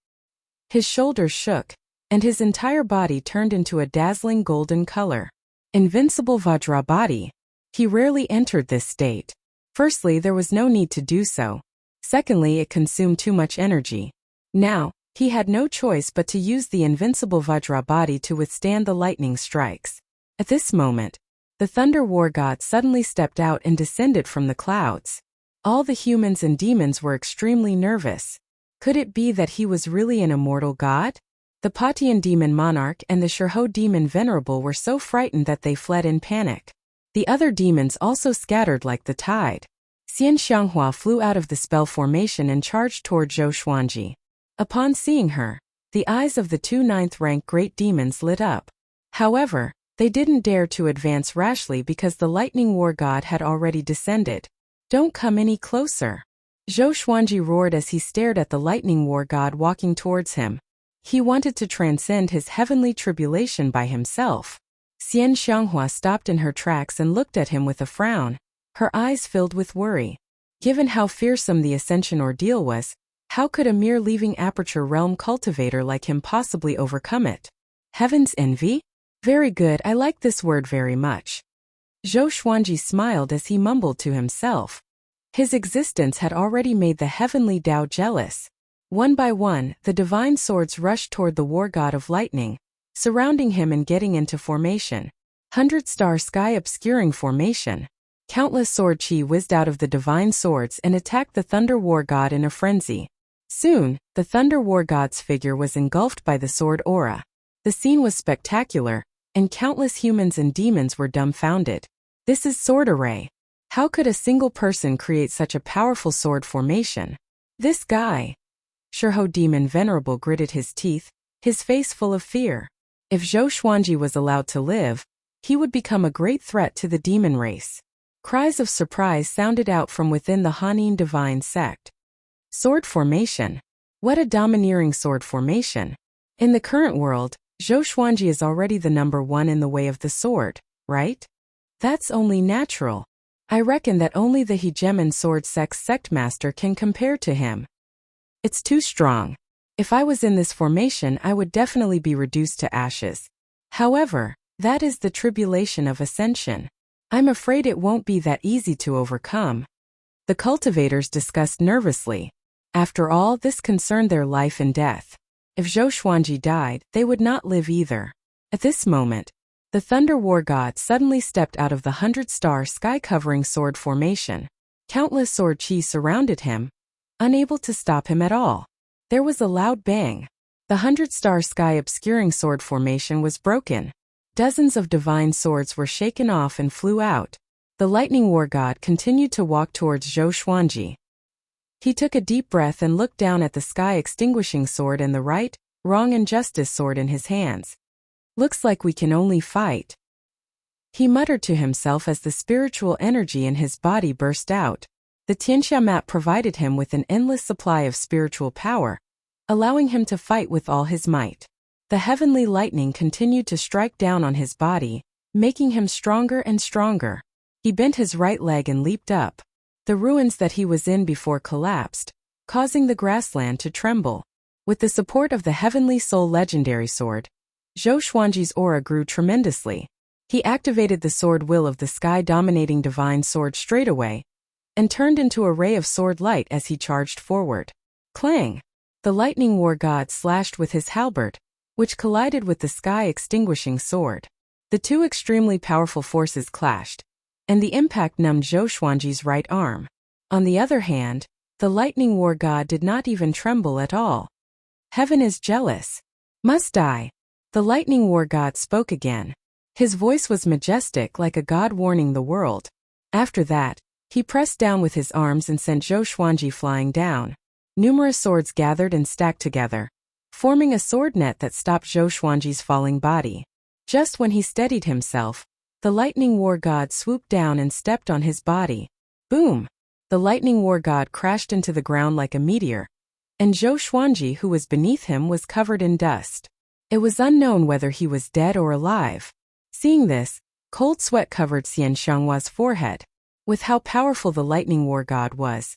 His shoulders shook, and his entire body turned into a dazzling golden color. Invincible Vajra body. He rarely entered this state. Firstly, there was no need to do so. Secondly, it consumed too much energy. Now, he had no choice but to use the invincible Vajra body to withstand the lightning strikes. At this moment, the Thunder War God suddenly stepped out and descended from the clouds. All the humans and demons were extremely nervous. Could it be that he was really an immortal god? The Patian demon monarch and the Shihou demon venerable were so frightened that they fled in panic. The other demons also scattered like the tide. Xian Xianghua flew out of the spell formation and charged toward Zhou Xuanji. Upon seeing her, the eyes of the two ninth-rank great demons lit up. However, they didn't dare to advance rashly because the lightning war god had already descended. Don't come any closer. Zhou Xuanji roared as he stared at the lightning war god walking towards him. He wanted to transcend his heavenly tribulation by himself. Xian Xianghua stopped in her tracks and looked at him with a frown, her eyes filled with worry. Given how fearsome the ascension ordeal was, how could a mere leaving aperture realm cultivator like him possibly overcome it? Heaven's envy? Very good, I like this word very much. Zhou Xuanji smiled as he mumbled to himself. His existence had already made the heavenly Tao jealous. One by one, the divine swords rushed toward the war god of lightning, surrounding him and getting into formation. 100-star sky obscuring formation. Countless sword chi whizzed out of the divine swords and attacked the Thunder War God in a frenzy. Soon, the Thunder War God's figure was engulfed by the sword aura. The scene was spectacular, and countless humans and demons were dumbfounded. This is sword array. How could a single person create such a powerful sword formation? This guy. Shihou demon venerable gritted his teeth, his face full of fear. If Zhou Xuanji was allowed to live, he would become a great threat to the demon race. Cries of surprise sounded out from within the Hanin divine sect. Sword formation. What a domineering sword formation. In the current world, Zhou Xuanji is already the number one in the way of the sword, right? That's only natural. I reckon that only the hegemon sword sect master can compare to him. It's too strong. If I was in this formation, I would definitely be reduced to ashes. However, that is the tribulation of ascension. I'm afraid it won't be that easy to overcome. The cultivators discussed nervously. After all, this concerned their life and death. If Zhou Xuanji died, they would not live either. At this moment, the Thunder War God suddenly stepped out of the 100-star sky-covering sword formation. Countless sword chi surrounded him, unable to stop him at all. There was a loud bang. The 100-star sky-obscuring sword formation was broken. Dozens of divine swords were shaken off and flew out. The Lightning War God continued to walk towards Zhou Xuanji. He took a deep breath and looked down at the sky-extinguishing sword and the right, wrong and justice sword in his hands. Looks like we can only fight. He muttered to himself as the spiritual energy in his body burst out. The Tianxia map provided him with an endless supply of spiritual power, allowing him to fight with all his might. The heavenly lightning continued to strike down on his body, making him stronger and stronger. He bent his right leg and leaped up. The ruins that he was in before collapsed, causing the grassland to tremble. With the support of the Heavenly Soul legendary sword, Zhou Xuanji's aura grew tremendously. He activated the sword will of the sky-dominating divine sword straightaway, and turned into a ray of sword light as he charged forward. Clang! The Lightning War God slashed with his halberd, which collided with the sky-extinguishing sword. The two extremely powerful forces clashed, and the impact numbed Zhou Xuanji's right arm. On the other hand, the Lightning War God did not even tremble at all. Heaven is jealous. Must die. The Lightning War God spoke again. His voice was majestic like a god warning the world. After that, he pressed down with his arms and sent Zhou Xuanji flying down. Numerous swords gathered and stacked together, forming a sword net that stopped Zhou Xuanji's falling body. Just when he steadied himself, the Lightning War God swooped down and stepped on his body. Boom! The Lightning War God crashed into the ground like a meteor, and Zhou Xuanji, who was beneath him, was covered in dust. It was unknown whether he was dead or alive. Seeing this, cold sweat covered Xian Xianghua's forehead. With how powerful the Lightning War God was,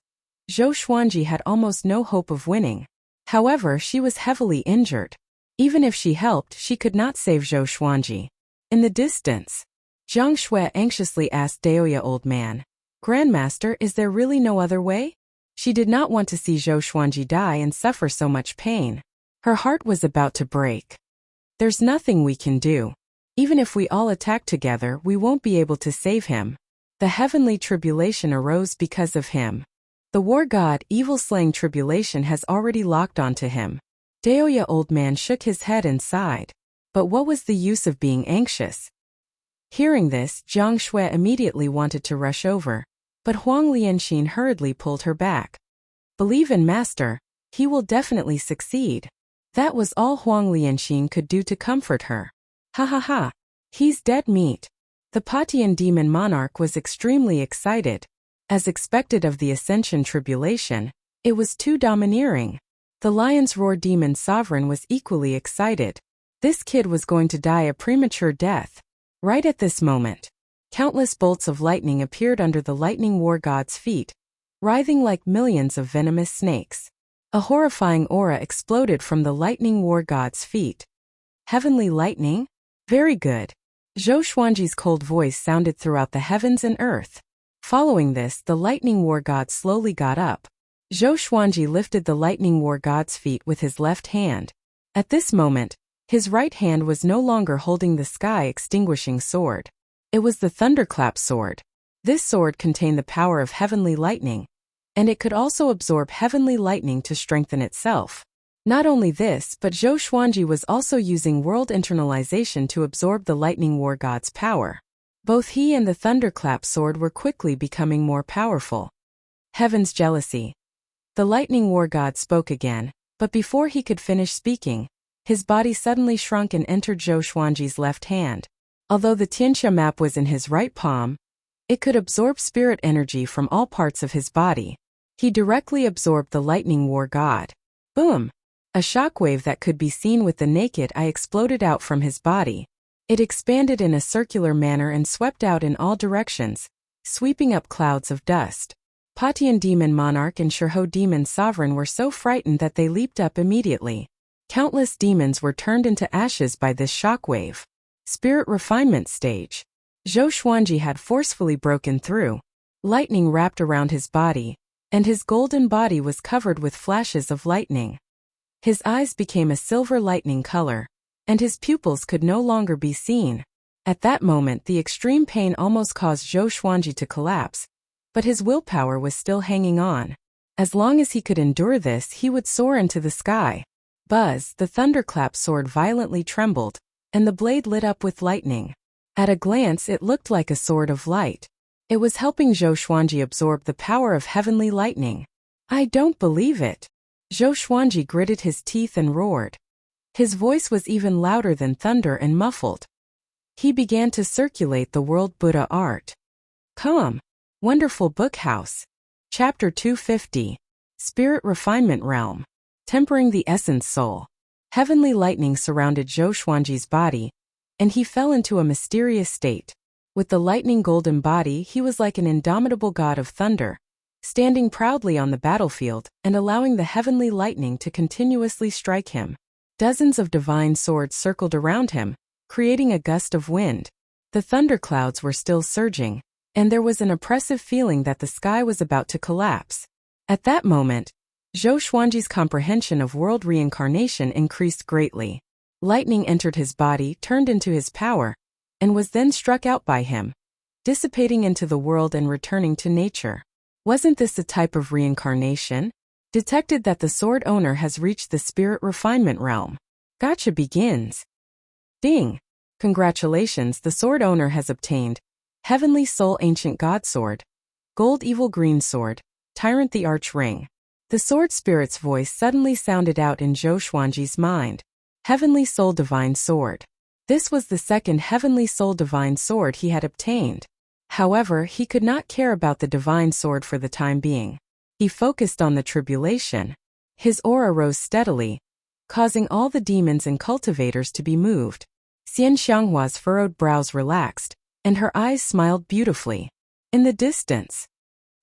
Zhou Xuanji had almost no hope of winning. However, she was heavily injured. Even if she helped, she could not save Zhou Xuanji. In the distance, Zhang Shui anxiously asked Daoya Old Man, "Grandmaster, is there really no other way?" She did not want to see Zhou Xuanji die and suffer so much pain. Her heart was about to break. There's nothing we can do. Even if we all attack together, we won't be able to save him. The heavenly tribulation arose because of him. The war god, evil-slaying tribulation, has already locked onto him. Daoya Old Man shook his head and sighed. But what was the use of being anxious? Hearing this, Zhang Shui immediately wanted to rush over, but Huang Lianxin hurriedly pulled her back. Believe in Master, he will definitely succeed. That was all Huang Lianxin could do to comfort her. Ha ha ha, he's dead meat. The Patian demon monarch was extremely excited. As expected of the Ascension tribulation, it was too domineering. The Lion's Roar demon sovereign was equally excited. This kid was going to die a premature death. Right at this moment, countless bolts of lightning appeared under the Lightning War God's feet, writhing like millions of venomous snakes. A horrifying aura exploded from the Lightning War God's feet. Heavenly lightning? Very good. Zhou Xuanji's cold voice sounded throughout the heavens and earth. Following this, the Lightning War God slowly got up. Zhou Xuanji lifted the Lightning War God's feet with his left hand. At this moment, his right hand was no longer holding the sky-extinguishing sword. It was the Thunderclap sword. This sword contained the power of heavenly lightning, and it could also absorb heavenly lightning to strengthen itself. Not only this, but Zhou Xuanji was also using world internalization to absorb the Lightning War God's power. Both he and the Thunderclap sword were quickly becoming more powerful. Heaven's jealousy. The Lightning War God spoke again, but before he could finish speaking, his body suddenly shrunk and entered Zhou Xuanji's left hand. Although the Tianxia map was in his right palm, it could absorb spirit energy from all parts of his body. He directly absorbed the Lightning War God. Boom! A shockwave that could be seen with the naked eye exploded out from his body. It expanded in a circular manner and swept out in all directions, sweeping up clouds of dust. Patian Demon Monarch and Shirho Demon Sovereign were so frightened that they leaped up immediately. Countless demons were turned into ashes by this shockwave. Spirit refinement stage. Zhou Xuanji had forcefully broken through. Lightning wrapped around his body, and his golden body was covered with flashes of lightning. His eyes became a silver lightning color, and his pupils could no longer be seen. At that moment, the extreme pain almost caused Zhou Xuanji to collapse, but his willpower was still hanging on. As long as he could endure this, he would soar into the sky. Buzz, the thunderclap sword violently trembled, and the blade lit up with lightning. At a glance, it looked like a sword of light. It was helping Zhou Xuanji absorb the power of heavenly lightning. I don't believe it. Zhou Xuanji gritted his teeth and roared. His voice was even louder than thunder and muffled. He began to circulate the world Buddha art. Come. Wonderful Book House. Chapter 250. Spirit Refinement Realm. Tempering the Essence Soul. Heavenly lightning surrounded Zhou Xuanji's body, and he fell into a mysterious state. With the lightning golden body, he was like an indomitable god of thunder, standing proudly on the battlefield and allowing the heavenly lightning to continuously strike him. Dozens of divine swords circled around him, creating a gust of wind. The thunderclouds were still surging, and there was an oppressive feeling that the sky was about to collapse. At that moment, Zhou Xuanji's comprehension of world reincarnation increased greatly. Lightning entered his body, turned into his power, and was then struck out by him, dissipating into the world and returning to nature. Wasn't this a type of reincarnation? Detected that the sword owner has reached the spirit refinement realm. Gacha begins. Ding! Congratulations, the sword owner has obtained Heavenly Soul Ancient God Sword, Gold Evil Green Sword, Tyrant the Arch Ring. The sword spirit's voice suddenly sounded out in Zhou Xuanji's mind. Heavenly Soul Divine Sword. This was the second Heavenly Soul Divine Sword he had obtained. However, he could not care about the Divine Sword for the time being. He focused on the tribulation. His aura rose steadily, causing all the demons and cultivators to be moved. Xian Xianghua's furrowed brows relaxed, and her eyes smiled beautifully. In the distance.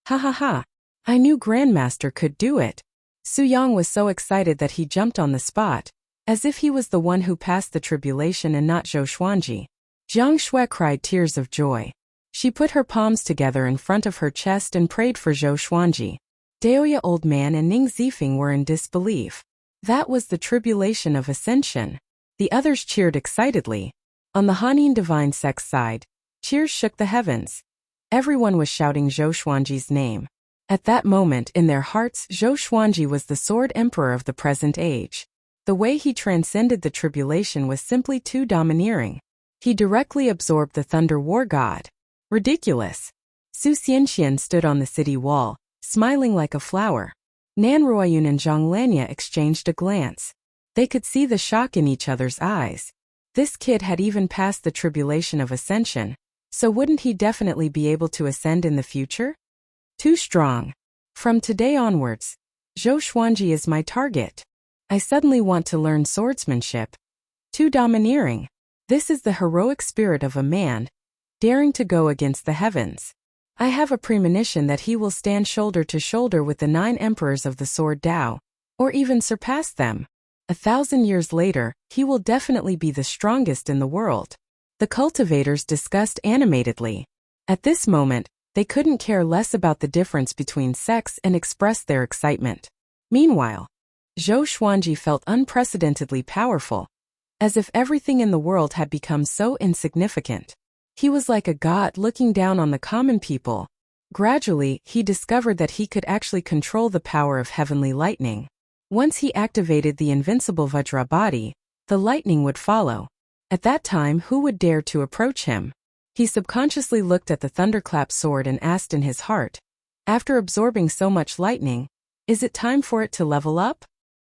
Ha ha ha. I knew Grandmaster could do it. Su Yang was so excited that he jumped on the spot, as if he was the one who passed the tribulation and not Zhou Xuanji. Jiang Shui cried tears of joy. She put her palms together in front of her chest and prayed for Zhou Xuanji. Daoya Old Man and Ning Zifeng were in disbelief. That was the tribulation of ascension. The others cheered excitedly. On the Hanin divine sex side, cheers shook the heavens. Everyone was shouting Zhou Xuanji's name. At that moment in their hearts, Zhou Xuanji was the sword emperor of the present age. The way he transcended the tribulation was simply too domineering. He directly absorbed the thunder war god. Ridiculous. Su Xianxian stood on the city wall, smiling like a flower. Nan Ruoyun and Zhang Lanya exchanged a glance. They could see the shock in each other's eyes. This kid had even passed the tribulation of ascension, so wouldn't he definitely be able to ascend in the future? Too strong. From today onwards, Zhou Xuanji is my target. I suddenly want to learn swordsmanship. Too domineering. This is the heroic spirit of a man, daring to go against the heavens. I have a premonition that he will stand shoulder to shoulder with the 9 emperors of the sword Tao, or even surpass them. 1,000 years later, he will definitely be the strongest in the world. The cultivators discussed animatedly. At this moment, they couldn't care less about the difference between sex and expressed their excitement. Meanwhile, Zhou Xuanji felt unprecedentedly powerful, as if everything in the world had become so insignificant. He was like a god looking down on the common people. Gradually, he discovered that he could actually control the power of heavenly lightning. Once he activated the invincible Vajra body, the lightning would follow. At that time, who would dare to approach him? He subconsciously looked at the thunderclap sword and asked in his heart, after absorbing so much lightning, is it time for it to level up?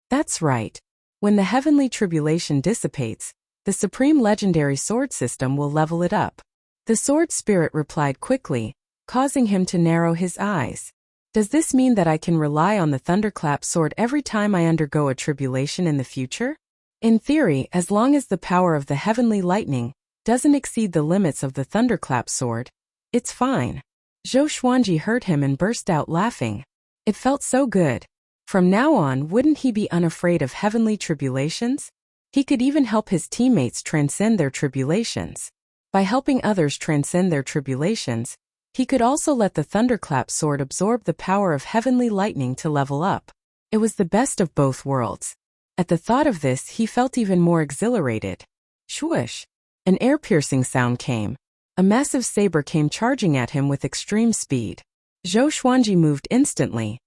That's right. When the heavenly tribulation dissipates, the supreme legendary sword system will level it up. The sword spirit replied quickly, causing him to narrow his eyes. Does this mean that I can rely on the thunderclap sword every time I undergo a tribulation in the future? In theory, as long as the power of the heavenly lightning doesn't exceed the limits of the thunderclap sword, it's fine. Zhou Xuanji heard him and burst out laughing. It felt so good. From now on, wouldn't he be unafraid of heavenly tribulations? He could even help his teammates transcend their tribulations. By helping others transcend their tribulations, he could also let the thunderclap sword absorb the power of heavenly lightning to level up. It was the best of both worlds. At the thought of this, he felt even more exhilarated. Swoosh! An ear-piercing sound came. A massive saber came charging at him with extreme speed. Zhou Xuanji moved instantly.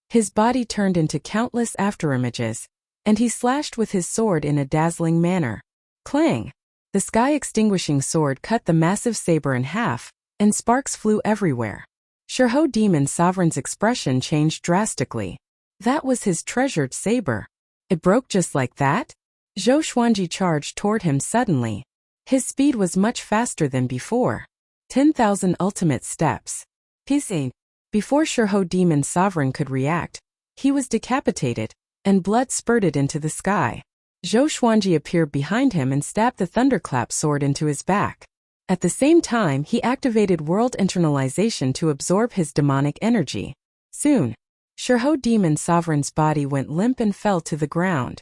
His body turned into countless afterimages, and he slashed with his sword in a dazzling manner. Clang! The sky-extinguishing sword cut the massive saber in half, and sparks flew everywhere. Shurho Demon Sovereign's expression changed drastically. That was his treasured saber. It broke just like that? Zhou Xuanji charged toward him suddenly. His speed was much faster than before. 10,000 ultimate steps. Pissing. Before Shurho Demon Sovereign could react, he was decapitated, and blood spurted into the sky. Zhou Xuanji appeared behind him and stabbed the thunderclap sword into his back. At the same time, he activated world internalization to absorb his demonic energy. Soon, Shurho Demon Sovereign's body went limp and fell to the ground.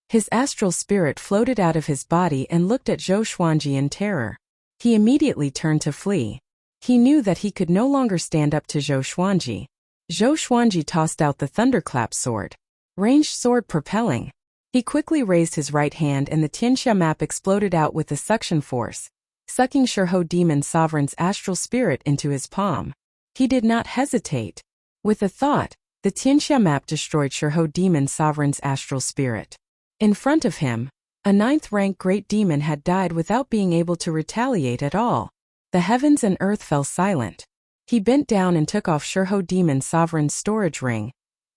His astral spirit floated out of his body and looked at Zhou Xuanji in terror. He immediately turned to flee. He knew that he could no longer stand up to Zhou Xuanji. Zhou Xuanji tossed out the thunderclap sword. Ranged sword propelling. He quickly raised his right hand and the Tianxia map exploded out with a suction force, sucking Shurho Demon Sovereign's astral spirit into his palm. He did not hesitate. With a thought, the Tianxia map destroyed Shurho Demon Sovereign's astral spirit. In front of him, a 9th-rank great demon had died without being able to retaliate at all. The heavens and earth fell silent. He bent down and took off Shurho Demon Sovereign's storage ring,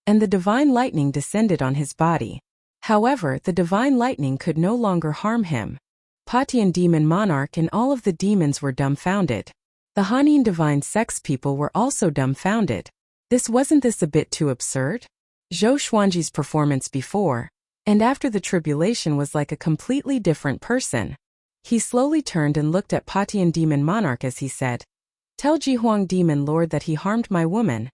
and the divine lightning descended on his body. However, the divine lightning could no longer harm him. Patian Demon Monarch and all of the demons were dumbfounded. The Hanin divine sex people were also dumbfounded. Wasn't this a bit too absurd? Zhou Xuanji's performance before and after the tribulation was like a completely different person. He slowly turned and looked at Patian Demon Monarch as he said, "Tell Jihuang Demon Lord that he harmed my woman.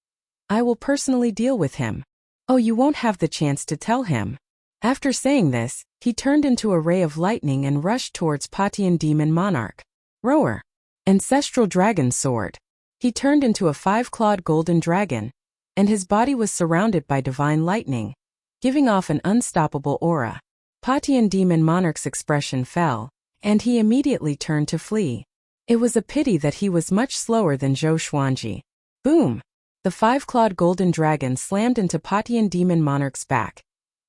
I will personally deal with him." "Oh, you won't have the chance to tell him." After saying this, he turned into a ray of lightning and rushed towards Patian Demon Monarch. Roar! Ancestral Dragon Sword. He turned into a 5-clawed golden dragon, and his body was surrounded by divine lightning, giving off an unstoppable aura. Patian Demon Monarch's expression fell, and he immediately turned to flee. It was a pity that he was much slower than Zhou Xuanji. Boom! The 5-clawed golden dragon slammed into Patian Demon Monarch's back,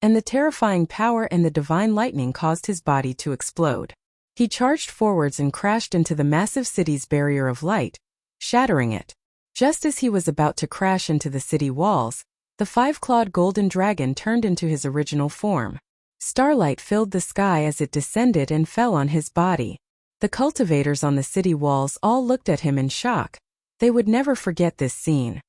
and the terrifying power and the divine lightning caused his body to explode. He charged forwards and crashed into the massive city's barrier of light, shattering it. Just as he was about to crash into the city walls, the 5-clawed golden dragon turned into his original form. Starlight filled the sky as it descended and fell on his body. The cultivators on the city walls all looked at him in shock. They would never forget this scene.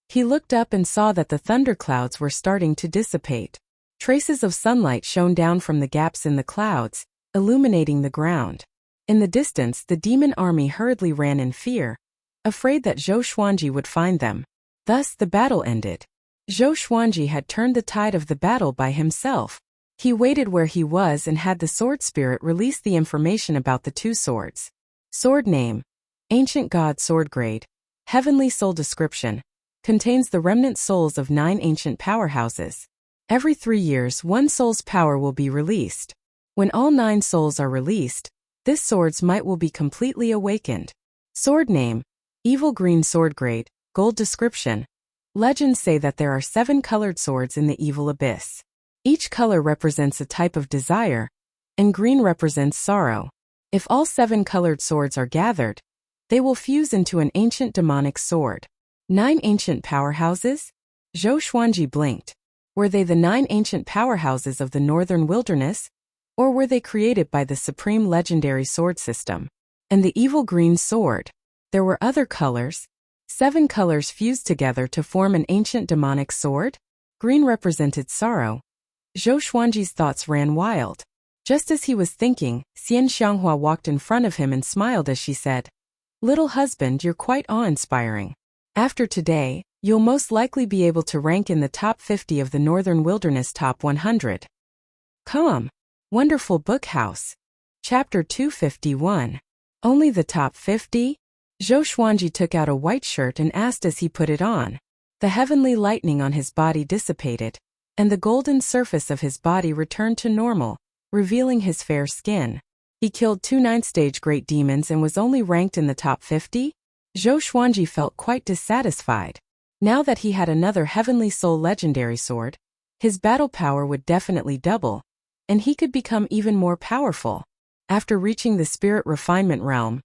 He looked up and saw that the thunderclouds were starting to dissipate. Traces of sunlight shone down from the gaps in the clouds, illuminating the ground. In the distance, the demon army hurriedly ran in fear, afraid that Zhou Xuanji would find them. Thus the battle ended. Zhou Xuanji had turned the tide of the battle by himself. He waited where he was and had the sword spirit release the information about the two swords. Sword name: Ancient God Sword Grade. Heavenly Soul description: contains the remnant souls of 9 ancient powerhouses. Every 3 years, one soul's power will be released. When all 9 souls are released, this sword's might will be completely awakened. Sword name: Evil Green Sword Grade. Gold description: legends say that there are 7 colored swords in the evil abyss. Each color represents a type of desire, and green represents sorrow. If all 7 colored swords are gathered, they will fuse into an ancient demonic sword. 9 ancient powerhouses? Zhou Xuanji blinked. Were they the 9 ancient powerhouses of the northern wilderness, or were they created by the supreme legendary sword system? And the evil green sword? There were other colors. 7 colors fused together to form an ancient demonic sword? Green represented sorrow. Zhou Xuanji's thoughts ran wild. Just as he was thinking, Xian Xianghua walked in front of him and smiled as she said, "Little husband, you're quite awe-inspiring. After today, you'll most likely be able to rank in the top 50 of the Northern Wilderness Top 100. Wonderful Book House. Chapter 251. Only the top 50? Zhou Xuanji took out a white shirt and asked as he put it on. The heavenly lightning on his body dissipated, and the golden surface of his body returned to normal, revealing his fair skin. He killed 2 9th-stage great demons and was only ranked in the top 50? Zhou Xuanji felt quite dissatisfied. Now that he had another Heavenly Soul legendary sword, his battle power would definitely double, and he could become even more powerful. After reaching the spirit refinement realm,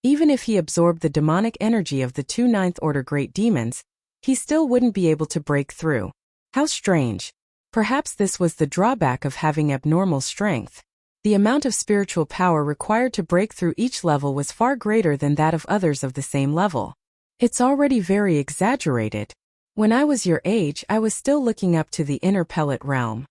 even if he absorbed the demonic energy of the 2 9th order great demons, he still wouldn't be able to break through. How strange. Perhaps this was the drawback of having abnormal strength. The amount of spiritual power required to break through each level was far greater than that of others of the same level. It's already very exaggerated. When I was your age, I was still looking up to the inner pellet realm.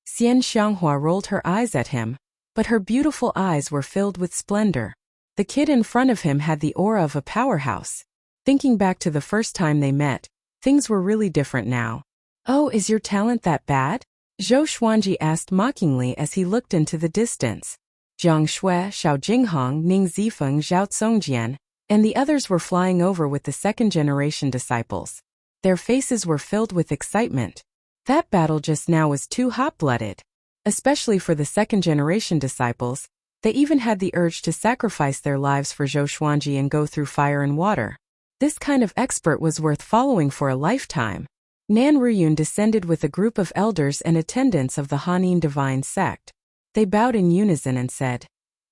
Xian Xianghua rolled her eyes at him, but her beautiful eyes were filled with splendor. The kid in front of him had the aura of a powerhouse. Thinking back to the first time they met, things were really different now. Oh, is your talent that bad? Zhou Xuanji asked mockingly as he looked into the distance. Jiang Shui, Xiao Jinghong, Ning Zifeng, Zhao Tsongjian, and the others were flying over with the second-generation disciples. Their faces were filled with excitement. That battle just now was too hot-blooded. Especially for the second-generation disciples, they even had the urge to sacrifice their lives for Zhou Xuanji and go through fire and water. This kind of expert was worth following for a lifetime. Nan Ruyun descended with a group of elders and attendants of the Hanin divine sect. They bowed in unison and said,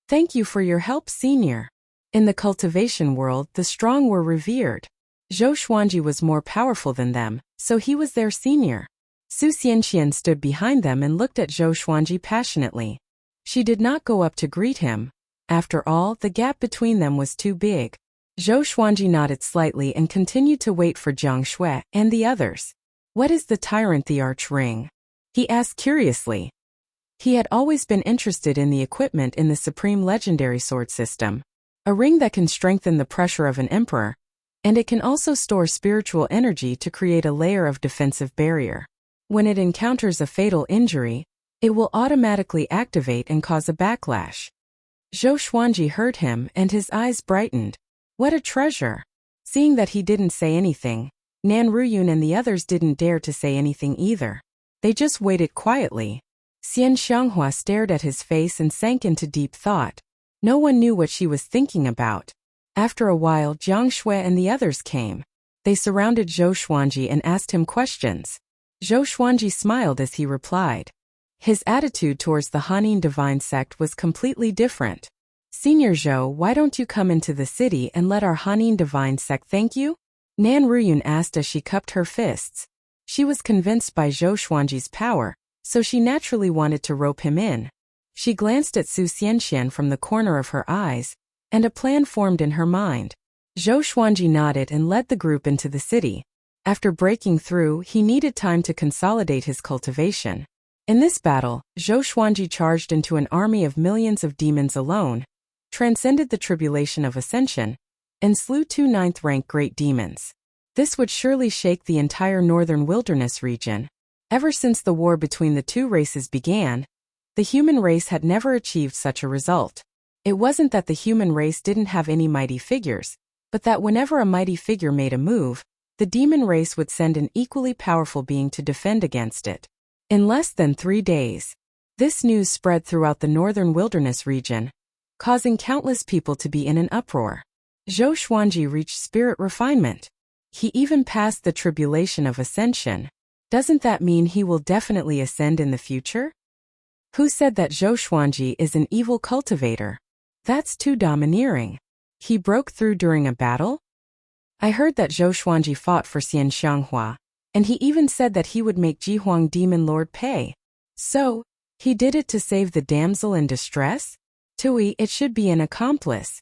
"Thank you for your help, senior." In the cultivation world, the strong were revered. Zhou Xuanji was more powerful than them, so he was their senior. Su Xianqian stood behind them and looked at Zhou Xuanji passionately. She did not go up to greet him. After all, the gap between them was too big. Zhou Xuanji nodded slightly and continued to wait for Jiang Shui and the others. "What is the tyrant the arch ring?" he asked curiously. He had always been interested in the equipment in the supreme legendary sword system. A ring that can strengthen the pressure of an emperor, and it can also store spiritual energy to create a layer of defensive barrier. When it encounters a fatal injury, it will automatically activate and cause a backlash. Zhou Xuanji heard him and his eyes brightened. What a treasure! Seeing that he didn't say anything, Nan Ruyun and the others didn't dare to say anything either. They just waited quietly. Xian Xianghua stared at his face and sank into deep thought. No one knew what she was thinking about. After a while, Jiang Shui and the others came. They surrounded Zhou Xuanji and asked him questions. Zhou Xuanji smiled as he replied. His attitude towards the Hanin divine sect was completely different. "Senior Zhou, why don't you come into the city and let our Hanin divine sect thank you?" Nan Ruyun asked as she cupped her fists. She was convinced by Zhou Xuanji's power, so she naturally wanted to rope him in. She glanced at Su Xianqian from the corner of her eyes, and a plan formed in her mind. Zhou Xuanji nodded and led the group into the city. After breaking through, he needed time to consolidate his cultivation. In this battle, Zhou Xuanji charged into an army of millions of demons alone, transcended the tribulation of ascension, and slew 2 9th-rank great demons. This would surely shake the entire northern wilderness region. Ever since the war between the two races began, the human race had never achieved such a result. It wasn't that the human race didn't have any mighty figures, but that whenever a mighty figure made a move, the demon race would send an equally powerful being to defend against it. In less than 3 days, this news spread throughout the northern wilderness region, causing countless people to be in an uproar. Zhou Xuanji reached spirit refinement. He even passed the tribulation of ascension. Doesn't that mean he will definitely ascend in the future? Who said that Zhou Xuanji is an evil cultivator? That's too domineering. He broke through during a battle? I heard that Zhou Xuanji fought for Xian Xianghua, and he even said that he would make Jihuang Demon Lord pay. So, he did it to save the damsel in distress? Tui, it should be an accomplice.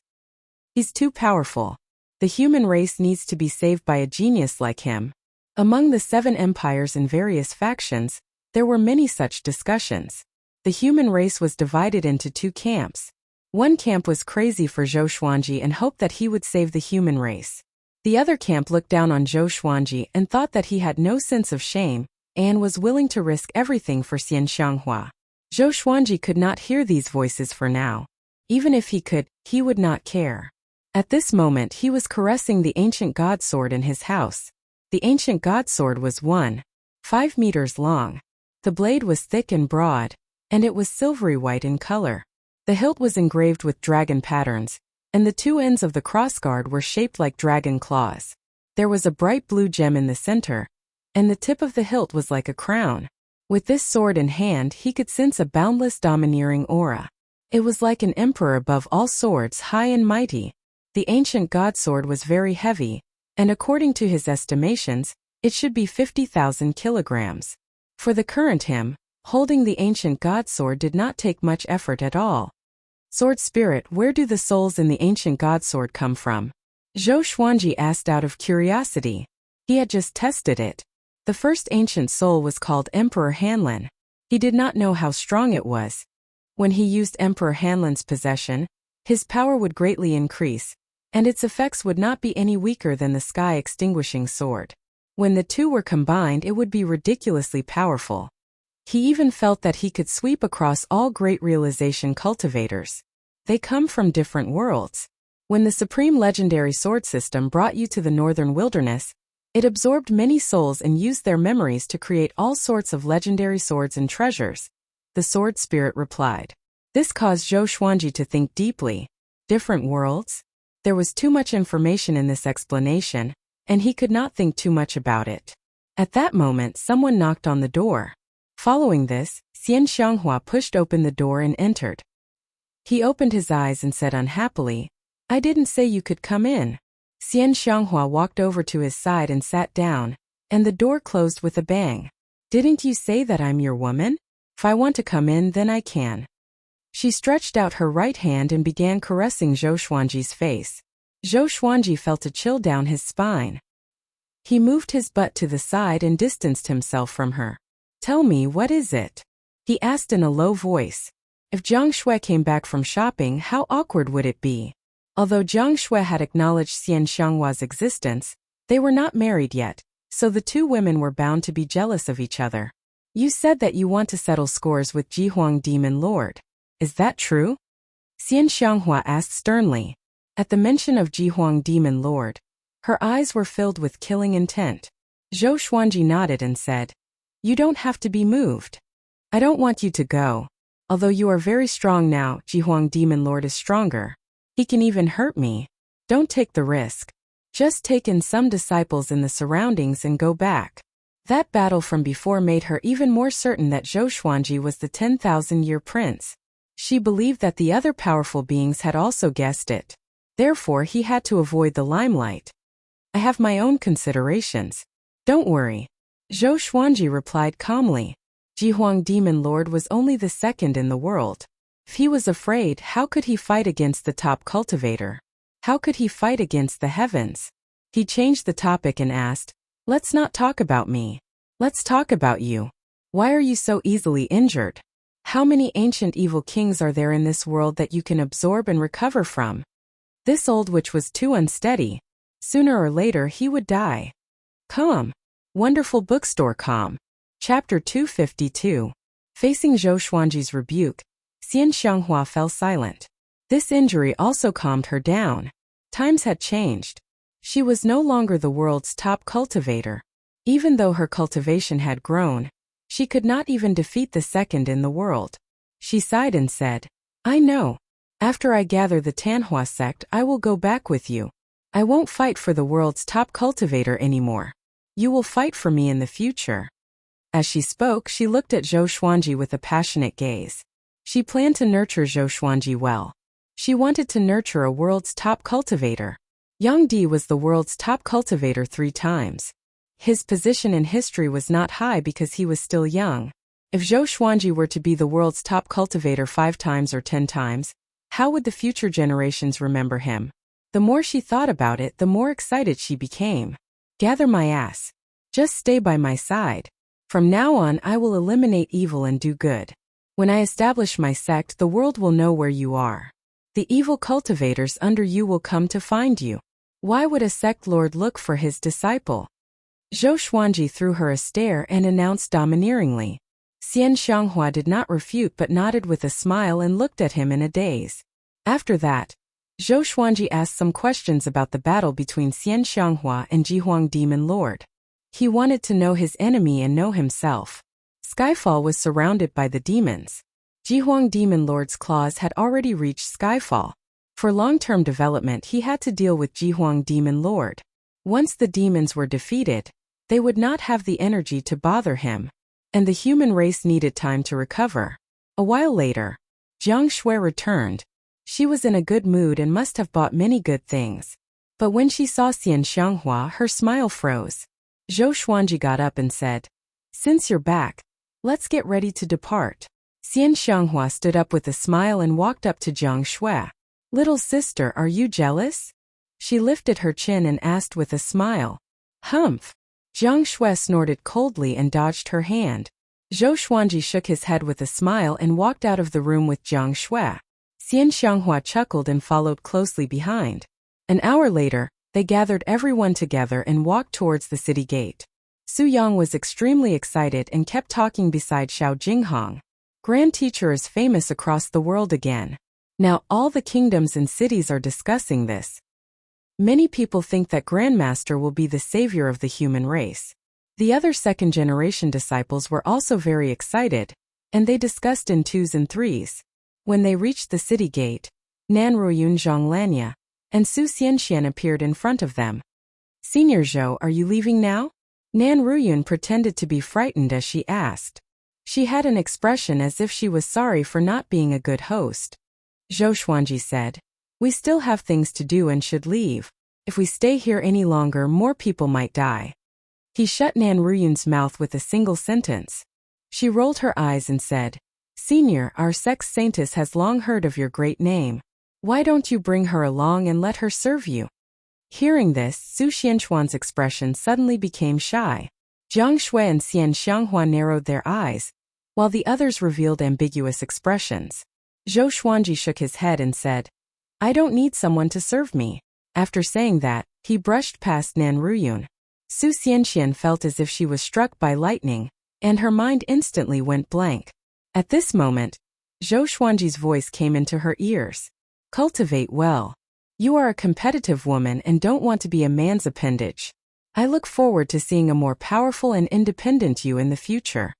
He's too powerful. The human race needs to be saved by a genius like him. Among the 7 empires and various factions, there were many such discussions. The human race was divided into 2 camps. One camp was crazy for Zhou Xuanji and hoped that he would save the human race. The other camp looked down on Zhou Xuanji and thought that he had no sense of shame and was willing to risk everything for Xian Xianghua. Zhou Xuanji could not hear these voices for now. Even if he could, he would not care. At this moment he was caressing the ancient god sword in his house. The ancient god sword was 1.5 meters long. The blade was thick and broad, and it was silvery white in color. The hilt was engraved with dragon patterns, and the two ends of the crossguard were shaped like dragon claws. There was a bright blue gem in the center, and the tip of the hilt was like a crown. With this sword in hand, he could sense a boundless domineering aura. It was like an emperor above all swords, high and mighty. The ancient god sword was very heavy, and according to his estimations, it should be 50,000 kilograms. For the current him, holding the ancient god sword did not take much effort at all. Sword spirit, where do the souls in the ancient god sword come from? Zhou Xuanji asked out of curiosity. He had just tested it. The first ancient soul was called Emperor Hanlin. He did not know how strong it was. When he used Emperor Hanlin's possession, his power would greatly increase, and its effects would not be any weaker than the sky-extinguishing sword. When the two were combined, it would be ridiculously powerful. He even felt that he could sweep across all great realization cultivators. They come from different worlds. When the supreme legendary sword system brought you to the northern wilderness, it absorbed many souls and used their memories to create all sorts of legendary swords and treasures. The sword spirit replied. This caused Zhou Xuanji to think deeply. Different worlds? There was too much information in this explanation, and he could not think too much about it. At that moment, someone knocked on the door. Following this, Xian Xianghua pushed open the door and entered. He opened his eyes and said unhappily, "I didn't say you could come in." Xian Xianghua walked over to his side and sat down, and the door closed with a bang. "Didn't you say that I'm your woman? If I want to come in, then I can." She stretched out her right hand and began caressing Zhou Xuanji's face. Zhou Xuanji felt a chill down his spine. He moved his butt to the side and distanced himself from her. "Tell me, what is it?" he asked in a low voice. If Jiang Shui came back from shopping, how awkward would it be? Although Jiang Shui had acknowledged Xian Xianghua's existence, they were not married yet, so the two women were bound to be jealous of each other. "You said that you want to settle scores with Jihuang Demon Lord. Is that true?" Xian Xianghua asked sternly. At the mention of Jihuang Demon Lord, her eyes were filled with killing intent. Zhou Xuanji nodded and said, "You don't have to be moved. I don't want you to go. Although you are very strong now, Jihuang Demon Lord is stronger. He can even hurt me. Don't take the risk. Just take in some disciples in the surroundings and go back." That battle from before made her even more certain that Zhou Xuanji was the 10,000-year prince. She believed that the other powerful beings had also guessed it. Therefore, he had to avoid the limelight. "I have my own considerations. Don't worry." Zhou Xuanji replied calmly. Jihuang Demon Lord was only the second in the world. If he was afraid, how could he fight against the top cultivator? How could he fight against the heavens? He changed the topic and asked, "Let's not talk about me. Let's talk about you. Why are you so easily injured? How many ancient evil kings are there in this world that you can absorb and recover from?" This old witch was too unsteady. Sooner or later he would die. Calm. Wonderful bookstore calm. Chapter 252. Facing Zhou Xuanji's rebuke, Xian Xianghua fell silent. This injury also calmed her down. Times had changed. She was no longer the world's top cultivator. Even though her cultivation had grown, she could not even defeat the second in the world. She sighed and said, "I know. After I gather the Tanhua sect, I will go back with you. I won't fight for the world's top cultivator anymore. You will fight for me in the future." As she spoke, she looked at Zhou Xuanji with a passionate gaze. She planned to nurture Zhou Xuanji well. She wanted to nurture a world's top cultivator. Yang Di was the world's top cultivator 3 times. His position in history was not high because he was still young. If Zhou Xuanji were to be the world's top cultivator 5 times or 10 times, how would the future generations remember him? The more she thought about it, the more excited she became. "Gather my ass. Just stay by my side. From now on, I will eliminate evil and do good. When I establish my sect, the world will know where you are. The evil cultivators under you will come to find you. Why would a sect lord look for his disciple?" Zhou Xuanji threw her a stare and announced domineeringly. Xian Xianghua did not refute but nodded with a smile and looked at him in a daze. After that, Zhou Xuanji asked some questions about the battle between Xian Xianghua and Jihuang Demon Lord. He wanted to know his enemy and know himself. Skyfall was surrounded by the demons. Jihuang Demon Lord's claws had already reached Skyfall. For long-term development, he had to deal with Jihuang Demon Lord. Once the demons were defeated, they would not have the energy to bother him, and the human race needed time to recover. A while later, Jiang Shui returned. She was in a good mood and must have bought many good things. But when she saw Xian Xianghua, her smile froze. Zhou Xuanji got up and said, "Since you're back, let's get ready to depart." Xian Xianghua stood up with a smile and walked up to Jiang Shui. "Little sister, are you jealous?" She lifted her chin and asked with a smile. "Humph." Jiang Shui snorted coldly and dodged her hand. Zhou Xuanji shook his head with a smile and walked out of the room with Jiang Shui. Xian Xianghua chuckled and followed closely behind. An hour later, they gathered everyone together and walked towards the city gate. Su Yang was extremely excited and kept talking beside Xiao Jinghong. Grand Teacher is famous across the world again. Now all the kingdoms and cities are discussing this. Many people think that Grandmaster will be the savior of the human race. The other second-generation disciples were also very excited, and they discussed in twos and threes. When they reached the city gate, Nan Ruiyun Zhonglanya and Su Xianxian appeared in front of them. "Senior Zhou, are you leaving now?" Nan Ruiyun pretended to be frightened as she asked. She had an expression as if she was sorry for not being a good host. Zhou Xuanji said, "We still have things to do and should leave. If we stay here any longer, more people might die." He shut Nan Ruiyun's mouth with a single sentence. She rolled her eyes and said, "Senior, our sex saintess has long heard of your great name. Why don't you bring her along and let her serve you?" Hearing this, Su Xianchuan's expression suddenly became shy. Jiang Shui and Xian Xianghua narrowed their eyes, while the others revealed ambiguous expressions. Zhou Xuanji shook his head and said, "I don't need someone to serve me." After saying that, he brushed past Nan Ruiyun. Su Xianxian felt as if she was struck by lightning, and her mind instantly went blank. At this moment, Zhou Xuanji's voice came into her ears. "Cultivate well. You are a competitive woman and don't want to be a man's appendage. I look forward to seeing a more powerful and independent you in the future."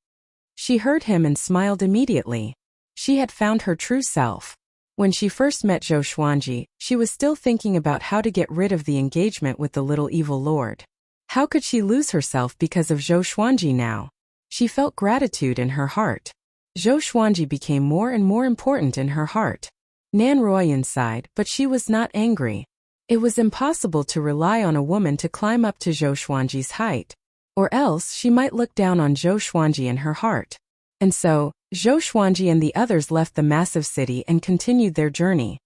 She heard him and smiled immediately. She had found her true self. When she first met Zhou Xuanji, she was still thinking about how to get rid of the engagement with the little evil lord. How could she lose herself because of Zhou Xuanji now? She felt gratitude in her heart. Zhou Xuanji became more and more important in her heart. Nan Ruiyun sighed, but she was not angry. It was impossible to rely on a woman to climb up to Zhou Xuanji's height, or else she might look down on Zhou Xuanji in her heart. And so, Zhou Xuanji and the others left the massive city and continued their journey.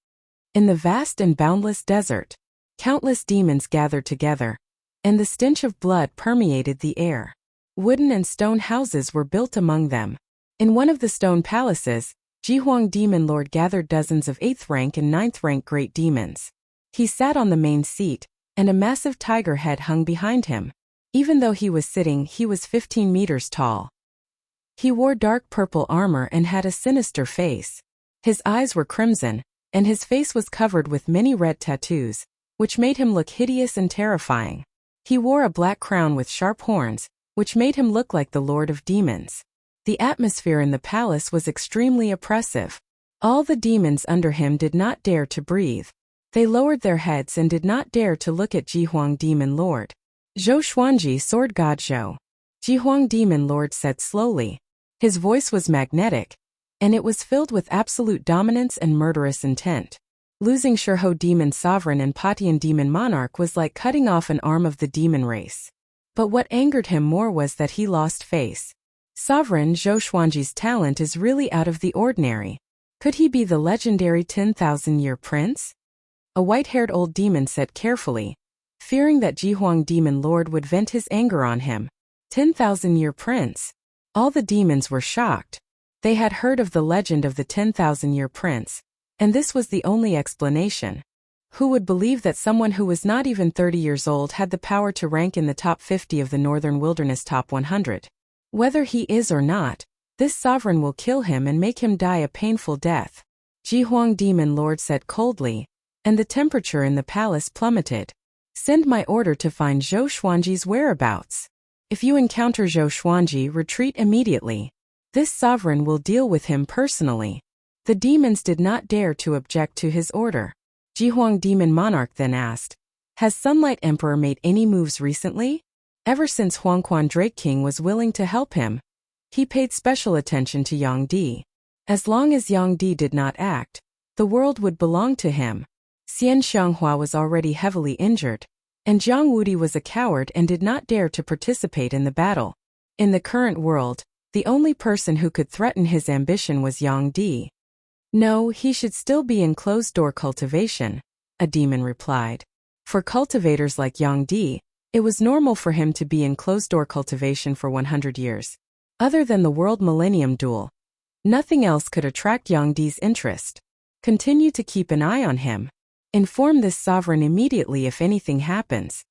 In the vast and boundless desert, countless demons gathered together, and the stench of blood permeated the air. Wooden and stone houses were built among them. In one of the stone palaces, Jihuang Demon Lord gathered dozens of 8th rank and 9th rank great demons. He sat on the main seat, and a massive tiger head hung behind him. Even though he was sitting, he was 15 meters tall. He wore dark purple armor and had a sinister face. His eyes were crimson, and his face was covered with many red tattoos, which made him look hideous and terrifying. He wore a black crown with sharp horns, which made him look like the Lord of Demons. The atmosphere in the palace was extremely oppressive. All the demons under him did not dare to breathe. They lowered their heads and did not dare to look at Jihuang Demon Lord. "Zhou Xuanji, Sword God Zhou," Jihuang Demon Lord said slowly. His voice was magnetic, and it was filled with absolute dominance and murderous intent. Losing Shurho Demon Sovereign and Patian Demon Monarch was like cutting off an arm of the demon race. But what angered him more was that he lost face. Sovereign Zhou Xuanji's talent is really out of the ordinary. Could he be the legendary 10,000-year prince? A white-haired old demon said carefully, fearing that Jihuang Demon Lord would vent his anger on him. 10,000-year prince? All the demons were shocked. They had heard of the legend of the 10,000-year prince, and this was the only explanation. Who would believe that someone who was not even 30 years old had the power to rank in the top 50 of the Northern Wilderness top 100? Whether he is or not, this sovereign will kill him and make him die a painful death. Ji Huang Demon Lord said coldly, and the temperature in the palace plummeted. Send my order to find Zhou Xuanji's whereabouts. If you encounter Zhou Xuanji, retreat immediately. This sovereign will deal with him personally. The demons did not dare to object to his order. Ji Huang Demon Monarch then asked, has Sunlight Emperor made any moves recently? Ever since Huangquan Drake King was willing to help him, he paid special attention to Yang Di. As long as Yang Di did not act, the world would belong to him. Xian Xianghua was already heavily injured, and Jiang Wudi was a coward and did not dare to participate in the battle. In the current world, the only person who could threaten his ambition was Yang Di. No, he should still be in closed-door cultivation, a demon replied. For cultivators like Yang Di, it was normal for him to be in closed-door cultivation for 100 years. Other than the World Millennium Duel, nothing else could attract Yang Di's interest. Continue to keep an eye on him. Inform this sovereign immediately if anything happens.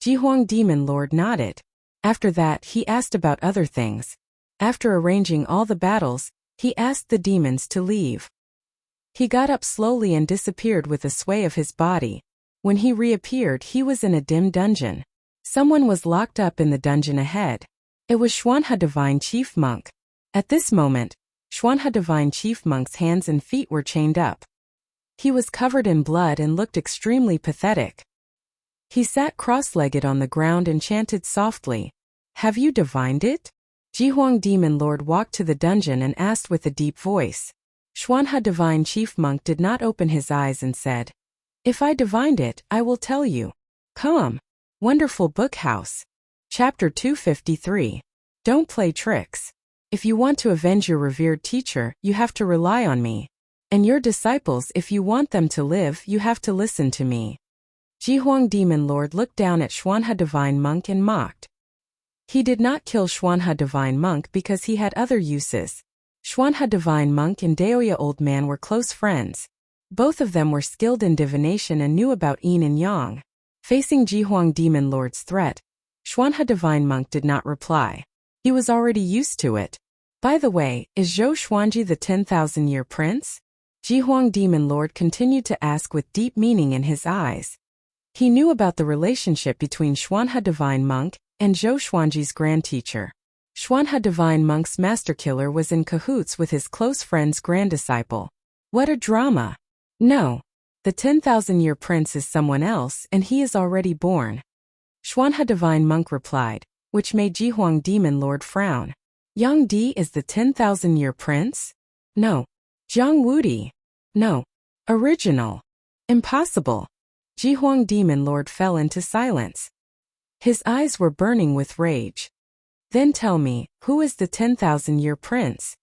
Ji Huang Demon Lord nodded. After that, he asked about other things. After arranging all the battles, he asked the demons to leave. He got up slowly and disappeared with a sway of his body. When he reappeared, he was in a dim dungeon. Someone was locked up in the dungeon ahead. It was Xuanhe Divine Chief Monk. At this moment, Xuanhe Divine Chief Monk's hands and feet were chained up. He was covered in blood and looked extremely pathetic. He sat cross-legged on the ground and chanted softly, "Have you divined it?" Ji Huang Demon Lord walked to the dungeon and asked with a deep voice. Xuanhe Divine Chief Monk did not open his eyes and said, "If I divined it, I will tell you. Come." Wonderful Book House. Chapter 253. Don't play tricks. If you want to avenge your revered teacher, you have to rely on me. And your disciples, if you want them to live, you have to listen to me. Ji Huang Demon Lord looked down at Xuanhe Divine Monk and mocked. He did not kill Xuanhe Divine Monk because he had other uses. Xuanhe Divine Monk and Daoya Old Man were close friends. Both of them were skilled in divination and knew about yin and yang. Facing Ji Huang Demon Lord's threat, Xuanhe Divine Monk did not reply. He was already used to it. By the way, is Zhou Xuanji the 10,000-year prince? Ji Huang Demon Lord continued to ask with deep meaning in his eyes. He knew about the relationship between Xuanhe Divine Monk and Zhou Xuanji's grand teacher. Xuanhe Divine Monk's master killer was in cahoots with his close friend's grand disciple. What a drama! No. The 10,000-year prince is someone else and he is already born. Xuanhe Divine Monk replied, which made Ji Huang Demon Lord frown. Yang Di is the 10,000-year prince? No. Jiang Wudi? No. Original. Impossible. Ji Huang Demon Lord fell into silence. His eyes were burning with rage. Then tell me, who is the 10,000-year prince?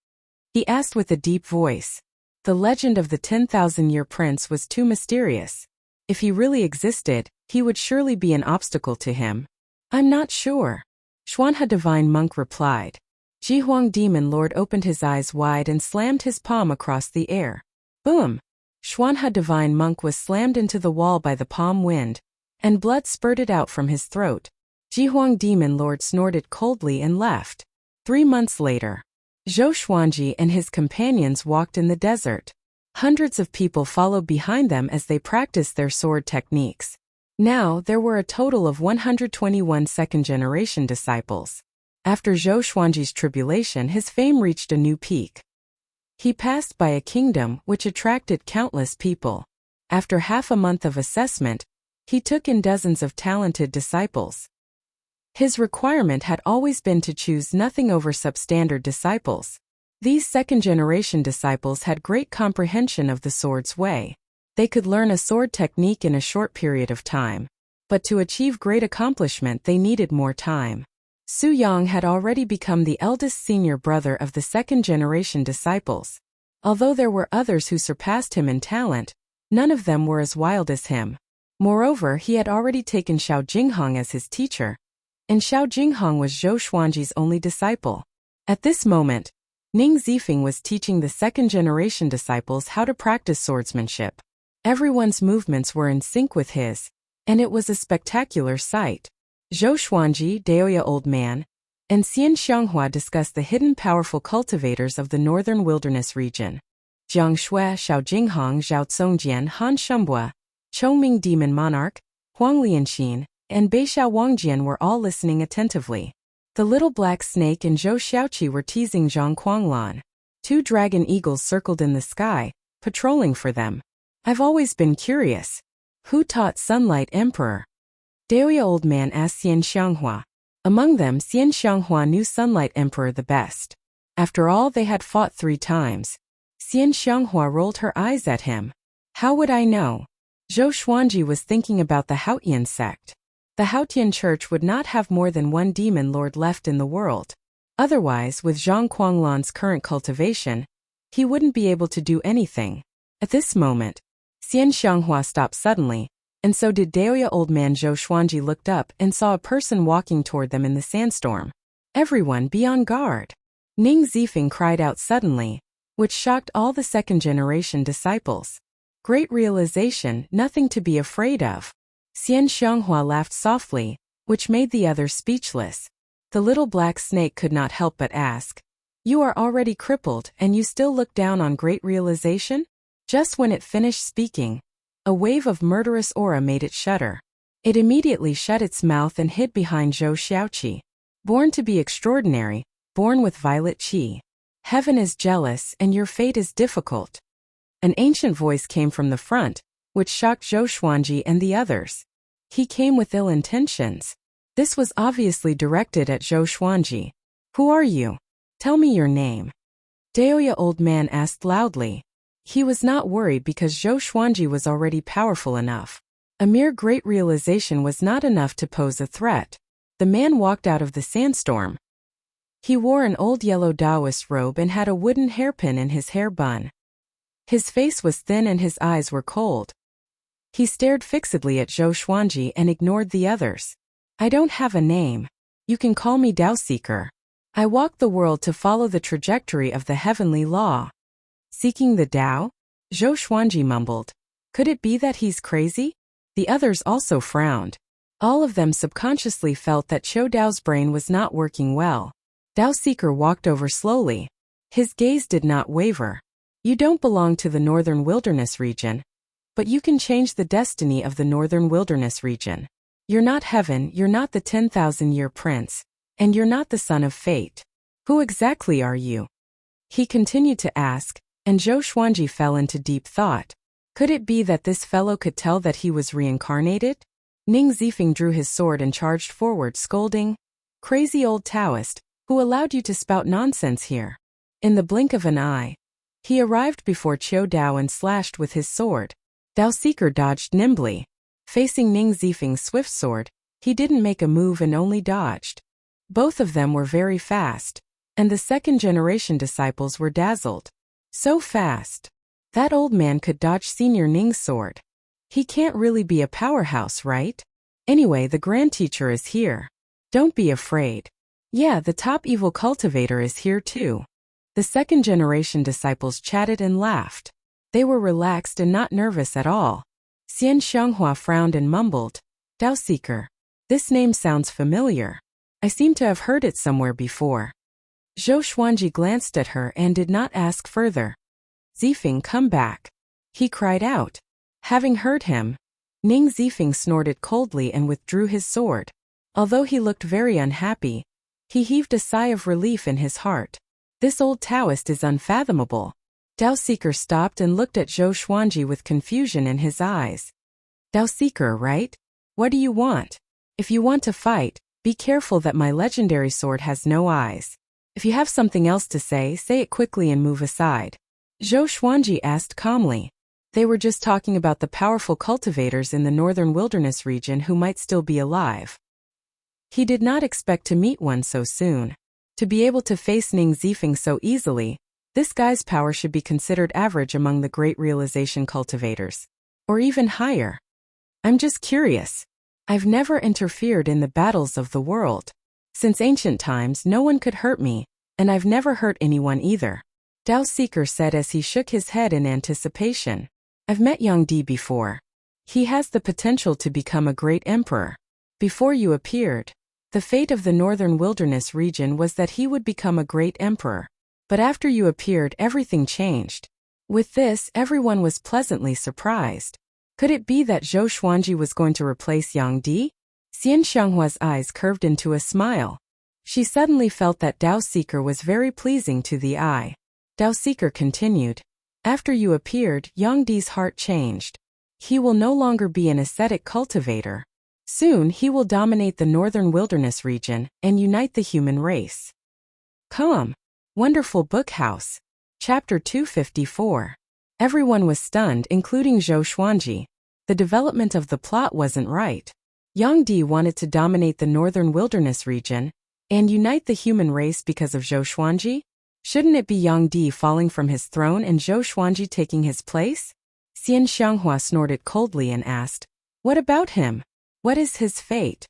He asked with a deep voice. The legend of the 10,000-year prince was too mysterious. If he really existed, he would surely be an obstacle to him. I'm not sure. Xuanhe Divine Monk replied. Ji Huang Demon Lord opened his eyes wide and slammed his palm across the air. Boom! Xuanhe Divine Monk was slammed into the wall by the palm wind, and blood spurted out from his throat. Ji Huang Demon Lord snorted coldly and left. 3 months later, Zhou Xuanji and his companions walked in the desert. Hundreds of people followed behind them as they practiced their sword techniques. Now there were a total of 121 second-generation disciples. After Zhou Xuanji's tribulation, his fame reached a new peak. He passed by a kingdom which attracted countless people. After half a month of assessment, he took in dozens of talented disciples. His requirement had always been to choose nothing over substandard disciples. These second-generation disciples had great comprehension of the sword's way. They could learn a sword technique in a short period of time. But to achieve great accomplishment they needed more time. Su Yang had already become the eldest senior brother of the second-generation disciples. Although there were others who surpassed him in talent, none of them were as wild as him. Moreover, he had already taken Xiao Jinghong as his teacher, and Xiao Jinghong was Zhou Xuanji's only disciple. At this moment, Ning Zifeng was teaching the second-generation disciples how to practice swordsmanship. Everyone's movements were in sync with his, and it was a spectacular sight. Zhou Xuanji, Daoya Old Man, and Xian Xianghua discussed the hidden powerful cultivators of the northern wilderness region. Jiang Shui, Xiao Jinghong, Zhao Congjian, Han Shumbua, Chongming Demon Monarch, Huang Lianxin, and Beixiao Wangjian were all listening attentively. The little black snake and Zhou Xiaoqi were teasing Zhang Kuanglan. 2 dragon eagles circled in the sky, patrolling for them. I've always been curious. Who taught Sunlight Emperor? Daoya Old Man asked Xian Xianghua. Among them, Xian Xianghua knew Sunlight Emperor the best. After all, they had fought 3 times. Xian Xianghua rolled her eyes at him. How would I know? Zhou Xuanji was thinking about the Haotian sect. The Haotian church would not have more than 1 demon lord left in the world. Otherwise, with Zhang Kuanglan's current cultivation, he wouldn't be able to do anything. At this moment, Xian Xianghua stopped suddenly, and so did Daoya Old Man. Zhou Xuanji looked up and saw a person walking toward them in the sandstorm. Everyone be on guard! Ning Zifeng cried out suddenly, which shocked all the second-generation disciples. Great realization, nothing to be afraid of. Xian Xianghua laughed softly, which made the others speechless. The little black snake could not help but ask, "You are already crippled and you still look down on great realization?" Just when it finished speaking, a wave of murderous aura made it shudder. It immediately shut its mouth and hid behind Zhou Xiaoqi. Born to be extraordinary, born with violet qi. Heaven is jealous and your fate is difficult. An ancient voice came from the front, which shocked Zhou Xuanji and the others. He came with ill intentions. This was obviously directed at Zhou Xuanji. Who are you? Tell me your name. Daoya Old Man asked loudly. He was not worried because Zhou Xuanji was already powerful enough. A mere great realization was not enough to pose a threat. The man walked out of the sandstorm. He wore an old yellow Taoist robe and had a wooden hairpin in his hair bun. His face was thin and his eyes were cold. He stared fixedly at Zhou Xuanji and ignored the others. I don't have a name. You can call me Tao Seeker. I walk the world to follow the trajectory of the heavenly law. Seeking the Tao? Zhou Xuanji mumbled. Could it be that he's crazy? The others also frowned. All of them subconsciously felt that Qiu Dao's brain was not working well. Tao Seeker walked over slowly. His gaze did not waver. You don't belong to the Northern Wilderness region, but you can change the destiny of the Northern Wilderness region. You're not heaven, you're not the 10,000-year prince, and you're not the son of fate. Who exactly are you? He continued to ask, and Zhou Xuanji fell into deep thought. Could it be that this fellow could tell that he was reincarnated? Ning Zifeng drew his sword and charged forward, scolding, "Crazy old Taoist, who allowed you to spout nonsense here?" In the blink of an eye, he arrived before Qiu Dao and slashed with his sword. Tao Seeker dodged nimbly. Facing Ning Zifeng's swift sword, he didn't make a move and only dodged. Both of them were very fast, and the second-generation disciples were dazzled. So fast. That old man could dodge Senior Ning's sword. He can't really be a powerhouse, right? Anyway, the Grand Teacher is here. Don't be afraid. Yeah, the top evil cultivator is here too. The second-generation disciples chatted and laughed. They were relaxed and not nervous at all. Xian Xianghua frowned and mumbled, "Tao Seeker. This name sounds familiar. I seem to have heard it somewhere before." Zhou Xuanji glanced at her and did not ask further. "Zifeng, come back," he cried out. Having heard him, Ning Zifeng snorted coldly and withdrew his sword. Although he looked very unhappy, he heaved a sigh of relief in his heart. This old Taoist is unfathomable. Tao Seeker stopped and looked at Zhou Xuanji with confusion in his eyes. "Tao Seeker, right? What do you want? If you want to fight, be careful that my legendary sword has no eyes. If you have something else to say it quickly and move aside." Zhou Xuanji asked calmly. They were just talking about the powerful cultivators in the Northern Wilderness region who might still be alive. He did not expect to meet one so soon. To be able to face Ning Zifeng so easily, this guy's power should be considered average among the Great Realization cultivators. Or even higher. I'm just curious. I've never interfered in the battles of the world. Since ancient times, no one could hurt me, and I've never hurt anyone either. Tao Seeker said as he shook his head in anticipation. I've met Yang Di before. He has the potential to become a great emperor. Before you appeared, the fate of the Northern Wilderness region was that he would become a great emperor. But after you appeared, everything changed. With this, everyone was pleasantly surprised. Could it be that Zhou Xuanji was going to replace Yang Di? Xian Xianghua's eyes curved into a smile. She suddenly felt that Dao Seeker was very pleasing to the eye. Dao Seeker continued, "After you appeared, Yang Di's heart changed. He will no longer be an ascetic cultivator. Soon he will dominate the northern wilderness region and unite the human race." Koum. Wonderful Book House. Chapter 254. Everyone was stunned, including Zhou Xuanji. The development of the plot wasn't right. Yang Di wanted to dominate the northern wilderness region and unite the human race because of Zhou Xuanji? Shouldn't it be Yang Di falling from his throne and Zhou Xuanji taking his place? Xian Xianghua snorted coldly and asked, "What about him? What is his fate?"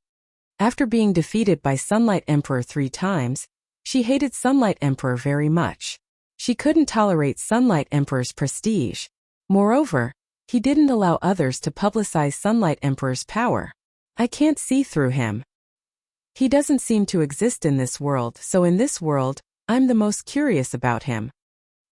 After being defeated by Sunlight Emperor 3 times, she hated Sunlight Emperor very much. She couldn't tolerate Sunlight Emperor's prestige. Moreover, he didn't allow others to publicize Sunlight Emperor's power. "I can't see through him. He doesn't seem to exist in this world, so in this world, I'm the most curious about him,"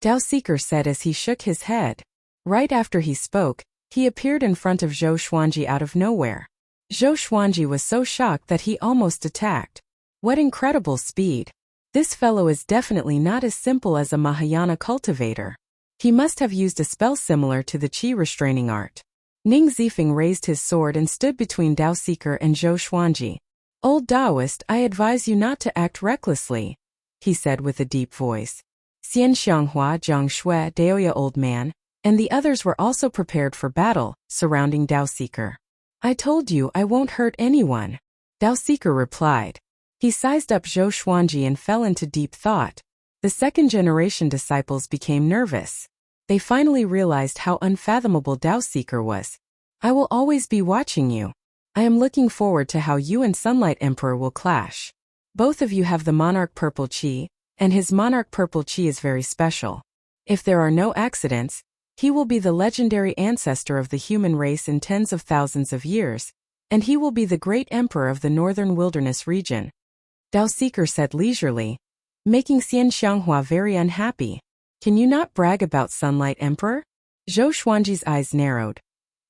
Dao Seeker said as he shook his head. Right after he spoke, he appeared in front of Zhou Xuanji out of nowhere. Zhou Xuanji was so shocked that he almost attacked. What incredible speed! This fellow is definitely not as simple as a Mahayana cultivator. He must have used a spell similar to the Qi restraining art. Ning Zifeng raised his sword and stood between Dao Seeker and Zhou Xuanji. "Old Taoist, I advise you not to act recklessly," he said with a deep voice. Xian Xianghua, Zhang Shui, Daoya Old Man, and the others were also prepared for battle, surrounding Dao Seeker. "I told you I won't hurt anyone," Dao Seeker replied. He sized up Zhou Xuanji and fell into deep thought. The second-generation disciples became nervous. They finally realized how unfathomable Dao Seeker was. "I will always be watching you. I am looking forward to how you and Sunlight Emperor will clash. Both of you have the Monarch Purple Qi, and his Monarch Purple Qi is very special. If there are no accidents, he will be the legendary ancestor of the human race in tens of thousands of years, and he will be the great emperor of the northern wilderness region," Dao Seeker said leisurely, making Xian Xianghua very unhappy. "Can you not brag about Sunlight Emperor?" Zhou Xuanji's eyes narrowed.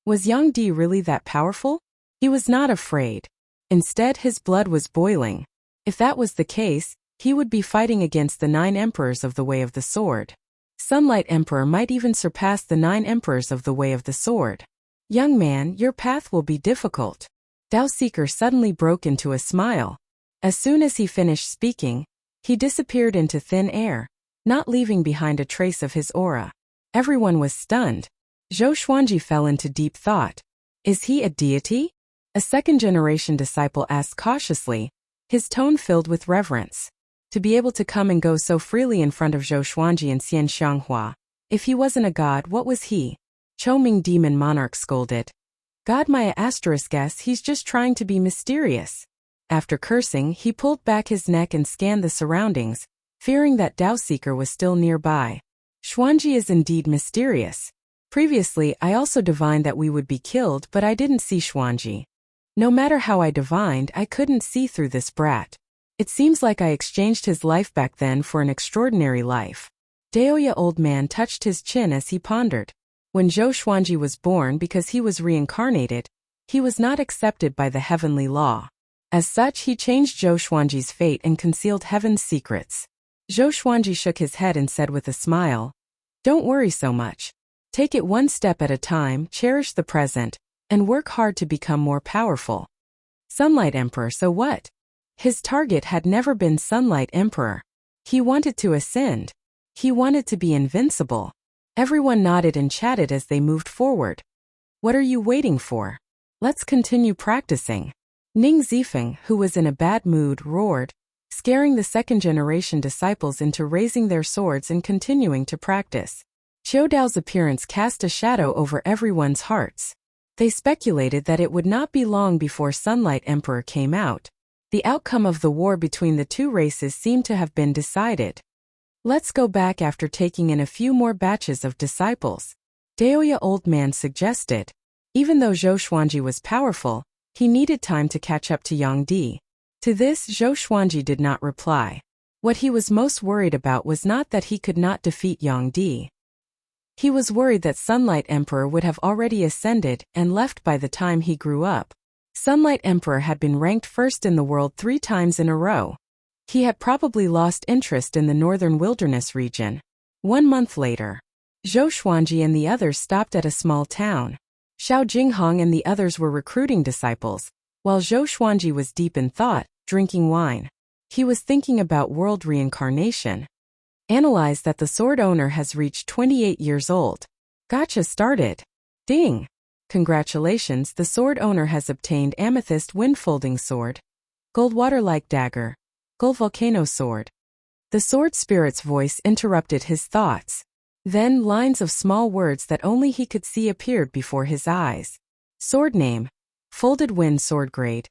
Was Yang Di really that powerful? He was not afraid. Instead, his blood was boiling. If that was the case, he would be fighting against the 9 emperors of the Way of the Sword. Sunlight Emperor might even surpass the 9 emperors of the Way of the Sword. "Young man, your path will be difficult." Dao Seeker suddenly broke into a smile. As soon as he finished speaking, he disappeared into thin air, not leaving behind a trace of his aura. Everyone was stunned. Zhou Xuanji fell into deep thought. Is he a deity? A second-generation disciple asked cautiously, his tone filled with reverence. To be able to come and go so freely in front of Zhou Xuanji and Xian Xianghua. If he wasn't a god, what was he? Choming Demon Monarch scolded. "God Maya *s, he's just trying to be mysterious." After cursing, he pulled back his neck and scanned the surroundings, fearing that Dao Seeker was still nearby. "Xuanji is indeed mysterious. Previously, I also divined that we would be killed, but I didn't see Xuanji. No matter how I divined, I couldn't see through this brat. It seems like I exchanged his life back then for an extraordinary life." Daoya Old Man touched his chin as he pondered. When Zhou Xuanji was born because he was reincarnated, he was not accepted by the heavenly law. As such, he changed Zhou Xuanji's fate and concealed heaven's secrets. Zhou Xuanji shook his head and said with a smile, "Don't worry so much. Take it one step at a time, cherish the present, and work hard to become more powerful." Sunlight Emperor, so what? His target had never been Sunlight Emperor. He wanted to ascend. He wanted to be invincible. Everyone nodded and chatted as they moved forward. "What are you waiting for? Let's continue practicing." Ning Zifeng, who was in a bad mood, roared, scaring the second-generation disciples into raising their swords and continuing to practice. Qiu Dao's appearance cast a shadow over everyone's hearts. They speculated that it would not be long before Sunlight Emperor came out. The outcome of the war between the two races seemed to have been decided. "Let's go back after taking in a few more batches of disciples," Daoya Old Man suggested. Even though Zhou Xuanji was powerful, he needed time to catch up to Yang Di. To this, Zhou Xuanji did not reply. What he was most worried about was not that he could not defeat Yang Di. He was worried that Sunlight Emperor would have already ascended and left by the time he grew up. Sunlight Emperor had been ranked first in the world 3 times in a row. He had probably lost interest in the northern wilderness region. 1 month later, Zhou Xuanji and the others stopped at a small town. Xiao Jinghong and the others were recruiting disciples, while Zhou Xuanji was deep in thought, drinking wine. He was thinking about world reincarnation. Analyze that the sword owner has reached 28 years old. Gotcha started. Ding! Congratulations, the sword owner has obtained Amethyst Wind-Folding Sword, Gold Water-like Dagger, Gold Volcano Sword. The sword spirit's voice interrupted his thoughts. Then lines of small words that only he could see appeared before his eyes. Sword name: Folded Wind Sword Grade.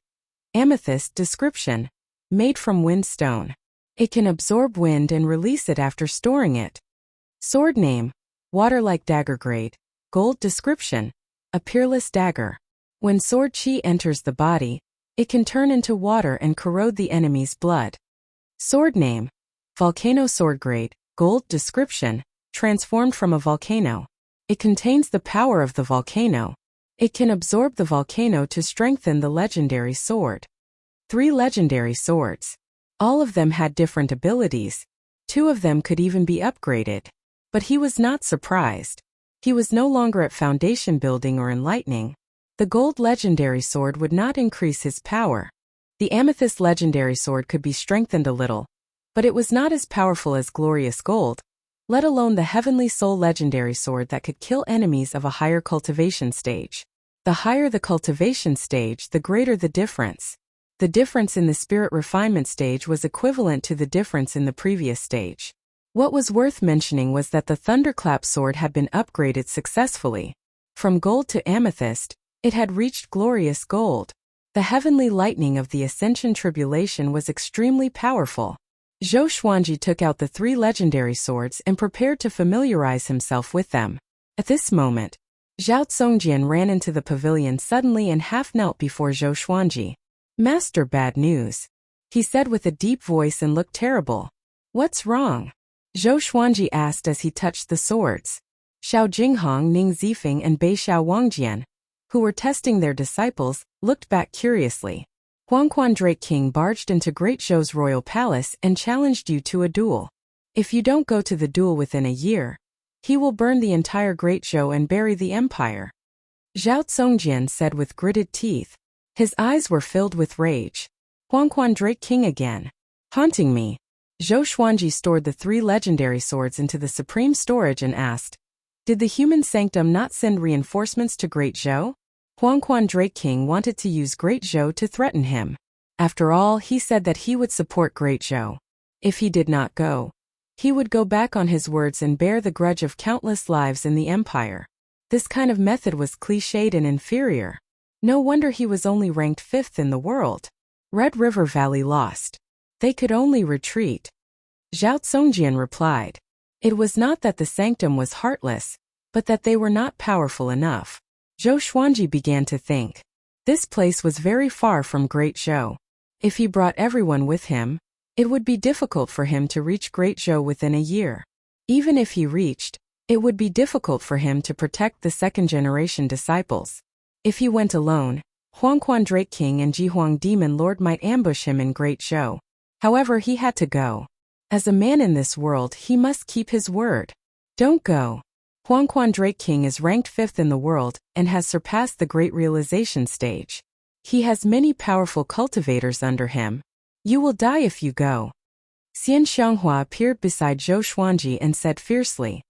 Amethyst description: made from wind stone. It can absorb wind and release it after storing it. Sword name: Water-like Dagger Grade. Gold description: a peerless dagger. When sword chi enters the body, it can turn into water and corrode the enemy's blood. Sword name: Volcano Sword Grade. Gold description: transformed from a volcano. It contains the power of the volcano. It can absorb the volcano to strengthen the legendary sword. 3 legendary swords. All of them had different abilities. 2 of them could even be upgraded. But he was not surprised. He was no longer at foundation building or enlightening. The gold legendary sword would not increase his power. The amethyst legendary sword could be strengthened a little, but it was not as powerful as glorious gold, let alone the heavenly soul legendary sword that could kill enemies of a higher cultivation stage. The higher the cultivation stage, the greater the difference. The difference in the spirit refinement stage was equivalent to the difference in the previous stage. What was worth mentioning was that the Thunderclap sword had been upgraded successfully. From gold to amethyst, it had reached glorious gold. The heavenly lightning of the Ascension Tribulation was extremely powerful. Zhou Xuanji took out the 3 legendary swords and prepared to familiarize himself with them. At this moment, Zhao Tsongjian ran into the pavilion suddenly and half knelt before Zhou Xuanji. "Master, bad news," he said with a deep voice and looked terrible. "What's wrong?" Zhou Xuanji asked as he touched the swords. Xiao Jinghong, Ning Zifeng and Bei Xiao Wangjian, who were testing their disciples, looked back curiously. Huangquan Drake King barged into Great Zhou's royal palace and challenged you to a duel. If you don't go to the duel within a year, he will burn the entire Great Zhou and bury the empire. Zhao Tsongjian said with gritted teeth. His eyes were filled with rage. Huangquan Drake King again. Haunting me. Zhou Xuanji stored the 3 legendary swords into the supreme storage and asked, "Did the human sanctum not send reinforcements to Great Zhou?" Huangquan Drake King wanted to use Great Zhou to threaten him. After all, he said that he would support Great Zhou. If he did not go, he would go back on his words and bear the grudge of countless lives in the empire. This kind of method was cliched and inferior. No wonder he was only ranked 5th in the world. Red River Valley lost. They could only retreat. Zhao Tsongjian replied. It was not that the sanctum was heartless, but that they were not powerful enough. Zhou Xuanji began to think. This place was very far from Great Zhou. If he brought everyone with him, it would be difficult for him to reach Great Zhou within a year. Even if he reached, it would be difficult for him to protect the second-generation disciples. If he went alone, Huangquan Drake King and Jihuang Demon Lord might ambush him in Great Zhou. However, he had to go. As a man in this world, he must keep his word. Don't go. Huangquan Drake King is ranked 5th in the world and has surpassed the Great Realization stage. He has many powerful cultivators under him. You will die if you go. Xian Xianghua appeared beside Zhou Xuanji and said fiercely.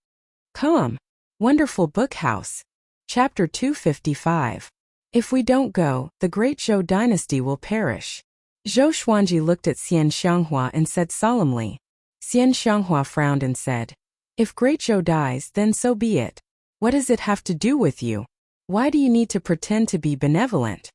Come. Wonderful Book House. Chapter 255. If we don't go, the Great Zhou dynasty will perish. Zhou Xuanji looked at Xian Xianghua and said solemnly. Xian Xianghua frowned and said, If Great Zhou dies, then so be it. What does it have to do with you? Why do you need to pretend to be benevolent?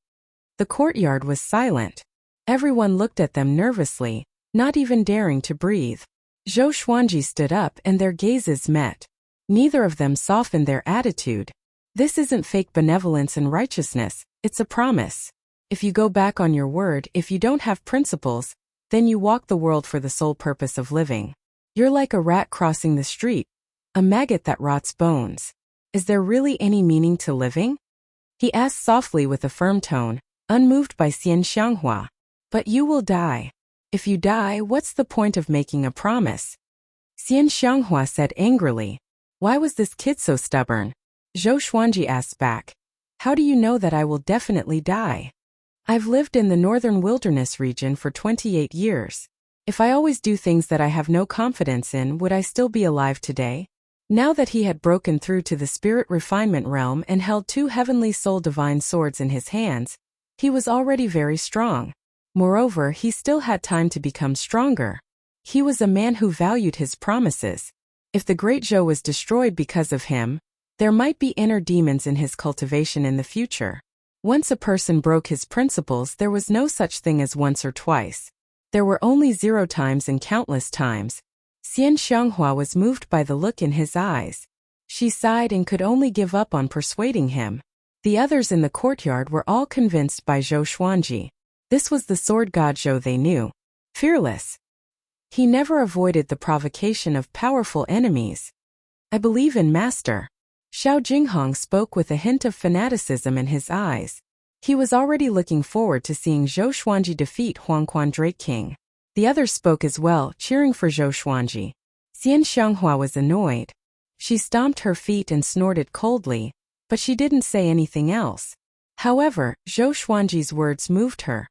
The courtyard was silent. Everyone looked at them nervously, not even daring to breathe. Zhou Xuanji stood up and their gazes met. Neither of them softened their attitude. This isn't fake benevolence and righteousness, it's a promise. If you go back on your word, if you don't have principles, then you walk the world for the sole purpose of living. You're like a rat crossing the street. A maggot that rots bones. Is there really any meaning to living? He asked softly with a firm tone, unmoved by Xian Xianghua. But you will die. If you die, what's the point of making a promise? Xian Xianghua said angrily. Why was this kid so stubborn? Zhou Xuanji asked back. How do you know that I will definitely die? I've lived in the northern wilderness region for 28 years. If I always do things that I have no confidence in, would I still be alive today? Now that he had broken through to the spirit refinement realm and held 2 heavenly soul divine swords in his hands, he was already very strong. Moreover, he still had time to become stronger. He was a man who valued his promises. If the Great Zhou was destroyed because of him, there might be inner demons in his cultivation in the future. Once a person broke his principles, there was no such thing as once or twice. There were only 0 times and countless times. Xian Xianghua was moved by the look in his eyes. She sighed and could only give up on persuading him. The others in the courtyard were all convinced by Zhou Xuanji. This was the sword god Zhou they knew. Fearless. He never avoided the provocation of powerful enemies. I believe in Master. Xiao Jinghong spoke with a hint of fanaticism in his eyes. He was already looking forward to seeing Zhou Xuanji defeat Huangquan Drake King. The others spoke as well, cheering for Zhou Xuanji. Xian Xianghua was annoyed. She stomped her feet and snorted coldly, but she didn't say anything else. However, Zhou Xuanji's words moved her.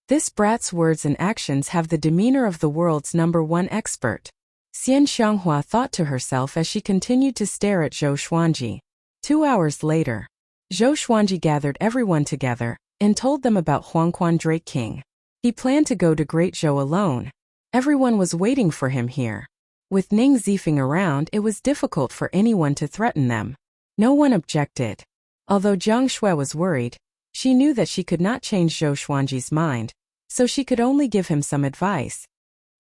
This brat's words and actions have the demeanor of the world's #1 expert. Xian Xianghua thought to herself as she continued to stare at Zhou Xuanji. 2 hours later, Zhou Xuanji gathered everyone together and told them about Huangquan Drake King. He planned to go to Great Zhou alone. Everyone was waiting for him here. With Ning Zifeng around, it was difficult for anyone to threaten them. No one objected. Although Jiang Shui was worried, she knew that she could not change Zhou Xuanji's mind, so she could only give him some advice.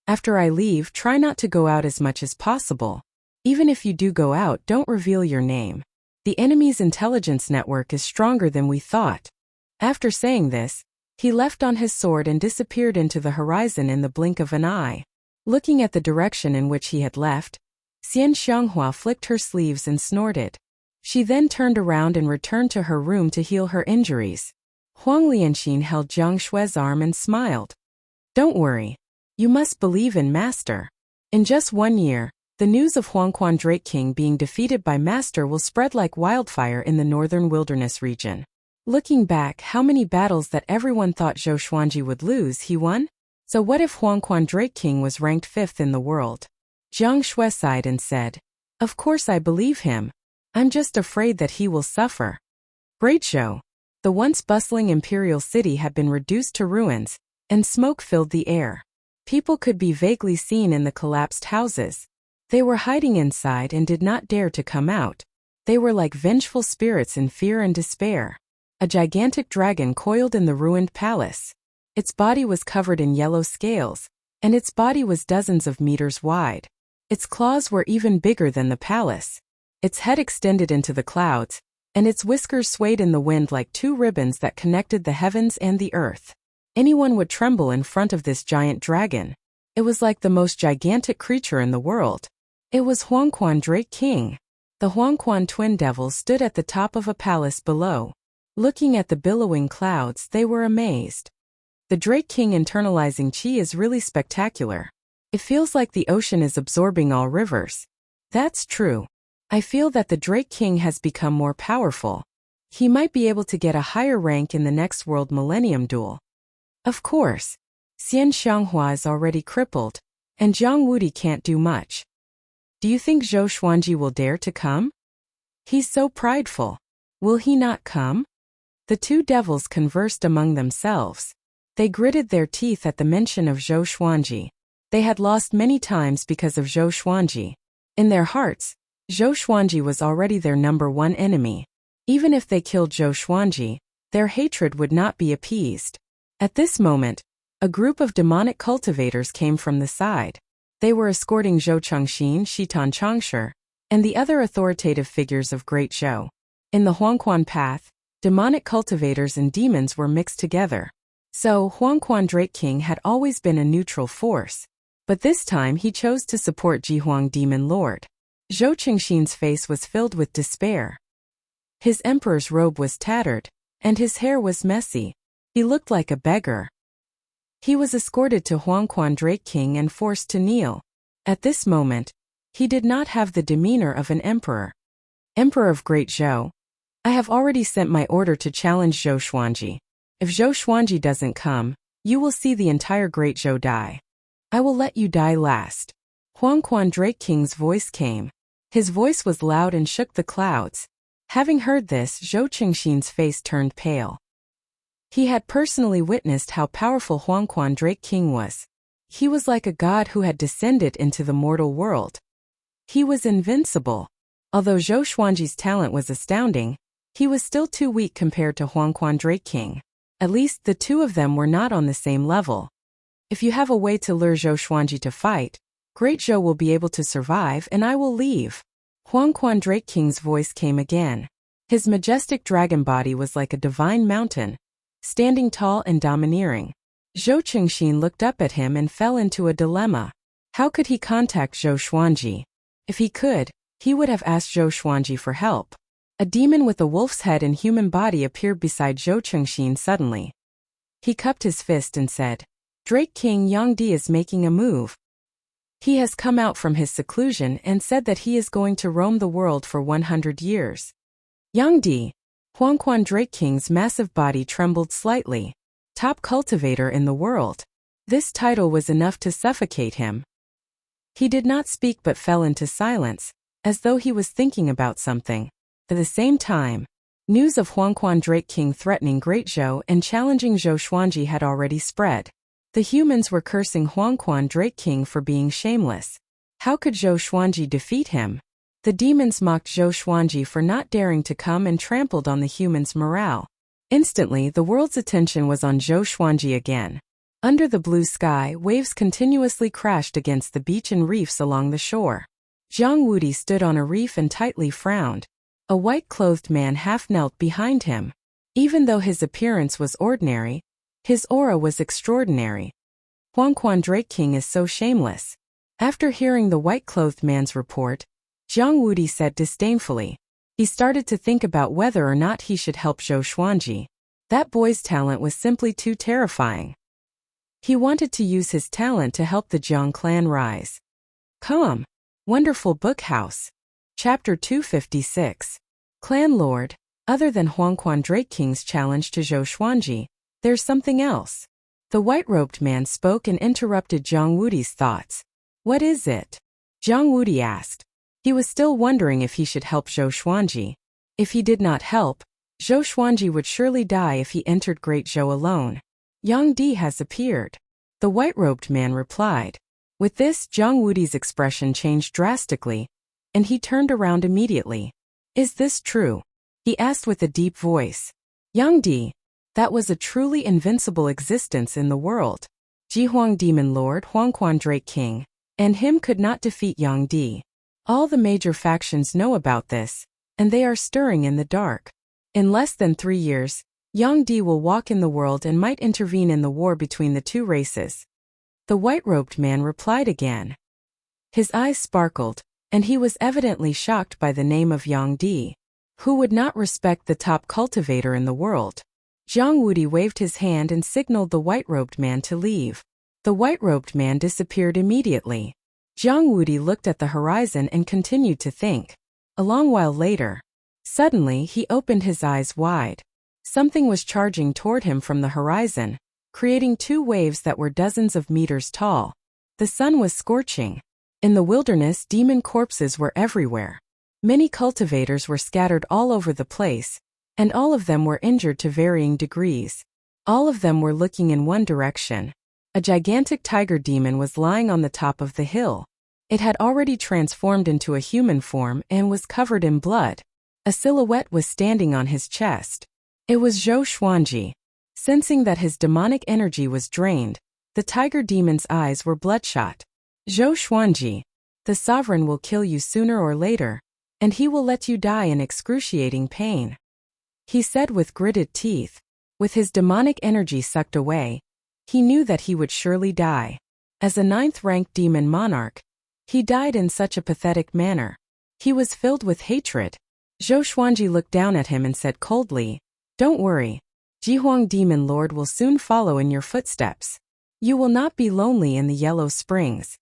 After I leave, try not to go out as much as possible. Even if you do go out, don't reveal your name. The enemy's intelligence network is stronger than we thought. After saying this, he left on his sword and disappeared into the horizon in the blink of an eye. Looking at the direction in which he had left, Xian Xianghua flicked her sleeves and snorted. She then turned around and returned to her room to heal her injuries. Huang Lianxin held Jiang Shui's arm and smiled. Don't worry. You must believe in Master. In just 1 year, the news of Huangquan Drake King being defeated by Master will spread like wildfire in the northern wilderness region. Looking back, how many battles that everyone thought Zhou Xuanji would lose, he won? So what if Huangquan Drake King was ranked 5th in the world? Jiang Shui sighed and said, Of course I believe him. I'm just afraid that he will suffer. Great Zhou. The once bustling imperial city had been reduced to ruins, and smoke filled the air. People could be vaguely seen in the collapsed houses. They were hiding inside and did not dare to come out. They were like vengeful spirits in fear and despair. A gigantic dragon coiled in the ruined palace. Its body was covered in yellow scales, and its body was dozens of meters wide. Its claws were even bigger than the palace. Its head extended into the clouds, and its whiskers swayed in the wind like 2 ribbons that connected the heavens and the earth. Anyone would tremble in front of this giant dragon. It was like the most gigantic creature in the world. It was Huangquan Drake King. The Huangquan twin devils stood at the top of a palace below. Looking at the billowing clouds, they were amazed. The Drake King internalizing chi is really spectacular. It feels like the ocean is absorbing all rivers. That's true. I feel that the Drake King has become more powerful. He might be able to get a higher rank in the next World Millennium Duel. Of course. Xian Xianghua is already crippled, and Jiang Wudi can't do much. Do you think Zhou Xuanji will dare to come? He's so prideful. Will he not come? The 2 devils conversed among themselves. They gritted their teeth at the mention of Zhou Xuanji. They had lost many times because of Zhou Xuanji. In their hearts, Zhou Xuanji was already their #1 enemy. Even if they killed Zhou Xuanji, their hatred would not be appeased. At this moment, a group of demonic cultivators came from the side. They were escorting Zhou Chengxin, Shitan Changshi, and the other authoritative figures of Great Zhou. In the Huangquan path, demonic cultivators and demons were mixed together. So, Huangquan Drake King had always been a neutral force. But this time he chose to support Jihuang Demon Lord. Zhou Qingxin's face was filled with despair. His emperor's robe was tattered, and his hair was messy. He looked like a beggar. He was escorted to Huangquan Drake King and forced to kneel. At this moment, he did not have the demeanor of an emperor. Emperor of Great Zhou, I have already sent my order to challenge Zhou Xuanji. If Zhou Xuanji doesn't come, you will see the entire Great Zhou die. I will let you die last. Huangquan Drake King's voice came. His voice was loud and shook the clouds. Having heard this, Zhou Qingxin's face turned pale. He had personally witnessed how powerful Huangquan Drake King was. He was like a god who had descended into the mortal world. He was invincible. Although Zhou Xuanji's talent was astounding, he was still too weak compared to Huangquan Drake King. At least the two of them were not on the same level. If you have a way to lure Zhou Xuanji to fight, Great Zhou will be able to survive and I will leave. Huangquan Drake King's voice came again. His majestic dragon body was like a divine mountain, standing tall and domineering. Zhou Qingxin looked up at him and fell into a dilemma. How could he contact Zhou Xuanji? If he could, he would have asked Zhou Xuanji for help. A demon with a wolf's head and human body appeared beside Zhou Qingxin suddenly. He cupped his fist and said, Drake King Yangdi is making a move. He has come out from his seclusion and said that he is going to roam the world for 100 years. Yangdi, Huangquan Drake King's massive body trembled slightly. Top cultivator in the world. This title was enough to suffocate him. He did not speak but fell into silence, as though he was thinking about something. At the same time, news of Huangquan Drake King threatening Great Zhou and challenging Zhou Xuanji had already spread. The humans were cursing Huangquan Drake King for being shameless. How could Zhou Xuanji defeat him? The demons mocked Zhou Xuanji for not daring to come and trampled on the humans' morale. Instantly, the world's attention was on Zhou Xuanji again. Under the blue sky, waves continuously crashed against the beach and reefs along the shore. Zhang Wudi stood on a reef and tightly frowned. A white-clothed man half knelt behind him. Even though his appearance was ordinary, his aura was extraordinary. Huangquan Drake King is so shameless. After hearing the white-clothed man's report, Zhang Wudi said disdainfully. He started to think about whether or not he should help Zhou Xuanji. That boy's talent was simply too terrifying. He wanted to use his talent to help the Jiang clan rise. Come. Wonderful Book House. Chapter 256. Clan Lord, other than Huangquan Drake King's challenge to Zhou Xuanji, there's something else. The white-robed man spoke and interrupted Zhang Wudi's thoughts. What is it? Zhang Wudi asked. He was still wondering if he should help Zhou Xuanji. If he did not help, Zhou Xuanji would surely die if he entered Great Zhou alone. Yang Di has appeared. The white-robed man replied. With this, Zhang Wudi's expression changed drastically, and he turned around immediately. Is this true? He asked with a deep voice. Yang Di, that was a truly invincible existence in the world. Jihuang Demon Lord Huangquan Drake King, and him could not defeat Yang Di. All the major factions know about this, and they are stirring in the dark. In less than 3 years, Yang Di will walk in the world and might intervene in the war between the two races. The white-robed man replied again. His eyes sparkled, and he was evidently shocked by the name of Yang Di. Who would not respect the top cultivator in the world? Zhang Wudi waved his hand and signaled the white-robed man to leave. The white-robed man disappeared immediately. Zhang Wudi looked at the horizon and continued to think. A long while later, suddenly he opened his eyes wide. Something was charging toward him from the horizon, creating 2 waves that were dozens of meters tall. The sun was scorching. In the wilderness, demon corpses were everywhere. Many cultivators were scattered all over the place, and all of them were injured to varying degrees. All of them were looking in one direction. A gigantic tiger demon was lying on the top of the hill. It had already transformed into a human form and was covered in blood. A silhouette was standing on his chest. It was Zhou Xuanji. Sensing that his demonic energy was drained, the tiger demon's eyes were bloodshot. Zhou Xuanji, the sovereign will kill you sooner or later, and he will let you die in excruciating pain. He said with gritted teeth. With his demonic energy sucked away, he knew that he would surely die. As a 9th-ranked demon monarch, he died in such a pathetic manner. He was filled with hatred. Zhou Xuanji looked down at him and said coldly, "Don't worry. Jihuang Demon Lord will soon follow in your footsteps. You will not be lonely in the Yellow Springs."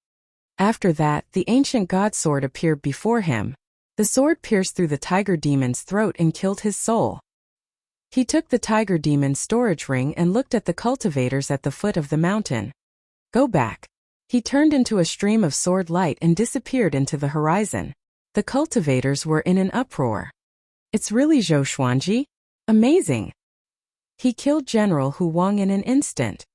After that, the ancient god sword appeared before him. The sword pierced through the tiger demon's throat and killed his soul. He took the tiger demon's storage ring and looked at the cultivators at the foot of the mountain. "Go back." He turned into a stream of sword light and disappeared into the horizon. The cultivators were in an uproar. "It's really Zhou Xuanji? Amazing. He killed General Hu Wang in an instant.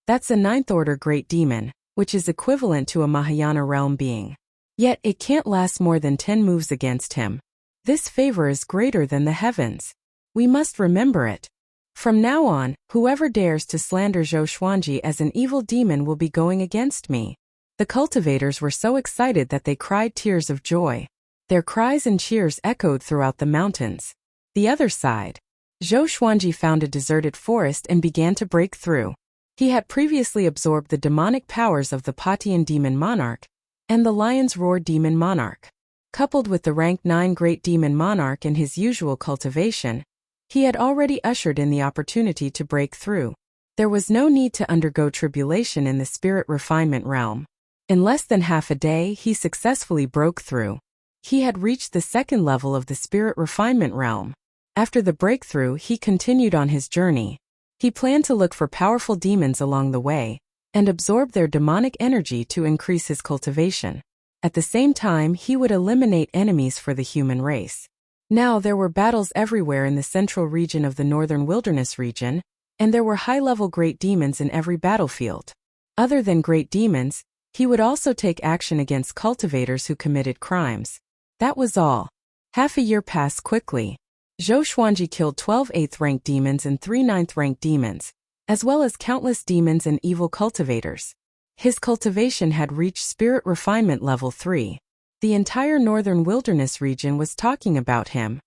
That's a 9th order great demon, which is equivalent to a Mahayana realm being. Yet it can't last more than 10 moves against him. This favor is greater than the heavens. We must remember it. From now on, whoever dares to slander Zhou Xuanji as an evil demon will be going against me." The cultivators were so excited that they cried tears of joy. Their cries and cheers echoed throughout the mountains. The other side. Zhou Xuanji found a deserted forest and began to break through. He had previously absorbed the demonic powers of the Patian Demon Monarch and the Lion's Roar Demon Monarch. Coupled with the rank 9 Great Demon Monarch and his usual cultivation, he had already ushered in the opportunity to break through. There was no need to undergo tribulation in the spirit refinement realm. In less than half a day, he successfully broke through. He had reached the 2nd level of the spirit refinement realm. After the breakthrough, he continued on his journey. He planned to look for powerful demons along the way and absorb their demonic energy to increase his cultivation. At the same time, he would eliminate enemies for the human race. Now there were battles everywhere in the central region of the northern wilderness region, and there were high-level great demons in every battlefield. Other than great demons, he would also take action against cultivators who committed crimes. That was all. Half a year passed quickly. Zhou Xuanji killed 12 8th-rank demons and 3 9th-rank demons, as well as countless demons and evil cultivators. His cultivation had reached spirit refinement level 3. The entire northern wilderness region was talking about him.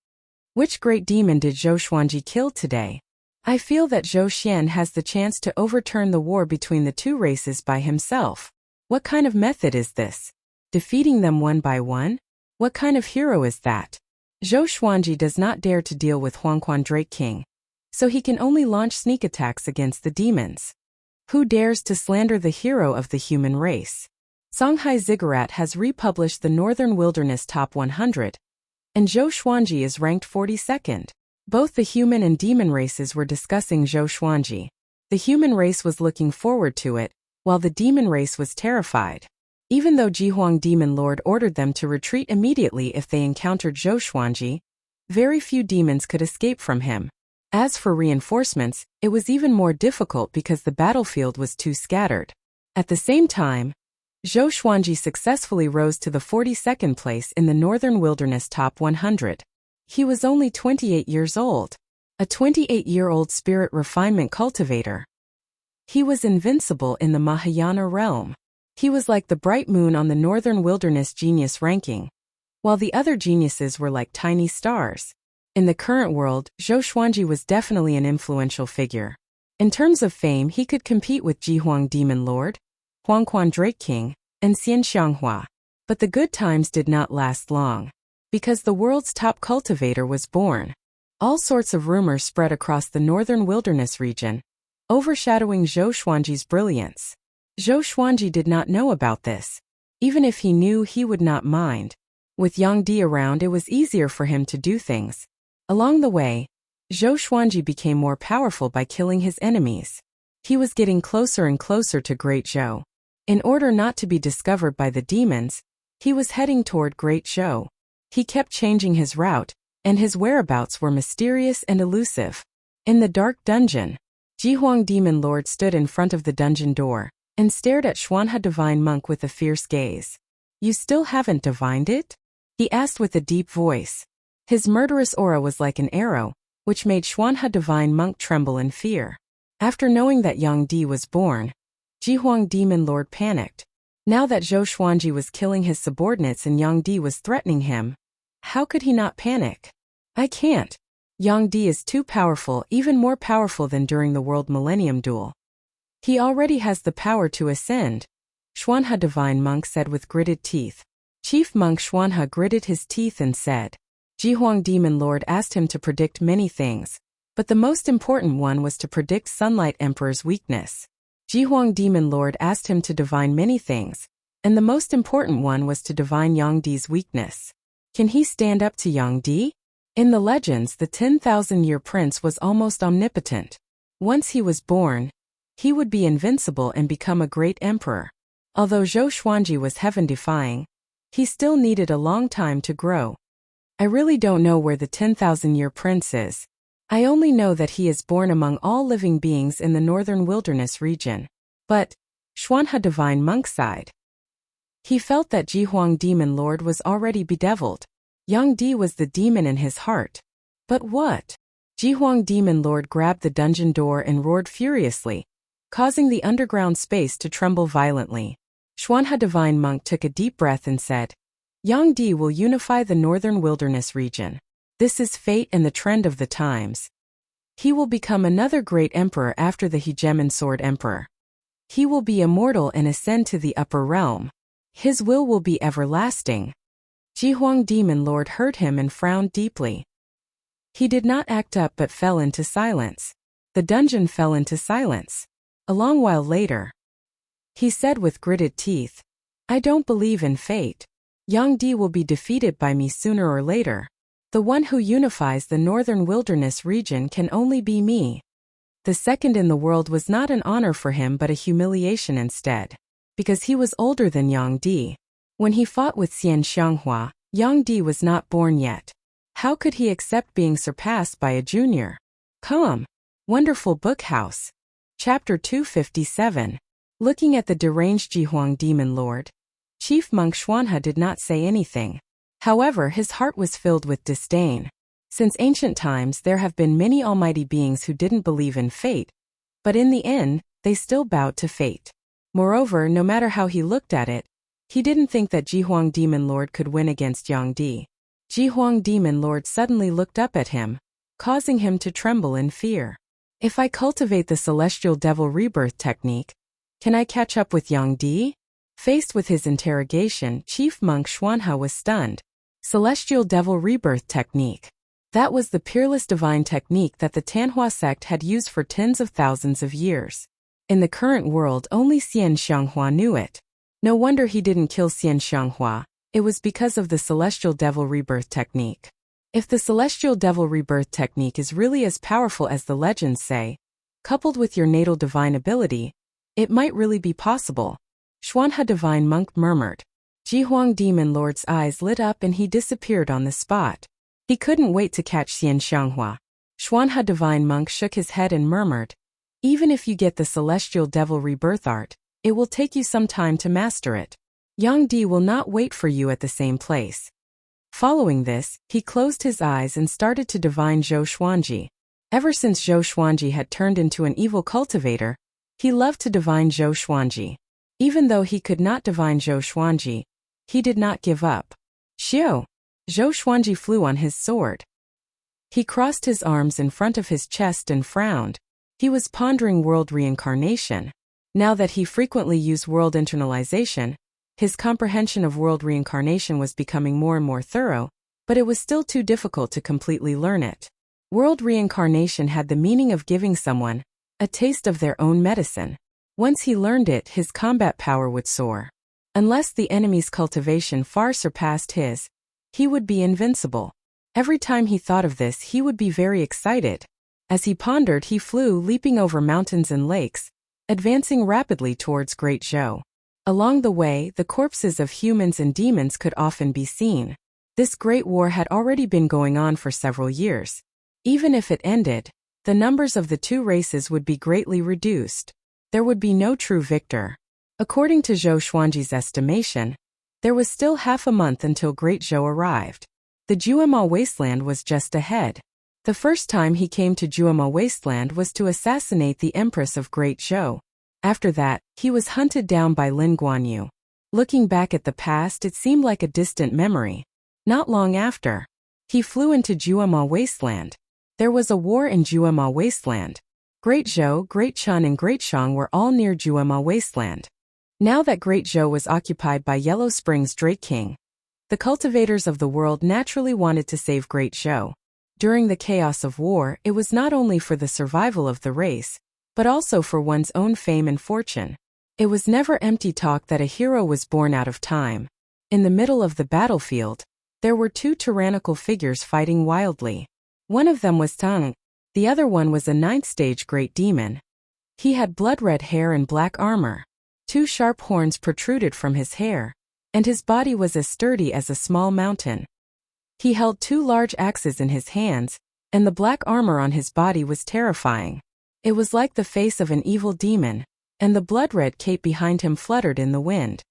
Which great demon did Zhou Xuanji kill today? I feel that Zhou Xian has the chance to overturn the war between the two races by himself. What kind of method is this? Defeating them one by one? What kind of hero is that? Zhou Xuanji does not dare to deal with Huangquan Drake King, so he can only launch sneak attacks against the demons. Who dares to slander the hero of the human race? Songhai Ziggurat has republished the Northern Wilderness Top 100, and Zhou Xuanji is ranked 42nd. Both the human and demon races were discussing Zhou Xuanji. The human race was looking forward to it, while the demon race was terrified. Even though Jihuang Demon Lord ordered them to retreat immediately if they encountered Zhou Xuanji, very few demons could escape from him. As for reinforcements, it was even more difficult because the battlefield was too scattered. At the same time, Zhou Xuanji successfully rose to the 42nd place in the Northern Wilderness Top 100. He was only 28 years old, a 28-year-old spirit refinement cultivator. He was invincible in the Mahayana realm. He was like the bright moon on the Northern Wilderness Genius ranking, while the other geniuses were like tiny stars. In the current world, Zhou Xuanji was definitely an influential figure. In terms of fame, he could compete with Jihuang Demon Lord, Huangquan Drake King, and Xian Xianghua. But the good times did not last long. Because the world's top cultivator was born, all sorts of rumors spread across the northern wilderness region, overshadowing Zhou Xuanji's brilliance. Zhou Xuanji did not know about this. Even if he knew, he would not mind. With Yang Di around, it was easier for him to do things. Along the way, Zhou Xuanji became more powerful by killing his enemies. He was getting closer and closer to Great Zhou. In order not to be discovered by the demons, he was heading toward Great Zhou. He kept changing his route, and his whereabouts were mysterious and elusive. In the dark dungeon, Jihuang Demon Lord stood in front of the dungeon door and stared at Xuanhe Divine Monk with a fierce gaze. "You still haven't divined it?" he asked with a deep voice. His murderous aura was like an arrow, which made Xuanhe Divine Monk tremble in fear. After knowing that Yang Di was born, Jihuang Demon Lord panicked. Now that Zhou Xuanji was killing his subordinates and Yang Di was threatening him, how could he not panic? "I can't. Yang Di is too powerful, even more powerful than during the World Millennium Duel. He already has the power to ascend," Xuanhe Divine Monk said with gritted teeth. Chief monk Xuanhe gritted his teeth and said, Jihuang Demon Lord asked him to predict many things, but the most important one was to predict Sunlight Emperor's weakness. Jihuang Demon Lord asked him to divine many things, and the most important one was to divine Yang Di's weakness. Can he stand up to Yang Di? In the legends, the 10,000-year prince was almost omnipotent. Once he was born, he would be invincible and become a great emperor. Although Zhou Xuanji was heaven-defying, he still needed a long time to grow. I really don't know where the 10,000-year prince is. I only know that he is born among all living beings in the northern wilderness region. But, Xuanhe Divine Monk sighed. He felt that Jihuang Demon Lord was already bedeviled. Yang Di was the demon in his heart. But what? Jihuang Demon Lord grabbed the dungeon door and roared furiously, causing the underground space to tremble violently. Xuanhe Divine Monk took a deep breath and said, Yang Di will unify the northern wilderness region. This is fate and the trend of the times. He will become another great emperor after the Hegemon Sword Emperor. He will be immortal and ascend to the upper realm. His will be everlasting. Jihuang Demon Lord heard him and frowned deeply. He did not act up but fell into silence. The dungeon fell into silence. A long while later, he said with gritted teeth, I don't believe in fate. Yang Di will be defeated by me sooner or later. The one who unifies the northern wilderness region can only be me. The second in the world was not an honor for him but a humiliation instead. Because he was older than Yang Di. When he fought with Xian Xianghua, Yang Di was not born yet. How could he accept being surpassed by a junior? Come. Wonderful Book House. Chapter 257. Looking at the deranged Jihuang Demon Lord, Chief Monk Xuanhe did not say anything. However, his heart was filled with disdain. Since ancient times there have been many almighty beings who didn't believe in fate, but in the end, they still bowed to fate. Moreover, no matter how he looked at it, he didn't think that Jihuang Demon Lord could win against Yang Di. Jihuang Demon Lord suddenly looked up at him, causing him to tremble in fear. If I cultivate the Celestial Devil Rebirth technique, can I catch up with Yang Di? Faced with his interrogation, Chief Monk Xuanhe was stunned. Celestial Devil Rebirth technique. That was the peerless divine technique that the Tanhua sect had used for tens of thousands of years. In the current world, only Xian Xianghua knew it. No wonder he didn't kill Xian Xianghua. It was because of the Celestial Devil Rebirth technique. If the Celestial Devil Rebirth technique is really as powerful as the legends say, coupled with your natal divine ability, it might really be possible. Xuanhe Divine Monk murmured. Jihuang Demon Lord's eyes lit up and he disappeared on the spot. He couldn't wait to catch Xian Xianghua. Xuanhe Divine Monk shook his head and murmured, even if you get the Celestial Devil Rebirth art, it will take you some time to master it. Yang Di will not wait for you at the same place. Following this, he closed his eyes and started to divine Zhou Xuanji. Ever since Zhou Xuanji had turned into an evil cultivator, he loved to divine Zhou Xuanji. Even though he could not divine Zhou Xuanji, he did not give up. Xiu! Zhou Xuanji flew on his sword. He crossed his arms in front of his chest and frowned. He was pondering world reincarnation. Now that he frequently used world internalization, his comprehension of world reincarnation was becoming more and more thorough, but it was still too difficult to completely learn it. World reincarnation had the meaning of giving someone a taste of their own medicine. Once he learned it, his combat power would soar. Unless the enemy's cultivation far surpassed his, he would be invincible. Every time he thought of this, he would be very excited. As he pondered, he flew, leaping over mountains and lakes, advancing rapidly towards Great Zhou. Along the way, the corpses of humans and demons could often be seen. This great war had already been going on for several years. Even if it ended, the numbers of the two races would be greatly reduced. There would be no true victor. According to Zhou Xuanji's estimation, there was still half a month until Great Zhou arrived. The Juema Wasteland was just ahead. The first time he came to Juema Wasteland was to assassinate the Empress of Great Zhou. After that, he was hunted down by Lin Guanyu. Looking back at the past, it seemed like a distant memory. Not long after, he flew into Juema Wasteland. There was a war in Juema Wasteland. Great Zhou, Great Chun and Great Shang were all near Juema Wasteland. Now that Great Zhou was occupied by Yellow Spring's Drake King, The cultivators of the world naturally wanted to save Great Zhou. During the chaos of war, it was not only for the survival of the race, but also for one's own fame and fortune. It was never empty talk that a hero was born out of time. In the middle of the battlefield, there were two tyrannical figures fighting wildly. One of them was Tang, the other one was a ninth-stage great demon. He had blood-red hair and black armor. Two sharp horns protruded from his hair, and his body was as sturdy as a small mountain. He held two large axes in his hands, and the black armor on his body was terrifying. It was like the face of an evil demon, and the blood-red cape behind him fluttered in the wind.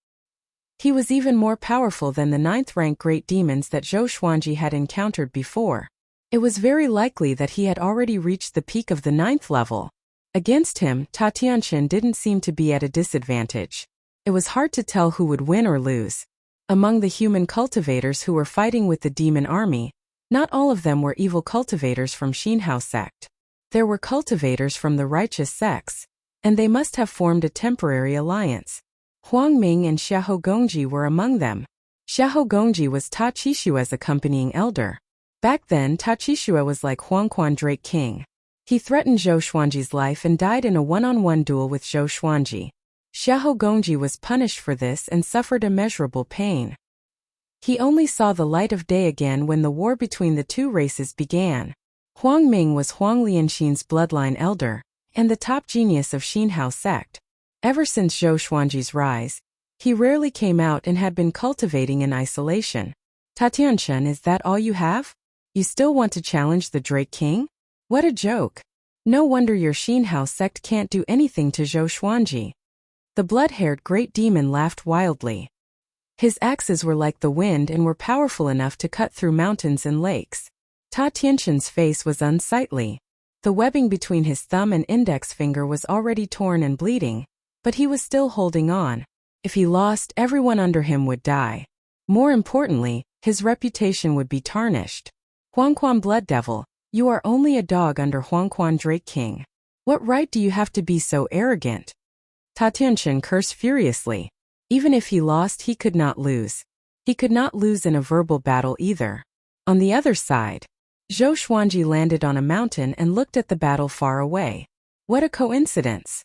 He was even more powerful than the ninth-rank great demons that Zhou Xuanji had encountered before. It was very likely that he had already reached the peak of the 9th level. Against him, Ta Tianchen didn't seem to be at a disadvantage. It was hard to tell who would win or lose. Among the human cultivators who were fighting with the demon army, not all of them were evil cultivators from Xinhao sect. There were cultivators from the righteous sects, and they must have formed a temporary alliance. Huang Ming and Xiahou Gongji were among them. Xiahou Gongji was Ta Qishua's accompanying elder. Back then, Ta Qishua was like Huangquan Drake King. He threatened Zhou Xuanji's life and died in a one-on-one duel with Zhou Xuanji. Xiahou Gongji was punished for this and suffered immeasurable pain. He only saw the light of day again when the war between the two races began. Huang Ming was Huang Lianxin's bloodline elder, and the top genius of Xinhao sect. Ever since Zhou Xuanji's rise, he rarely came out and had been cultivating in isolation. Ta Tianchen, is that all you have? You still want to challenge the Drake King? What a joke. No wonder your Xinhao sect can't do anything to Zhou Xuanji. The blood-haired great demon laughed wildly. His axes were like the wind and were powerful enough to cut through mountains and lakes. Ta Tianchen's face was unsightly. The webbing between his thumb and index finger was already torn and bleeding, but he was still holding on. If he lost, everyone under him would die. More importantly, his reputation would be tarnished. Huangquan Blood Devil, you are only a dog under Huangquan Drake King. What right do you have to be so arrogant? Ta Tianchen cursed furiously. Even if he lost, he could not lose. He could not lose in a verbal battle either. On the other side, Zhou Xuanji landed on a mountain and looked at the battle far away. What a coincidence!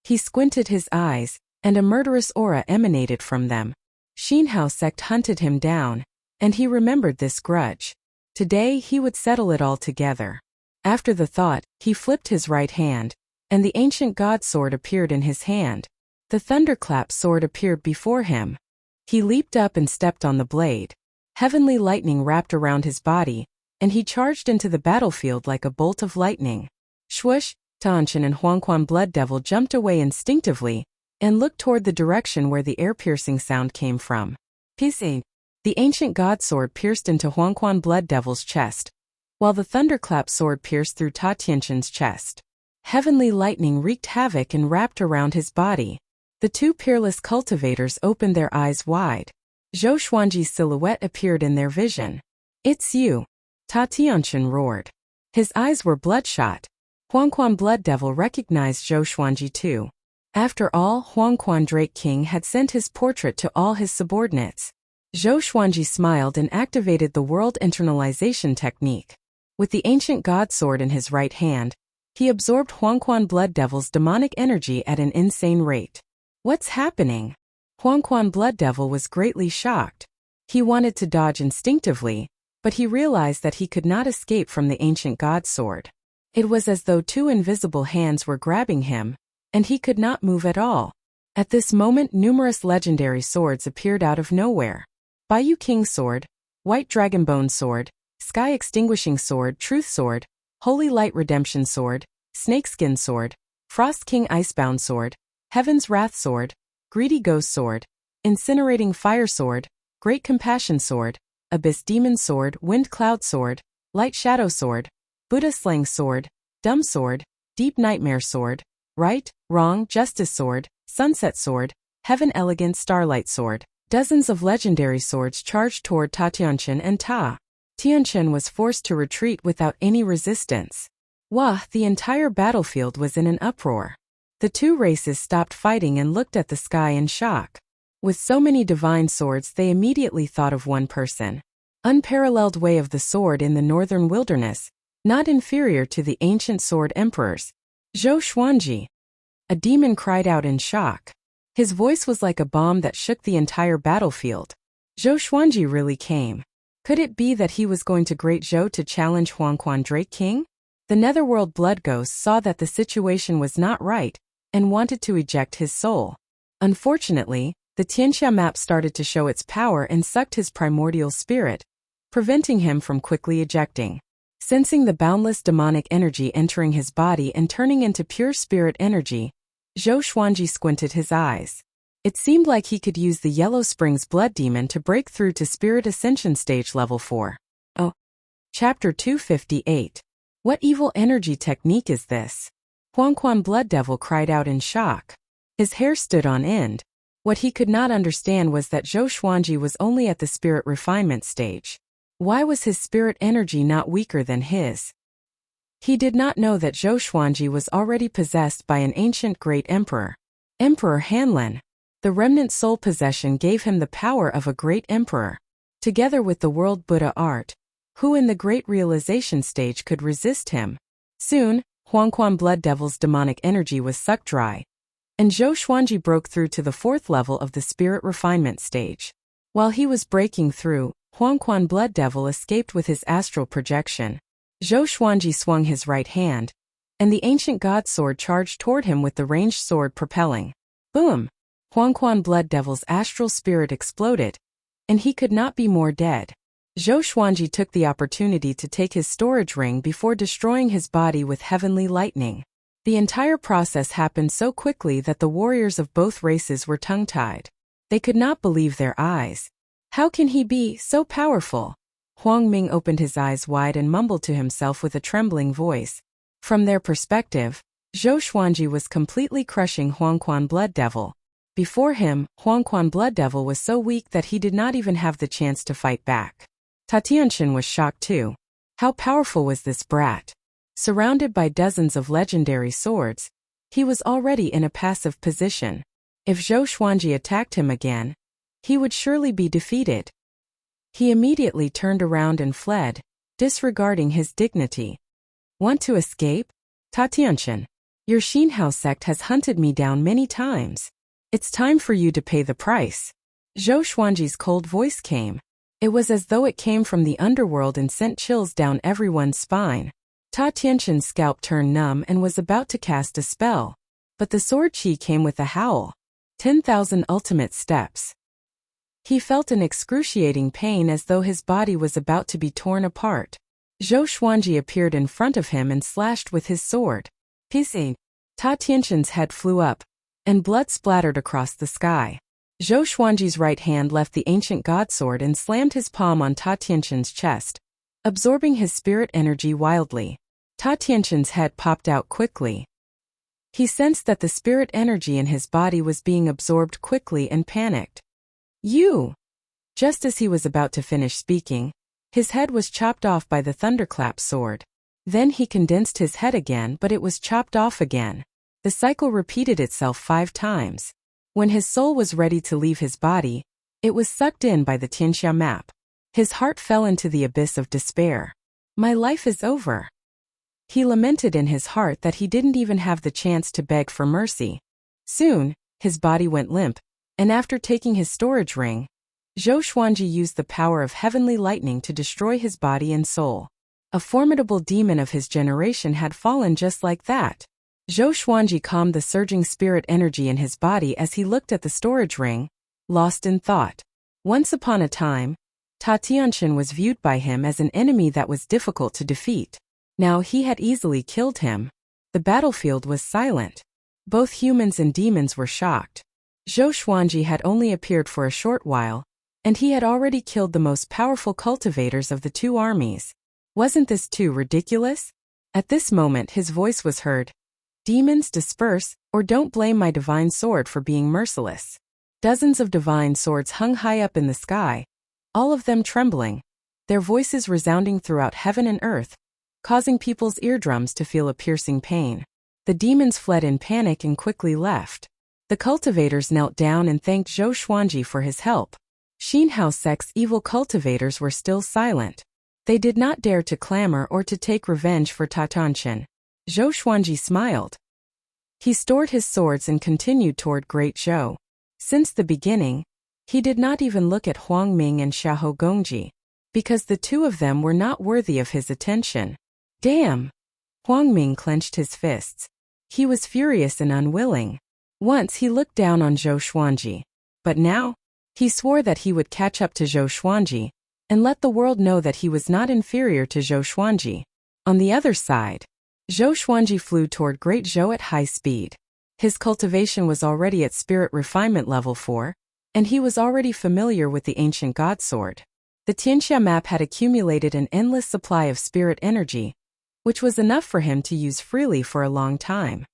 He squinted his eyes, and a murderous aura emanated from them. Xinhao sect hunted him down, and he remembered this grudge. Today he would settle it all together. After the thought, he flipped his right hand, and the ancient god sword appeared in his hand. The thunderclap sword appeared before him. He leaped up and stepped on the blade. Heavenly lightning wrapped around his body, and he charged into the battlefield like a bolt of lightning. Swoosh! Tianchen and Huangquan Blood Devil jumped away instinctively, and looked toward the direction where the air-piercing sound came from. Pissing! The ancient god sword pierced into Huangquan Blood Devil's chest, while the thunderclap sword pierced through Ta Tianchen's chest. Heavenly lightning wreaked havoc and wrapped around his body. The two peerless cultivators opened their eyes wide. Zhou Xuanji's silhouette appeared in their vision. It's you! Ta Tianchen roared. His eyes were bloodshot. Huangquan Blood Devil recognized Zhou Xuanji too. After all, Huangquan Drake King had sent his portrait to all his subordinates. Zhou Xuanji smiled and activated the world internalization technique. With the ancient god sword in his right hand, he absorbed Huangquan Blood Devil's demonic energy at an insane rate. What's happening? Huangquan Blood Devil was greatly shocked. He wanted to dodge instinctively, but he realized that he could not escape from the ancient god sword. It was as though two invisible hands were grabbing him, and he could not move at all. At this moment, numerous legendary swords appeared out of nowhere. Bayou King Sword, White Dragonbone Sword, Sky Extinguishing Sword, Truth Sword, Holy Light Redemption Sword, Snakeskin Sword, Frost King Icebound Sword, Heaven's Wrath Sword, Greedy Ghost Sword, Incinerating Fire Sword, Great Compassion Sword, Abyss Demon Sword, Wind Cloud Sword, Light Shadow Sword, Buddha Slang Sword, Dumb Sword, Deep Nightmare Sword, Right, Wrong, Justice Sword, Sunset Sword, Heaven Elegant Starlight Sword. Dozens of legendary swords charged toward Ta Tianchen, and Ta Tianchen was forced to retreat without any resistance. Wah! The entire battlefield was in an uproar. The two races stopped fighting and looked at the sky in shock. With so many divine swords, they immediately thought of one person. Unparalleled way of the sword in the northern wilderness, not inferior to the ancient sword emperors. Zhou Xuanji. A demon cried out in shock. His voice was like a bomb that shook the entire battlefield. Zhou Xuanji really came. Could it be that he was going to Great Zhou to challenge Huangquan Drake King? The Netherworld Blood Ghost saw that the situation was not right and wanted to eject his soul. Unfortunately, the Tianxia map started to show its power and sucked his primordial spirit, preventing him from quickly ejecting. Sensing the boundless demonic energy entering his body and turning into pure spirit energy, Zhou Xuanji squinted his eyes. It seemed like he could use the Yellow Springs Blood Demon to break through to Spirit Ascension Stage Level 4. Oh. Chapter 258. What evil energy technique is this? Huangquan Blood Devil cried out in shock. His hair stood on end. What he could not understand was that Zhou Xuanji was only at the spirit refinement stage. Why was his spirit energy not weaker than his? He did not know that Zhou Xuanji was already possessed by an ancient great emperor. Emperor Hanlin. The remnant soul possession gave him the power of a great emperor. Together with the world Buddha art, who in the great realization stage could resist him? Soon, Huangquan Blood Devil's demonic energy was sucked dry, and Zhou Xuanji broke through to the 4th level of the spirit refinement stage. While he was breaking through, Huangquan Blood Devil escaped with his astral projection. Zhou Xuanji swung his right hand, and the ancient god sword charged toward him with the ranged sword propelling. Boom! Huangquan Blood Devil's astral spirit exploded, and he could not be more dead. Zhou Xuanji took the opportunity to take his storage ring before destroying his body with heavenly lightning. The entire process happened so quickly that the warriors of both races were tongue-tied. They could not believe their eyes. How can he be so powerful? Huang Ming opened his eyes wide and mumbled to himself with a trembling voice. From their perspective, Zhou Xuanji was completely crushing Huangquan Blood Devil. Before him, Huangquan Blood Devil was so weak that he did not even have the chance to fight back. Tatianshan was shocked too. How powerful was this brat? Surrounded by dozens of legendary swords, he was already in a passive position. If Zhou Xuanji attacked him again, he would surely be defeated. He immediately turned around and fled, disregarding his dignity. Want to escape? Tatianshan, your Xinhao sect has hunted me down many times. It's time for you to pay the price. Zhou Xuanji's cold voice came. It was as though it came from the underworld and sent chills down everyone's spine. Ta Tianshan's scalp turned numb and was about to cast a spell. But the sword chi came with a howl. 10,000 ultimate steps. He felt an excruciating pain as though his body was about to be torn apart. Zhou Xuanji appeared in front of him and slashed with his sword. Hissing. Ta Tianshan's head flew up, and blood splattered across the sky. Zhou Xuanji's right hand left the ancient god sword and slammed his palm on Ta Tianshan's chest, absorbing his spirit energy wildly. Ta Tianshan's head popped out quickly. He sensed that the spirit energy in his body was being absorbed quickly and panicked. You! Just as he was about to finish speaking, his head was chopped off by the thunderclap sword. Then he condensed his head again, but it was chopped off again. The cycle repeated itself 5 times. When his soul was ready to leave his body, it was sucked in by the Tianxia map. His heart fell into the abyss of despair. My life is over. He lamented in his heart that he didn't even have the chance to beg for mercy. Soon, his body went limp, and after taking his storage ring, Zhou Xuanji used the power of heavenly lightning to destroy his body and soul. A formidable demon of his generation had fallen just like that. Zhou Xuanji calmed the surging spirit energy in his body as he looked at the storage ring, lost in thought. Once upon a time, Ta Tianshan was viewed by him as an enemy that was difficult to defeat. Now he had easily killed him. The battlefield was silent. Both humans and demons were shocked. Zhou Xuanji had only appeared for a short while, and he had already killed the most powerful cultivators of the 2 armies. Wasn't this too ridiculous? At this moment his voice was heard. Demons, disperse, or don't blame my divine sword for being merciless. Dozens of divine swords hung high up in the sky, all of them trembling, their voices resounding throughout heaven and earth, causing people's eardrums to feel a piercing pain. The demons fled in panic and quickly left. The cultivators knelt down and thanked Zhou Xuanji for his help. Xinhao sect's evil cultivators were still silent. They did not dare to clamor or to take revenge for Tatanshan. Zhou Xuanji smiled. He stored his swords and continued toward Great Zhou. Since the beginning, he did not even look at Huang Ming and Xiahou Gongji, because the two of them were not worthy of his attention. Damn! Huang Ming clenched his fists. He was furious and unwilling. Once he looked down on Zhou Xuanji, but now, he swore that he would catch up to Zhou Xuanji and let the world know that he was not inferior to Zhou Xuanji. On the other side, Zhou Xuanji flew toward Great Zhou at high speed. His cultivation was already at spirit refinement level 4, and he was already familiar with the ancient god sword. The Tianxia map had accumulated an endless supply of spirit energy, which was enough for him to use freely for a long time.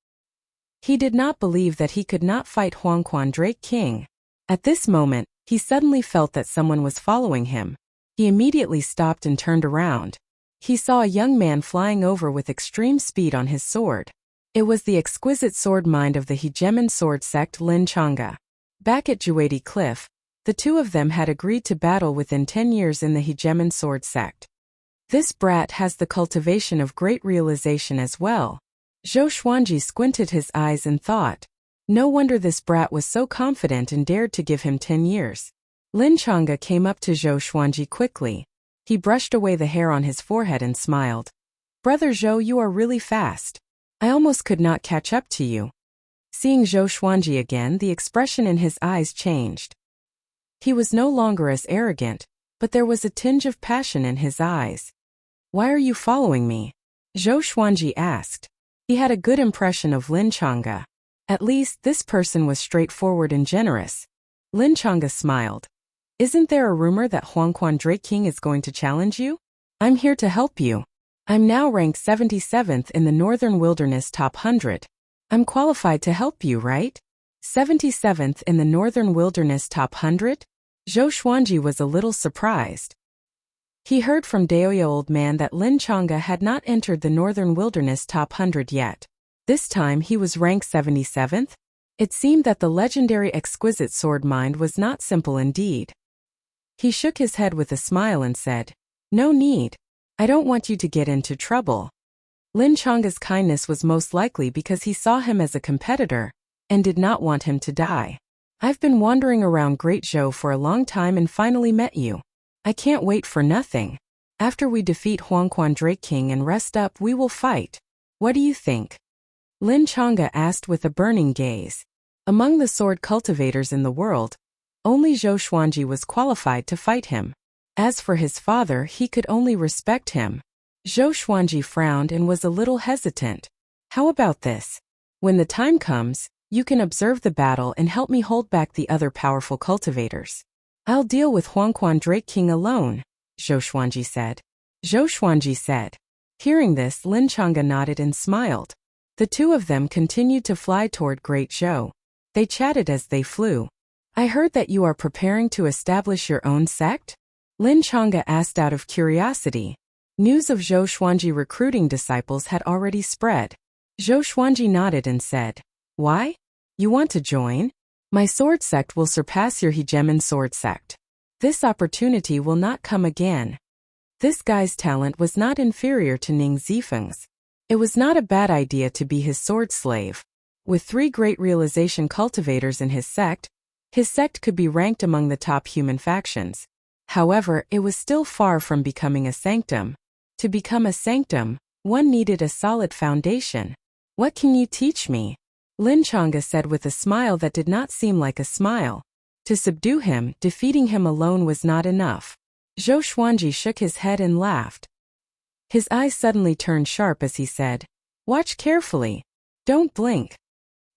He did not believe that he could not fight Huangquan Drake King. At this moment, he suddenly felt that someone was following him. He immediately stopped and turned around. He saw a young man flying over with extreme speed on his sword. It was the exquisite sword mind of the hegemon sword sect Lin Chang'e. Back at Juedi Cliff, the two of them had agreed to battle within 10 years in the hegemon sword sect. This brat has the cultivation of great realization as well. Zhou Xuanji squinted his eyes and thought, no wonder this brat was so confident and dared to give him 10 years. Lin Chang'e came up to Zhou Xuanji quickly. He brushed away the hair on his forehead and smiled. Brother Zhou, you are really fast. I almost could not catch up to you. Seeing Zhou Xuanji again, the expression in his eyes changed. He was no longer as arrogant, but there was a tinge of passion in his eyes. Why are you following me? Zhou Xuanji asked. He had a good impression of Lin Chang'e. At least, this person was straightforward and generous. Lin Chang'e smiled. Isn't there a rumor that Huangquan Drake King is going to challenge you? I'm here to help you. I'm now ranked 77th in the Northern Wilderness Top 100. I'm qualified to help you, right? 77th in the Northern Wilderness Top 100? Zhou Xuanji was a little surprised. He heard from Daoya Old Man that Lin Chang'e had not entered the Northern Wilderness Top 100 yet. This time he was ranked 77th? It seemed that the legendary exquisite sword mind was not simple indeed. He shook his head with a smile and said, no need. I don't want you to get into trouble. Lin Chang'e's kindness was most likely because he saw him as a competitor and did not want him to die. I've been wandering around Great Zhou for a long time and finally met you. I can't wait for nothing. After we defeat Huangquan Drake King and rest up, we will fight. What do you think? Lin Chang'e asked with a burning gaze. Among the sword cultivators in the world, only Zhou Xuanji was qualified to fight him. As for his father, he could only respect him. Zhou Xuanji frowned and was a little hesitant. How about this? When the time comes, you can observe the battle and help me hold back the other powerful cultivators. I'll deal with Huangquan Drake King alone, Zhou Xuanji said. Zhou Xuanji said. Hearing this, Lin Chang'e nodded and smiled. The two of them continued to fly toward Great Zhou. They chatted as they flew. I heard that you are preparing to establish your own sect? Lin Chang'e asked out of curiosity. News of Zhou Xuanji recruiting disciples had already spread. Zhou Xuanji nodded and said, why? You want to join? My sword sect will surpass your hegemon sword sect. This opportunity will not come again. This guy's talent was not inferior to Ning Zifeng's. It was not a bad idea to be his sword slave. With 3 great realization cultivators in his sect could be ranked among the top human factions. However, it was still far from becoming a sanctum. To become a sanctum, one needed a solid foundation. What can you teach me? Lin Chang'e said with a smile that did not seem like a smile. To subdue him, defeating him alone was not enough. Zhou Xuanji shook his head and laughed. His eyes suddenly turned sharp as he said, watch carefully. Don't blink.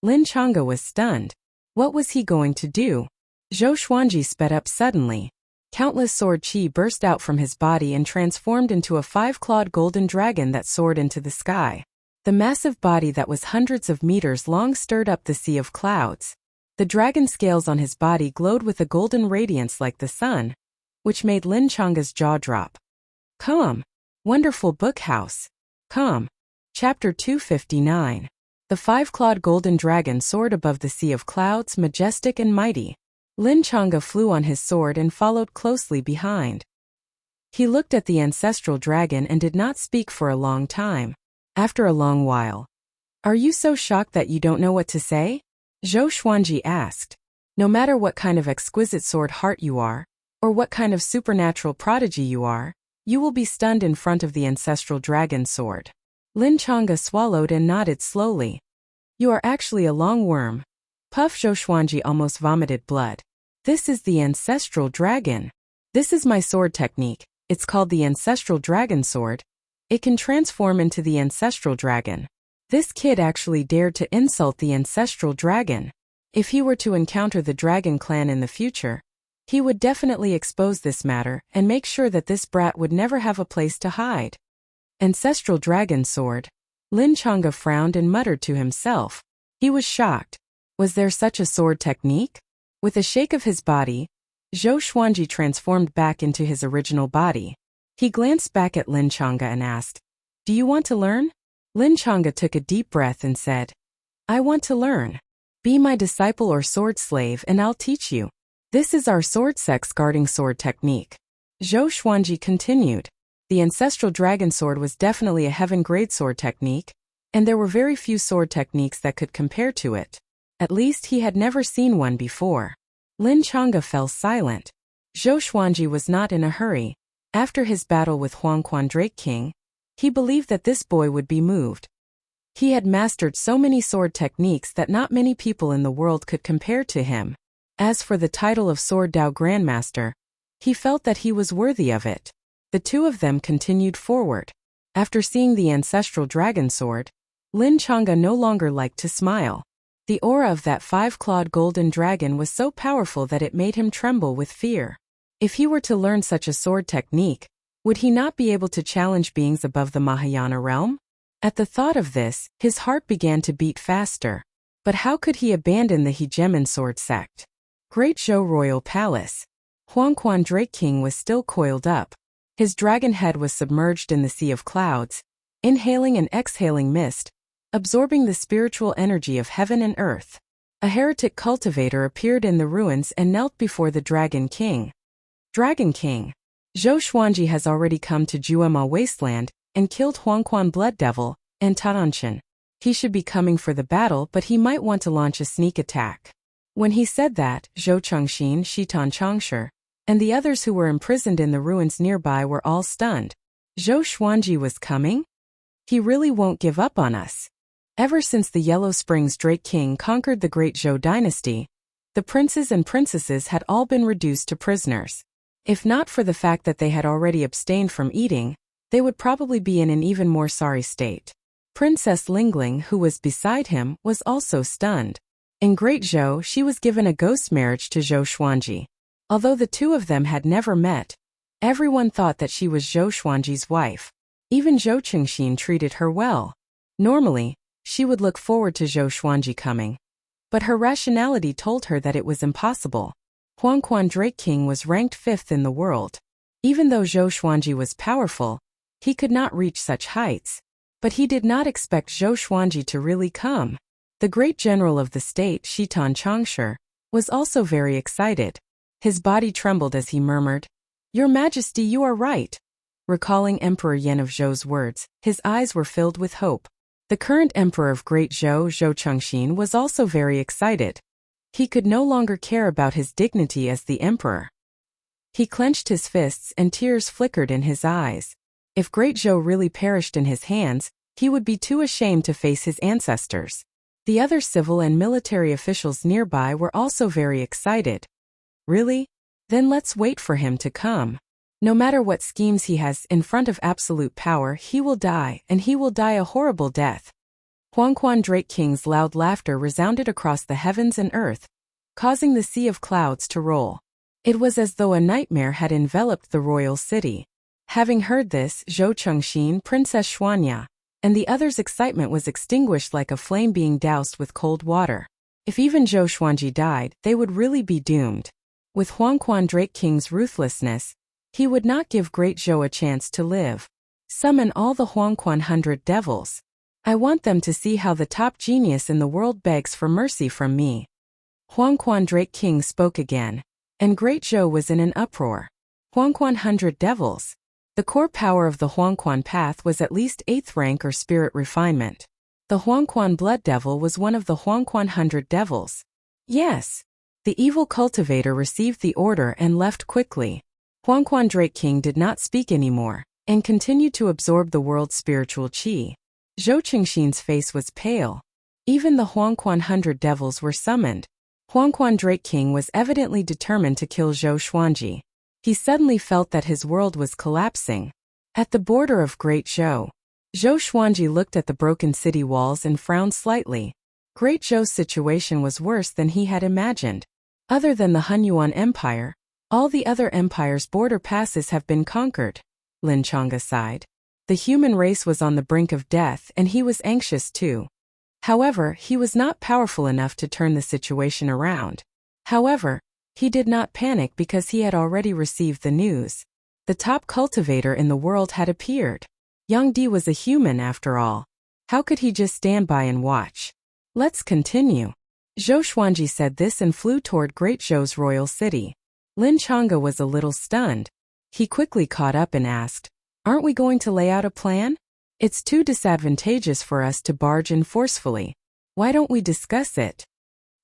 Lin Chang'e was stunned. What was he going to do? Zhou Xuanji sped up suddenly. Countless sword chi burst out from his body and transformed into a 5-clawed golden dragon that soared into the sky. The massive body that was hundreds of meters long stirred up the sea of clouds. The dragon scales on his body glowed with a golden radiance like the sun, which made Lin Chang'e's jaw drop. Come. Wonderful book house. Come. Chapter 259. The five-clawed golden dragon soared above the sea of clouds, majestic and mighty. Lin Chang'e flew on his sword and followed closely behind. He looked at the ancestral dragon and did not speak for a long time. After a long while, "Are you so shocked that you don't know what to say?" Zhou Xuanji asked. "No matter what kind of exquisite sword heart you are, or what kind of supernatural prodigy you are, you will be stunned in front of the ancestral dragon sword." Lin Chang'e swallowed and nodded slowly. "You are actually a long worm." Puff Zhou Xuanji almost vomited blood. "This is the ancestral dragon. This is my sword technique. It's called the ancestral dragon sword. It can transform into the ancestral dragon." This kid actually dared to insult the ancestral dragon. If he were to encounter the dragon clan in the future, he would definitely expose this matter and make sure that this brat would never have a place to hide. Ancestral dragon sword. Lin Chang'e frowned and muttered to himself. He was shocked. Was there such a sword technique? With a shake of his body, Zhou Xuanji transformed back into his original body. He glanced back at Lin Chang'e and asked, "Do you want to learn?" Lin Chang'e took a deep breath and said, "I want to learn. Be my disciple or sword slave and I'll teach you. This is our sword sex guarding sword technique." Zhou Xuanji continued. The ancestral dragon sword was definitely a heaven-grade sword technique, and there were very few sword techniques that could compare to it. At least he had never seen one before. Lin Chang'e fell silent. Zhou Xuanji was not in a hurry. After his battle with Huangquan Drake King, he believed that this boy would be moved. He had mastered so many sword techniques that not many people in the world could compare to him. As for the title of Sword Dao Grandmaster, he felt that he was worthy of it. The two of them continued forward. After seeing the ancestral dragon sword, Lin Chang'e no longer liked to smile. The aura of that five-clawed golden dragon was so powerful that it made him tremble with fear. If he were to learn such a sword technique, would he not be able to challenge beings above the Mahayana realm? At the thought of this, his heart began to beat faster. But how could he abandon the hegemon sword sect? Great Zhou Royal Palace. Huangquan Drake King was still coiled up. His dragon head was submerged in the sea of clouds, inhaling and exhaling mist, absorbing the spiritual energy of heaven and earth. A heretic cultivator appeared in the ruins and knelt before the Dragon King. "Dragon King, Zhou Xuanji has already come to Juema Wasteland and killed Huangquan Blood Devil and Tadanshan. He should be coming for the battle, but he might want to launch a sneak attack." When he said that, Zhou Chengxin, Shitan Changsher, and the others who were imprisoned in the ruins nearby were all stunned. Zhou Xuanji was coming? He really won't give up on us. Ever since the Yellow Springs Drake King conquered the Great Zhou dynasty, the princes and princesses had all been reduced to prisoners. If not for the fact that they had already abstained from eating, they would probably be in an even more sorry state. Princess Lingling, who was beside him, was also stunned. In Great Zhou, she was given a ghost marriage to Zhou Xuanji. Although the two of them had never met, everyone thought that she was Zhou Xuanji's wife. Even Zhou Chengxin treated her well. Normally, she would look forward to Zhou Xuanji coming. But her rationality told her that it was impossible. Huangquan Drake King was ranked 5th in the world. Even though Zhou Xuanji was powerful, he could not reach such heights. But he did not expect Zhou Xuanji to really come. The great general of the state, Shitan Changsher, was also very excited. His body trembled as he murmured, "Your Majesty, you are right." Recalling Emperor Yan of Zhou's words, his eyes were filled with hope. The current emperor of Great Zhou, Zhou Chengxin, was also very excited. He could no longer care about his dignity as the emperor. He clenched his fists and tears flickered in his eyes. If Great Zhou really perished in his hands, he would be too ashamed to face his ancestors. The other civil and military officials nearby were also very excited. Really? Then let's wait for him to come. No matter what schemes he has in front of absolute power, he will die, and he will die a horrible death. Huangquan Drake King's loud laughter resounded across the heavens and earth, causing the sea of clouds to roll. It was as though a nightmare had enveloped the royal city. Having heard this, Zhou Chengxin, Princess Xuanya, and the others' excitement was extinguished like a flame being doused with cold water. If even Zhou Xuanji died, they would really be doomed. With Huangquan Drake King's ruthlessness, he would not give Great Zhou a chance to live. Summon all the Huangquan 100 devils. I want them to see how the top genius in the world begs for mercy from me. Huangquan Drake King spoke again, and Great Zhou was in an uproar. Huangquan 100 Devils. The core power of the Huangquan path was at least 8th rank or spirit refinement. The Huangquan Blood Devil was one of the Huangquan 100 Devils. Yes. The evil cultivator received the order and left quickly. Huangquan Drake King did not speak anymore, and continued to absorb the world's spiritual qi. Zhou Qingxin's face was pale. Even the Huangquan 100 Devils were summoned. Huangquan Drake King was evidently determined to kill Zhou Xuanji. He suddenly felt that his world was collapsing. At the border of Great Zhou, Zhou Xuanji looked at the broken city walls and frowned slightly. Great Zhou's situation was worse than he had imagined. Other than the Hunyuan Empire, all the other empires' border passes have been conquered. Lin Chang'e sighed. The human race was on the brink of death and he was anxious too. However, he was not powerful enough to turn the situation around. However, he did not panic because he had already received the news. The top cultivator in the world had appeared. Yang Di was a human after all. How could he just stand by and watch? Let's continue. Zhou Xuanji said this and flew toward Great Zhou's royal city. Lin Chang'e was a little stunned. He quickly caught up and asked, "Aren't we going to lay out a plan? It's too disadvantageous for us to barge in forcefully. Why don't we discuss it?"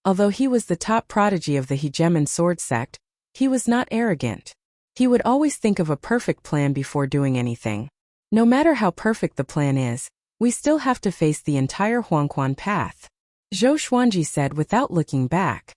Although he was the top prodigy of the hegemon sword sect, he was not arrogant. He would always think of a perfect plan before doing anything. No matter how perfect the plan is, we still have to face the entire Huangquan path. Zhou Xuanji said without looking back.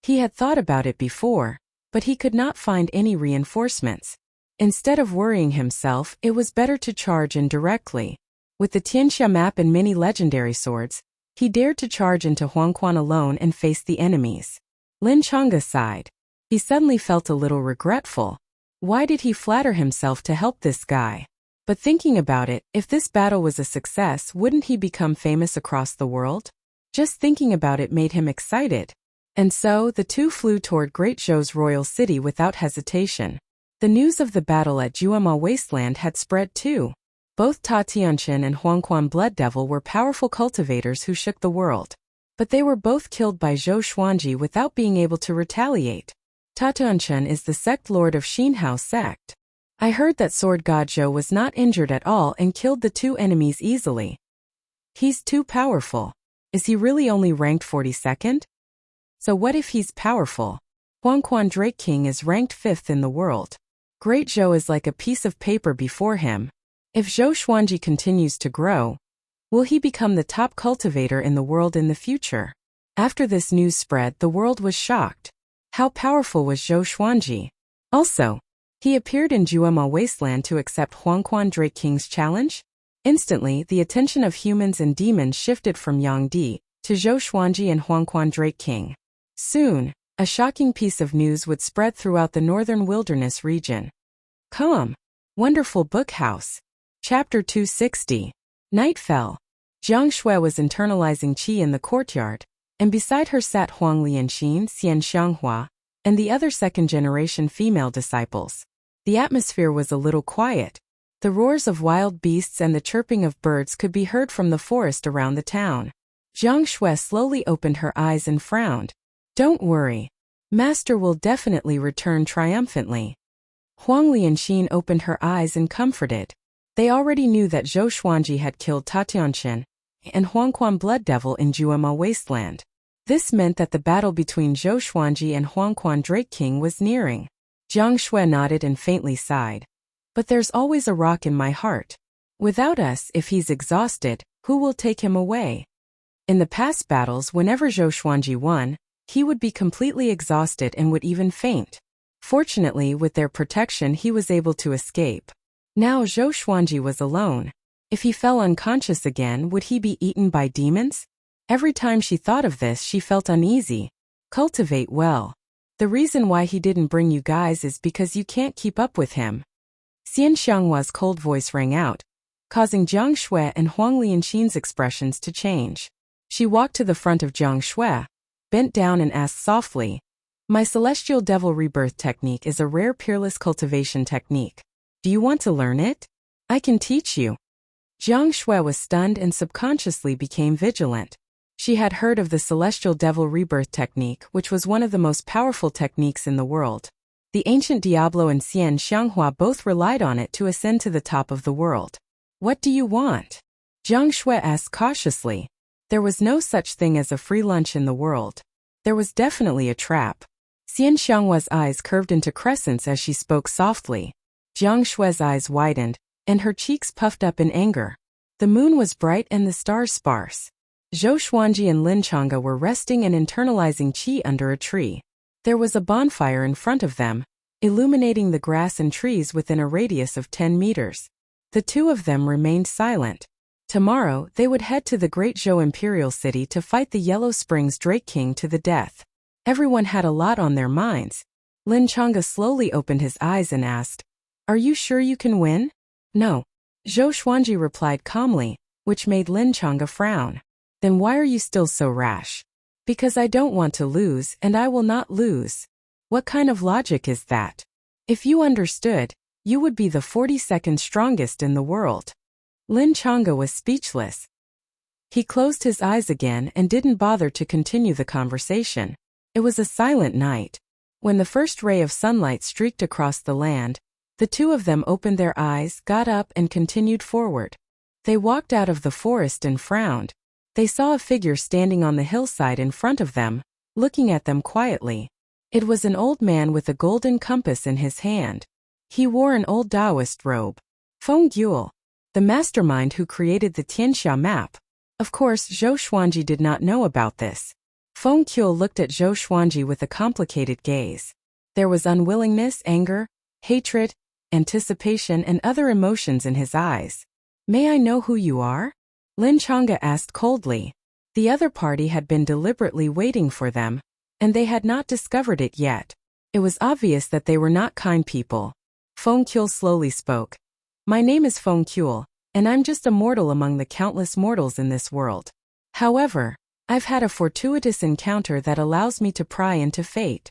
He had thought about it before, but he could not find any reinforcements. Instead of worrying himself, it was better to charge in directly. With the Tianxia map and many legendary swords, he dared to charge into Huangquan alone and face the enemies. Lin Chang'e sighed. He suddenly felt a little regretful. Why did he flatter himself to help this guy? But thinking about it, if this battle was a success, wouldn't he become famous across the world? Just thinking about it made him excited. And so, the two flew toward Great Zhou's royal city without hesitation. The news of the battle at Juema Wasteland had spread too. Both Ta Tianchen and Huangquan Blood Devil were powerful cultivators who shook the world. But they were both killed by Zhou Xuanji without being able to retaliate. Ta Tianchen is the sect lord of Xinhao sect. I heard that sword god Zhou was not injured at all and killed the two enemies easily. He's too powerful. Is he really only ranked 42nd? So what if he's powerful? Huangquan Drake King is ranked 5th in the world. Great Zhou is like a piece of paper before him. If Zhou Xuanji continues to grow, will he become the top cultivator in the world in the future? After this news spread, the world was shocked. How powerful was Zhou Xuanji? Also, he appeared in Juema Wasteland to accept Huangquan Drake King's challenge? Instantly, the attention of humans and demons shifted from Yang Di to Zhou Xuanji and Huangquan Drake King. Soon, a shocking piece of news would spread throughout the northern wilderness region. Come. Wonderful Book House. Chapter 260. Night fell. Jiang Shui was internalizing qi in the courtyard, and beside her sat Huang Lianxin, Xian Xianghua, and the other second-generation female disciples. The atmosphere was a little quiet. The roars of wild beasts and the chirping of birds could be heard from the forest around the town. Jiang Shui slowly opened her eyes and frowned. Don't worry. Master will definitely return triumphantly. Huang Lianxin opened her eyes and comforted. They already knew that Zhou Xuanji had killed Ta Tianchen and Huangquan Blood Devil in Juema Wasteland. This meant that the battle between Zhou Xuanji and Huangquan Drake King was nearing. Jiang Shui nodded and faintly sighed. But there's always a rock in my heart. Without us, if he's exhausted, who will take him away? In the past battles, whenever Zhou Xuanji won, he would be completely exhausted and would even faint. Fortunately, with their protection, he was able to escape. Now Zhou Xuanji was alone. If he fell unconscious again, would he be eaten by demons? Every time she thought of this, she felt uneasy. Cultivate well. The reason why he didn't bring you guys is because you can't keep up with him. Xian Xianghua's cold voice rang out, causing Jiang Shui and Huang Lianxin's expressions to change. She walked to the front of Jiang Shui, bent down and asked softly, "My celestial devil rebirth technique is a rare peerless cultivation technique. Do you want to learn it? I can teach you." Jiang Shui was stunned and subconsciously became vigilant. She had heard of the celestial devil rebirth technique, which was one of the most powerful techniques in the world. The ancient Diablo and Xian Xianghua both relied on it to ascend to the top of the world. What do you want? Jiang Shui asked cautiously. There was no such thing as a free lunch in the world. There was definitely a trap. Xian Xianghua's eyes curved into crescents as she spoke softly. Jiang Shui's eyes widened, and her cheeks puffed up in anger. The moon was bright and the stars sparse. Zhou Xuanji and Lin Chang'e were resting and internalizing qi under a tree. There was a bonfire in front of them, illuminating the grass and trees within a radius of 10 meters. The two of them remained silent. Tomorrow, they would head to the Great Zhou Imperial City to fight the Yellow Springs Drake King to the death. Everyone had a lot on their minds. Lin Chang'e slowly opened his eyes and asked, "Are you sure you can win?" "No." Zhou Xuanji replied calmly, which made Lin Chang'e frown. "Then why are you still so rash?" "Because I don't want to lose and I will not lose." "What kind of logic is that? If you understood, you would be the 42nd strongest in the world." Lin Chang'e was speechless. He closed his eyes again and didn't bother to continue the conversation. It was a silent night. When the first ray of sunlight streaked across the land, the two of them opened their eyes, got up and continued forward. They walked out of the forest and frowned. They saw a figure standing on the hillside in front of them, looking at them quietly. It was an old man with a golden compass in his hand. He wore an old Taoist robe. Feng Yule, the mastermind who created the Tianxia map. Of course, Zhou Xuanji did not know about this. Feng Yule looked at Zhou Xuanji with a complicated gaze. There was unwillingness, anger, hatred, anticipation and other emotions in his eyes. "May I know who you are?" Lin Chang'e asked coldly. The other party had been deliberately waiting for them, and they had not discovered it yet. It was obvious that they were not kind people. Feng Yule slowly spoke. "My name is Feng Yule, and I'm just a mortal among the countless mortals in this world. However, I've had a fortuitous encounter that allows me to pry into fate.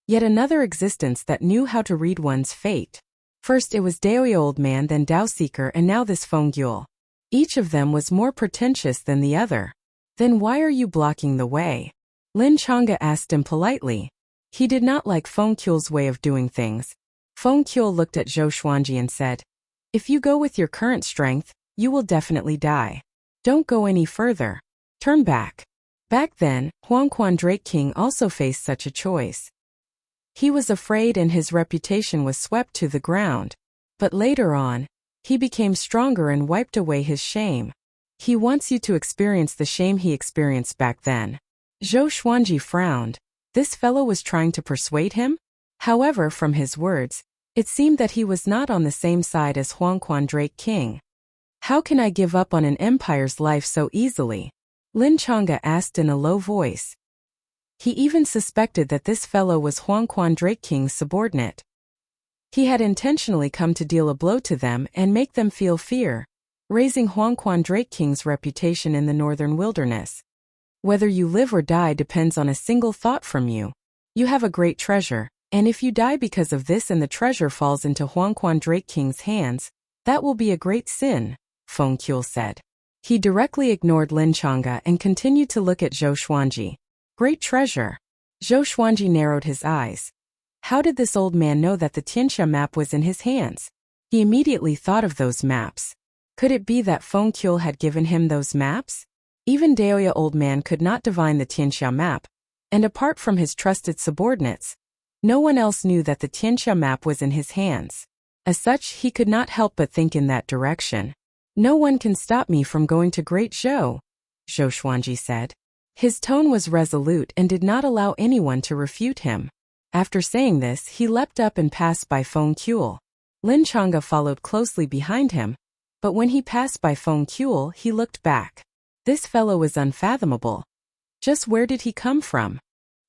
Yet another existence that knew how to read one's fate. First it was Daoya Old Man, then Dao Seeker, and now this Feng Yule. Each of them was more pretentious than the other. Then why are you blocking the way?" Lin Chang'e asked him politely. He did not like Feng Yule's way of doing things. Feng Yule looked at Zhou Xuanji and said, "If you go with your current strength, you will definitely die. Don't go any further. Turn back." Back then, Huangquan Drake King also faced such a choice. He was afraid and his reputation was swept to the ground. But later on, he became stronger and wiped away his shame. He wants you to experience the shame he experienced back then. Zhou Xuanji frowned. This fellow was trying to persuade him? However, from his words, it seemed that he was not on the same side as Huangquan Drake King. "How can I give up on an empire's life so easily?" Lin Chang'e asked in a low voice. He even suspected that this fellow was Huangquan Drake King's subordinate. He had intentionally come to deal a blow to them and make them feel fear, raising Huangquan Drake King's reputation in the northern wilderness. Whether you live or die depends on a single thought from you. You have a great treasure, and if you die because of this and the treasure falls into Huangquan Drake King's hands, that will be a great sin, Feng Yule said. He directly ignored Lin Chang'e and continued to look at Zhou Xuanji. Great treasure. Zhou Xuanji narrowed his eyes. How did this old man know that the Tianxia map was in his hands? He immediately thought of those maps. Could it be that Feng Yule had given him those maps? Even Daoya Old Man could not divine the Tianxia map, and apart from his trusted subordinates, no one else knew that the Tianxia map was in his hands. As such, he could not help but think in that direction. "No one can stop me from going to Great Zhou," Zhou Xuanji said. His tone was resolute and did not allow anyone to refute him. After saying this, he leapt up and passed by Feng Yule. Lin Chang'e followed closely behind him, but when he passed by Feng Yule, he looked back. This fellow was unfathomable. Just where did he come from?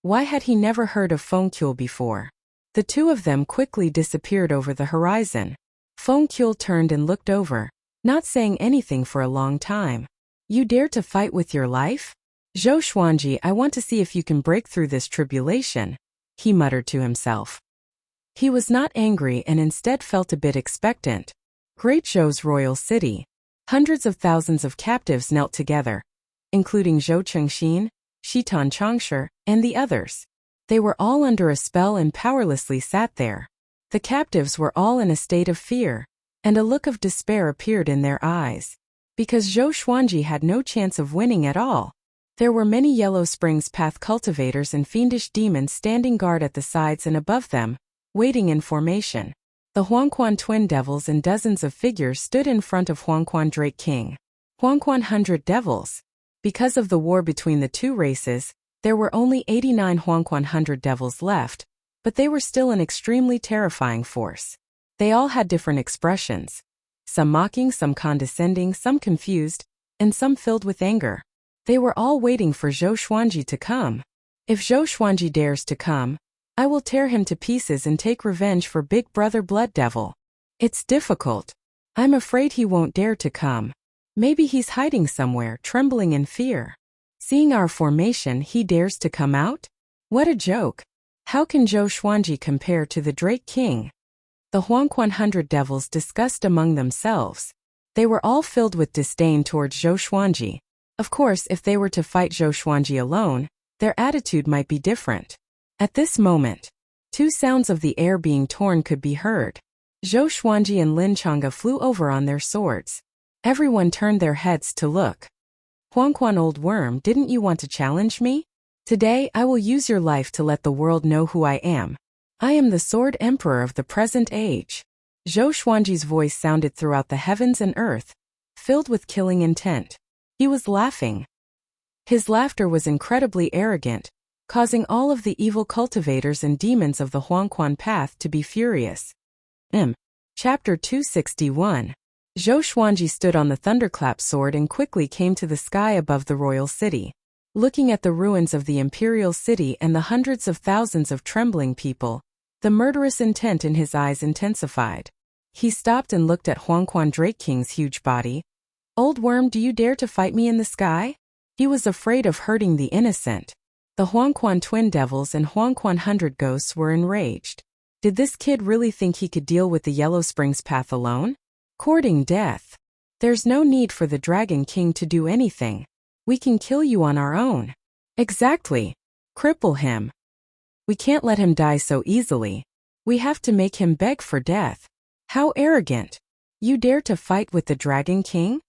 Why had he never heard of Feng Yule before? The two of them quickly disappeared over the horizon. Feng Yule turned and looked over, not saying anything for a long time. "You dare to fight with your life? Zhou Xuanji, I want to see if you can break through this tribulation," he muttered to himself. He was not angry and instead felt a bit expectant. Great Zhou's royal city. Hundreds of thousands of captives knelt together, including Zhou Chengxin, Shitan Changshi, and the others. They were all under a spell and powerlessly sat there. The captives were all in a state of fear, and a look of despair appeared in their eyes. Because Zhou Xuanji had no chance of winning at all. There were many Yellow Springs path cultivators and fiendish demons standing guard at the sides and above them, waiting in formation. The Huangquan twin devils and dozens of figures stood in front of Huangquan Drake King. Huangquan 100 devils. Because of the war between the two races, there were only 89 Huangquan 100 devils left, but they were still an extremely terrifying force. They all had different expressions. Some mocking, some condescending, some confused, and some filled with anger. They were all waiting for Zhou Xuanji to come. If Zhou Xuanji dares to come, I will tear him to pieces and take revenge for Big Brother Blood Devil. It's difficult. I'm afraid he won't dare to come. Maybe he's hiding somewhere, trembling in fear. Seeing our formation, he dares to come out? What a joke. How can Zhou Xuanji compare to the Drake King? The Huangquan 100 devils discussed among themselves. They were all filled with disdain towards Zhou Xuanji. Of course, if they were to fight Zhou Xuanji alone, their attitude might be different. At this moment, two sounds of the air being torn could be heard. Zhou Xuanji and Lin Chang'e flew over on their swords. Everyone turned their heads to look. Huangquan Old Worm, didn't you want to challenge me? Today I will use your life to let the world know who I am. I am the Sword Emperor of the present age. Zhou Xuanji's voice sounded throughout the heavens and earth, filled with killing intent. He was laughing. His laughter was incredibly arrogant, causing all of the evil cultivators and demons of the Huangquan path to be furious. Chapter 261. Zhou Xuanji stood on the thunderclap sword and quickly came to the sky above the royal city. Looking at the ruins of the imperial city and the hundreds of thousands of trembling people, the murderous intent in his eyes intensified. He stopped and looked at Huangquan Drake King's huge body. Old Worm, do you dare to fight me in the sky? He was afraid of hurting the innocent. The Huangquan twin devils and Huangquan 100 ghosts were enraged. Did this kid really think he could deal with the Yellow Springs path alone? Courting death. There's no need for the Dragon King to do anything. We can kill you on our own. Exactly. Cripple him. We can't let him die so easily. We have to make him beg for death. How arrogant. You dare to fight with the Dragon King?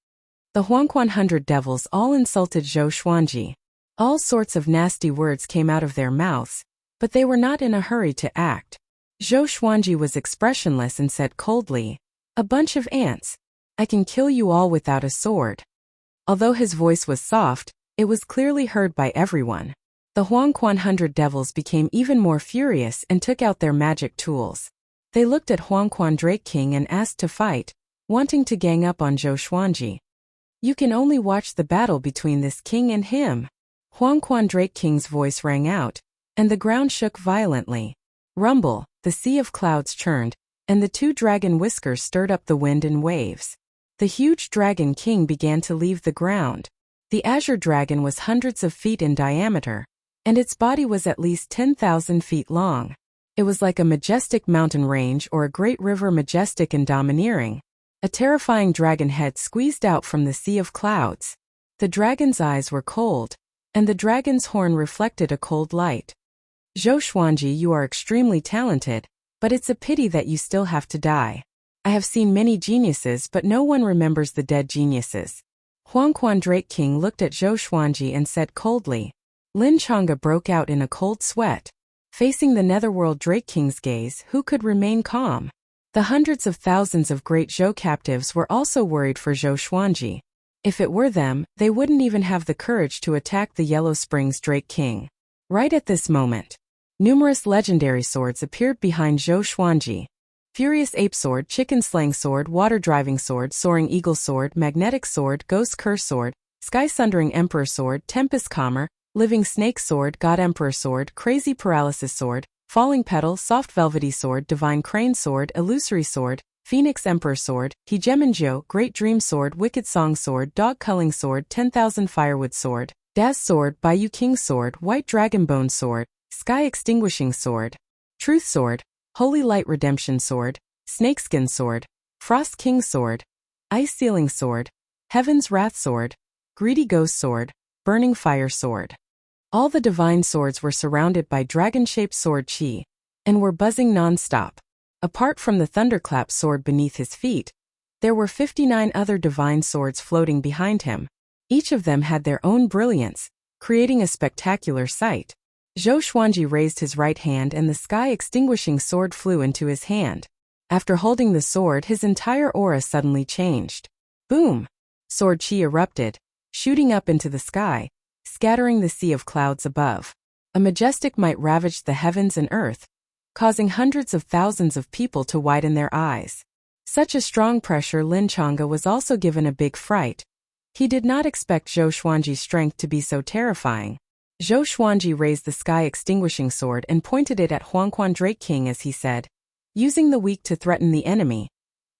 The Huangquan 100 devils all insulted Zhou Xuanji. All sorts of nasty words came out of their mouths, but they were not in a hurry to act. Zhou Xuanji was expressionless and said coldly, "A bunch of ants. I can kill you all without a sword." Although his voice was soft, it was clearly heard by everyone. The Huangquan 100 devils became even more furious and took out their magic tools. They looked at Huangquan Drake King and asked to fight, wanting to gang up on Zhou Xuanji. You can only watch the battle between this king and him. Huangquan Drake King's voice rang out, and the ground shook violently. Rumble, the sea of clouds churned, and the two dragon whiskers stirred up the wind in waves. The huge Dragon King began to leave the ground. The azure dragon was hundreds of feet in diameter, and its body was at least 10,000 feet long. It was like a majestic mountain range or a great river, majestic and domineering. A terrifying dragon head squeezed out from the sea of clouds. The dragon's eyes were cold, and the dragon's horn reflected a cold light. Zhou Xuanji, you are extremely talented, but it's a pity that you still have to die. I have seen many geniuses, but no one remembers the dead geniuses. Huangquan Drake King looked at Zhou Xuanji and said coldly. Lin Chang'e broke out in a cold sweat. Facing the Netherworld Drake King's gaze, who could remain calm? The hundreds of thousands of great Zhou captives were also worried for Zhou Xuanji. If it were them, they wouldn't even have the courage to attack the Yellow Springs Drake King. Right at this moment, numerous legendary swords appeared behind Zhou Xuanji. Furious Ape Sword, Chicken Slaying Sword, Water Driving Sword, Soaring Eagle Sword, Magnetic Sword, Ghost Curse Sword, Sky Sundering Emperor Sword, Tempest Calmer, Living Snake Sword, God Emperor Sword, Crazy Paralysis Sword, Falling Petal, Soft Velvety Sword, Divine Crane Sword, Illusory Sword, Phoenix Emperor Sword, Hegemonjo, Great Dream Sword, Wicked Song Sword, Dog Culling Sword, 10,000 Firewood Sword, Daz Sword, Bayou King Sword, White Dragon Bone Sword, Sky Extinguishing Sword, Truth Sword, Holy Light Redemption Sword, Snakeskin Sword, Frost King Sword, Ice Sealing Sword, Heaven's Wrath Sword, Greedy Ghost Sword, Burning Fire Sword. All the divine swords were surrounded by dragon-shaped sword chi, and were buzzing non-stop. Apart from the thunderclap sword beneath his feet, there were 59 other divine swords floating behind him. Each of them had their own brilliance, creating a spectacular sight. Zhou Xuanji raised his right hand and the sky-extinguishing sword flew into his hand. After holding the sword, his entire aura suddenly changed. Boom! Sword chi erupted, shooting up into the sky, scattering the sea of clouds above. A majestic might ravaged the heavens and earth, causing hundreds of thousands of people to widen their eyes. Such a strong pressure, Lin Chang'e was also given a big fright. He did not expect Zhou Xuanji's strength to be so terrifying. Zhou Xuanji raised the sky-extinguishing sword and pointed it at Huangquan Drake King as he said, using the weak to threaten the enemy.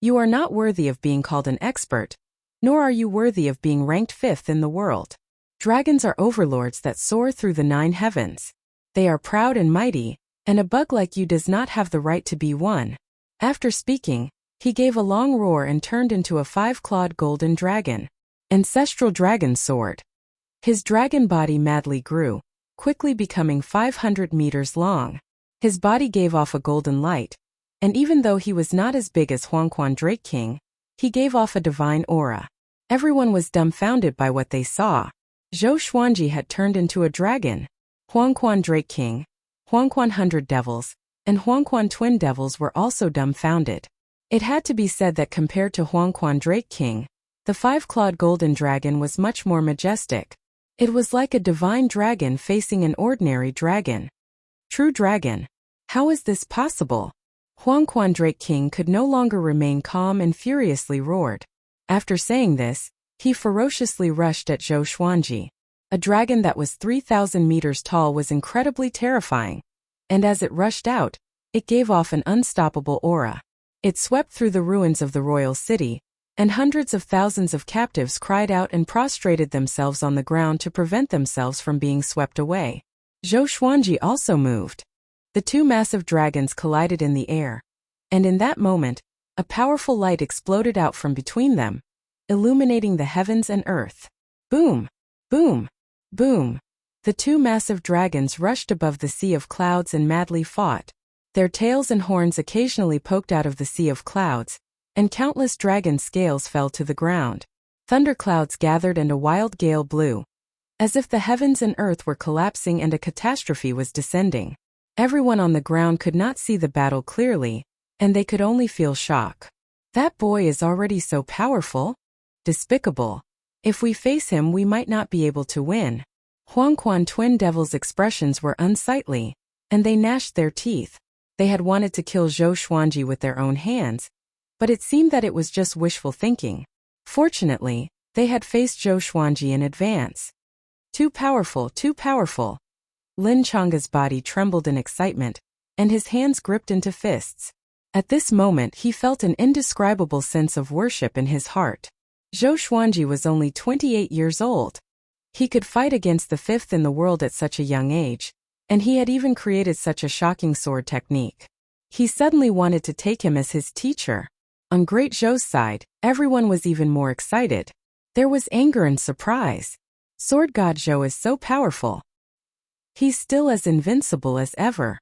You are not worthy of being called an expert, nor are you worthy of being ranked 5th in the world. Dragons are overlords that soar through the 9 heavens. They are proud and mighty, and a bug like you does not have the right to be one. After speaking, he gave a long roar and turned into a 5-clawed golden dragon. Ancestral Dragon Sword. His dragon body madly grew, quickly becoming 500 meters long. His body gave off a golden light, and even though he was not as big as Huangquan Drake King, he gave off a divine aura. Everyone was dumbfounded by what they saw. Zhou Xuanji had turned into a dragon. Huangquan Drake King, Huangquan 100 Devils, and Huangquan Twin Devils were also dumbfounded. It had to be said that compared to Huangquan Drake King, the 5-clawed golden dragon was much more majestic. It was like a divine dragon facing an ordinary dragon. True dragon. How is this possible? Huangquan Drake King could no longer remain calm and furiously roared. After saying this, he ferociously rushed at Zhou Xuanji. A dragon that was 3,000 meters tall was incredibly terrifying, and as it rushed out, it gave off an unstoppable aura. It swept through the ruins of the royal city, and hundreds of thousands of captives cried out and prostrated themselves on the ground to prevent themselves from being swept away. Zhou Xuanji also moved. The 2 massive dragons collided in the air, and in that moment, a powerful light exploded out from between them, illuminating the heavens and earth. Boom! Boom! Boom! The 2 massive dragons rushed above the sea of clouds and madly fought. Their tails and horns occasionally poked out of the sea of clouds, and countless dragon scales fell to the ground. Thunderclouds gathered and a wild gale blew, as if the heavens and earth were collapsing and a catastrophe was descending. Everyone on the ground could not see the battle clearly, and they could only feel shock. That boy is already so powerful? Despicable. If we face him, we might not be able to win. Huangquan Twin Devils' expressions were unsightly, and they gnashed their teeth. They had wanted to kill Zhou Xuanji with their own hands, but it seemed that it was just wishful thinking. Fortunately, they had faced Zhou Xuanji in advance. Too powerful, too powerful. Lin Chang'e's body trembled in excitement, and his hands gripped into fists. At this moment he felt an indescribable sense of worship in his heart. Zhou Xuanji was only 28 years old. He could fight against the 5th in the world at such a young age, and he had even created such a shocking sword technique. He suddenly wanted to take him as his teacher. On Great Zhou's side, everyone was even more excited. There was anger and surprise. Sword God Zhou is so powerful. He's still as invincible as ever.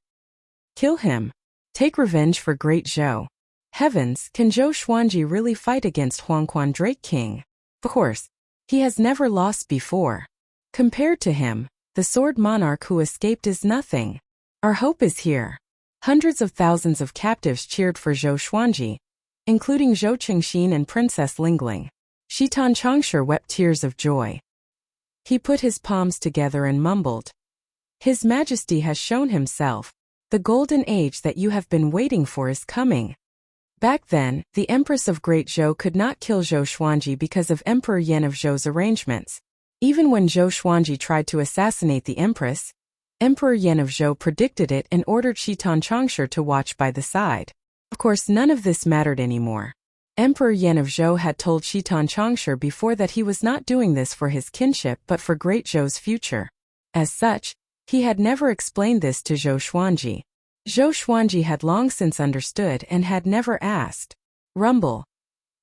Kill him. Take revenge for Great Zhou. Heavens, can Zhou Xuanji really fight against Huangquan Drake King? Of course, he has never lost before. Compared to him, the sword monarch who escaped is nothing. Our hope is here. Hundreds of thousands of captives cheered for Zhou Xuanji, including Zhou Qingxin and Princess Lingling. Shitan Changshe wept tears of joy. He put his palms together and mumbled, His Majesty has shown himself. The golden age that you have been waiting for is coming. Back then, the Empress of Great Zhou could not kill Zhou Xuanji because of Emperor Yan of Zhou's arrangements. Even when Zhou Xuanji tried to assassinate the Empress, Emperor Yan of Zhou predicted it and ordered Shitan Changshe to watch by the side. Of course, none of this mattered anymore. Emperor Yan of Zhou had told Shitan Changshe before that he was not doing this for his kinship but for Great Zhou's future. As such, he had never explained this to Zhou Xuanji. Zhou Xuanji had long since understood and had never asked. Rumble.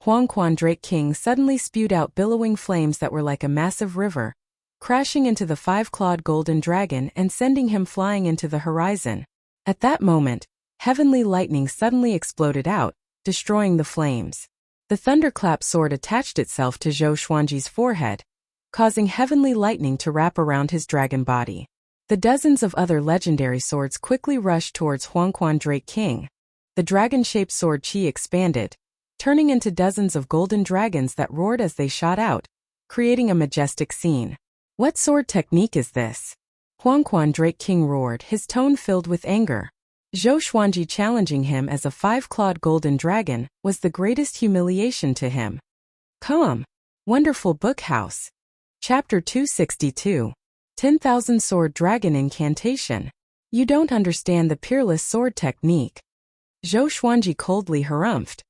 Huangquan Drake King suddenly spewed out billowing flames that were like a massive river, crashing into the five-clawed golden dragon and sending him flying into the horizon. At that moment, heavenly lightning suddenly exploded out, destroying the flames. The thunderclap sword attached itself to Zhou Xuanji's forehead, causing heavenly lightning to wrap around his dragon body. The dozens of other legendary swords quickly rushed towards Huangquan Drake King. The dragon-shaped sword chi expanded, turning into dozens of golden dragons that roared as they shot out, creating a majestic scene. What sword technique is this? Huangquan Drake King roared, his tone filled with anger. Zhou Xuanji challenging him as a five-clawed golden dragon was the greatest humiliation to him. Come. Wonderful Book House. Chapter 262. 10,000 Sword Dragon Incantation. You don't understand the peerless sword technique. Zhou Xuanji coldly harumphed.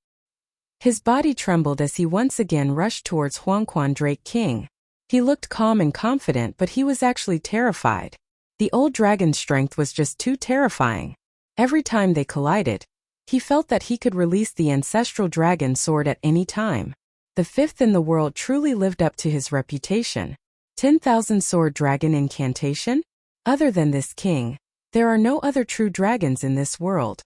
His body trembled as he once again rushed towards Huangquan Drake King. He looked calm and confident, but he was actually terrified. The old dragon's strength was just too terrifying. Every time they collided, he felt that he could release the ancestral dragon sword at any time. The fifth in the world truly lived up to his reputation. 10,000 Sword Dragon Incantation? Other than this king, there are no other true dragons in this world.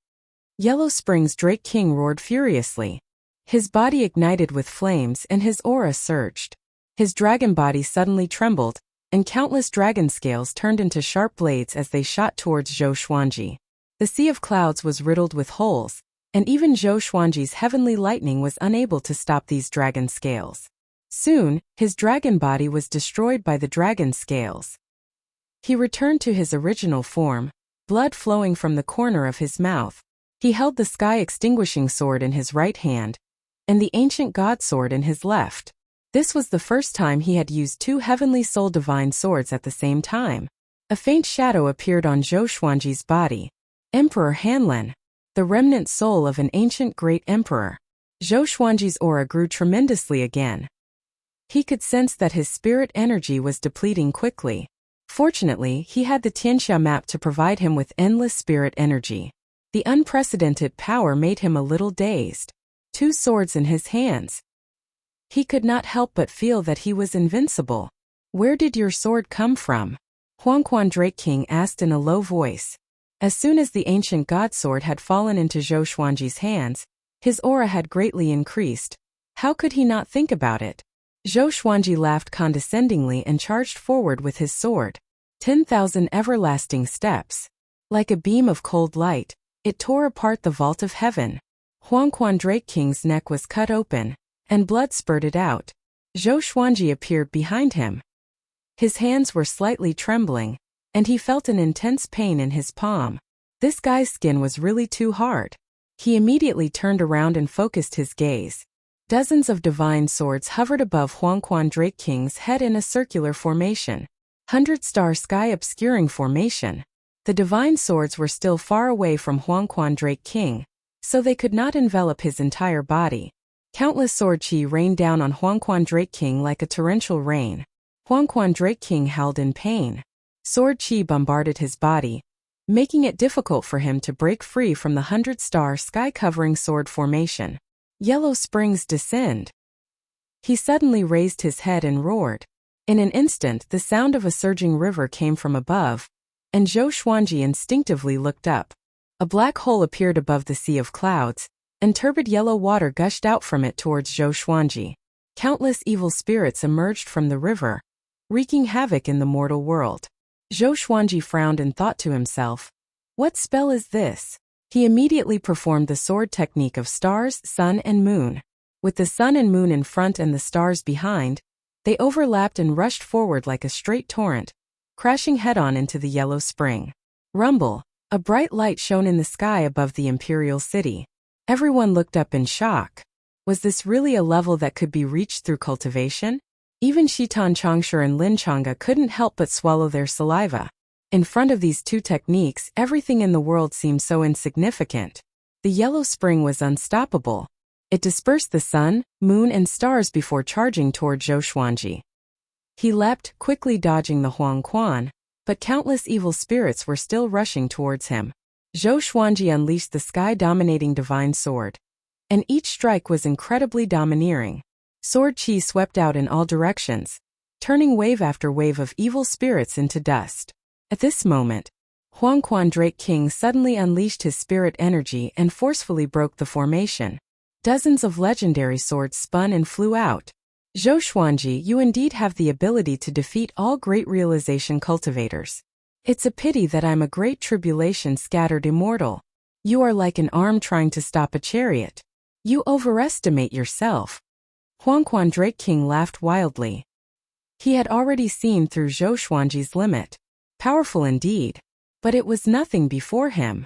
Yellow Springs Drake King roared furiously. His body ignited with flames and his aura surged. His dragon body suddenly trembled, and countless dragon scales turned into sharp blades as they shot towards Zhou Xuanji. The sea of clouds was riddled with holes, and even Zhou Xuanji's heavenly lightning was unable to stop these dragon scales. Soon, his dragon body was destroyed by the dragon scales. He returned to his original form, blood flowing from the corner of his mouth. He held the sky-extinguishing sword in his right hand, and the ancient god sword in his left. This was the first time he had used two heavenly soul divine swords at the same time. A faint shadow appeared on Zhou Xuanji's body. Emperor Hanlin, the remnant soul of an ancient great emperor. Zhou Xuanji's aura grew tremendously again. He could sense that his spirit energy was depleting quickly. Fortunately, he had the Tianxia map to provide him with endless spirit energy. The unprecedented power made him a little dazed. Two swords in his hands. He could not help but feel that he was invincible. Where did your sword come from? Huangquan Drake King asked in a low voice. As soon as the ancient god sword had fallen into Zhou Xuanji's hands, his aura had greatly increased. How could he not think about it? Zhou Xuanji laughed condescendingly and charged forward with his sword. 10,000 everlasting steps. Like a beam of cold light, it tore apart the vault of heaven. Huangquan Drake King's neck was cut open, and blood spurted out. Zhou Xuanji appeared behind him. His hands were slightly trembling, and he felt an intense pain in his palm. This guy's skin was really too hard. He immediately turned around and focused his gaze. Dozens of divine swords hovered above Huangquan Drake King's head in a circular formation. 100-star sky-obscuring formation. The divine swords were still far away from Huangquan Drake King, so they could not envelop his entire body. Countless sword chi rained down on Huangquan Drake King like a torrential rain. Huangquan Drake King howled in pain. Sword chi bombarded his body, making it difficult for him to break free from the 100-star sky-covering sword formation. Yellow Springs descend. He suddenly raised his head and roared. In an instant, the sound of a surging river came from above, and Zhou Xuanji instinctively looked up. A black hole appeared above the sea of clouds, and turbid yellow water gushed out from it towards Zhou Xuanji. Countless evil spirits emerged from the river, wreaking havoc in the mortal world. Zhou Xuanji frowned and thought to himself, "What spell is this?" He immediately performed the sword technique of stars, sun and moon. With the sun and moon in front and the stars behind, they overlapped and rushed forward like a straight torrent, crashing head-on into the yellow spring. Rumble. A bright light shone in the sky above the imperial city. Everyone looked up in shock. Was this really a level that could be reached through cultivation? Even Shitan Changsher and Lin Chang'e couldn't help but swallow their saliva. In front of these two techniques, everything in the world seemed so insignificant. The yellow spring was unstoppable. It dispersed the sun, moon and stars before charging toward Zhou Xuanji. He leapt, quickly dodging the Huangquan, but countless evil spirits were still rushing towards him. Zhou Xuanji unleashed the sky-dominating divine sword. and each strike was incredibly domineering. Sword chi swept out in all directions, turning wave after wave of evil spirits into dust. At this moment, Huangquan Drake King suddenly unleashed his spirit energy and forcefully broke the formation. Dozens of legendary swords spun and flew out. Zhou Xuanji, you indeed have the ability to defeat all great realization cultivators. It's a pity that I'm a great tribulation scattered immortal. You are like an arm trying to stop a chariot. You overestimate yourself. Huangquan Drake King laughed wildly. He had already seen through Zhou Xuanji's limit. Powerful indeed, but it was nothing before him.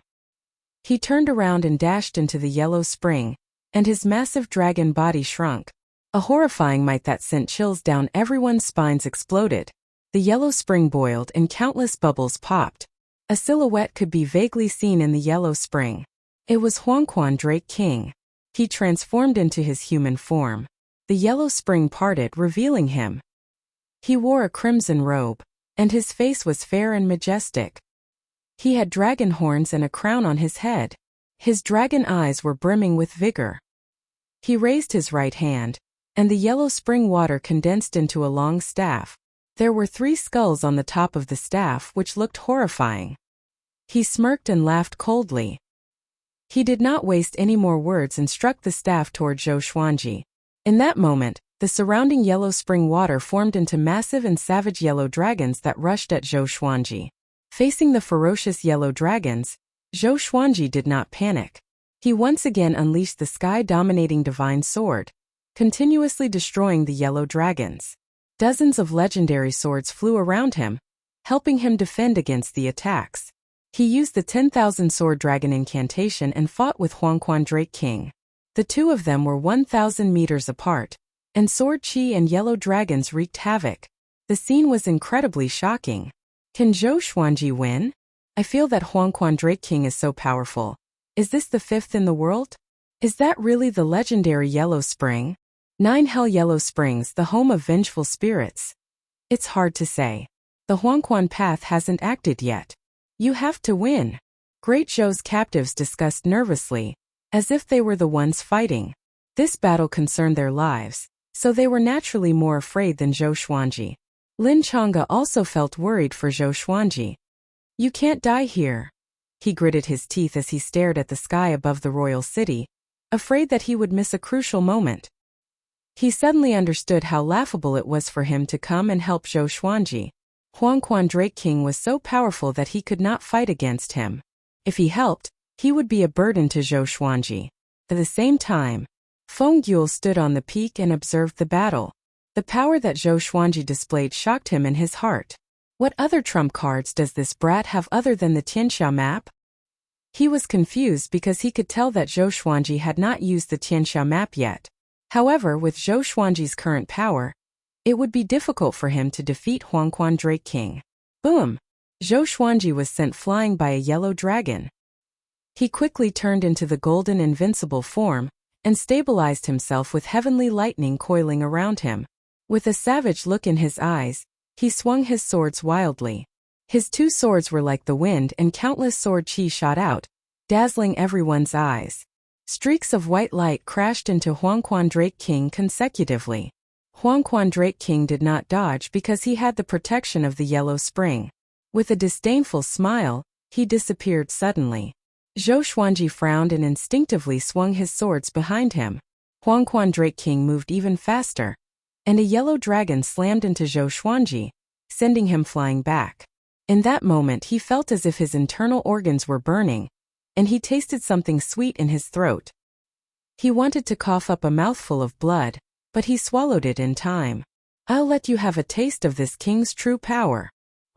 He turned around and dashed into the yellow spring, and his massive dragon body shrunk. A horrifying might that sent chills down everyone's spines exploded. The yellow spring boiled and countless bubbles popped. A silhouette could be vaguely seen in the yellow spring. It was Huangquan Drake King. He transformed into his human form. The yellow spring parted, revealing him. He wore a crimson robe, and his face was fair and majestic. He had dragon horns and a crown on his head. His dragon eyes were brimming with vigor. He raised his right hand, and the yellow spring water condensed into a long staff. There were 3 skulls on the top of the staff which looked horrifying. He smirked and laughed coldly. He did not waste any more words and struck the staff toward Zhou Xuanji. In that moment, the surrounding yellow spring water formed into massive and savage yellow dragons that rushed at Zhou Xuanji. Facing the ferocious yellow dragons, Zhou Xuanji did not panic. He once again unleashed the sky-dominating divine sword, continuously destroying the yellow dragons. Dozens of legendary swords flew around him, helping him defend against the attacks. He used the 10,000 sword dragon incantation and fought with Huangquan Drake King. The two of them were 1,000 meters apart, and sword chi and yellow dragons wreaked havoc. The scene was incredibly shocking. Can Zhou Xuanji win? I feel that Huangquan Drake King is so powerful. Is this the 5th in the world? Is that really the legendary Yellow Spring? 9 Hell Yellow Springs, the home of vengeful spirits. It's hard to say. The Huangquan path hasn't acted yet. You have to win. Great Zhou's captives discussed nervously, as if they were the ones fighting. This battle concerned their lives, so they were naturally more afraid than Zhou Xuanji. Lin Chang'e also felt worried for Zhou Xuanji. You can't die here. He gritted his teeth as he stared at the sky above the royal city, afraid that he would miss a crucial moment. He suddenly understood how laughable it was for him to come and help Zhou Xuanji. Huangquan Drake King was so powerful that he could not fight against him. If he helped, he would be a burden to Zhou Xuanji. At the same time, Feng Yule stood on the peak and observed the battle. The power that Zhou Xuanji displayed shocked him in his heart. What other trump cards does this brat have other than the Tianxia map? He was confused because he could tell that Zhou Xuanji had not used the Tianxia map yet. However, with Zhou Xuanji's current power, it would be difficult for him to defeat Huangquan Drake King. Boom! Zhou Xuanji was sent flying by a yellow dragon. He quickly turned into the golden invincible form and stabilized himself with heavenly lightning coiling around him. With a savage look in his eyes, he swung his swords wildly. His 2 swords were like the wind and countless sword chi shot out, dazzling everyone's eyes. Streaks of white light crashed into Huangquan Drake King consecutively. Huangquan Drake King did not dodge because he had the protection of the Yellow Spring. With a disdainful smile, he disappeared suddenly. Zhou Xuanji frowned and instinctively swung his swords behind him. Huangquan Drake King moved even faster, and a yellow dragon slammed into Zhou Xuanji, sending him flying back. In that moment he felt as if his internal organs were burning, and he tasted something sweet in his throat. He wanted to cough up a mouthful of blood, but he swallowed it in time. I'll let you have a taste of this king's true power,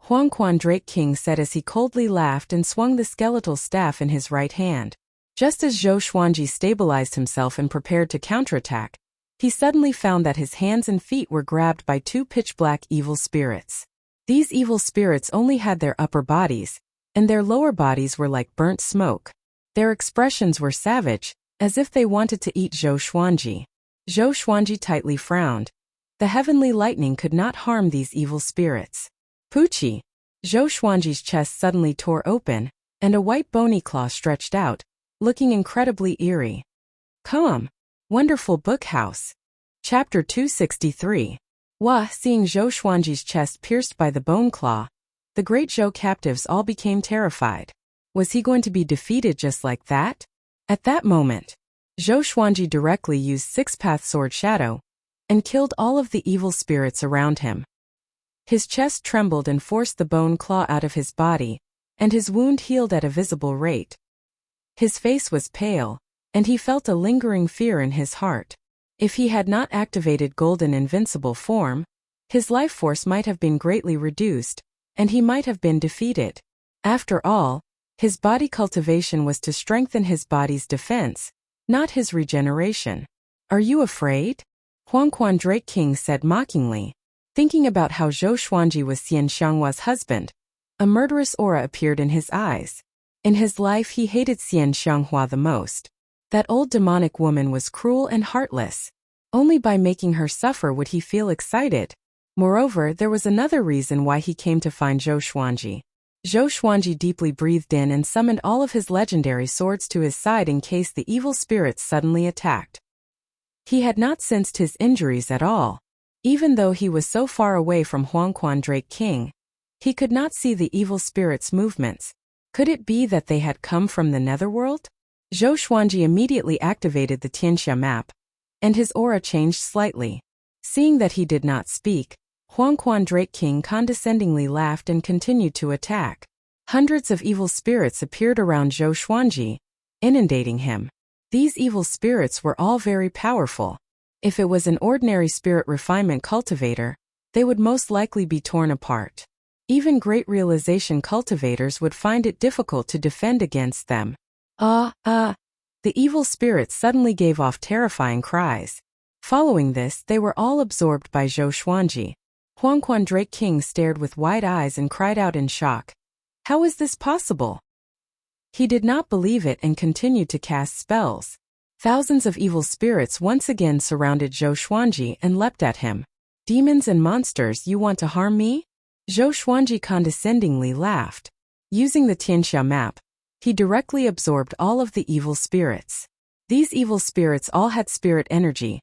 Huangquan Drake King said as he coldly laughed and swung the skeletal staff in his right hand. Just as Zhou Xuanji stabilized himself and prepared to counterattack, he suddenly found that his hands and feet were grabbed by 2 pitch-black evil spirits. These evil spirits only had their upper bodies, and their lower bodies were like burnt smoke. Their expressions were savage, as if they wanted to eat Zhou Xuanji. Zhou Xuanji tightly frowned. The heavenly lightning could not harm these evil spirits. Poochie! Zhou Xuanji's chest suddenly tore open, and a white bony claw stretched out, looking incredibly eerie. Wonderful Book House. Chapter 263. Seeing Zhou Xuanji's chest pierced by the bone claw, the great Zhou captives all became terrified. Was he going to be defeated just like that? At that moment, Zhou Xuanji directly used Six-Path Sword Shadow and killed all of the evil spirits around him. His chest trembled and forced the bone claw out of his body, and his wound healed at a visible rate. His face was pale, and he felt a lingering fear in his heart. If he had not activated Golden Invincible Form, his life force might have been greatly reduced, and he might have been defeated. After all, his body cultivation was to strengthen his body's defense, not his regeneration. Are you afraid? Huangquan Drake King said mockingly. Thinking about how Zhou Xuanji was Xian Xianghua's husband, a murderous aura appeared in his eyes. In his life he hated Xian Xianghua the most. That old demonic woman was cruel and heartless. Only by making her suffer would he feel excited. Moreover, there was another reason why he came to find Zhou Xuanji. Zhou Xuanji deeply breathed in and summoned all of his legendary swords to his side in case the evil spirits suddenly attacked. He had not sensed his injuries at all. Even though he was so far away from Huangquan Drake King, he could not see the evil spirits' movements. Could it be that they had come from the netherworld? Zhou Xuanji immediately activated the Tianxia map, and his aura changed slightly. Seeing that he did not speak, Huangquan Drake King condescendingly laughed and continued to attack. Hundreds of evil spirits appeared around Zhou Xuanji, inundating him. These evil spirits were all very powerful. If it was an ordinary spirit refinement cultivator, they would most likely be torn apart. Even great realization cultivators would find it difficult to defend against them. The evil spirits suddenly gave off terrifying cries. Following this, they were all absorbed by Zhou Xuanji. Huangquan Drake King stared with wide eyes and cried out in shock. How is this possible? He did not believe it and continued to cast spells. Thousands of evil spirits once again surrounded Zhou Xuanji and leapt at him. Demons and monsters, you want to harm me? Zhou Xuanji condescendingly laughed. Using the Tianxia map, he directly absorbed all of the evil spirits. These evil spirits all had spirit energy,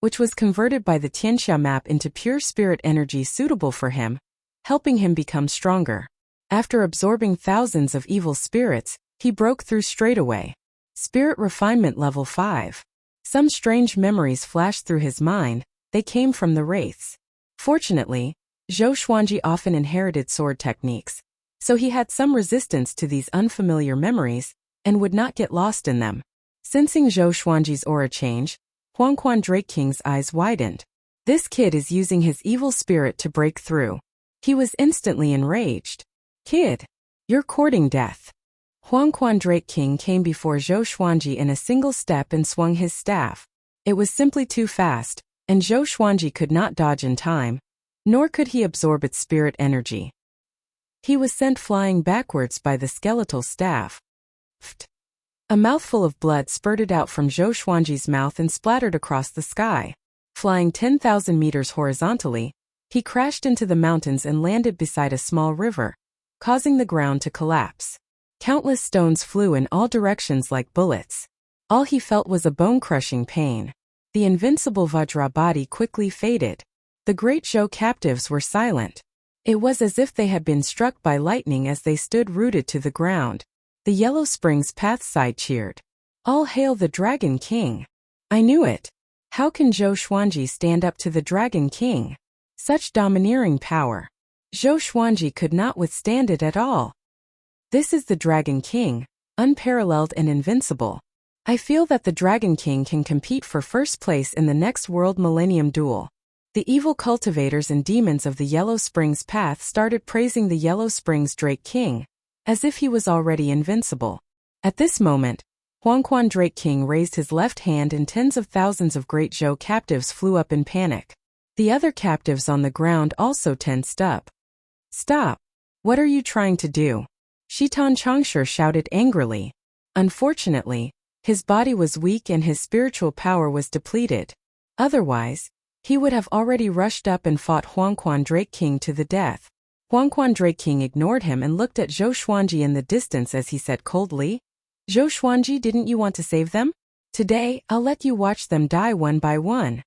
which was converted by the Tianxia map into pure spirit energy suitable for him, helping him become stronger. After absorbing thousands of evil spirits, he broke through straightaway. Spirit Refinement Level 5. Some strange memories flashed through his mind. They came from the wraiths. Fortunately, Zhou Xuanji often inherited sword techniques, so he had some resistance to these unfamiliar memories and would not get lost in them. Sensing Zhou Xuanji's aura change, Huangquan Drake King's eyes widened. This kid is using his evil spirit to break through. He was instantly enraged. Kid, you're courting death. Huangquan Drake King came before Zhou Xuanji in a single step and swung his staff. It was simply too fast, and Zhou Xuanji could not dodge in time, nor could he absorb its spirit energy. He was sent flying backwards by the skeletal staff. Pft! A mouthful of blood spurted out from Zhou Xuanji's mouth and splattered across the sky. Flying 10,000 meters horizontally, he crashed into the mountains and landed beside a small river, causing the ground to collapse. Countless stones flew in all directions like bullets. All he felt was a bone-crushing pain. The invincible Vajra body quickly faded. The great Zhou captives were silent. It was as if they had been struck by lightning as they stood rooted to the ground. The Yellow Springs path side cheered. All hail the Dragon King. I knew it. How can Zhou Xuanji stand up to the Dragon King? Such domineering power. Zhou Xuanji could not withstand it at all. This is the Dragon King, unparalleled and invincible. I feel that the Dragon King can compete for first place in the next World Millennium Duel. The evil cultivators and demons of the Yellow Springs path started praising the Yellow Springs Drake King, as if he was already invincible. At this moment, Huangquan Drake King raised his left hand and tens of thousands of great Zhou captives flew up in panic. The other captives on the ground also tensed up. Stop! What are you trying to do? Shitan Changsher shouted angrily. Unfortunately, his body was weak and his spiritual power was depleted. Otherwise, he would have already rushed up and fought Huangquan Drake King to the death. Huangquan Drake King ignored him and looked at Zhou Xuanji in the distance as he said coldly, Zhou Xuanji, didn't you want to save them? Today, I'll let you watch them die one by one."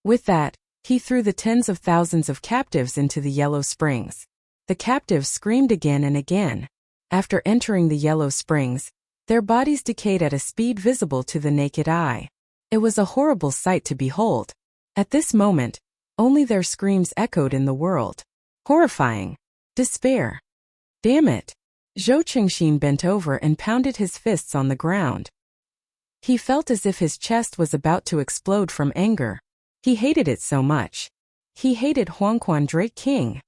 With that, he threw the tens of thousands of captives into the yellow springs. The captives screamed again and again. After entering the yellow springs, their bodies decayed at a speed visible to the naked eye. It was a horrible sight to behold. At this moment, only their screams echoed in the world. Horrifying. Despair. Damn it. Zhou Qingxin bent over and pounded his fists on the ground. He felt as if his chest was about to explode from anger. He hated it so much. He hated Huangquan Drake King.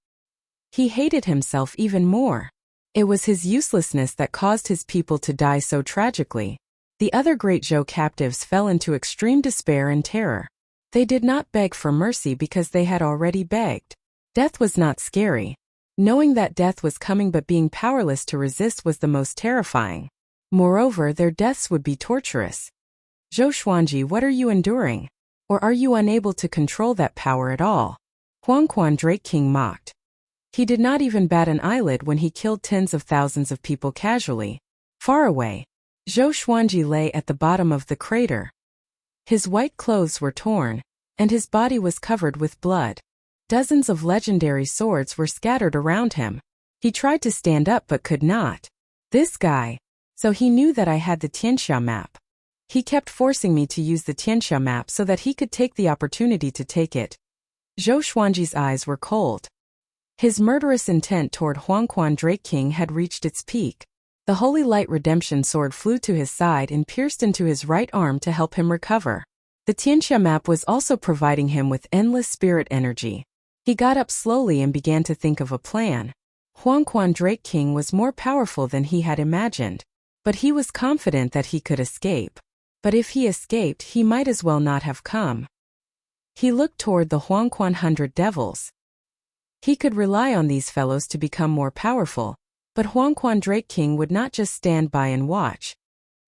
He hated himself even more. It was his uselessness that caused his people to die so tragically. The other great Zhou captives fell into extreme despair and terror. They did not beg for mercy because they had already begged. Death was not scary. Knowing that death was coming but being powerless to resist was the most terrifying. Moreover, their deaths would be torturous. "Zhou Xuanji, what are you enduring? Or are you unable to control that power at all?" Huangquan Drake King mocked. He did not even bat an eyelid when he killed tens of thousands of people casually. Far away, Zhou Xuanji lay at the bottom of the crater. His white clothes were torn, and his body was covered with blood. Dozens of legendary swords were scattered around him. He tried to stand up but could not. This guy. So he knew that I had the Tianxia map. He kept forcing me to use the Tianxia map so that he could take the opportunity to take it. Zhou Xuanji's eyes were cold. His murderous intent toward Huangquan Drake King had reached its peak. The Holy Light Redemption Sword flew to his side and pierced into his right arm to help him recover. The Tianxia map was also providing him with endless spirit energy. He got up slowly and began to think of a plan. Huangquan Drake King was more powerful than he had imagined. But he was confident that he could escape. But if he escaped, he might as well not have come. He looked toward the Huangquan 100 Devils. He could rely on these fellows to become more powerful, but Huangquan Drake King would not just stand by and watch.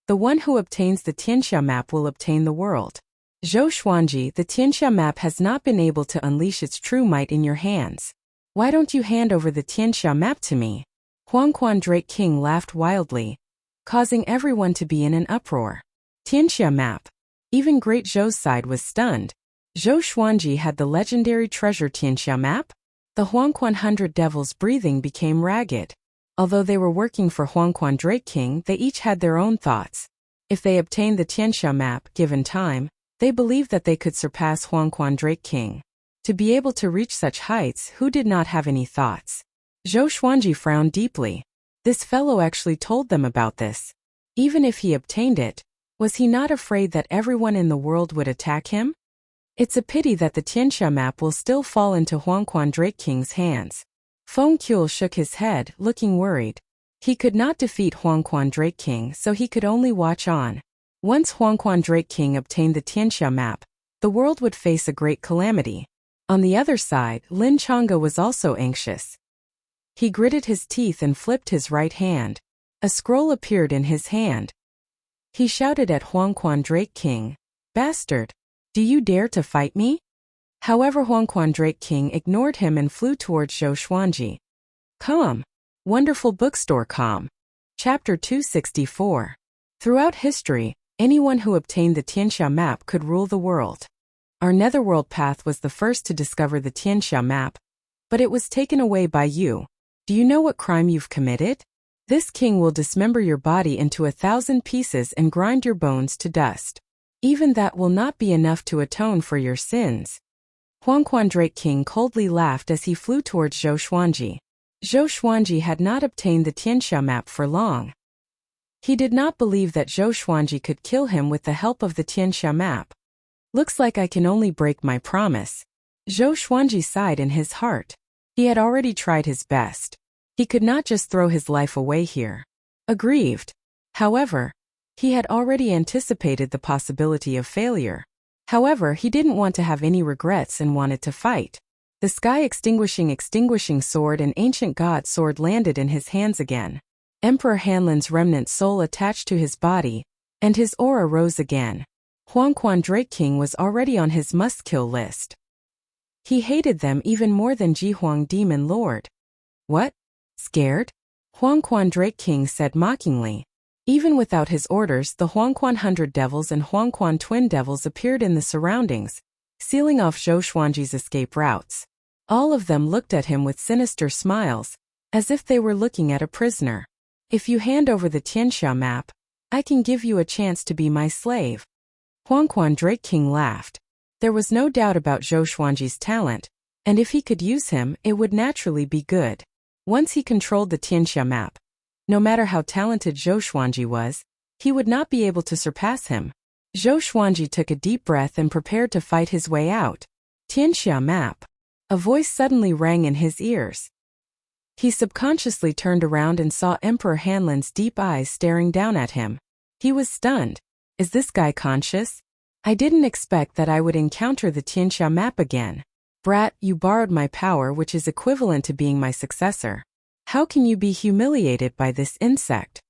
The one who obtains the Tianxia map will obtain the world. Zhou Xuanji, the Tianxia map has not been able to unleash its true might in your hands. Why don't you hand over the Tianxia map to me? Huangquan Drake King laughed wildly, causing everyone to be in an uproar. Tianxia map. Even Great Zhou's side was stunned. Zhou Xuanji had the legendary treasure Tianxia map? The Huangquan 100 Devils' breathing became ragged. Although they were working for Huangquan Drake King, they each had their own thoughts. If they obtained the Tianxia map, given time, they believed that they could surpass Huangquan Drake King. To be able to reach such heights, who did not have any thoughts? Zhou Xuanji frowned deeply. This fellow actually told them about this. Even if he obtained it, was he not afraid that everyone in the world would attack him? It's a pity that the Tianxia map will still fall into Huangquan Drake King's hands. Feng Qiul shook his head, looking worried. He could not defeat Huangquan Drake King, so he could only watch on. Once Huangquan Drake King obtained the Tianxia map, the world would face a great calamity. On the other side, Lin Chang'e was also anxious. He gritted his teeth and flipped his right hand. A scroll appeared in his hand. He shouted at Huangquan Drake King, "Bastard! Do you dare to fight me?" However, Huangquan Drake King ignored him and flew towards Zhou Xuanji. Calm. Wonderful Bookstore Calm. Chapter 264. Throughout history, anyone who obtained the Tianxia map could rule the world. Our Netherworld path was the first to discover the Tianxia map, but it was taken away by you. Do you know what crime you've committed? This king will dismember your body into 1,000 pieces and grind your bones to dust. Even that will not be enough to atone for your sins. Huangquan Drake King coldly laughed as he flew towards Zhou Xuanji. Zhou Xuanji had not obtained the Tianxia map for long. He did not believe that Zhou Xuanji could kill him with the help of the Tianxia map. Looks like I can only break my promise. Zhou Xuanji sighed in his heart. He had already tried his best. He could not just throw his life away here. Aggrieved. However, he had already anticipated the possibility of failure. However, he didn't want to have any regrets and wanted to fight. The sky extinguishing sword and ancient god sword landed in his hands again. Emperor Hanlin's remnant soul attached to his body, and his aura rose again. Huangquan Drake King was already on his must-kill list. He hated them even more than Jihuang Demon Lord. What? Scared? Huangquan Drake King said mockingly. Even without his orders, the Huangquan Hundred Devils and Huangquan Twin Devils appeared in the surroundings, sealing off Zhou Xuanji's escape routes. All of them looked at him with sinister smiles, as if they were looking at a prisoner. If you hand over the Tianxia map, I can give you a chance to be my slave. Huangquan Drake King laughed. There was no doubt about Zhou Xuanji's talent, and if he could use him, it would naturally be good. Once he controlled the Tianxia map, no matter how talented Zhou Xuanji was, he would not be able to surpass him. Zhou Xuanji took a deep breath and prepared to fight his way out. Tianxia map. A voice suddenly rang in his ears. He subconsciously turned around and saw Emperor Hanlin's deep eyes staring down at him. He was stunned. Is this guy conscious? I didn't expect that I would encounter the Tianxia map again. Brat, you borrowed my power, which is equivalent to being my successor. How can you be humiliated by this insect?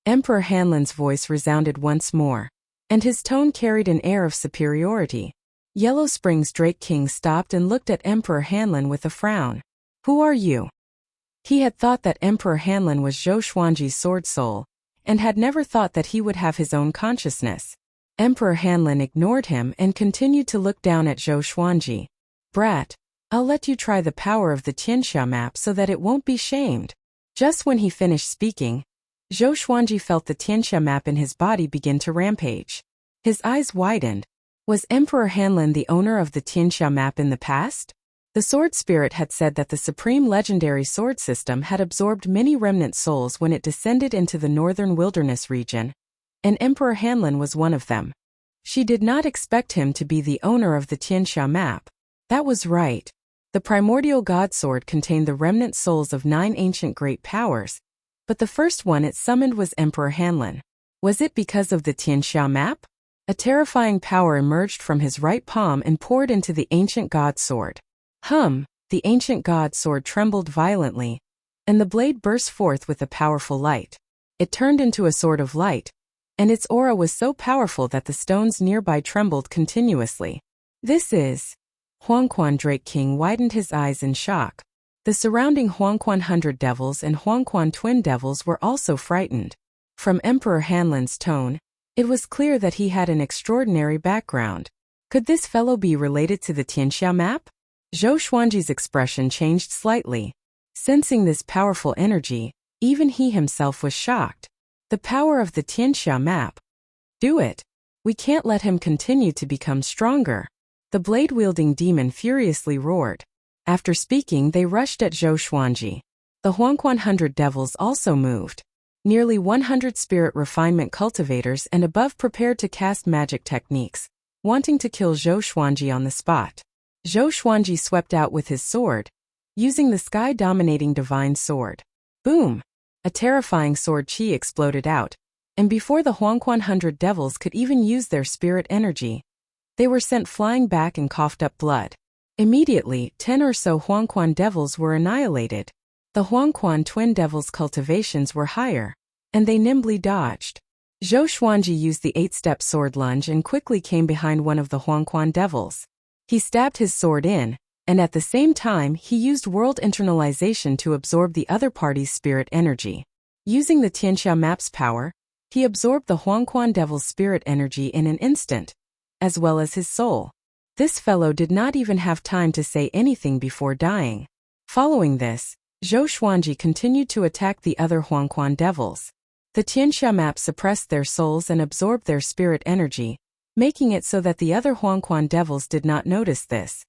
Emperor Hanlin's voice resounded once more, and his tone carried an air of superiority. Yellow Springs Drake King stopped and looked at Emperor Hanlin with a frown. Who are you? He had thought that Emperor Hanlin was Zhou Xuanji's sword soul, and had never thought that he would have his own consciousness. Emperor Hanlin ignored him and continued to look down at Zhou Xuanji. Brat, I'll let you try the power of the Tianxia map so that it won't be shamed. Just when he finished speaking, Zhou Xuanji felt the Tianxia map in his body begin to rampage. His eyes widened. Was Emperor Hanlin the owner of the Tianxia map in the past? The sword spirit had said that the supreme legendary sword system had absorbed many remnant souls when it descended into the northern wilderness region, and Emperor Hanlin was one of them. She did not expect him to be the owner of the Tianxia map. That was right. The primordial god sword contained the remnant souls of 9 ancient great powers, but the first one it summoned was Emperor Hanlin. Was it because of the Tianxia map? A terrifying power emerged from his right palm and poured into the ancient god sword. The ancient god sword trembled violently, and the blade burst forth with a powerful light. It turned into a sword of light, and its aura was so powerful that the stones nearby trembled continuously. This is... Huangquan Drake King widened his eyes in shock. The surrounding Huangquan Hundred Devils and Huangquan Twin Devils were also frightened. From Emperor Hanlin's tone, it was clear that he had an extraordinary background. Could this fellow be related to the Tianxia map? Zhou Xuanji's expression changed slightly. Sensing this powerful energy, even he himself was shocked. The power of the Tianxia map. Do it. We can't let him continue to become stronger. The blade-wielding demon furiously roared. After speaking, they rushed at Zhou Xuanji. The Huangquan Hundred Devils also moved. Nearly 100 spirit refinement cultivators and above prepared to cast magic techniques, wanting to kill Zhou Xuanji on the spot. Zhou Xuanji swept out with his sword, using the sky-dominating divine sword. Boom! A terrifying sword chi exploded out, and before the Huangquan Hundred Devils could even use their spirit energy, they were sent flying back and coughed up blood. Immediately, 10 or so Huangquan Devils were annihilated. The Huangquan Twin Devils' cultivations were higher, and they nimbly dodged. Zhou Xuanji used the 8-step sword lunge and quickly came behind one of the Huangquan Devils. He stabbed his sword in, and at the same time he used world internalization to absorb the other party's spirit energy. Using the Tianxia map's power, he absorbed the Huangquan Devil's spirit energy in an instant, as well as his soul. This fellow did not even have time to say anything before dying. Following this, Zhou Xuanji continued to attack the other Huangquan Devils. The Tianxia map suppressed their souls and absorbed their spirit energy, making it so that the other Huangquan Devils did not notice this.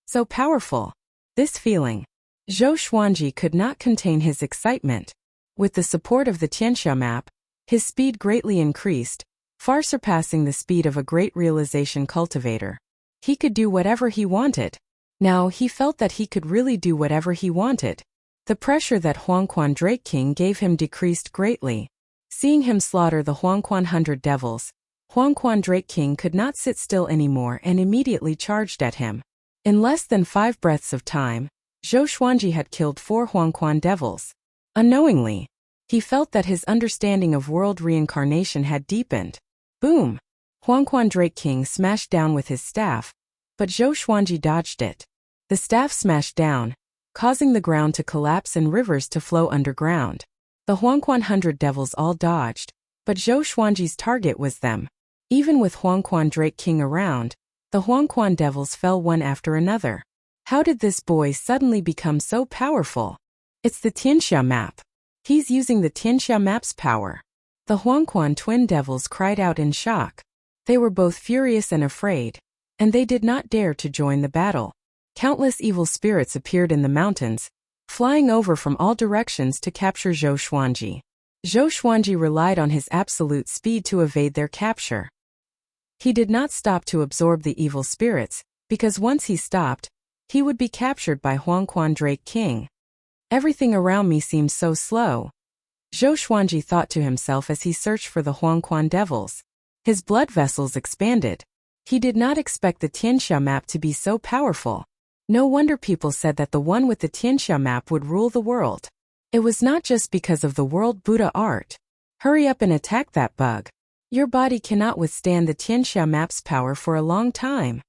So powerful. This feeling. Zhou Xuanji could not contain his excitement. With the support of the Tianxia map, his speed greatly increased, far surpassing the speed of a great realization cultivator. He could do whatever he wanted. Now he felt that he could really do whatever he wanted. The pressure that Huangquan Drake King gave him decreased greatly. Seeing him slaughter the Huangquan Hundred Devils, Huangquan Drake King could not sit still anymore and immediately charged at him. In less than 5 breaths of time, Zhou Xuanji had killed 4 Huangquan Devils. Unknowingly, he felt that his understanding of world reincarnation had deepened. Boom! Huangquan Drake King smashed down with his staff, but Zhou Xuanji dodged it. The staff smashed down, causing the ground to collapse and rivers to flow underground. The Huangquan Hundred Devils all dodged, But Zhou Xuanji's target was them. Even with Huangquan Drake King around, the Huangquan devils fell one after another. How did this boy suddenly become so powerful? It's the Tianxia map. He's using the Tianxia map's power. The Huangquan twin devils cried out in shock. They were both furious and afraid, and they did not dare to join the battle. Countless evil spirits appeared in the mountains, flying over from all directions to capture Zhou Xuanji. Zhou Xuanji relied on his absolute speed to evade their capture. He did not stop to absorb the evil spirits, because once he stopped, he would be captured by Huangquan Drake King. Everything around me seems so slow, Zhou Xuanji thought to himself as he searched for the Huangquan devils. His blood vessels expanded. He did not expect the Tianxia map to be so powerful. No wonder people said that the one with the Tianxia map would rule the world. It was not just because of the world Buddha art. Hurry up and attack that bug. Your body cannot withstand the Tianxia map's power for a long time.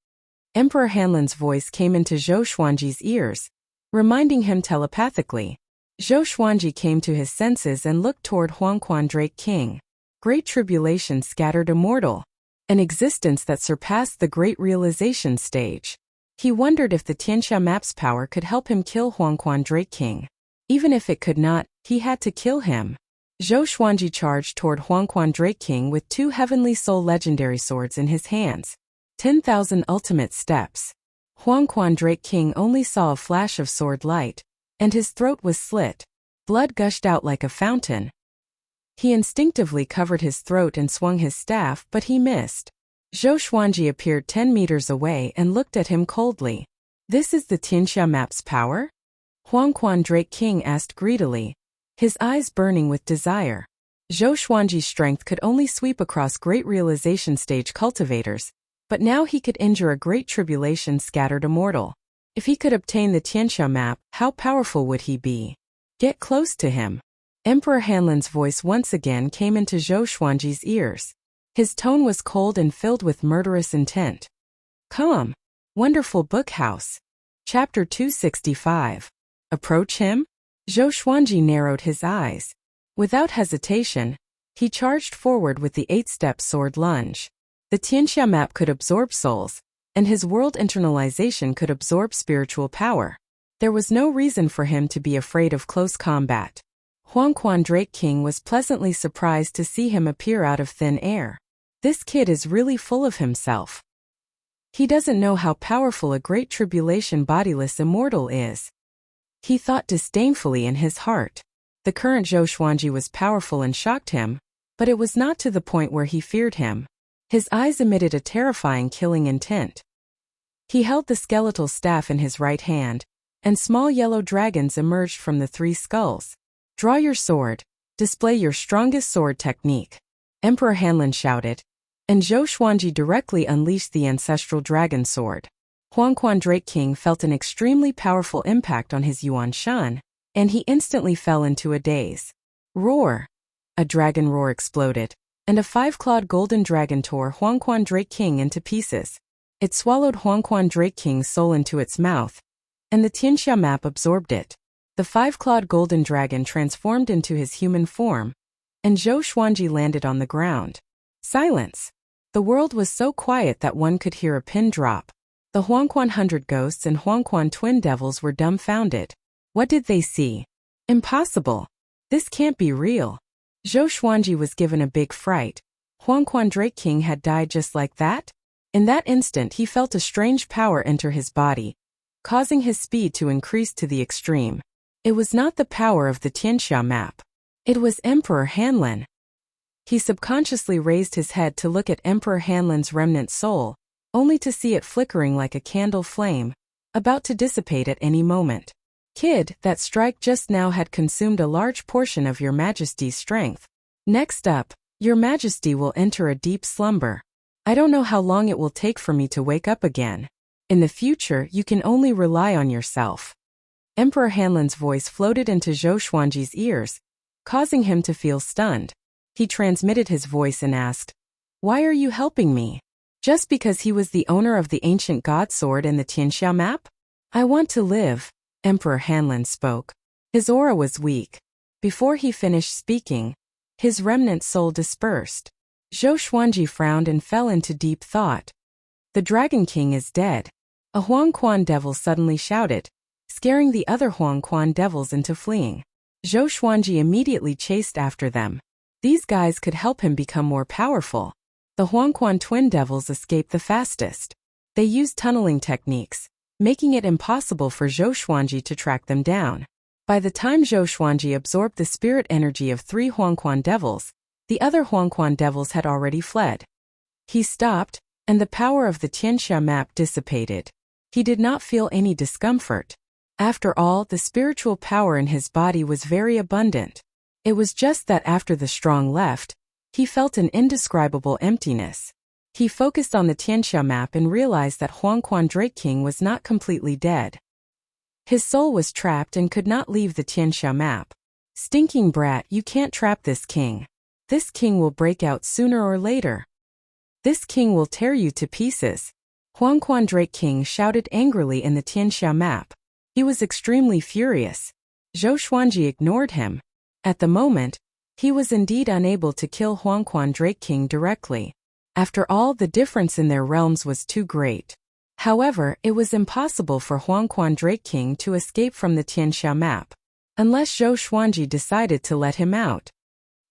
Emperor Hanlin's voice came into Zhou Xuanji's ears, reminding him telepathically. Zhou Xuanji came to his senses and looked toward Huangquan Drake King. Great tribulation scattered immortal. An existence that surpassed the great realization stage. He wondered if the Tianxia map's power could help him kill Huangquan Drake King. Even if it could not, he had to kill him. Zhou Xuanji charged toward Huangquan Drake King with 2 Heavenly Soul legendary swords in his hands. 10,000 ultimate steps. Huangquan Drake King only saw a flash of sword light, and his throat was slit. Blood gushed out like a fountain. He instinctively covered his throat and swung his staff, but he missed. Zhou Xuanji appeared 10 meters away and looked at him coldly. This is the Tianxia map's power? Huangquan Drake King asked greedily, his eyes burning with desire. Zhou Xuanji's strength could only sweep across great realization stage cultivators, but now he could injure a great tribulation scattered immortal. If he could obtain the Tianxia map, how powerful would he be? Get close to him. Emperor Hanlin's voice once again came into Zhou Xuanji's ears. His tone was cold and filled with murderous intent. Come. Wonderful Book House. Chapter 265. Approach him? Zhou Xuanji narrowed his eyes. Without hesitation, he charged forward with the 8-step sword lunge. The Tianxia map could absorb souls, and his world internalization could absorb spiritual power. There was no reason for him to be afraid of close combat. Huangquan Drake King was pleasantly surprised to see him appear out of thin air. This kid is really full of himself. He doesn't know how powerful a great tribulation bodiless immortal is. He thought disdainfully in his heart. The current Zhou Xuanji was powerful and shocked him, but it was not to the point where he feared him. His eyes emitted a terrifying killing intent. He held the skeletal staff in his right hand, and small yellow dragons emerged from the 3 skulls. Draw your sword. Display your strongest sword technique. Emperor Hanlin shouted, and Zhou Xuanji directly unleashed the ancestral dragon sword. Huangquan Drake King felt an extremely powerful impact on his Yuan Shan, and he instantly fell into a daze. Roar! A dragon roar exploded, and a 5-clawed golden dragon tore Huangquan Drake King into pieces. It swallowed Huangquan Drake King's soul into its mouth, and the Tianxia map absorbed it. The 5-clawed golden dragon transformed into his human form, and Zhou Xuanji landed on the ground. Silence! The world was so quiet that one could hear a pin drop. The Huangquan 100 ghosts and Huangquan twin devils were dumbfounded. What did they see? Impossible! This can't be real. Zhou Xuanji was given a big fright. Huangquan Drake King had died just like that? In that instant he felt a strange power enter his body, causing his speed to increase to the extreme. It was not the power of the Tianxia map. It was Emperor Hanlin. He subconsciously raised his head to look at Emperor Hanlin's remnant soul, only to see it flickering like a candle flame, about to dissipate at any moment. Kid, that strike just now had consumed a large portion of Your Majesty's strength. Next up, Your Majesty will enter a deep slumber. I don't know how long it will take for me to wake up again. In the future, you can only rely on yourself. Emperor Hanlin's voice floated into Zhou Xuanji's ears, causing him to feel stunned. He transmitted his voice and asked, "Why are you helping me? Just because he was the owner of the ancient god sword and the Tianxia map? I want to live." Emperor Hanlin spoke. His aura was weak. Before he finished speaking, His remnant soul dispersed. Zhou Xuanji frowned and fell into deep thought. The Dragon King is dead. A Huangquan devil suddenly shouted, scaring the other Huangquan devils into fleeing. Zhou Xuanji immediately chased after them. These guys could help him become more powerful. The Huangquan twin devils escaped the fastest. They used tunneling techniques, making it impossible for Zhou Xuanji to track them down. By the time Zhou Xuanji absorbed the spirit energy of 3 Huangquan devils, the other Huangquan devils had already fled. He stopped, and the power of the Tianxia map dissipated. He did not feel any discomfort. After all, the spiritual power in his body was very abundant. It was just that after the strong left, he felt an indescribable emptiness. He focused on the Tianxia map and realized that Huangquan Drake King was not completely dead. His soul was trapped and could not leave the Tianxia map. Stinking brat, you can't trap this king. This king will break out sooner or later. This king will tear you to pieces. Huangquan Drake King shouted angrily in the Tianxia map. He was extremely furious. Zhou Xuanji ignored him. At the moment, he was indeed unable to kill Huangquan Drake King directly. After all, the difference in their realms was too great. However, it was impossible for Huangquan Drake King to escape from the Tianxia map, unless Zhou Xuanji decided to let him out.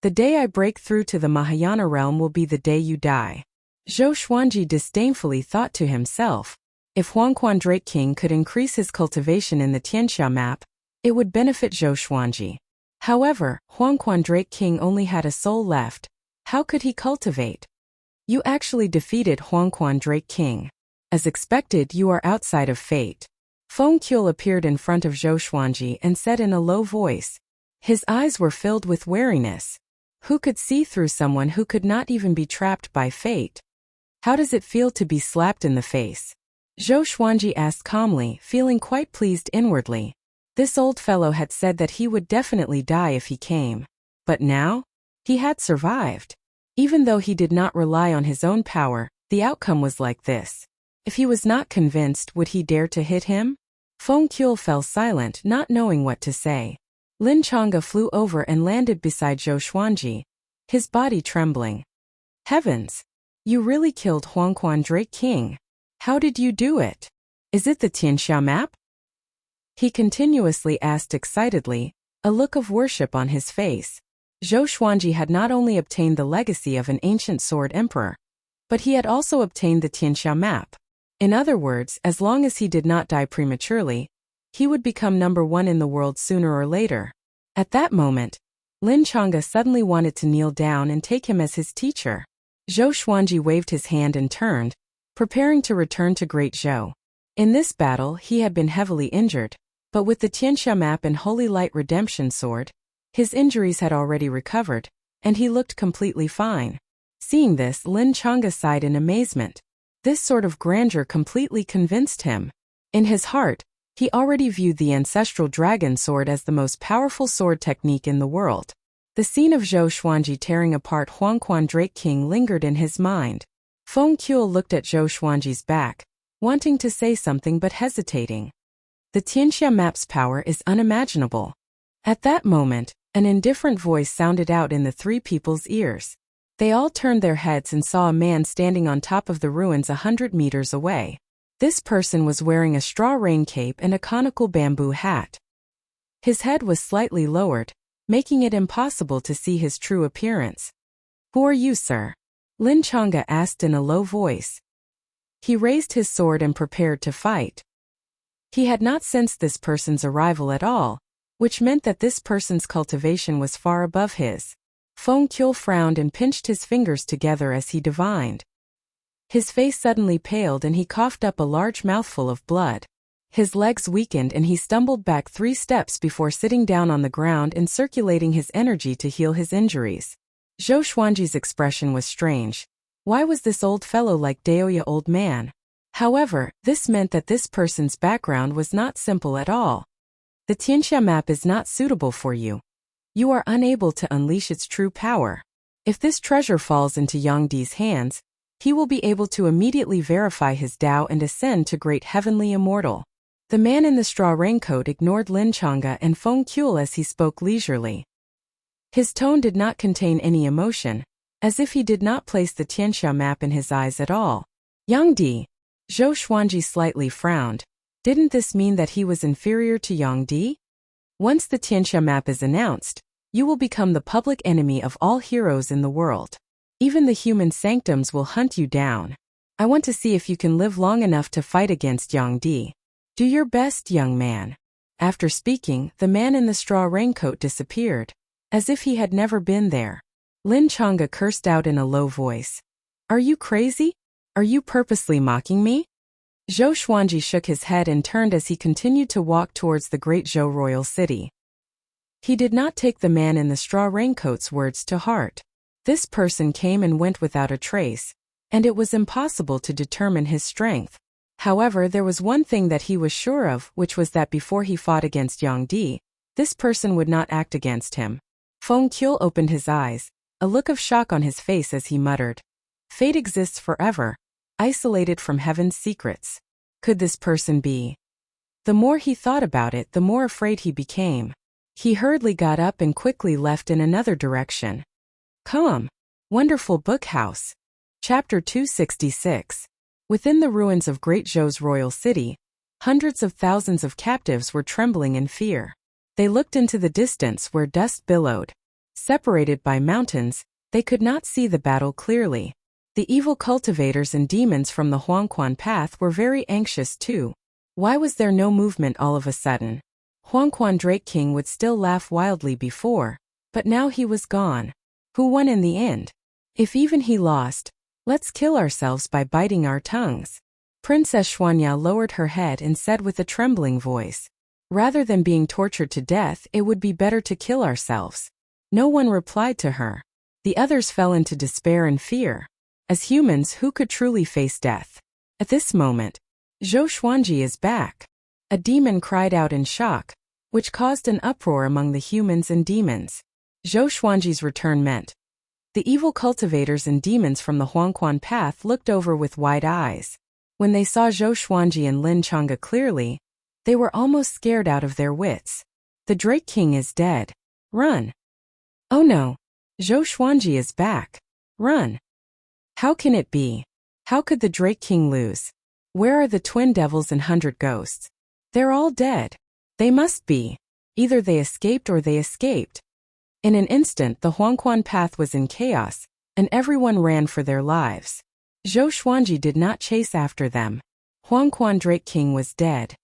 The day I break through to the Mahayana realm will be the day you die. Zhou Xuanji disdainfully thought to himself. If Huangquan Drake King could increase his cultivation in the Tianxia map, it would benefit Zhou Xuanji. However, Huangquan Drake King only had a soul left. How could he cultivate? You actually defeated Huangquan Drake King. As expected, you are outside of fate. Feng Qiu appeared in front of Zhou Xuanji and said in a low voice. His eyes were filled with wariness. Who could see through someone who could not even be trapped by fate? How does it feel to be slapped in the face? Zhou Xuanji asked calmly, feeling quite pleased inwardly. This old fellow had said that he would definitely die if he came. But now? He had survived. Even though he did not rely on his own power, the outcome was like this. If he was not convinced, would he dare to hit him? Feng Qiu fell silent, not knowing what to say. Lin Chang'e flew over and landed beside Zhou Xuanji, his body trembling. Heavens! You really killed Huangquan Drake King. How did you do it? Is it the Tianxia map? He continuously asked excitedly, a look of worship on his face. Zhou Xuanji had not only obtained the legacy of an ancient sword emperor, but he had also obtained the Tianxia map. In other words, as long as he did not die prematurely, he would become number 1 in the world sooner or later. At that moment, Lin Chang'e suddenly wanted to kneel down and take him as his teacher. Zhou Xuanji waved his hand and turned, preparing to return to Great Zhou. In this battle, he had been heavily injured, but with the Tianxia map and Holy Light Redemption Sword, his injuries had already recovered, and he looked completely fine. Seeing this, Lin Chang'e sighed in amazement. This sort of grandeur completely convinced him. In his heart, he already viewed the ancestral dragon sword as the most powerful sword technique in the world. The scene of Zhou Xuanji tearing apart Huangquan Drake King lingered in his mind. Feng Qiu looked at Zhou Xuanji's back, wanting to say something but hesitating. The Tianxia map's power is unimaginable. At that moment, an indifferent voice sounded out in the 3 people's ears. They all turned their heads and saw a man standing on top of the ruins 100 meters away. This person was wearing a straw rain cape and a conical bamboo hat. His head was slightly lowered, making it impossible to see his true appearance. Who are you, sir? Lin Chang'e asked in a low voice. He raised his sword and prepared to fight. He had not sensed this person's arrival at all, which meant that this person's cultivation was far above his. Feng Qiu frowned and pinched his fingers together as he divined. His face suddenly paled and he coughed up a large mouthful of blood. His legs weakened and he stumbled back 3 steps before sitting down on the ground and circulating his energy to heal his injuries. Zhou Xuanji's expression was strange. Why was this old fellow like Daoya old man? However, this meant that this person's background was not simple at all. The Tianxia map is not suitable for you. You are unable to unleash its true power. If this treasure falls into Yang Di's hands, he will be able to immediately verify his Tao and ascend to great heavenly immortal. The man in the straw raincoat ignored Lin Chang'e and Feng Qiu as he spoke leisurely. His tone did not contain any emotion, as if he did not place the Tianxia map in his eyes at all. Yang Di. Zhou Xuanji slightly frowned. Didn't this mean that he was inferior to Yang Di? Once the Tianxia map is announced, you will become the public enemy of all heroes in the world. Even the human sanctums will hunt you down. I want to see if you can live long enough to fight against Yang Di. Do your best, young man. After speaking, the man in the straw raincoat disappeared, as if he had never been there. Lin Chang'e cursed out in a low voice. Are you crazy? Are you purposely mocking me? Zhou Xuanji shook his head and turned as he continued to walk towards the great Zhou royal city. He did not take the man in the straw raincoat's words to heart. This person came and went without a trace, and it was impossible to determine his strength. However, there was one thing that he was sure of, which was that before he fought against Yang Di, this person would not act against him. Feng Qiu opened his eyes, a look of shock on his face as he muttered. Fate exists forever, isolated from heaven's secrets. Could this person be? The more he thought about it, the more afraid he became. He hurriedly got up and quickly left in another direction. Come. Wonderful Book House. Chapter 266. Within the ruins of Great Zhou's royal city, hundreds of thousands of captives were trembling in fear. They looked into the distance where dust billowed. Separated by mountains, they could not see the battle clearly. The evil cultivators and demons from the Huangquan path were very anxious too. Why was there no movement all of a sudden? Huangquan Drake King would still laugh wildly before, but now he was gone. Who won in the end? If even he lost, let's kill ourselves by biting our tongues. Princess Xuanya lowered her head and said with a trembling voice, rather than being tortured to death, it would be better to kill ourselves. No one replied to her. The others fell into despair and fear. As humans, who could truly face death? At this moment, Zhou Xuanji is back. A demon cried out in shock, which caused an uproar among the humans and demons. Zhou Xuanji's return meant the evil cultivators and demons from the Huangquan path looked over with wide eyes. When they saw Zhou Xuanji and Lin Chang'e clearly, they were almost scared out of their wits. The Drake King is dead. Run. Oh no. Zhou Xuanji is back. Run. How can it be? How could the Drake King lose? Where are the twin devils and 100 ghosts? They're all dead. They must be. Either they escaped or they escaped. In an instant, the Huangquan path was in chaos, and everyone ran for their lives. Zhou Xuanji did not chase after them. Huangquan Drake King was dead,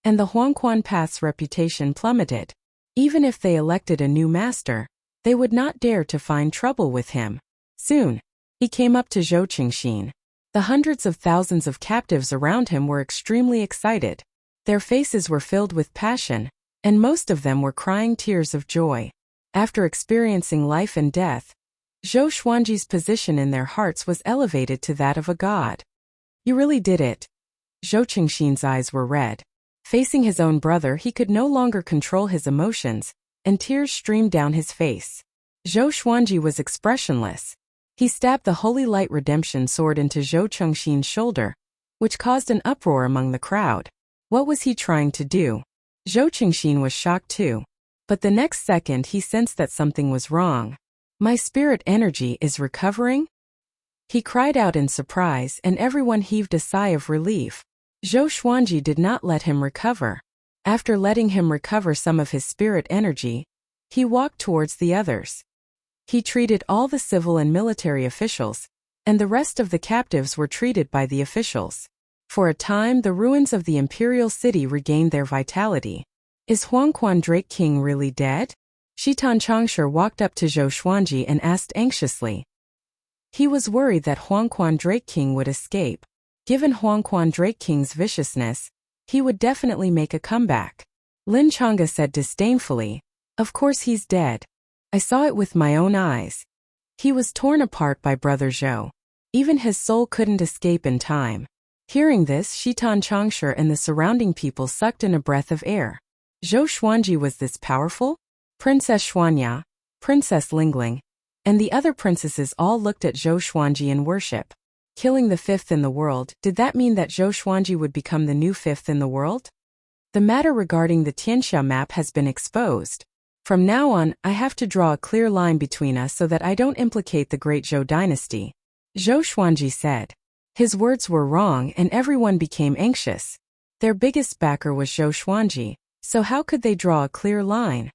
and the Huangquan path's reputation plummeted. Even if they elected a new master, they would not dare to find trouble with him. Soon, he came up to Zhou Qingxin. The hundreds of thousands of captives around him were extremely excited. Their faces were filled with passion, and most of them were crying tears of joy. After experiencing life and death, Zhou Xuanji's position in their hearts was elevated to that of a god. You really did it. Zhou Qingxin's eyes were red. Facing his own brother, he could no longer control his emotions, and tears streamed down his face. Zhou Xuanji was expressionless. He stabbed the Holy Light Redemption sword into Zhou Qingxin's shoulder, which caused an uproar among the crowd. What was he trying to do? Zhou Qingxin was shocked too. But the next second he sensed that something was wrong. My spirit energy is recovering? He cried out in surprise, and everyone heaved a sigh of relief. Zhou Xuanji did not let him recover. After letting him recover some of his spirit energy, he walked towards the others. He treated all the civil and military officials, and the rest of the captives were treated by the officials. For a time, the ruins of the imperial city regained their vitality. Is Huangquan Drake King really dead? Shitan Changsher walked up to Zhou Xuanji and asked anxiously. He was worried that Huangquan Drake King would escape. Given Huangquan Drake King's viciousness, he would definitely make a comeback. Lin Chang'e said disdainfully, of course he's dead. I saw it with my own eyes. He was torn apart by Brother Zhou. Even his soul couldn't escape in time. Hearing this, Shitan Changsher and the surrounding people sucked in a breath of air. Zhou Xuanji was this powerful? Princess Xuanya, Princess Lingling, and the other princesses all looked at Zhou Xuanji in worship. Killing the fifth in the world, did that mean that Zhou Xuanji would become the new fifth in the world? The matter regarding the Tianxia map has been exposed. From now on, I have to draw a clear line between us so that I don't implicate the great Zhou dynasty, Zhou Xuanji said. His words were wrong and everyone became anxious. Their biggest backer was Zhou Xuanji, so how could they draw a clear line?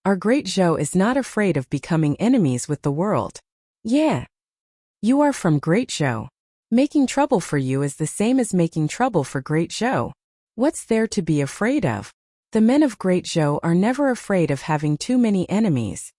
Our great Zhou is not afraid of becoming enemies with the world. Yeah. You are from great Zhou. Making trouble for you is the same as making trouble for great Zhou. What's there to be afraid of? The men of great Zhou are never afraid of having too many enemies.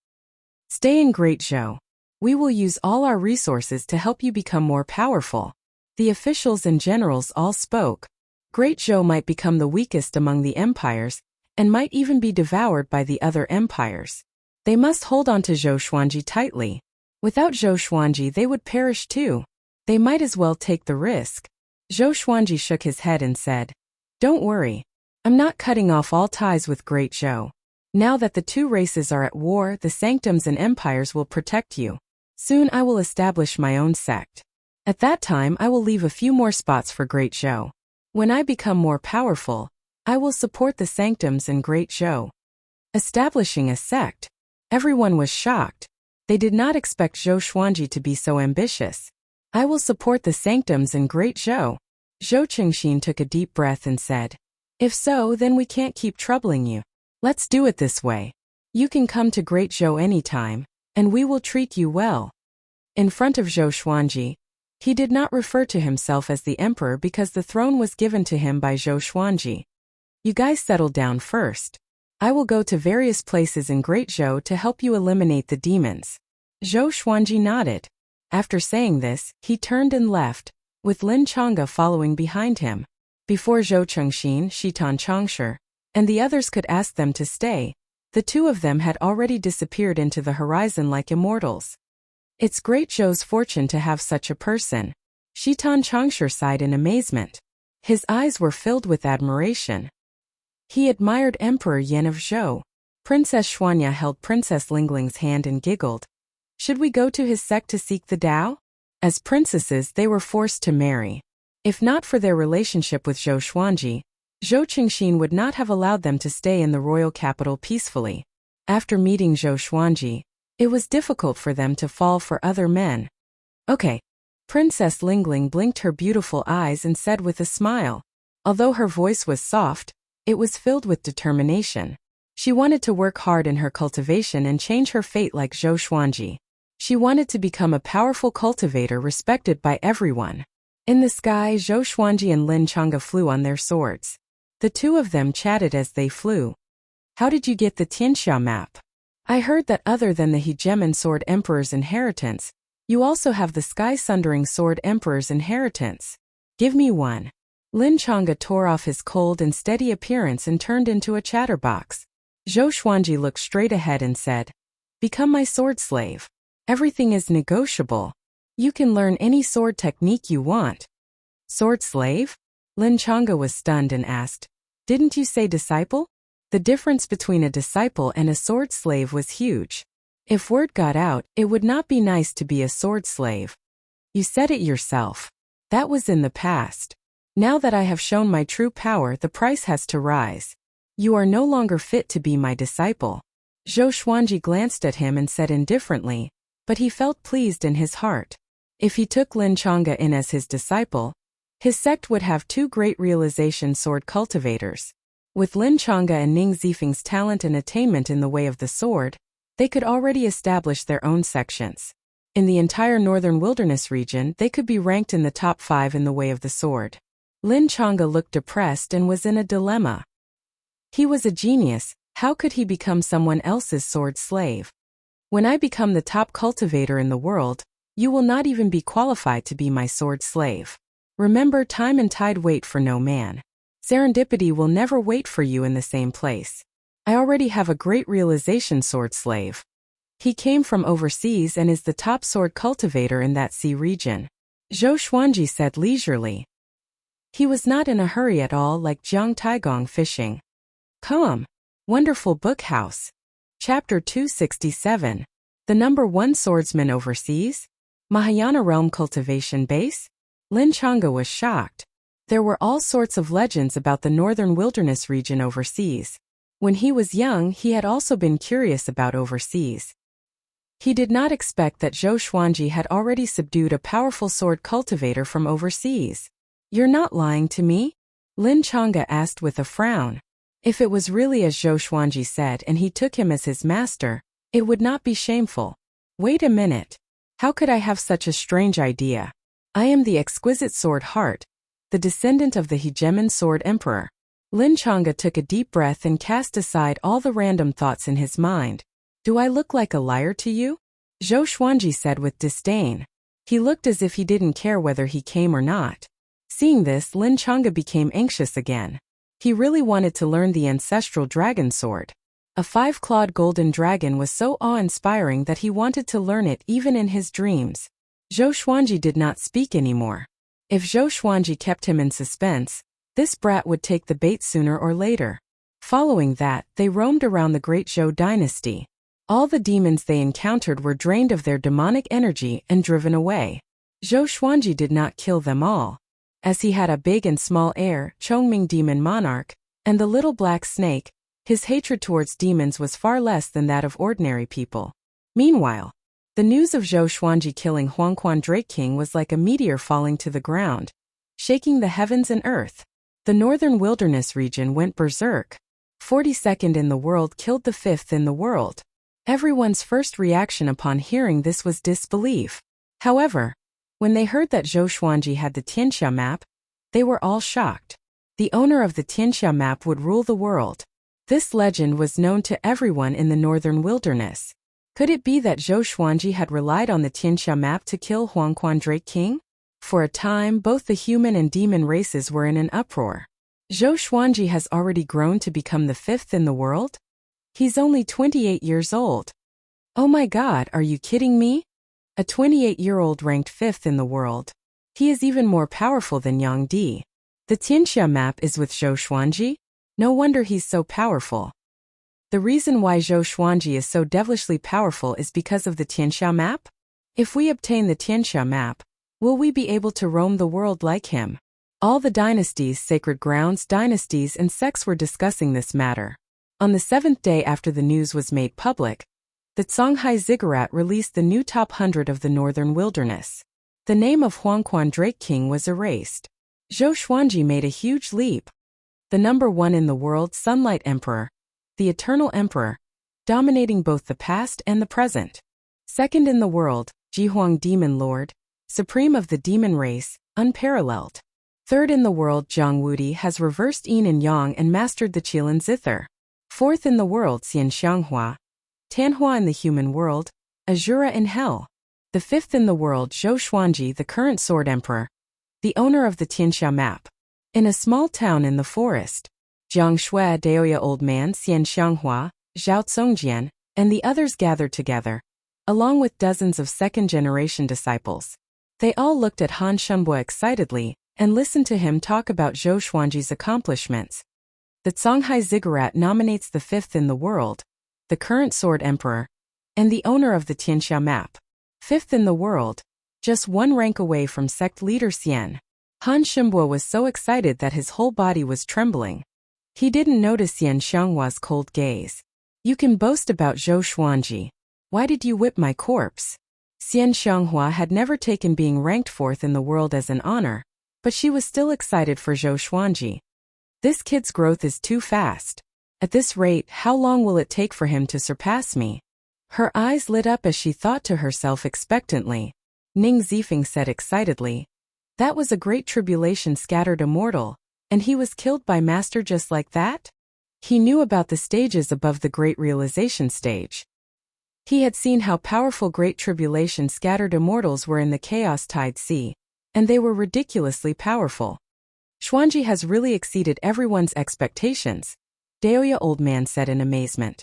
Stay in great Zhou. We will use all our resources to help you become more powerful. The officials and generals all spoke. Great Zhou might become the weakest among the empires, and might even be devoured by the other empires. They must hold on to Zhou Xuanji tightly. Without Zhou Xuanji they would perish too. They might as well take the risk. Zhou Xuanji shook his head and said, "Don't worry. I'm not cutting off all ties with great Zhou. Now that the two races are at war, the sanctums and empires will protect you. Soon I will establish my own sect. At that time I will leave a few more spots for great Zhou. When I become more powerful, I will support the sanctums and great Zhou." Establishing a sect? Everyone was shocked. They did not expect Zhou Xuanji to be so ambitious. "I will support the sanctums and great Zhou." Zhou Qingxin took a deep breath and said, "If so, then we can't keep troubling you. Let's do it this way. You can come to great Zhou anytime, and we will treat you well." In front of Zhou Xuanji, he did not refer to himself as the emperor because the throne was given to him by Zhou Xuanji. "You guys settle down first. I will go to various places in Great Zhou to help you eliminate the demons." Zhou Xuanji nodded. After saying this, he turned and left, with Lin Chang'e following behind him. Before Zhou Chengxin, Shitan Changsher, and the others could ask them to stay, the two of them had already disappeared into the horizon like immortals. It's great Zhou's fortune to have such a person. Shitan Changsher sighed in amazement. His eyes were filled with admiration. He admired Emperor Yan of Zhou. Princess Xuanya held Princess Lingling's hand and giggled. Should we go to his sect to seek the Tao? As princesses they were forced to marry. If not for their relationship with Zhou Xuanji, Zhou Qingxin would not have allowed them to stay in the royal capital peacefully. After meeting Zhou Xuanji, it was difficult for them to fall for other men. Okay. Princess Lingling blinked her beautiful eyes and said with a smile. Although her voice was soft, it was filled with determination. She wanted to work hard in her cultivation and change her fate like Zhou Xuanji. She wanted to become a powerful cultivator respected by everyone. In the sky, Zhou Xuanji and Lin Chang'e flew on their swords. The two of them chatted as they flew. "How did you get the Tianxia map? I heard that other than the Hegemon Sword Emperor's inheritance, you also have the Sky-Sundering Sword Emperor's inheritance. Give me one." Lin Chang'e tore off his cold and steady appearance and turned into a chatterbox. Zhou Xuanji looked straight ahead and said, "Become my sword slave. Everything is negotiable. You can learn any sword technique you want." "Sword slave?" Lin Chang'e was stunned and asked, "Didn't you say disciple?" The difference between a disciple and a sword slave was huge. If word got out, it would not be nice to be a sword slave. "You said it yourself. That was in the past. Now that I have shown my true power, the price has to rise. You are no longer fit to be my disciple." Zhou Xuanji glanced at him and said indifferently, but he felt pleased in his heart. If he took Lin Chang'e in as his disciple, his sect would have two great realization sword cultivators. With Lin Chang'e and Ning Zifeng's talent and attainment in the way of the sword, they could already establish their own sections. In the entire northern wilderness region, they could be ranked in the top 5 in the way of the sword. Lin Chang'e looked depressed and was in a dilemma. He was a genius. How could he become someone else's sword slave? "When I become the top cultivator in the world, you will not even be qualified to be my sword slave. Remember, time and tide wait for no man. Serendipity will never wait for you in the same place. I already have a great realization sword slave. He came from overseas and is the top sword cultivator in that sea region." Zhou Xuanji said leisurely. He was not in a hurry at all, like Jiang Taigong fishing. Come. Wonderful Book House. Chapter 267. The number 1 swordsman overseas? Mahayana Realm Cultivation Base? Lin Chang'e was shocked. There were all sorts of legends about the northern wilderness region overseas. When he was young, he had also been curious about overseas. He did not expect that Zhou Xuanji had already subdued a powerful sword cultivator from overseas. "You're not lying to me?" Lin Chang'e asked with a frown. If it was really as Zhou Xuanji said and he took him as his master, it would not be shameful. "Wait a minute. How could I have such a strange idea? I am the exquisite sword Heart, the descendant of the hegemon sword emperor." Lin Chang'e took a deep breath and cast aside all the random thoughts in his mind. "Do I look like a liar to you?" Zhou Xuanji said with disdain. He looked as if he didn't care whether he came or not. Seeing this, Lin Chang'e became anxious again. He really wanted to learn the ancestral dragon sword. A 5-clawed golden dragon was so awe-inspiring that he wanted to learn it even in his dreams. Zhou Xuanji did not speak anymore. If Zhou Xuanji kept him in suspense, this brat would take the bait sooner or later. Following that, they roamed around the great Zhou dynasty. All the demons they encountered were drained of their demonic energy and driven away. Zhou Xuanji did not kill them all, as he had a big and small heir, Chongming demon monarch, and the little black snake. His hatred towards demons was far less than that of ordinary people. Meanwhile, the news of Zhou Xuanji killing Huangquan Drake King was like a meteor falling to the ground, shaking the heavens and earth. The northern wilderness region went berserk. 42nd in the world killed the 5th in the world. Everyone's first reaction upon hearing this was disbelief. However, when they heard that Zhou Xuanji had the Tianxia map, they were all shocked. The owner of the Tianxia map would rule the world. This legend was known to everyone in the northern wilderness. Could it be that Zhou Xuanji had relied on the Tianxia map to kill Huangquan Drake King? For a time, both the human and demon races were in an uproar. Zhou Xuanji has already grown to become the 5th in the world? He's only 28 years old. Oh my God, are you kidding me? A 28-year-old ranked 5th in the world. He is even more powerful than Yang Di. The Tianxia map is with Zhou Xuanji? No wonder he's so powerful. The reason why Zhou Xuanji is so devilishly powerful is because of the Tianxia map? If we obtain the Tianxia map, will we be able to roam the world like him? All the dynasties, sacred grounds, dynasties and sects were discussing this matter. On the 7th day after the news was made public, the Songhai Ziggurat released the new top 100 of the northern wilderness. The name of Huangquan Drake King was erased. Zhou Xuanji made a huge leap. The number 1 in the world, Sunlight Emperor, the Eternal Emperor, dominating both the past and the present. 2nd in the world, Jihuang Demon Lord, supreme of the demon race, unparalleled. 3rd in the world, Zhang Wudi has reversed yin and yang and mastered the Qilin Zither. 4th in the world, Xian Xianghua, Tanhua in the human world, Azura in hell. The 5th in the world, Zhou Xuanji, the current sword emperor, the owner of the Tianxia map. In a small town in the forest, Jiang Shui, Daoya old man, Xian Xianghua, Zhao Tsongjian, and the others gathered together, along with dozens of second-generation disciples. They all looked at Han Shenbo excitedly and listened to him talk about Zhou Xuanji's accomplishments. The Songhai Ziggurat nominates the 5th in the world, the current sword emperor, and the owner of the Tianxia map. 5th in the world, just one rank away from sect leader Xian. Han Shenbo was so excited that his whole body was trembling. He didn't notice Xian Xianghua's cold gaze. "You can boast about Zhou Xuanji. Why did you whip my corpse?" Xian Xianghua had never taken being ranked 4th in the world as an honor, but she was still excited for Zhou Xuanji. This kid's growth is too fast. At this rate, how long will it take for him to surpass me? Her eyes lit up as she thought to herself expectantly. Ning Zifeng said excitedly, "That was a great tribulation scattered immortal, and he was killed by Master just like that?" He knew about the stages above the Great Realization stage. He had seen how powerful Great Tribulation scattered immortals were in the Chaos Tide Sea, and they were ridiculously powerful. Xuanji has really exceeded everyone's expectations, Daoya old man said in amazement.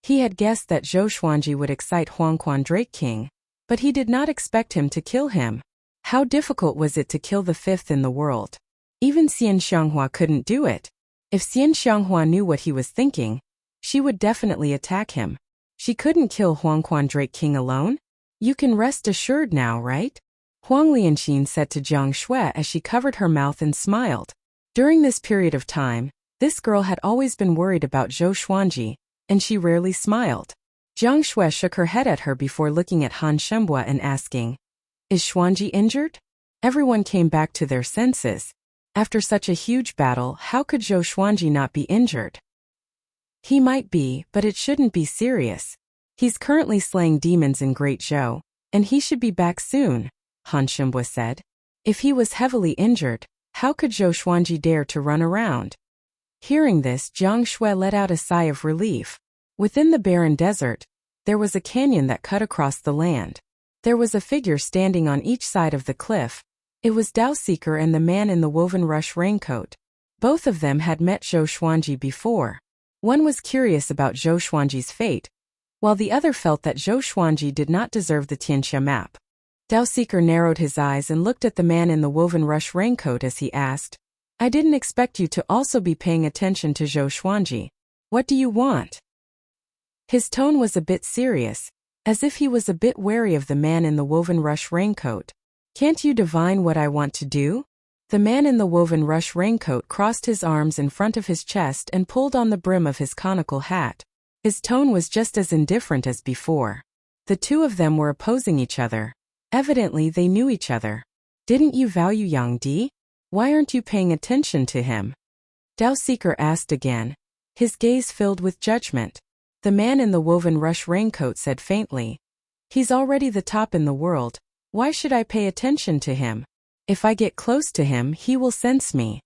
He had guessed that Zhou Xuanji would excite Huangquan Drake King, but he did not expect him to kill him. How difficult was it to kill the 5th in the world? Even Xian Xianghua couldn't do it. If Xian Xianghua knew what he was thinking, she would definitely attack him. She couldn't kill Huangquan Drake King alone. "You can rest assured now, right?" Huang Lianxin said to Jiang Shui as she covered her mouth and smiled. During this period of time, This girl had always been worried about Zhou Xuanji, and she rarely smiled. Jiang Shui shook her head at her before looking at Han Shenhua and asking, "Is Xuanji injured?" Everyone came back to their senses. After such a huge battle, how could Zhou Xuanji not be injured? He might be, but it shouldn't be serious. He's currently slaying demons in Great Zhou, and he should be back soon, Han Shenhua said. If he was heavily injured, how could Zhou Xuanji dare to run around? Hearing this, Jiang Shui let out a sigh of relief. Within the barren desert, there was a canyon that cut across the land. There was a figure standing on each side of the cliff. It was Dao Seeker and the man in the woven rush raincoat. Both of them had met Zhou Xuanji before. One was curious about Zhou Xuanji's fate, while the other felt that Zhou Xuanji did not deserve the Tianxia map. Dao Seeker narrowed his eyes and looked at the man in the woven rush raincoat as he asked, "I didn't expect you to also be paying attention to Zhou Xuanji. What do you want?" His tone was a bit serious, as if he was a bit wary of the man in the woven rush raincoat. "Can't you divine what I want to do?" The man in the woven rush raincoat crossed his arms in front of his chest and pulled on the brim of his conical hat. His tone was just as indifferent as before. The two of them were opposing each other. Evidently they knew each other. "Didn't you value Yang Di? Why aren't you paying attention to him?" Dao Seeker asked again, his gaze filled with judgment. The man in the woven rush raincoat said faintly, "He's already the top in the world. Why should I pay attention to him? If I get close to him, he will sense me."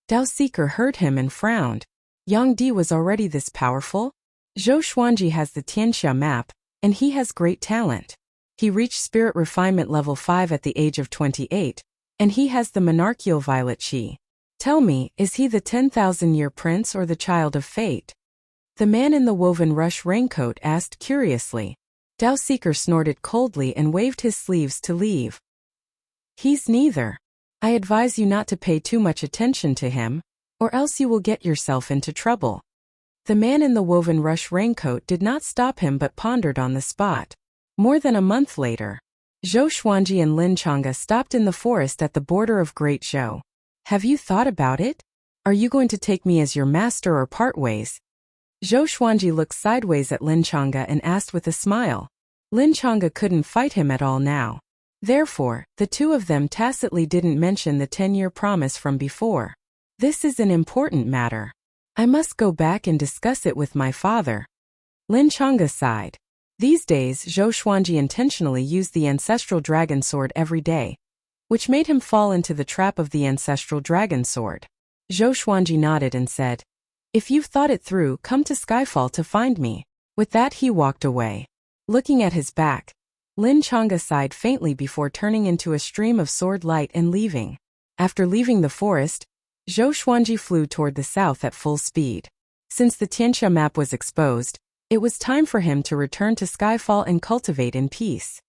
Dao Seeker heard him and frowned. Yang Di was already this powerful? Zhou Xuanji has the Tianxia map, and he has great talent. He reached spirit refinement level 5 at the age of 28, and he has the monarchical violet qi. Tell me, is he the 10,000-year prince or the child of fate? The man in the woven rush raincoat asked curiously. Dao Seeker snorted coldly and waved his sleeves to leave. "He's neither. I advise you not to pay too much attention to him, or else you will get yourself into trouble." The man in the woven rush raincoat did not stop him but pondered on the spot. More than a month later, Zhou Xuanji and Lin Chang'e stopped in the forest at the border of Great Zhou. "Have you thought about it? Are you going to take me as your master or part ways?" Zhou Xuanji looked sideways at Lin Chang'e and asked with a smile. Lin Chang'e couldn't fight him at all now. Therefore, the two of them tacitly didn't mention the 10-year promise from before. "This is an important matter. I must go back and discuss it with my father." Lin Chang'e sighed. These days, Zhou Xuanji intentionally used the ancestral dragon sword every day, which made him fall into the trap of the ancestral dragon sword. Zhou Xuanji nodded and said, "If you've thought it through, come to Skyfall to find me." With that he walked away. Looking at his back, Lin Chang'e sighed faintly before turning into a stream of sword light and leaving. After leaving the forest, Zhou Xuanji flew toward the south at full speed. Since the Tianxia map was exposed, it was time for him to return to Skyfall and cultivate in peace.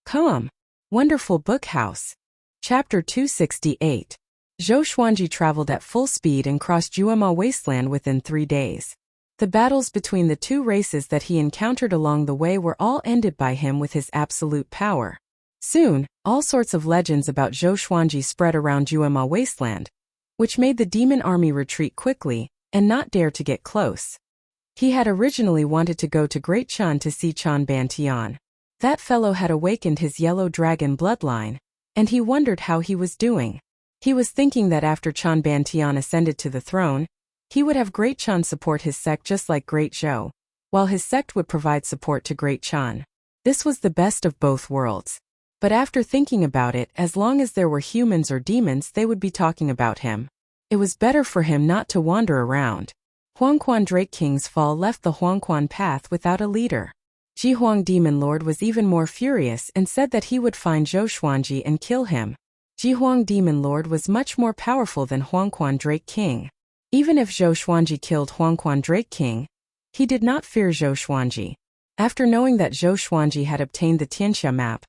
Come. Wonderful Book House. Chapter 268. Zhou Xuanji traveled at full speed and crossed Juema Wasteland within 3 days. The battles between the two races that he encountered along the way were all ended by him with his absolute power. Soon, all sorts of legends about Zhou Xuanji spread around Juema Wasteland, which made the demon army retreat quickly and not dare to get close. He had originally wanted to go to Great Chan to see Chan Bantian. That fellow had awakened his yellow dragon bloodline, and he wondered how he was doing. He was thinking that after Chan Bantian ascended to the throne, he would have Great Chan support his sect just like Great Zhou, while his sect would provide support to Great Chan. This was the best of both worlds. But after thinking about it, as long as there were humans or demons, they would be talking about him. It was better for him not to wander around. Huangquan Drake King's fall left the Huangquan path without a leader. Jihuang Demon Lord was even more furious and said that he would find Zhou Xuanji and kill him. Jihuang Demon Lord was much more powerful than Huangquan Drake King. Even if Zhou Xuanji killed Huangquan Drake King, he did not fear Zhou Xuanji. After knowing that Zhou Xuanji had obtained the Tianxia map,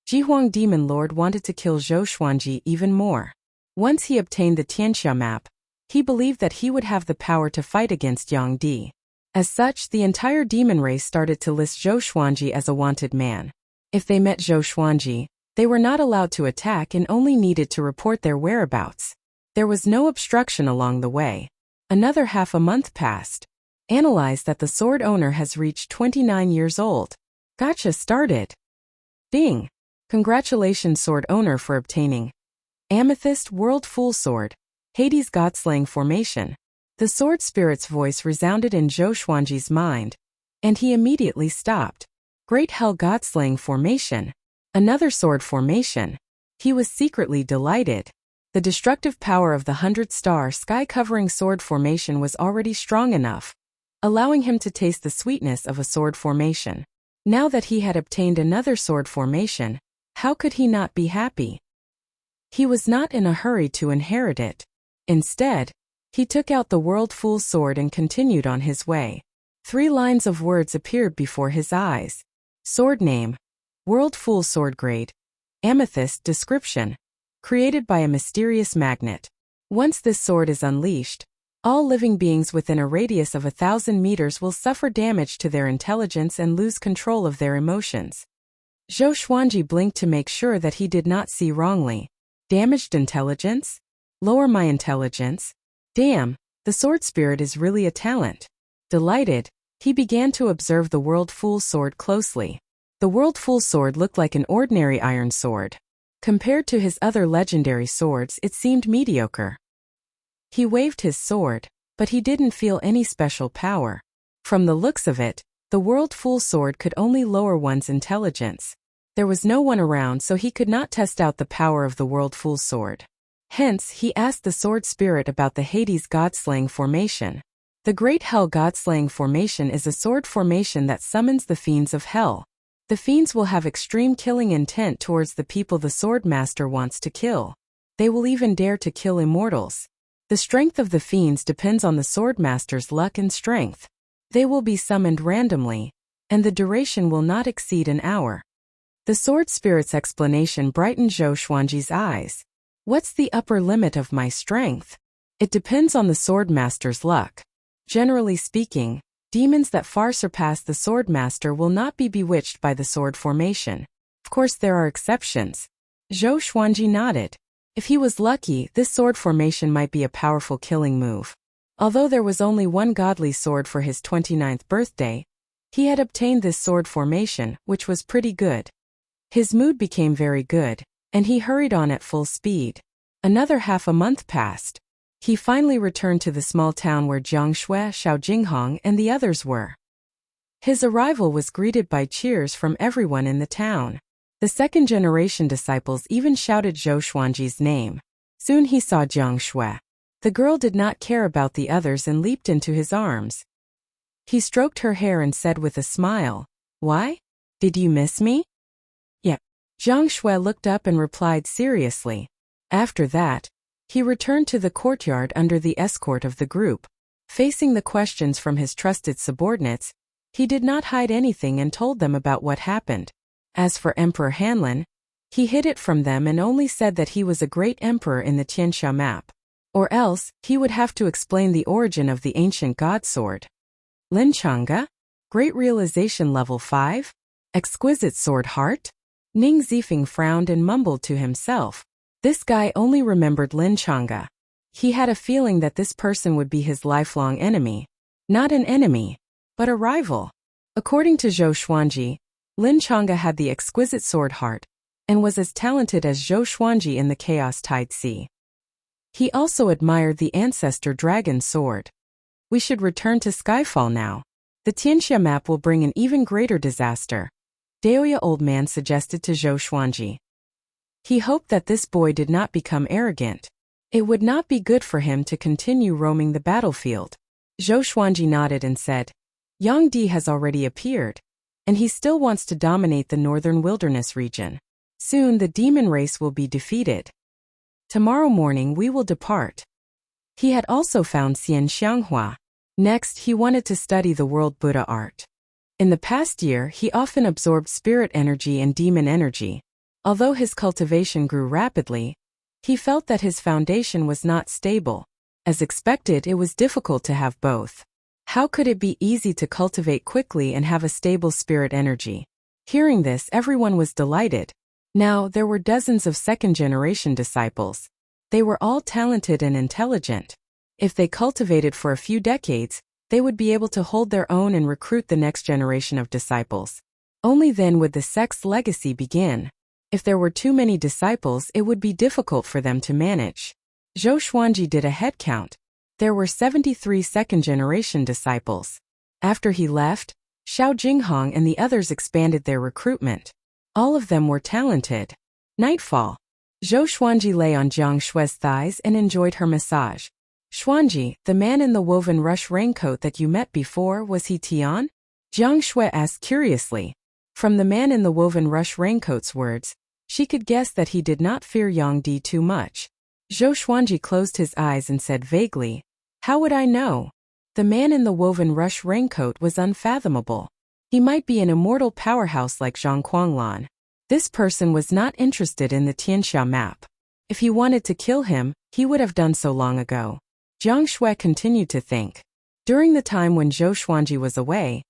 Jihuang Demon Lord wanted to kill Zhou Xuanji even more. Once he obtained the Tianxia map, he believed that he would have the power to fight against Yang Di. As such, the entire demon race started to list Zhou Xuanji as a wanted man. If they met Zhou Xuanji, they were not allowed to attack and only needed to report their whereabouts. There was no obstruction along the way. Another half a month passed. Analyze that the sword owner has reached 29 years old. Gotcha started. Ding. Congratulations sword owner for obtaining Amethyst World Full Sword, Hades Godslaying Formation. The sword spirit's voice resounded in Zhou Xuanji's mind, and he immediately stopped. Great Hell Godslaying Formation. Another sword formation. He was secretly delighted. The destructive power of the 100-star sky-covering sword formation was already strong enough, allowing him to taste the sweetness of a sword formation. Now that he had obtained another sword formation, how could he not be happy? He was not in a hurry to inherit it. Instead, he took out the World Full Sword and continued on his way. 3 lines of words appeared before his eyes. Sword name, World Full Sword grade, Amethyst description, created by a mysterious magnet. Once this sword is unleashed, all living beings within a radius of 1,000 meters will suffer damage to their intelligence and lose control of their emotions. Zhou Xuanji blinked to make sure that he did not see wrongly. Damaged intelligence? Lower my intelligence? Damn, the sword spirit is really a talent. Delighted, he began to observe the World Full Sword closely. The World Full Sword looked like an ordinary iron sword. Compared to his other legendary swords, it seemed mediocre. He waved his sword, but he didn't feel any special power. From the looks of it, the World Full Sword could only lower one's intelligence. There was no one around, so he could not test out the power of the World Full Sword. Hence, he asked the sword spirit about the Hades Godslaying Formation. The Great Hell Godslaying Formation is a sword formation that summons the fiends of hell. The fiends will have extreme killing intent towards the people the sword master wants to kill. They will even dare to kill immortals. The strength of the fiends depends on the sword master's luck and strength. They will be summoned randomly, and the duration will not exceed an hour. The sword spirit's explanation brightened Zhou Xuanji's eyes. What's the upper limit of my strength? It depends on the sword master's luck. Generally speaking, demons that far surpass the sword master will not be bewitched by the sword formation. Of course there are exceptions. Zhou Xuanji nodded. If he was lucky, this sword formation might be a powerful killing move. Although there was only one godly sword for his 29th birthday, he had obtained this sword formation, which was pretty good. His mood became very good, and he hurried on at full speed. Another half a month passed. He finally returned to the small town where Jiang Shui, Xiao Jinghong, and the others were. His arrival was greeted by cheers from everyone in the town. The second-generation disciples even shouted Zhou Xuanji's name. Soon he saw Jiang Shui. The girl did not care about the others and leaped into his arms. He stroked her hair and said with a smile, "Why? Did you miss me?" "Yep." Jiang Shui looked up and replied seriously. After that, he returned to the courtyard under the escort of the group. Facing the questions from his trusted subordinates, he did not hide anything and told them about what happened. As for Emperor Hanlin, he hid it from them and only said that he was a great emperor in the Tianxia map. Or else, he would have to explain the origin of the ancient god sword. Lin Chang'e? Great realization level 5? Exquisite sword heart? Ning Zifeng frowned and mumbled to himself. This guy only remembered Lin Chang'e. He had a feeling that this person would be his lifelong enemy. Not an enemy, but a rival. According to Zhou Xuanji, Lin Chang'e had the exquisite sword heart, and was as talented as Zhou Xuanji in the Chaos Tide Sea. He also admired the ancestor dragon sword. We should return to Skyfall now. The Tianxia map will bring an even greater disaster, Daoya old man suggested to Zhou Xuanji. He hoped that this boy did not become arrogant. It would not be good for him to continue roaming the battlefield. Zhou Xuanji nodded and said, Yang Di has already appeared, and he still wants to dominate the northern wilderness region. Soon the demon race will be defeated. Tomorrow morning we will depart. He had also found Xian Xianghua. Next, he wanted to study the world Buddha art. In the past year, he often absorbed spirit energy and demon energy. Although his cultivation grew rapidly, he felt that his foundation was not stable. As expected, it was difficult to have both. How could it be easy to cultivate quickly and have a stable spirit energy? Hearing this, everyone was delighted. Now, there were dozens of second-generation disciples. They were all talented and intelligent. If they cultivated for a few decades, they would be able to hold their own and recruit the next generation of disciples. Only then would the sect's legacy begin. If there were too many disciples, it would be difficult for them to manage. Zhou Xuanji did a head count. There were 73 second-generation disciples. After he left, Xiao Jinghong and the others expanded their recruitment. All of them were talented. Nightfall. Zhou Xuanji lay on Jiang Shui's thighs and enjoyed her massage. Xuanji, the man in the woven rush raincoat that you met before, was he Tian? Jiang Shui asked curiously. From the man in the woven rush raincoat's words, she could guess that he did not fear Yang Di too much. Zhou Xuanji closed his eyes and said vaguely, "How would I know?" The man in the woven rush raincoat was unfathomable. He might be an immortal powerhouse like Zhang Kuanglan. This person was not interested in the Tianxia map. If he wanted to kill him, he would have done so long ago. Jiang Shui continued to think. During the time when Zhou Xuanji was away,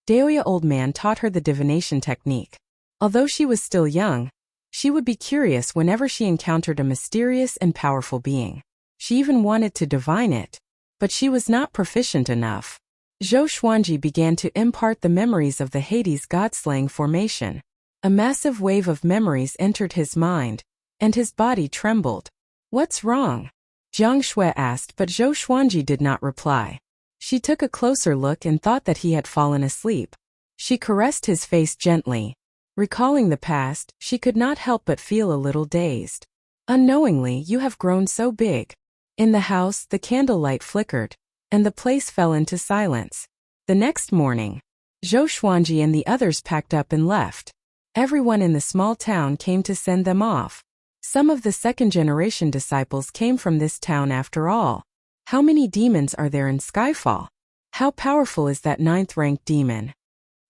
Daoya Old Man taught her the divination technique. Although she was still young, she would be curious whenever she encountered a mysterious and powerful being. She even wanted to divine it, but she was not proficient enough. Zhou Xuanji began to impart the memories of the Hades god-slaying formation. A massive wave of memories entered his mind, and his body trembled. "What's wrong?" Jiang Shui asked, but Zhou Xuanji did not reply. She took a closer look and thought that he had fallen asleep. She caressed his face gently. Recalling the past, she could not help but feel a little dazed. Unknowingly, you have grown so big. In the house, the candlelight flickered, and the place fell into silence. The next morning, Zhou Xuanji and the others packed up and left. Everyone in the small town came to send them off. Some of the second-generation disciples came from this town after all. How many demons are there in Skyfall? How powerful is that 9th-ranked demon?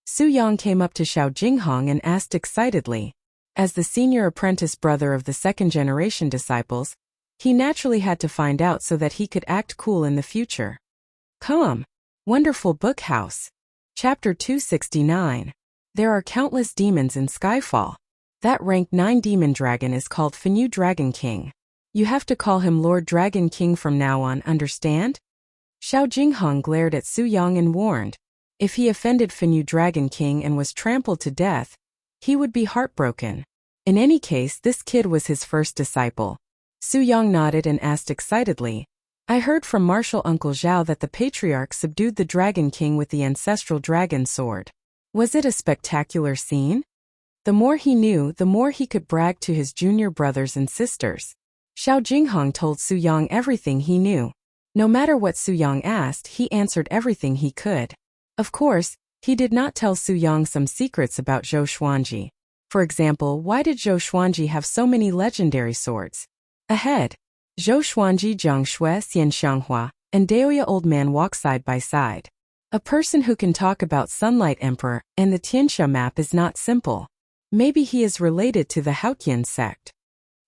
Su Yang came up to Xiao Jinghong and asked excitedly. As the senior apprentice brother of the second-generation disciples, he naturally had to find out so that he could act cool in the future. Come. Wonderful Book House. Chapter 269. There are countless demons in Skyfall. That rank 9 demon dragon is called Fenyu Dragon King. You have to call him Lord Dragon King from now on, understand? Xiao Jinghong glared at Su Yang and warned. If he offended Fenyu Dragon King and was trampled to death, he would be heartbroken. In any case, this kid was his first disciple. Su Yang nodded and asked excitedly, "I heard from Martial Uncle Zhao that the patriarch subdued the Dragon King with the ancestral dragon sword. Was it a spectacular scene?" The more he knew, the more he could brag to his junior brothers and sisters. Xiao Jinghong told Su Yang everything he knew. No matter what Su Yang asked, he answered everything he could. Of course, he did not tell Su Yang some secrets about Zhou Xuanji. For example, why did Zhou Xuanji have so many legendary swords? Ahead, Zhou Xuanji, Jiang Shui, Xian Xianghua, and Daoya Old Man walk side by side. A person who can talk about Sunlight Emperor and the Tianxia map is not simple. Maybe he is related to the Haotian sect.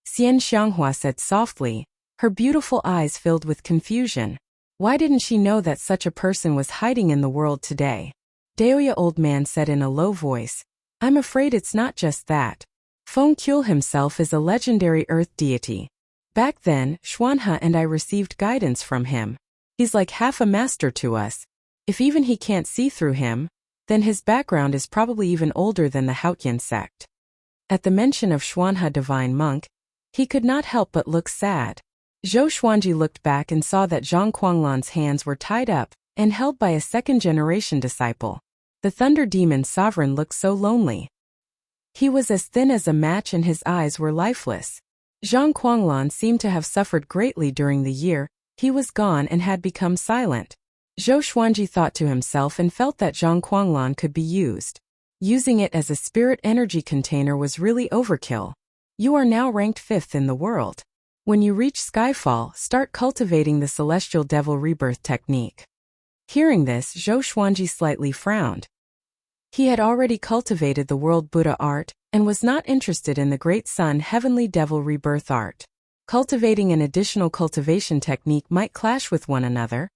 Xian Xianghua said softly, her beautiful eyes filled with confusion. Why didn't she know that such a person was hiding in the world today? Daoya Old Man said in a low voice, "I'm afraid it's not just that. Feng Qul himself is a legendary earth deity. Back then, Xuanhe and I received guidance from him. He's like half a master to us. If even he can't see through him, then his background is probably even older than the Haotian sect." At the mention of Xuanhe divine monk, he could not help but look sad. Zhou Xuanji looked back and saw that Zhang Kuanglan's hands were tied up and held by a second-generation disciple. The Thunder Demon Sovereign looked so lonely. He was as thin as a match and his eyes were lifeless. Zhang Kuanglan seemed to have suffered greatly during the year he was gone and had become silent. Zhou Xuanji thought to himself and felt that Zhang Kuanglan could be used. Using it as a spirit energy container was really overkill. You are now ranked 5th in the world. When you reach Skyfall, start cultivating the Celestial Devil Rebirth technique. Hearing this, Zhou Xuanji slightly frowned. He had already cultivated the World Buddha art, and was not interested in the Great Sun Heavenly Devil Rebirth art. Cultivating an additional cultivation technique might clash with one another,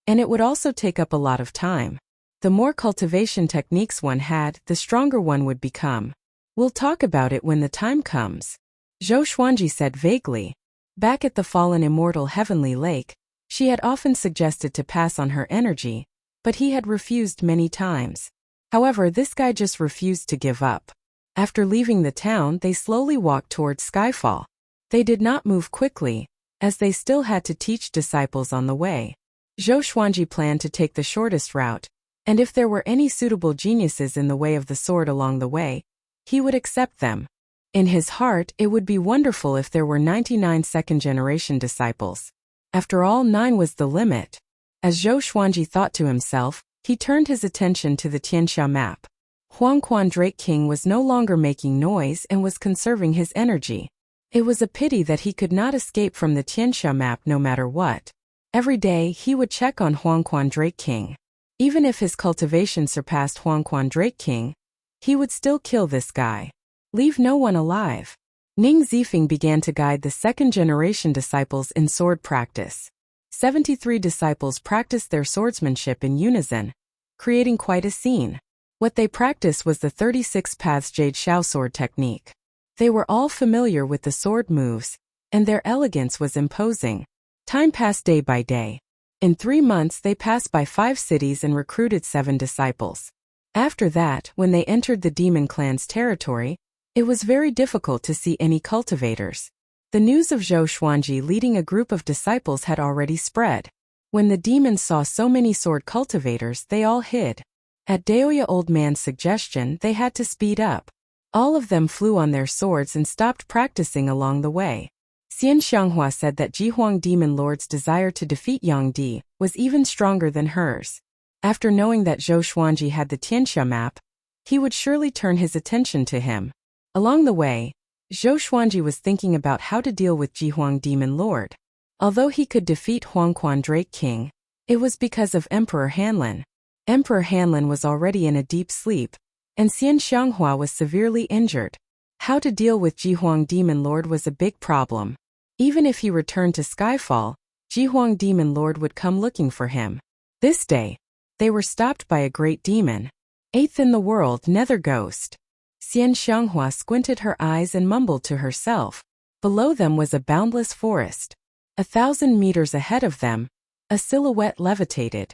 and it would also take up a lot of time. The more cultivation techniques one had, the stronger one would become. We'll talk about it when the time comes. Zhou Xuanji said vaguely. Back at the fallen immortal Heavenly Lake, She had often suggested to pass on her energy, but he had refused many times. However, this guy just refused to give up. After leaving the town, they slowly walked towards Skyfall. They did not move quickly, as they still had to teach disciples on the way. Zhou Xuanji planned to take the shortest route, and if there were any suitable geniuses in the way of the sword along the way, he would accept them. In his heart, it would be wonderful if there were 99 second-generation disciples. After all, 9 was the limit. As Zhou Xuanji thought to himself, he turned his attention to the Tianxia map. Huangquan Drake King was no longer making noise and was conserving his energy. It was a pity that he could not escape from the Tianxia map no matter what. Every day, he would check on Huangquan Drake King. Even if his cultivation surpassed Huangquan Drake King, he would still kill this guy. Leave no one alive. Ning Zifeng began to guide the second-generation disciples in sword practice. 73 disciples practiced their swordsmanship in unison, creating quite a scene. What they practiced was the 36 Paths Jade Xiao sword technique. They were all familiar with the sword moves, and their elegance was imposing. Time passed day by day. In 3 months they passed by 5 cities and recruited 7 disciples. After that, when they entered the demon clan's territory, it was very difficult to see any cultivators. The news of Zhou Xuanji leading a group of disciples had already spread. When the demons saw so many sword cultivators, they all hid. At Daoya Old Man's suggestion, they had to speed up. All of them flew on their swords and stopped practicing along the way. Xian Xianghua said that Jihuang Demon Lord's desire to defeat Yang Di was even stronger than hers. After knowing that Zhou Xuanji had the Tianxia map, he would surely turn his attention to him. Along the way, Zhou Xuanji was thinking about how to deal with Jihuang Demon Lord. Although he could defeat Huangquan Drake King, it was because of Emperor Hanlin. Emperor Hanlin was already in a deep sleep, and Xian Xianghua was severely injured. How to deal with Jihuang Demon Lord was a big problem. Even if he returned to Skyfall, Jihuang Demon Lord would come looking for him. This day, they were stopped by a great demon. 8th in the world, Nether Ghost. Xian Xianghua squinted her eyes and mumbled to herself. Below them was a boundless forest. 1,000 meters ahead of them, a silhouette levitated.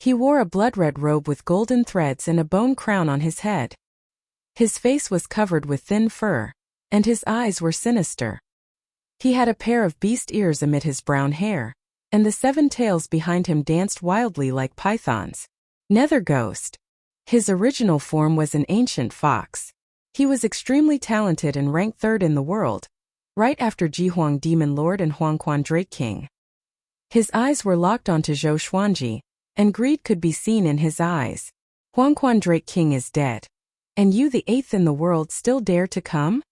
He wore a blood-red robe with golden threads and a bone crown on his head. His face was covered with thin fur, and his eyes were sinister. He had a pair of beast ears amid his brown hair, and the 7 tails behind him danced wildly like pythons. Nether Ghost. His original form was an ancient fox. He was extremely talented and ranked 3rd in the world, right after Jihuang Demon Lord and Huangquan Drake King. His eyes were locked onto Zhou Xuanji, and greed could be seen in his eyes. Huangquan Drake King is dead. And you, the 8th in the world, still dare to come?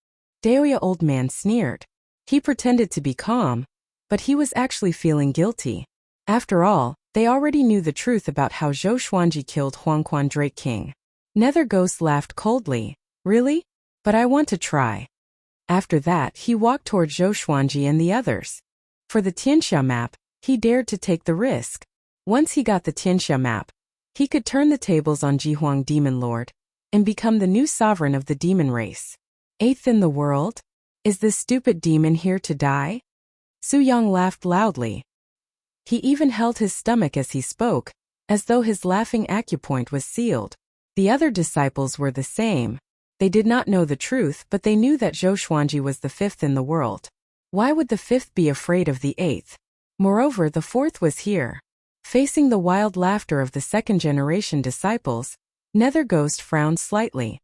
Daoya Old Man sneered. He pretended to be calm, but he was actually feeling guilty. After all, they already knew the truth about how Zhou Xuanji killed Huangquan Drake King. Nether Ghost laughed coldly. Really? But I want to try. After that, he walked toward Zhou Xuanji and the others. For the Tianxia map, he dared to take the risk. Once he got the Tianxia map, he could turn the tables on Jihuang Demon Lord and become the new sovereign of the demon race. 8th in the world? Is this stupid demon here to die? Su Yang laughed loudly. He even held his stomach as he spoke, as though his laughing acupoint was sealed. The other disciples were the same. They did not know the truth, but they knew that Zhou Xuanji was the 5th in the world. Why would the 5th be afraid of the 8th? Moreover, the 4th was here. Facing the wild laughter of the second-generation disciples, Nether Ghost frowned slightly.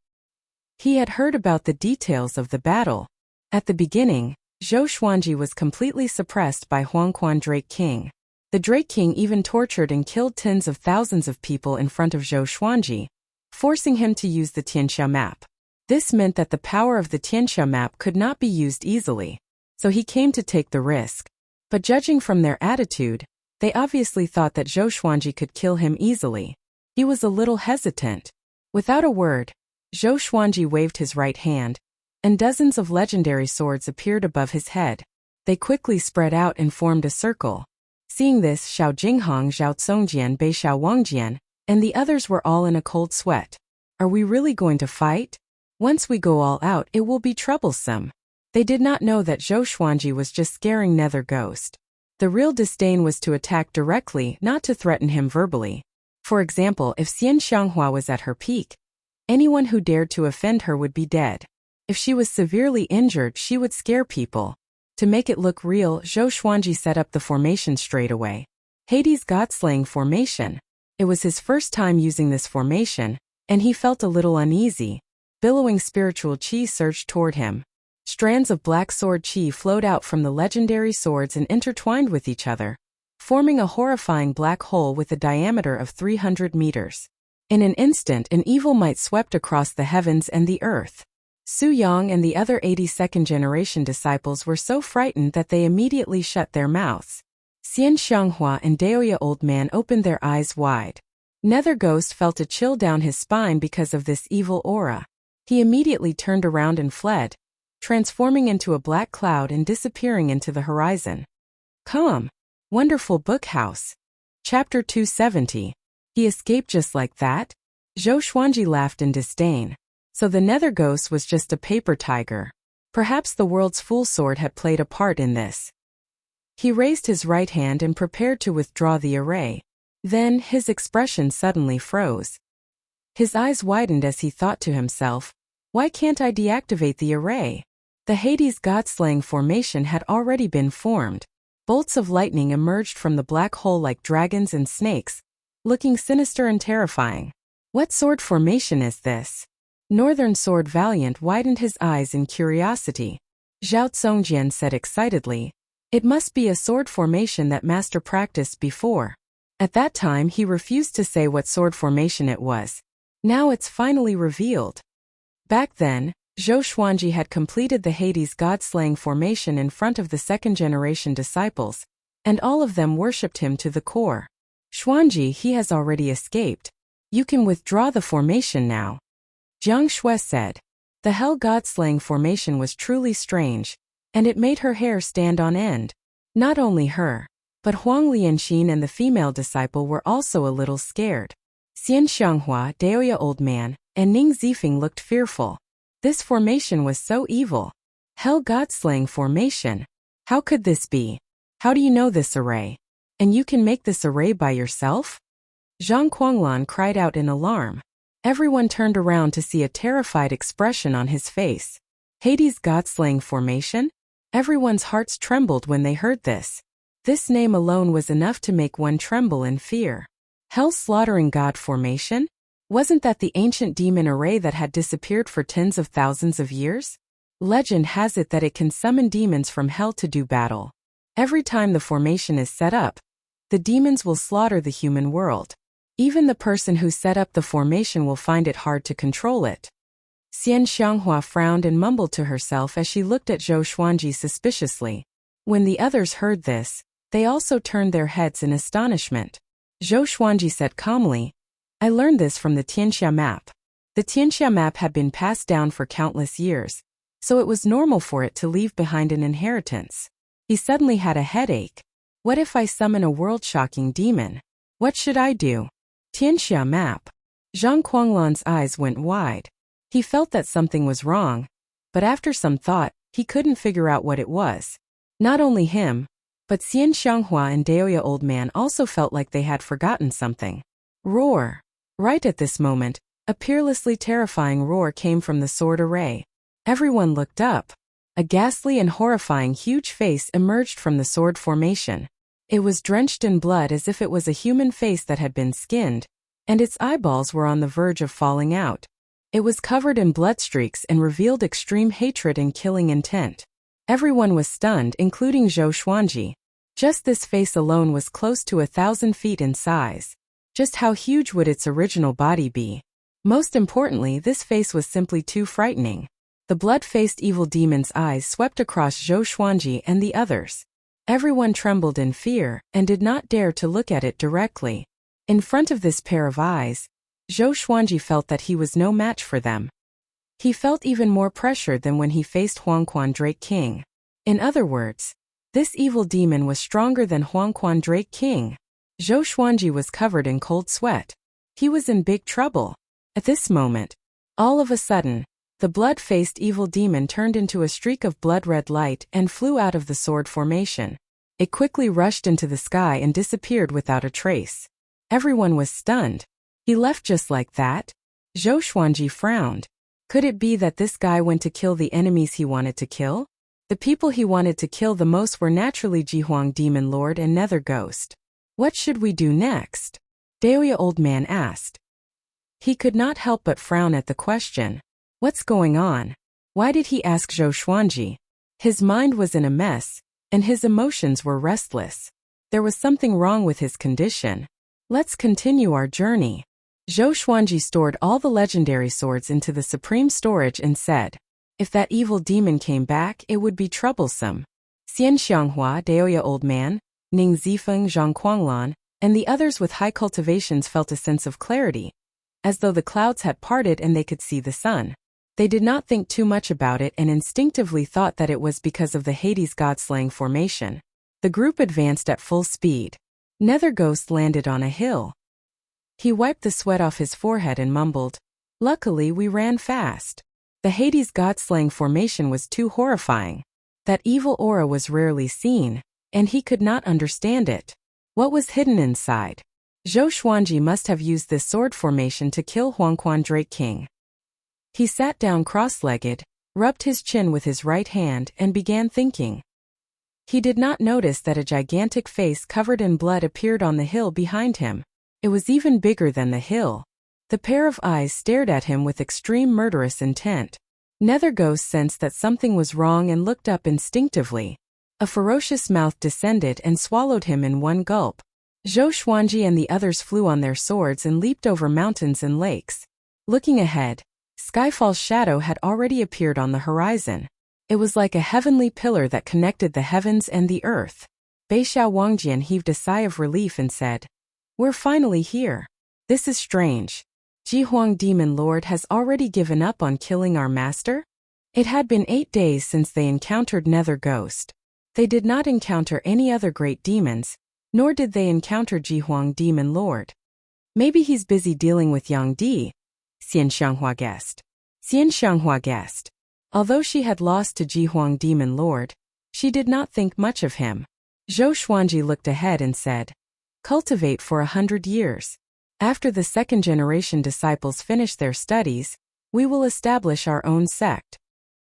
He had heard about the details of the battle. At the beginning, Zhou Xuanji was completely suppressed by Huangquan Drake King. The Drake King even tortured and killed tens of thousands of people in front of Zhou Xuanji, forcing him to use the Tianxia map. This meant that the power of the Tianxia map could not be used easily, so he came to take the risk. But judging from their attitude, they obviously thought that Zhou Xuanji could kill him easily. He was a little hesitant. Without a word, Zhou Xuanji waved his right hand, and dozens of legendary swords appeared above his head. They quickly spread out and formed a circle. Seeing this, Xiao Jinghong, Zhao Tsongjian, Bei Xiao Wangjian, and the others were all in a cold sweat. Are we really going to fight? Once we go all out, it will be troublesome. They did not know that Zhou Xuanji was just scaring Nether Ghost. The real disdain was to attack directly, not to threaten him verbally. For example, if Xian Xianghua was at her peak, anyone who dared to offend her would be dead. If she was severely injured, she would scare people. To make it look real, Zhou Xuanji set up the formation straight away. Hades' God-slaying formation. It was his first time using this formation, and he felt a little uneasy. Billowing spiritual qi surged toward him. Strands of black sword qi flowed out from the legendary swords and intertwined with each other, forming a horrifying black hole with a diameter of 300 meters. In an instant, an evil might swept across the heavens and the earth. Su Yang and the other 82nd generation disciples were so frightened that they immediately shut their mouths. Xian Xianghua and Daoya Old Man opened their eyes wide. Nether Ghost felt a chill down his spine because of this evil aura. He immediately turned around and fled, transforming into a black cloud and disappearing into the horizon. Come. Wonderful book house. Chapter 270. He escaped just like that? Zhou Xuanji laughed in disdain. So the Nether Ghost was just a paper tiger. Perhaps the world's full sword had played a part in this. He raised his right hand and prepared to withdraw the array. Then, his expression suddenly froze. His eyes widened as he thought to himself, why can't I deactivate the array? The Hades God-slaying formation had already been formed. Bolts of lightning emerged from the black hole like dragons and snakes, looking sinister and terrifying. What sword formation is this? Northern Sword Valiant widened his eyes in curiosity. Zhao Tsongjian said excitedly, it must be a sword formation that Master practiced before. At that time he refused to say what sword formation it was. Now it's finally revealed. Back then, Zhou Xuanji had completed the Hades God-slaying formation in front of the second-generation disciples, and all of them worshipped him to the core. Xuanji, he has already escaped. You can withdraw the formation now. Jiang Shui said. The Hell God-slaying formation was truly strange, and it made her hair stand on end. Not only her, but Huang Lianxin and the female disciple were also a little scared. Xian Xianghua, Daoya Old Man, and Ning Zifeng looked fearful. This formation was so evil. Hell God-slaying formation. How could this be? How do you know this array? And you can make this array by yourself? Zhang Kuanglan cried out in alarm. Everyone turned around to see a terrified expression on his face. Hades God-slaying formation? Everyone's hearts trembled when they heard this. This name alone was enough to make one tremble in fear. Hell slaughtering God formation? Wasn't that the ancient demon array that had disappeared for tens of thousands of years? Legend has it that it can summon demons from hell to do battle. Every time the formation is set up, the demons will slaughter the human world. Even the person who set up the formation will find it hard to control it. Xian Xianghua frowned and mumbled to herself as she looked at Zhou Xuanji suspiciously. When the others heard this, they also turned their heads in astonishment. Zhou Xuanji said calmly, I learned this from the Tianxia map. The Tianxia map had been passed down for countless years, so it was normal for it to leave behind an inheritance. He suddenly had a headache. What if I summon a world-shocking demon? What should I do? Tianxia map. Zhang Kuanglan's eyes went wide. He felt that something was wrong, but after some thought, he couldn't figure out what it was. Not only him, but Xian Xianghua and Daoya Old Man also felt like they had forgotten something. Roar. Right at this moment, a peerlessly terrifying roar came from the sword array. Everyone looked up. A ghastly and horrifying huge face emerged from the sword formation. It was drenched in blood as if it was a human face that had been skinned, and its eyeballs were on the verge of falling out. It was covered in blood streaks and revealed extreme hatred and killing intent. Everyone was stunned, including Zhou Xuanji. Just this face alone was close to 1,000 feet in size. Just how huge would its original body be? Most importantly, this face was simply too frightening. The blood-faced evil demon's eyes swept across Zhou Xuanji and the others. Everyone trembled in fear and did not dare to look at it directly. In front of this pair of eyes, Zhou Xuanji felt that he was no match for them. He felt even more pressured than when he faced Huangquan Drake King. In other words, this evil demon was stronger than Huangquan Drake King. Zhou Xuanji was covered in cold sweat. He was in big trouble. At this moment, all of a sudden, the blood-faced evil demon turned into a streak of blood-red light and flew out of the sword formation. It quickly rushed into the sky and disappeared without a trace. Everyone was stunned. He left just like that? Zhou Xuanji frowned. Could it be that this guy went to kill the enemies he wanted to kill? The people he wanted to kill the most were naturally Jihuang Demon Lord and Nether Ghost. What should we do next? Daoya Old Man asked. He could not help but frown at the question. What's going on? Why did he ask Zhou Xuanji? His mind was in a mess, and his emotions were restless. There was something wrong with his condition. Let's continue our journey. Zhou Xuanji stored all the legendary swords into the supreme storage and said, if that evil demon came back, it would be troublesome. Xian Xianghua, Daoya Old Man, Ning Zifeng, Zhang Kuanglan, and the others with high cultivations felt a sense of clarity, as though the clouds had parted and they could see the sun. They did not think too much about it and instinctively thought that it was because of the Hades god-slaying formation. The group advanced at full speed. Nether Ghost landed on a hill. He wiped the sweat off his forehead and mumbled, luckily we ran fast. The Hades god-slaying formation was too horrifying. That evil aura was rarely seen, and he could not understand it. What was hidden inside? Zhou Xuanji must have used this sword formation to kill Huangquan Drake King. He sat down cross-legged, rubbed his chin with his right hand, and began thinking. He did not notice that a gigantic face covered in blood appeared on the hill behind him. It was even bigger than the hill. The pair of eyes stared at him with extreme murderous intent. Nether Ghost sensed that something was wrong and looked up instinctively. A ferocious mouth descended and swallowed him in one gulp. Zhou Xuanji and the others flew on their swords and leaped over mountains and lakes. Looking ahead, Skyfall's shadow had already appeared on the horizon. It was like a heavenly pillar that connected the heavens and the earth. Beixiao Wangjian heaved a sigh of relief and said, we're finally here. This is strange. Jihuang Demon Lord has already given up on killing our master? It had been 8 days since they encountered Nether Ghost. They did not encounter any other great demons, nor did they encounter Jihuang Demon Lord. Maybe he's busy dealing with Yang Di, Xian Xianghua guessed. Xian Xianghua guessed. Although she had lost to Jihuang Demon Lord, she did not think much of him. Zhou Xuanji looked ahead and said, cultivate for 100 years. After the second-generation disciples finish their studies, we will establish our own sect.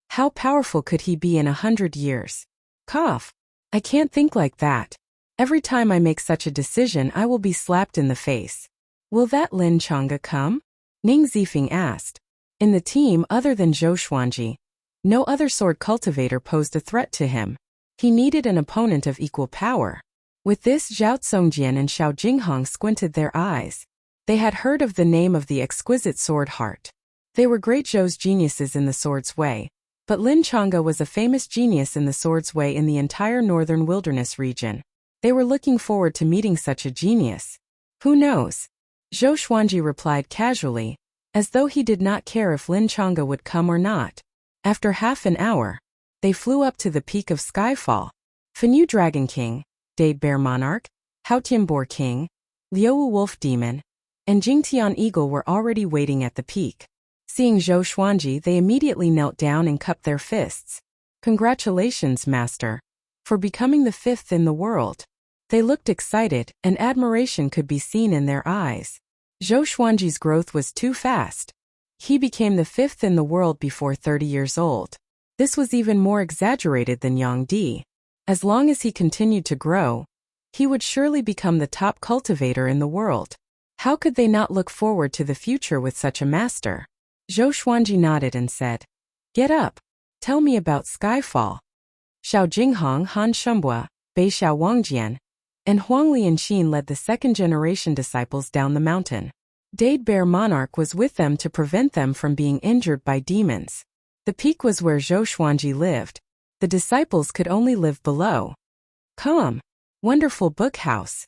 How powerful could he be in 100 years? Cough. I can't think like that. Every time I make such a decision I will be slapped in the face. Will that Lin Chang'e come? Ning Zifeng asked. In the team other than Zhou Xuanji, no other sword cultivator posed a threat to him. He needed an opponent of equal power. With this, Zhao Tsongjian and Xiao Jinghong squinted their eyes. They had heard of the name of the exquisite sword Heart. They were great Zhou's geniuses in the sword's way, but Lin Chang'e was a famous genius in the sword's way in the entire northern wilderness region. They were looking forward to meeting such a genius. Who knows? Zhou Xuanji replied casually, as though he did not care if Lin Chang'e would come or not. After half an hour, they flew up to the peak of Skyfall. Fenyu Dragon King, Dade Bear Monarch, Haotian Boar King, Liuwu Wolf Demon, and Jingtian Eagle were already waiting at the peak. Seeing Zhou Xuanji, they immediately knelt down and cupped their fists. Congratulations, Master, for becoming the 5th in the world. They looked excited, and admiration could be seen in their eyes. Zhou Xuanji's growth was too fast. He became the 5th in the world before 30 years old. This was even more exaggerated than Yang Di. As long as he continued to grow, he would surely become the top cultivator in the world. How could they not look forward to the future with such a master? Zhou Xuanji nodded and said, get up. Tell me about Skyfall. Xiao Jinghong, Han Shumbua, Beixiao Wangjian, and Huang Lianxin led the second-generation disciples down the mountain. Dade Bear Monarch was with them to prevent them from being injured by demons. The peak was where Zhou Xuanji lived. The disciples could only live below. Come. Wonderful book house.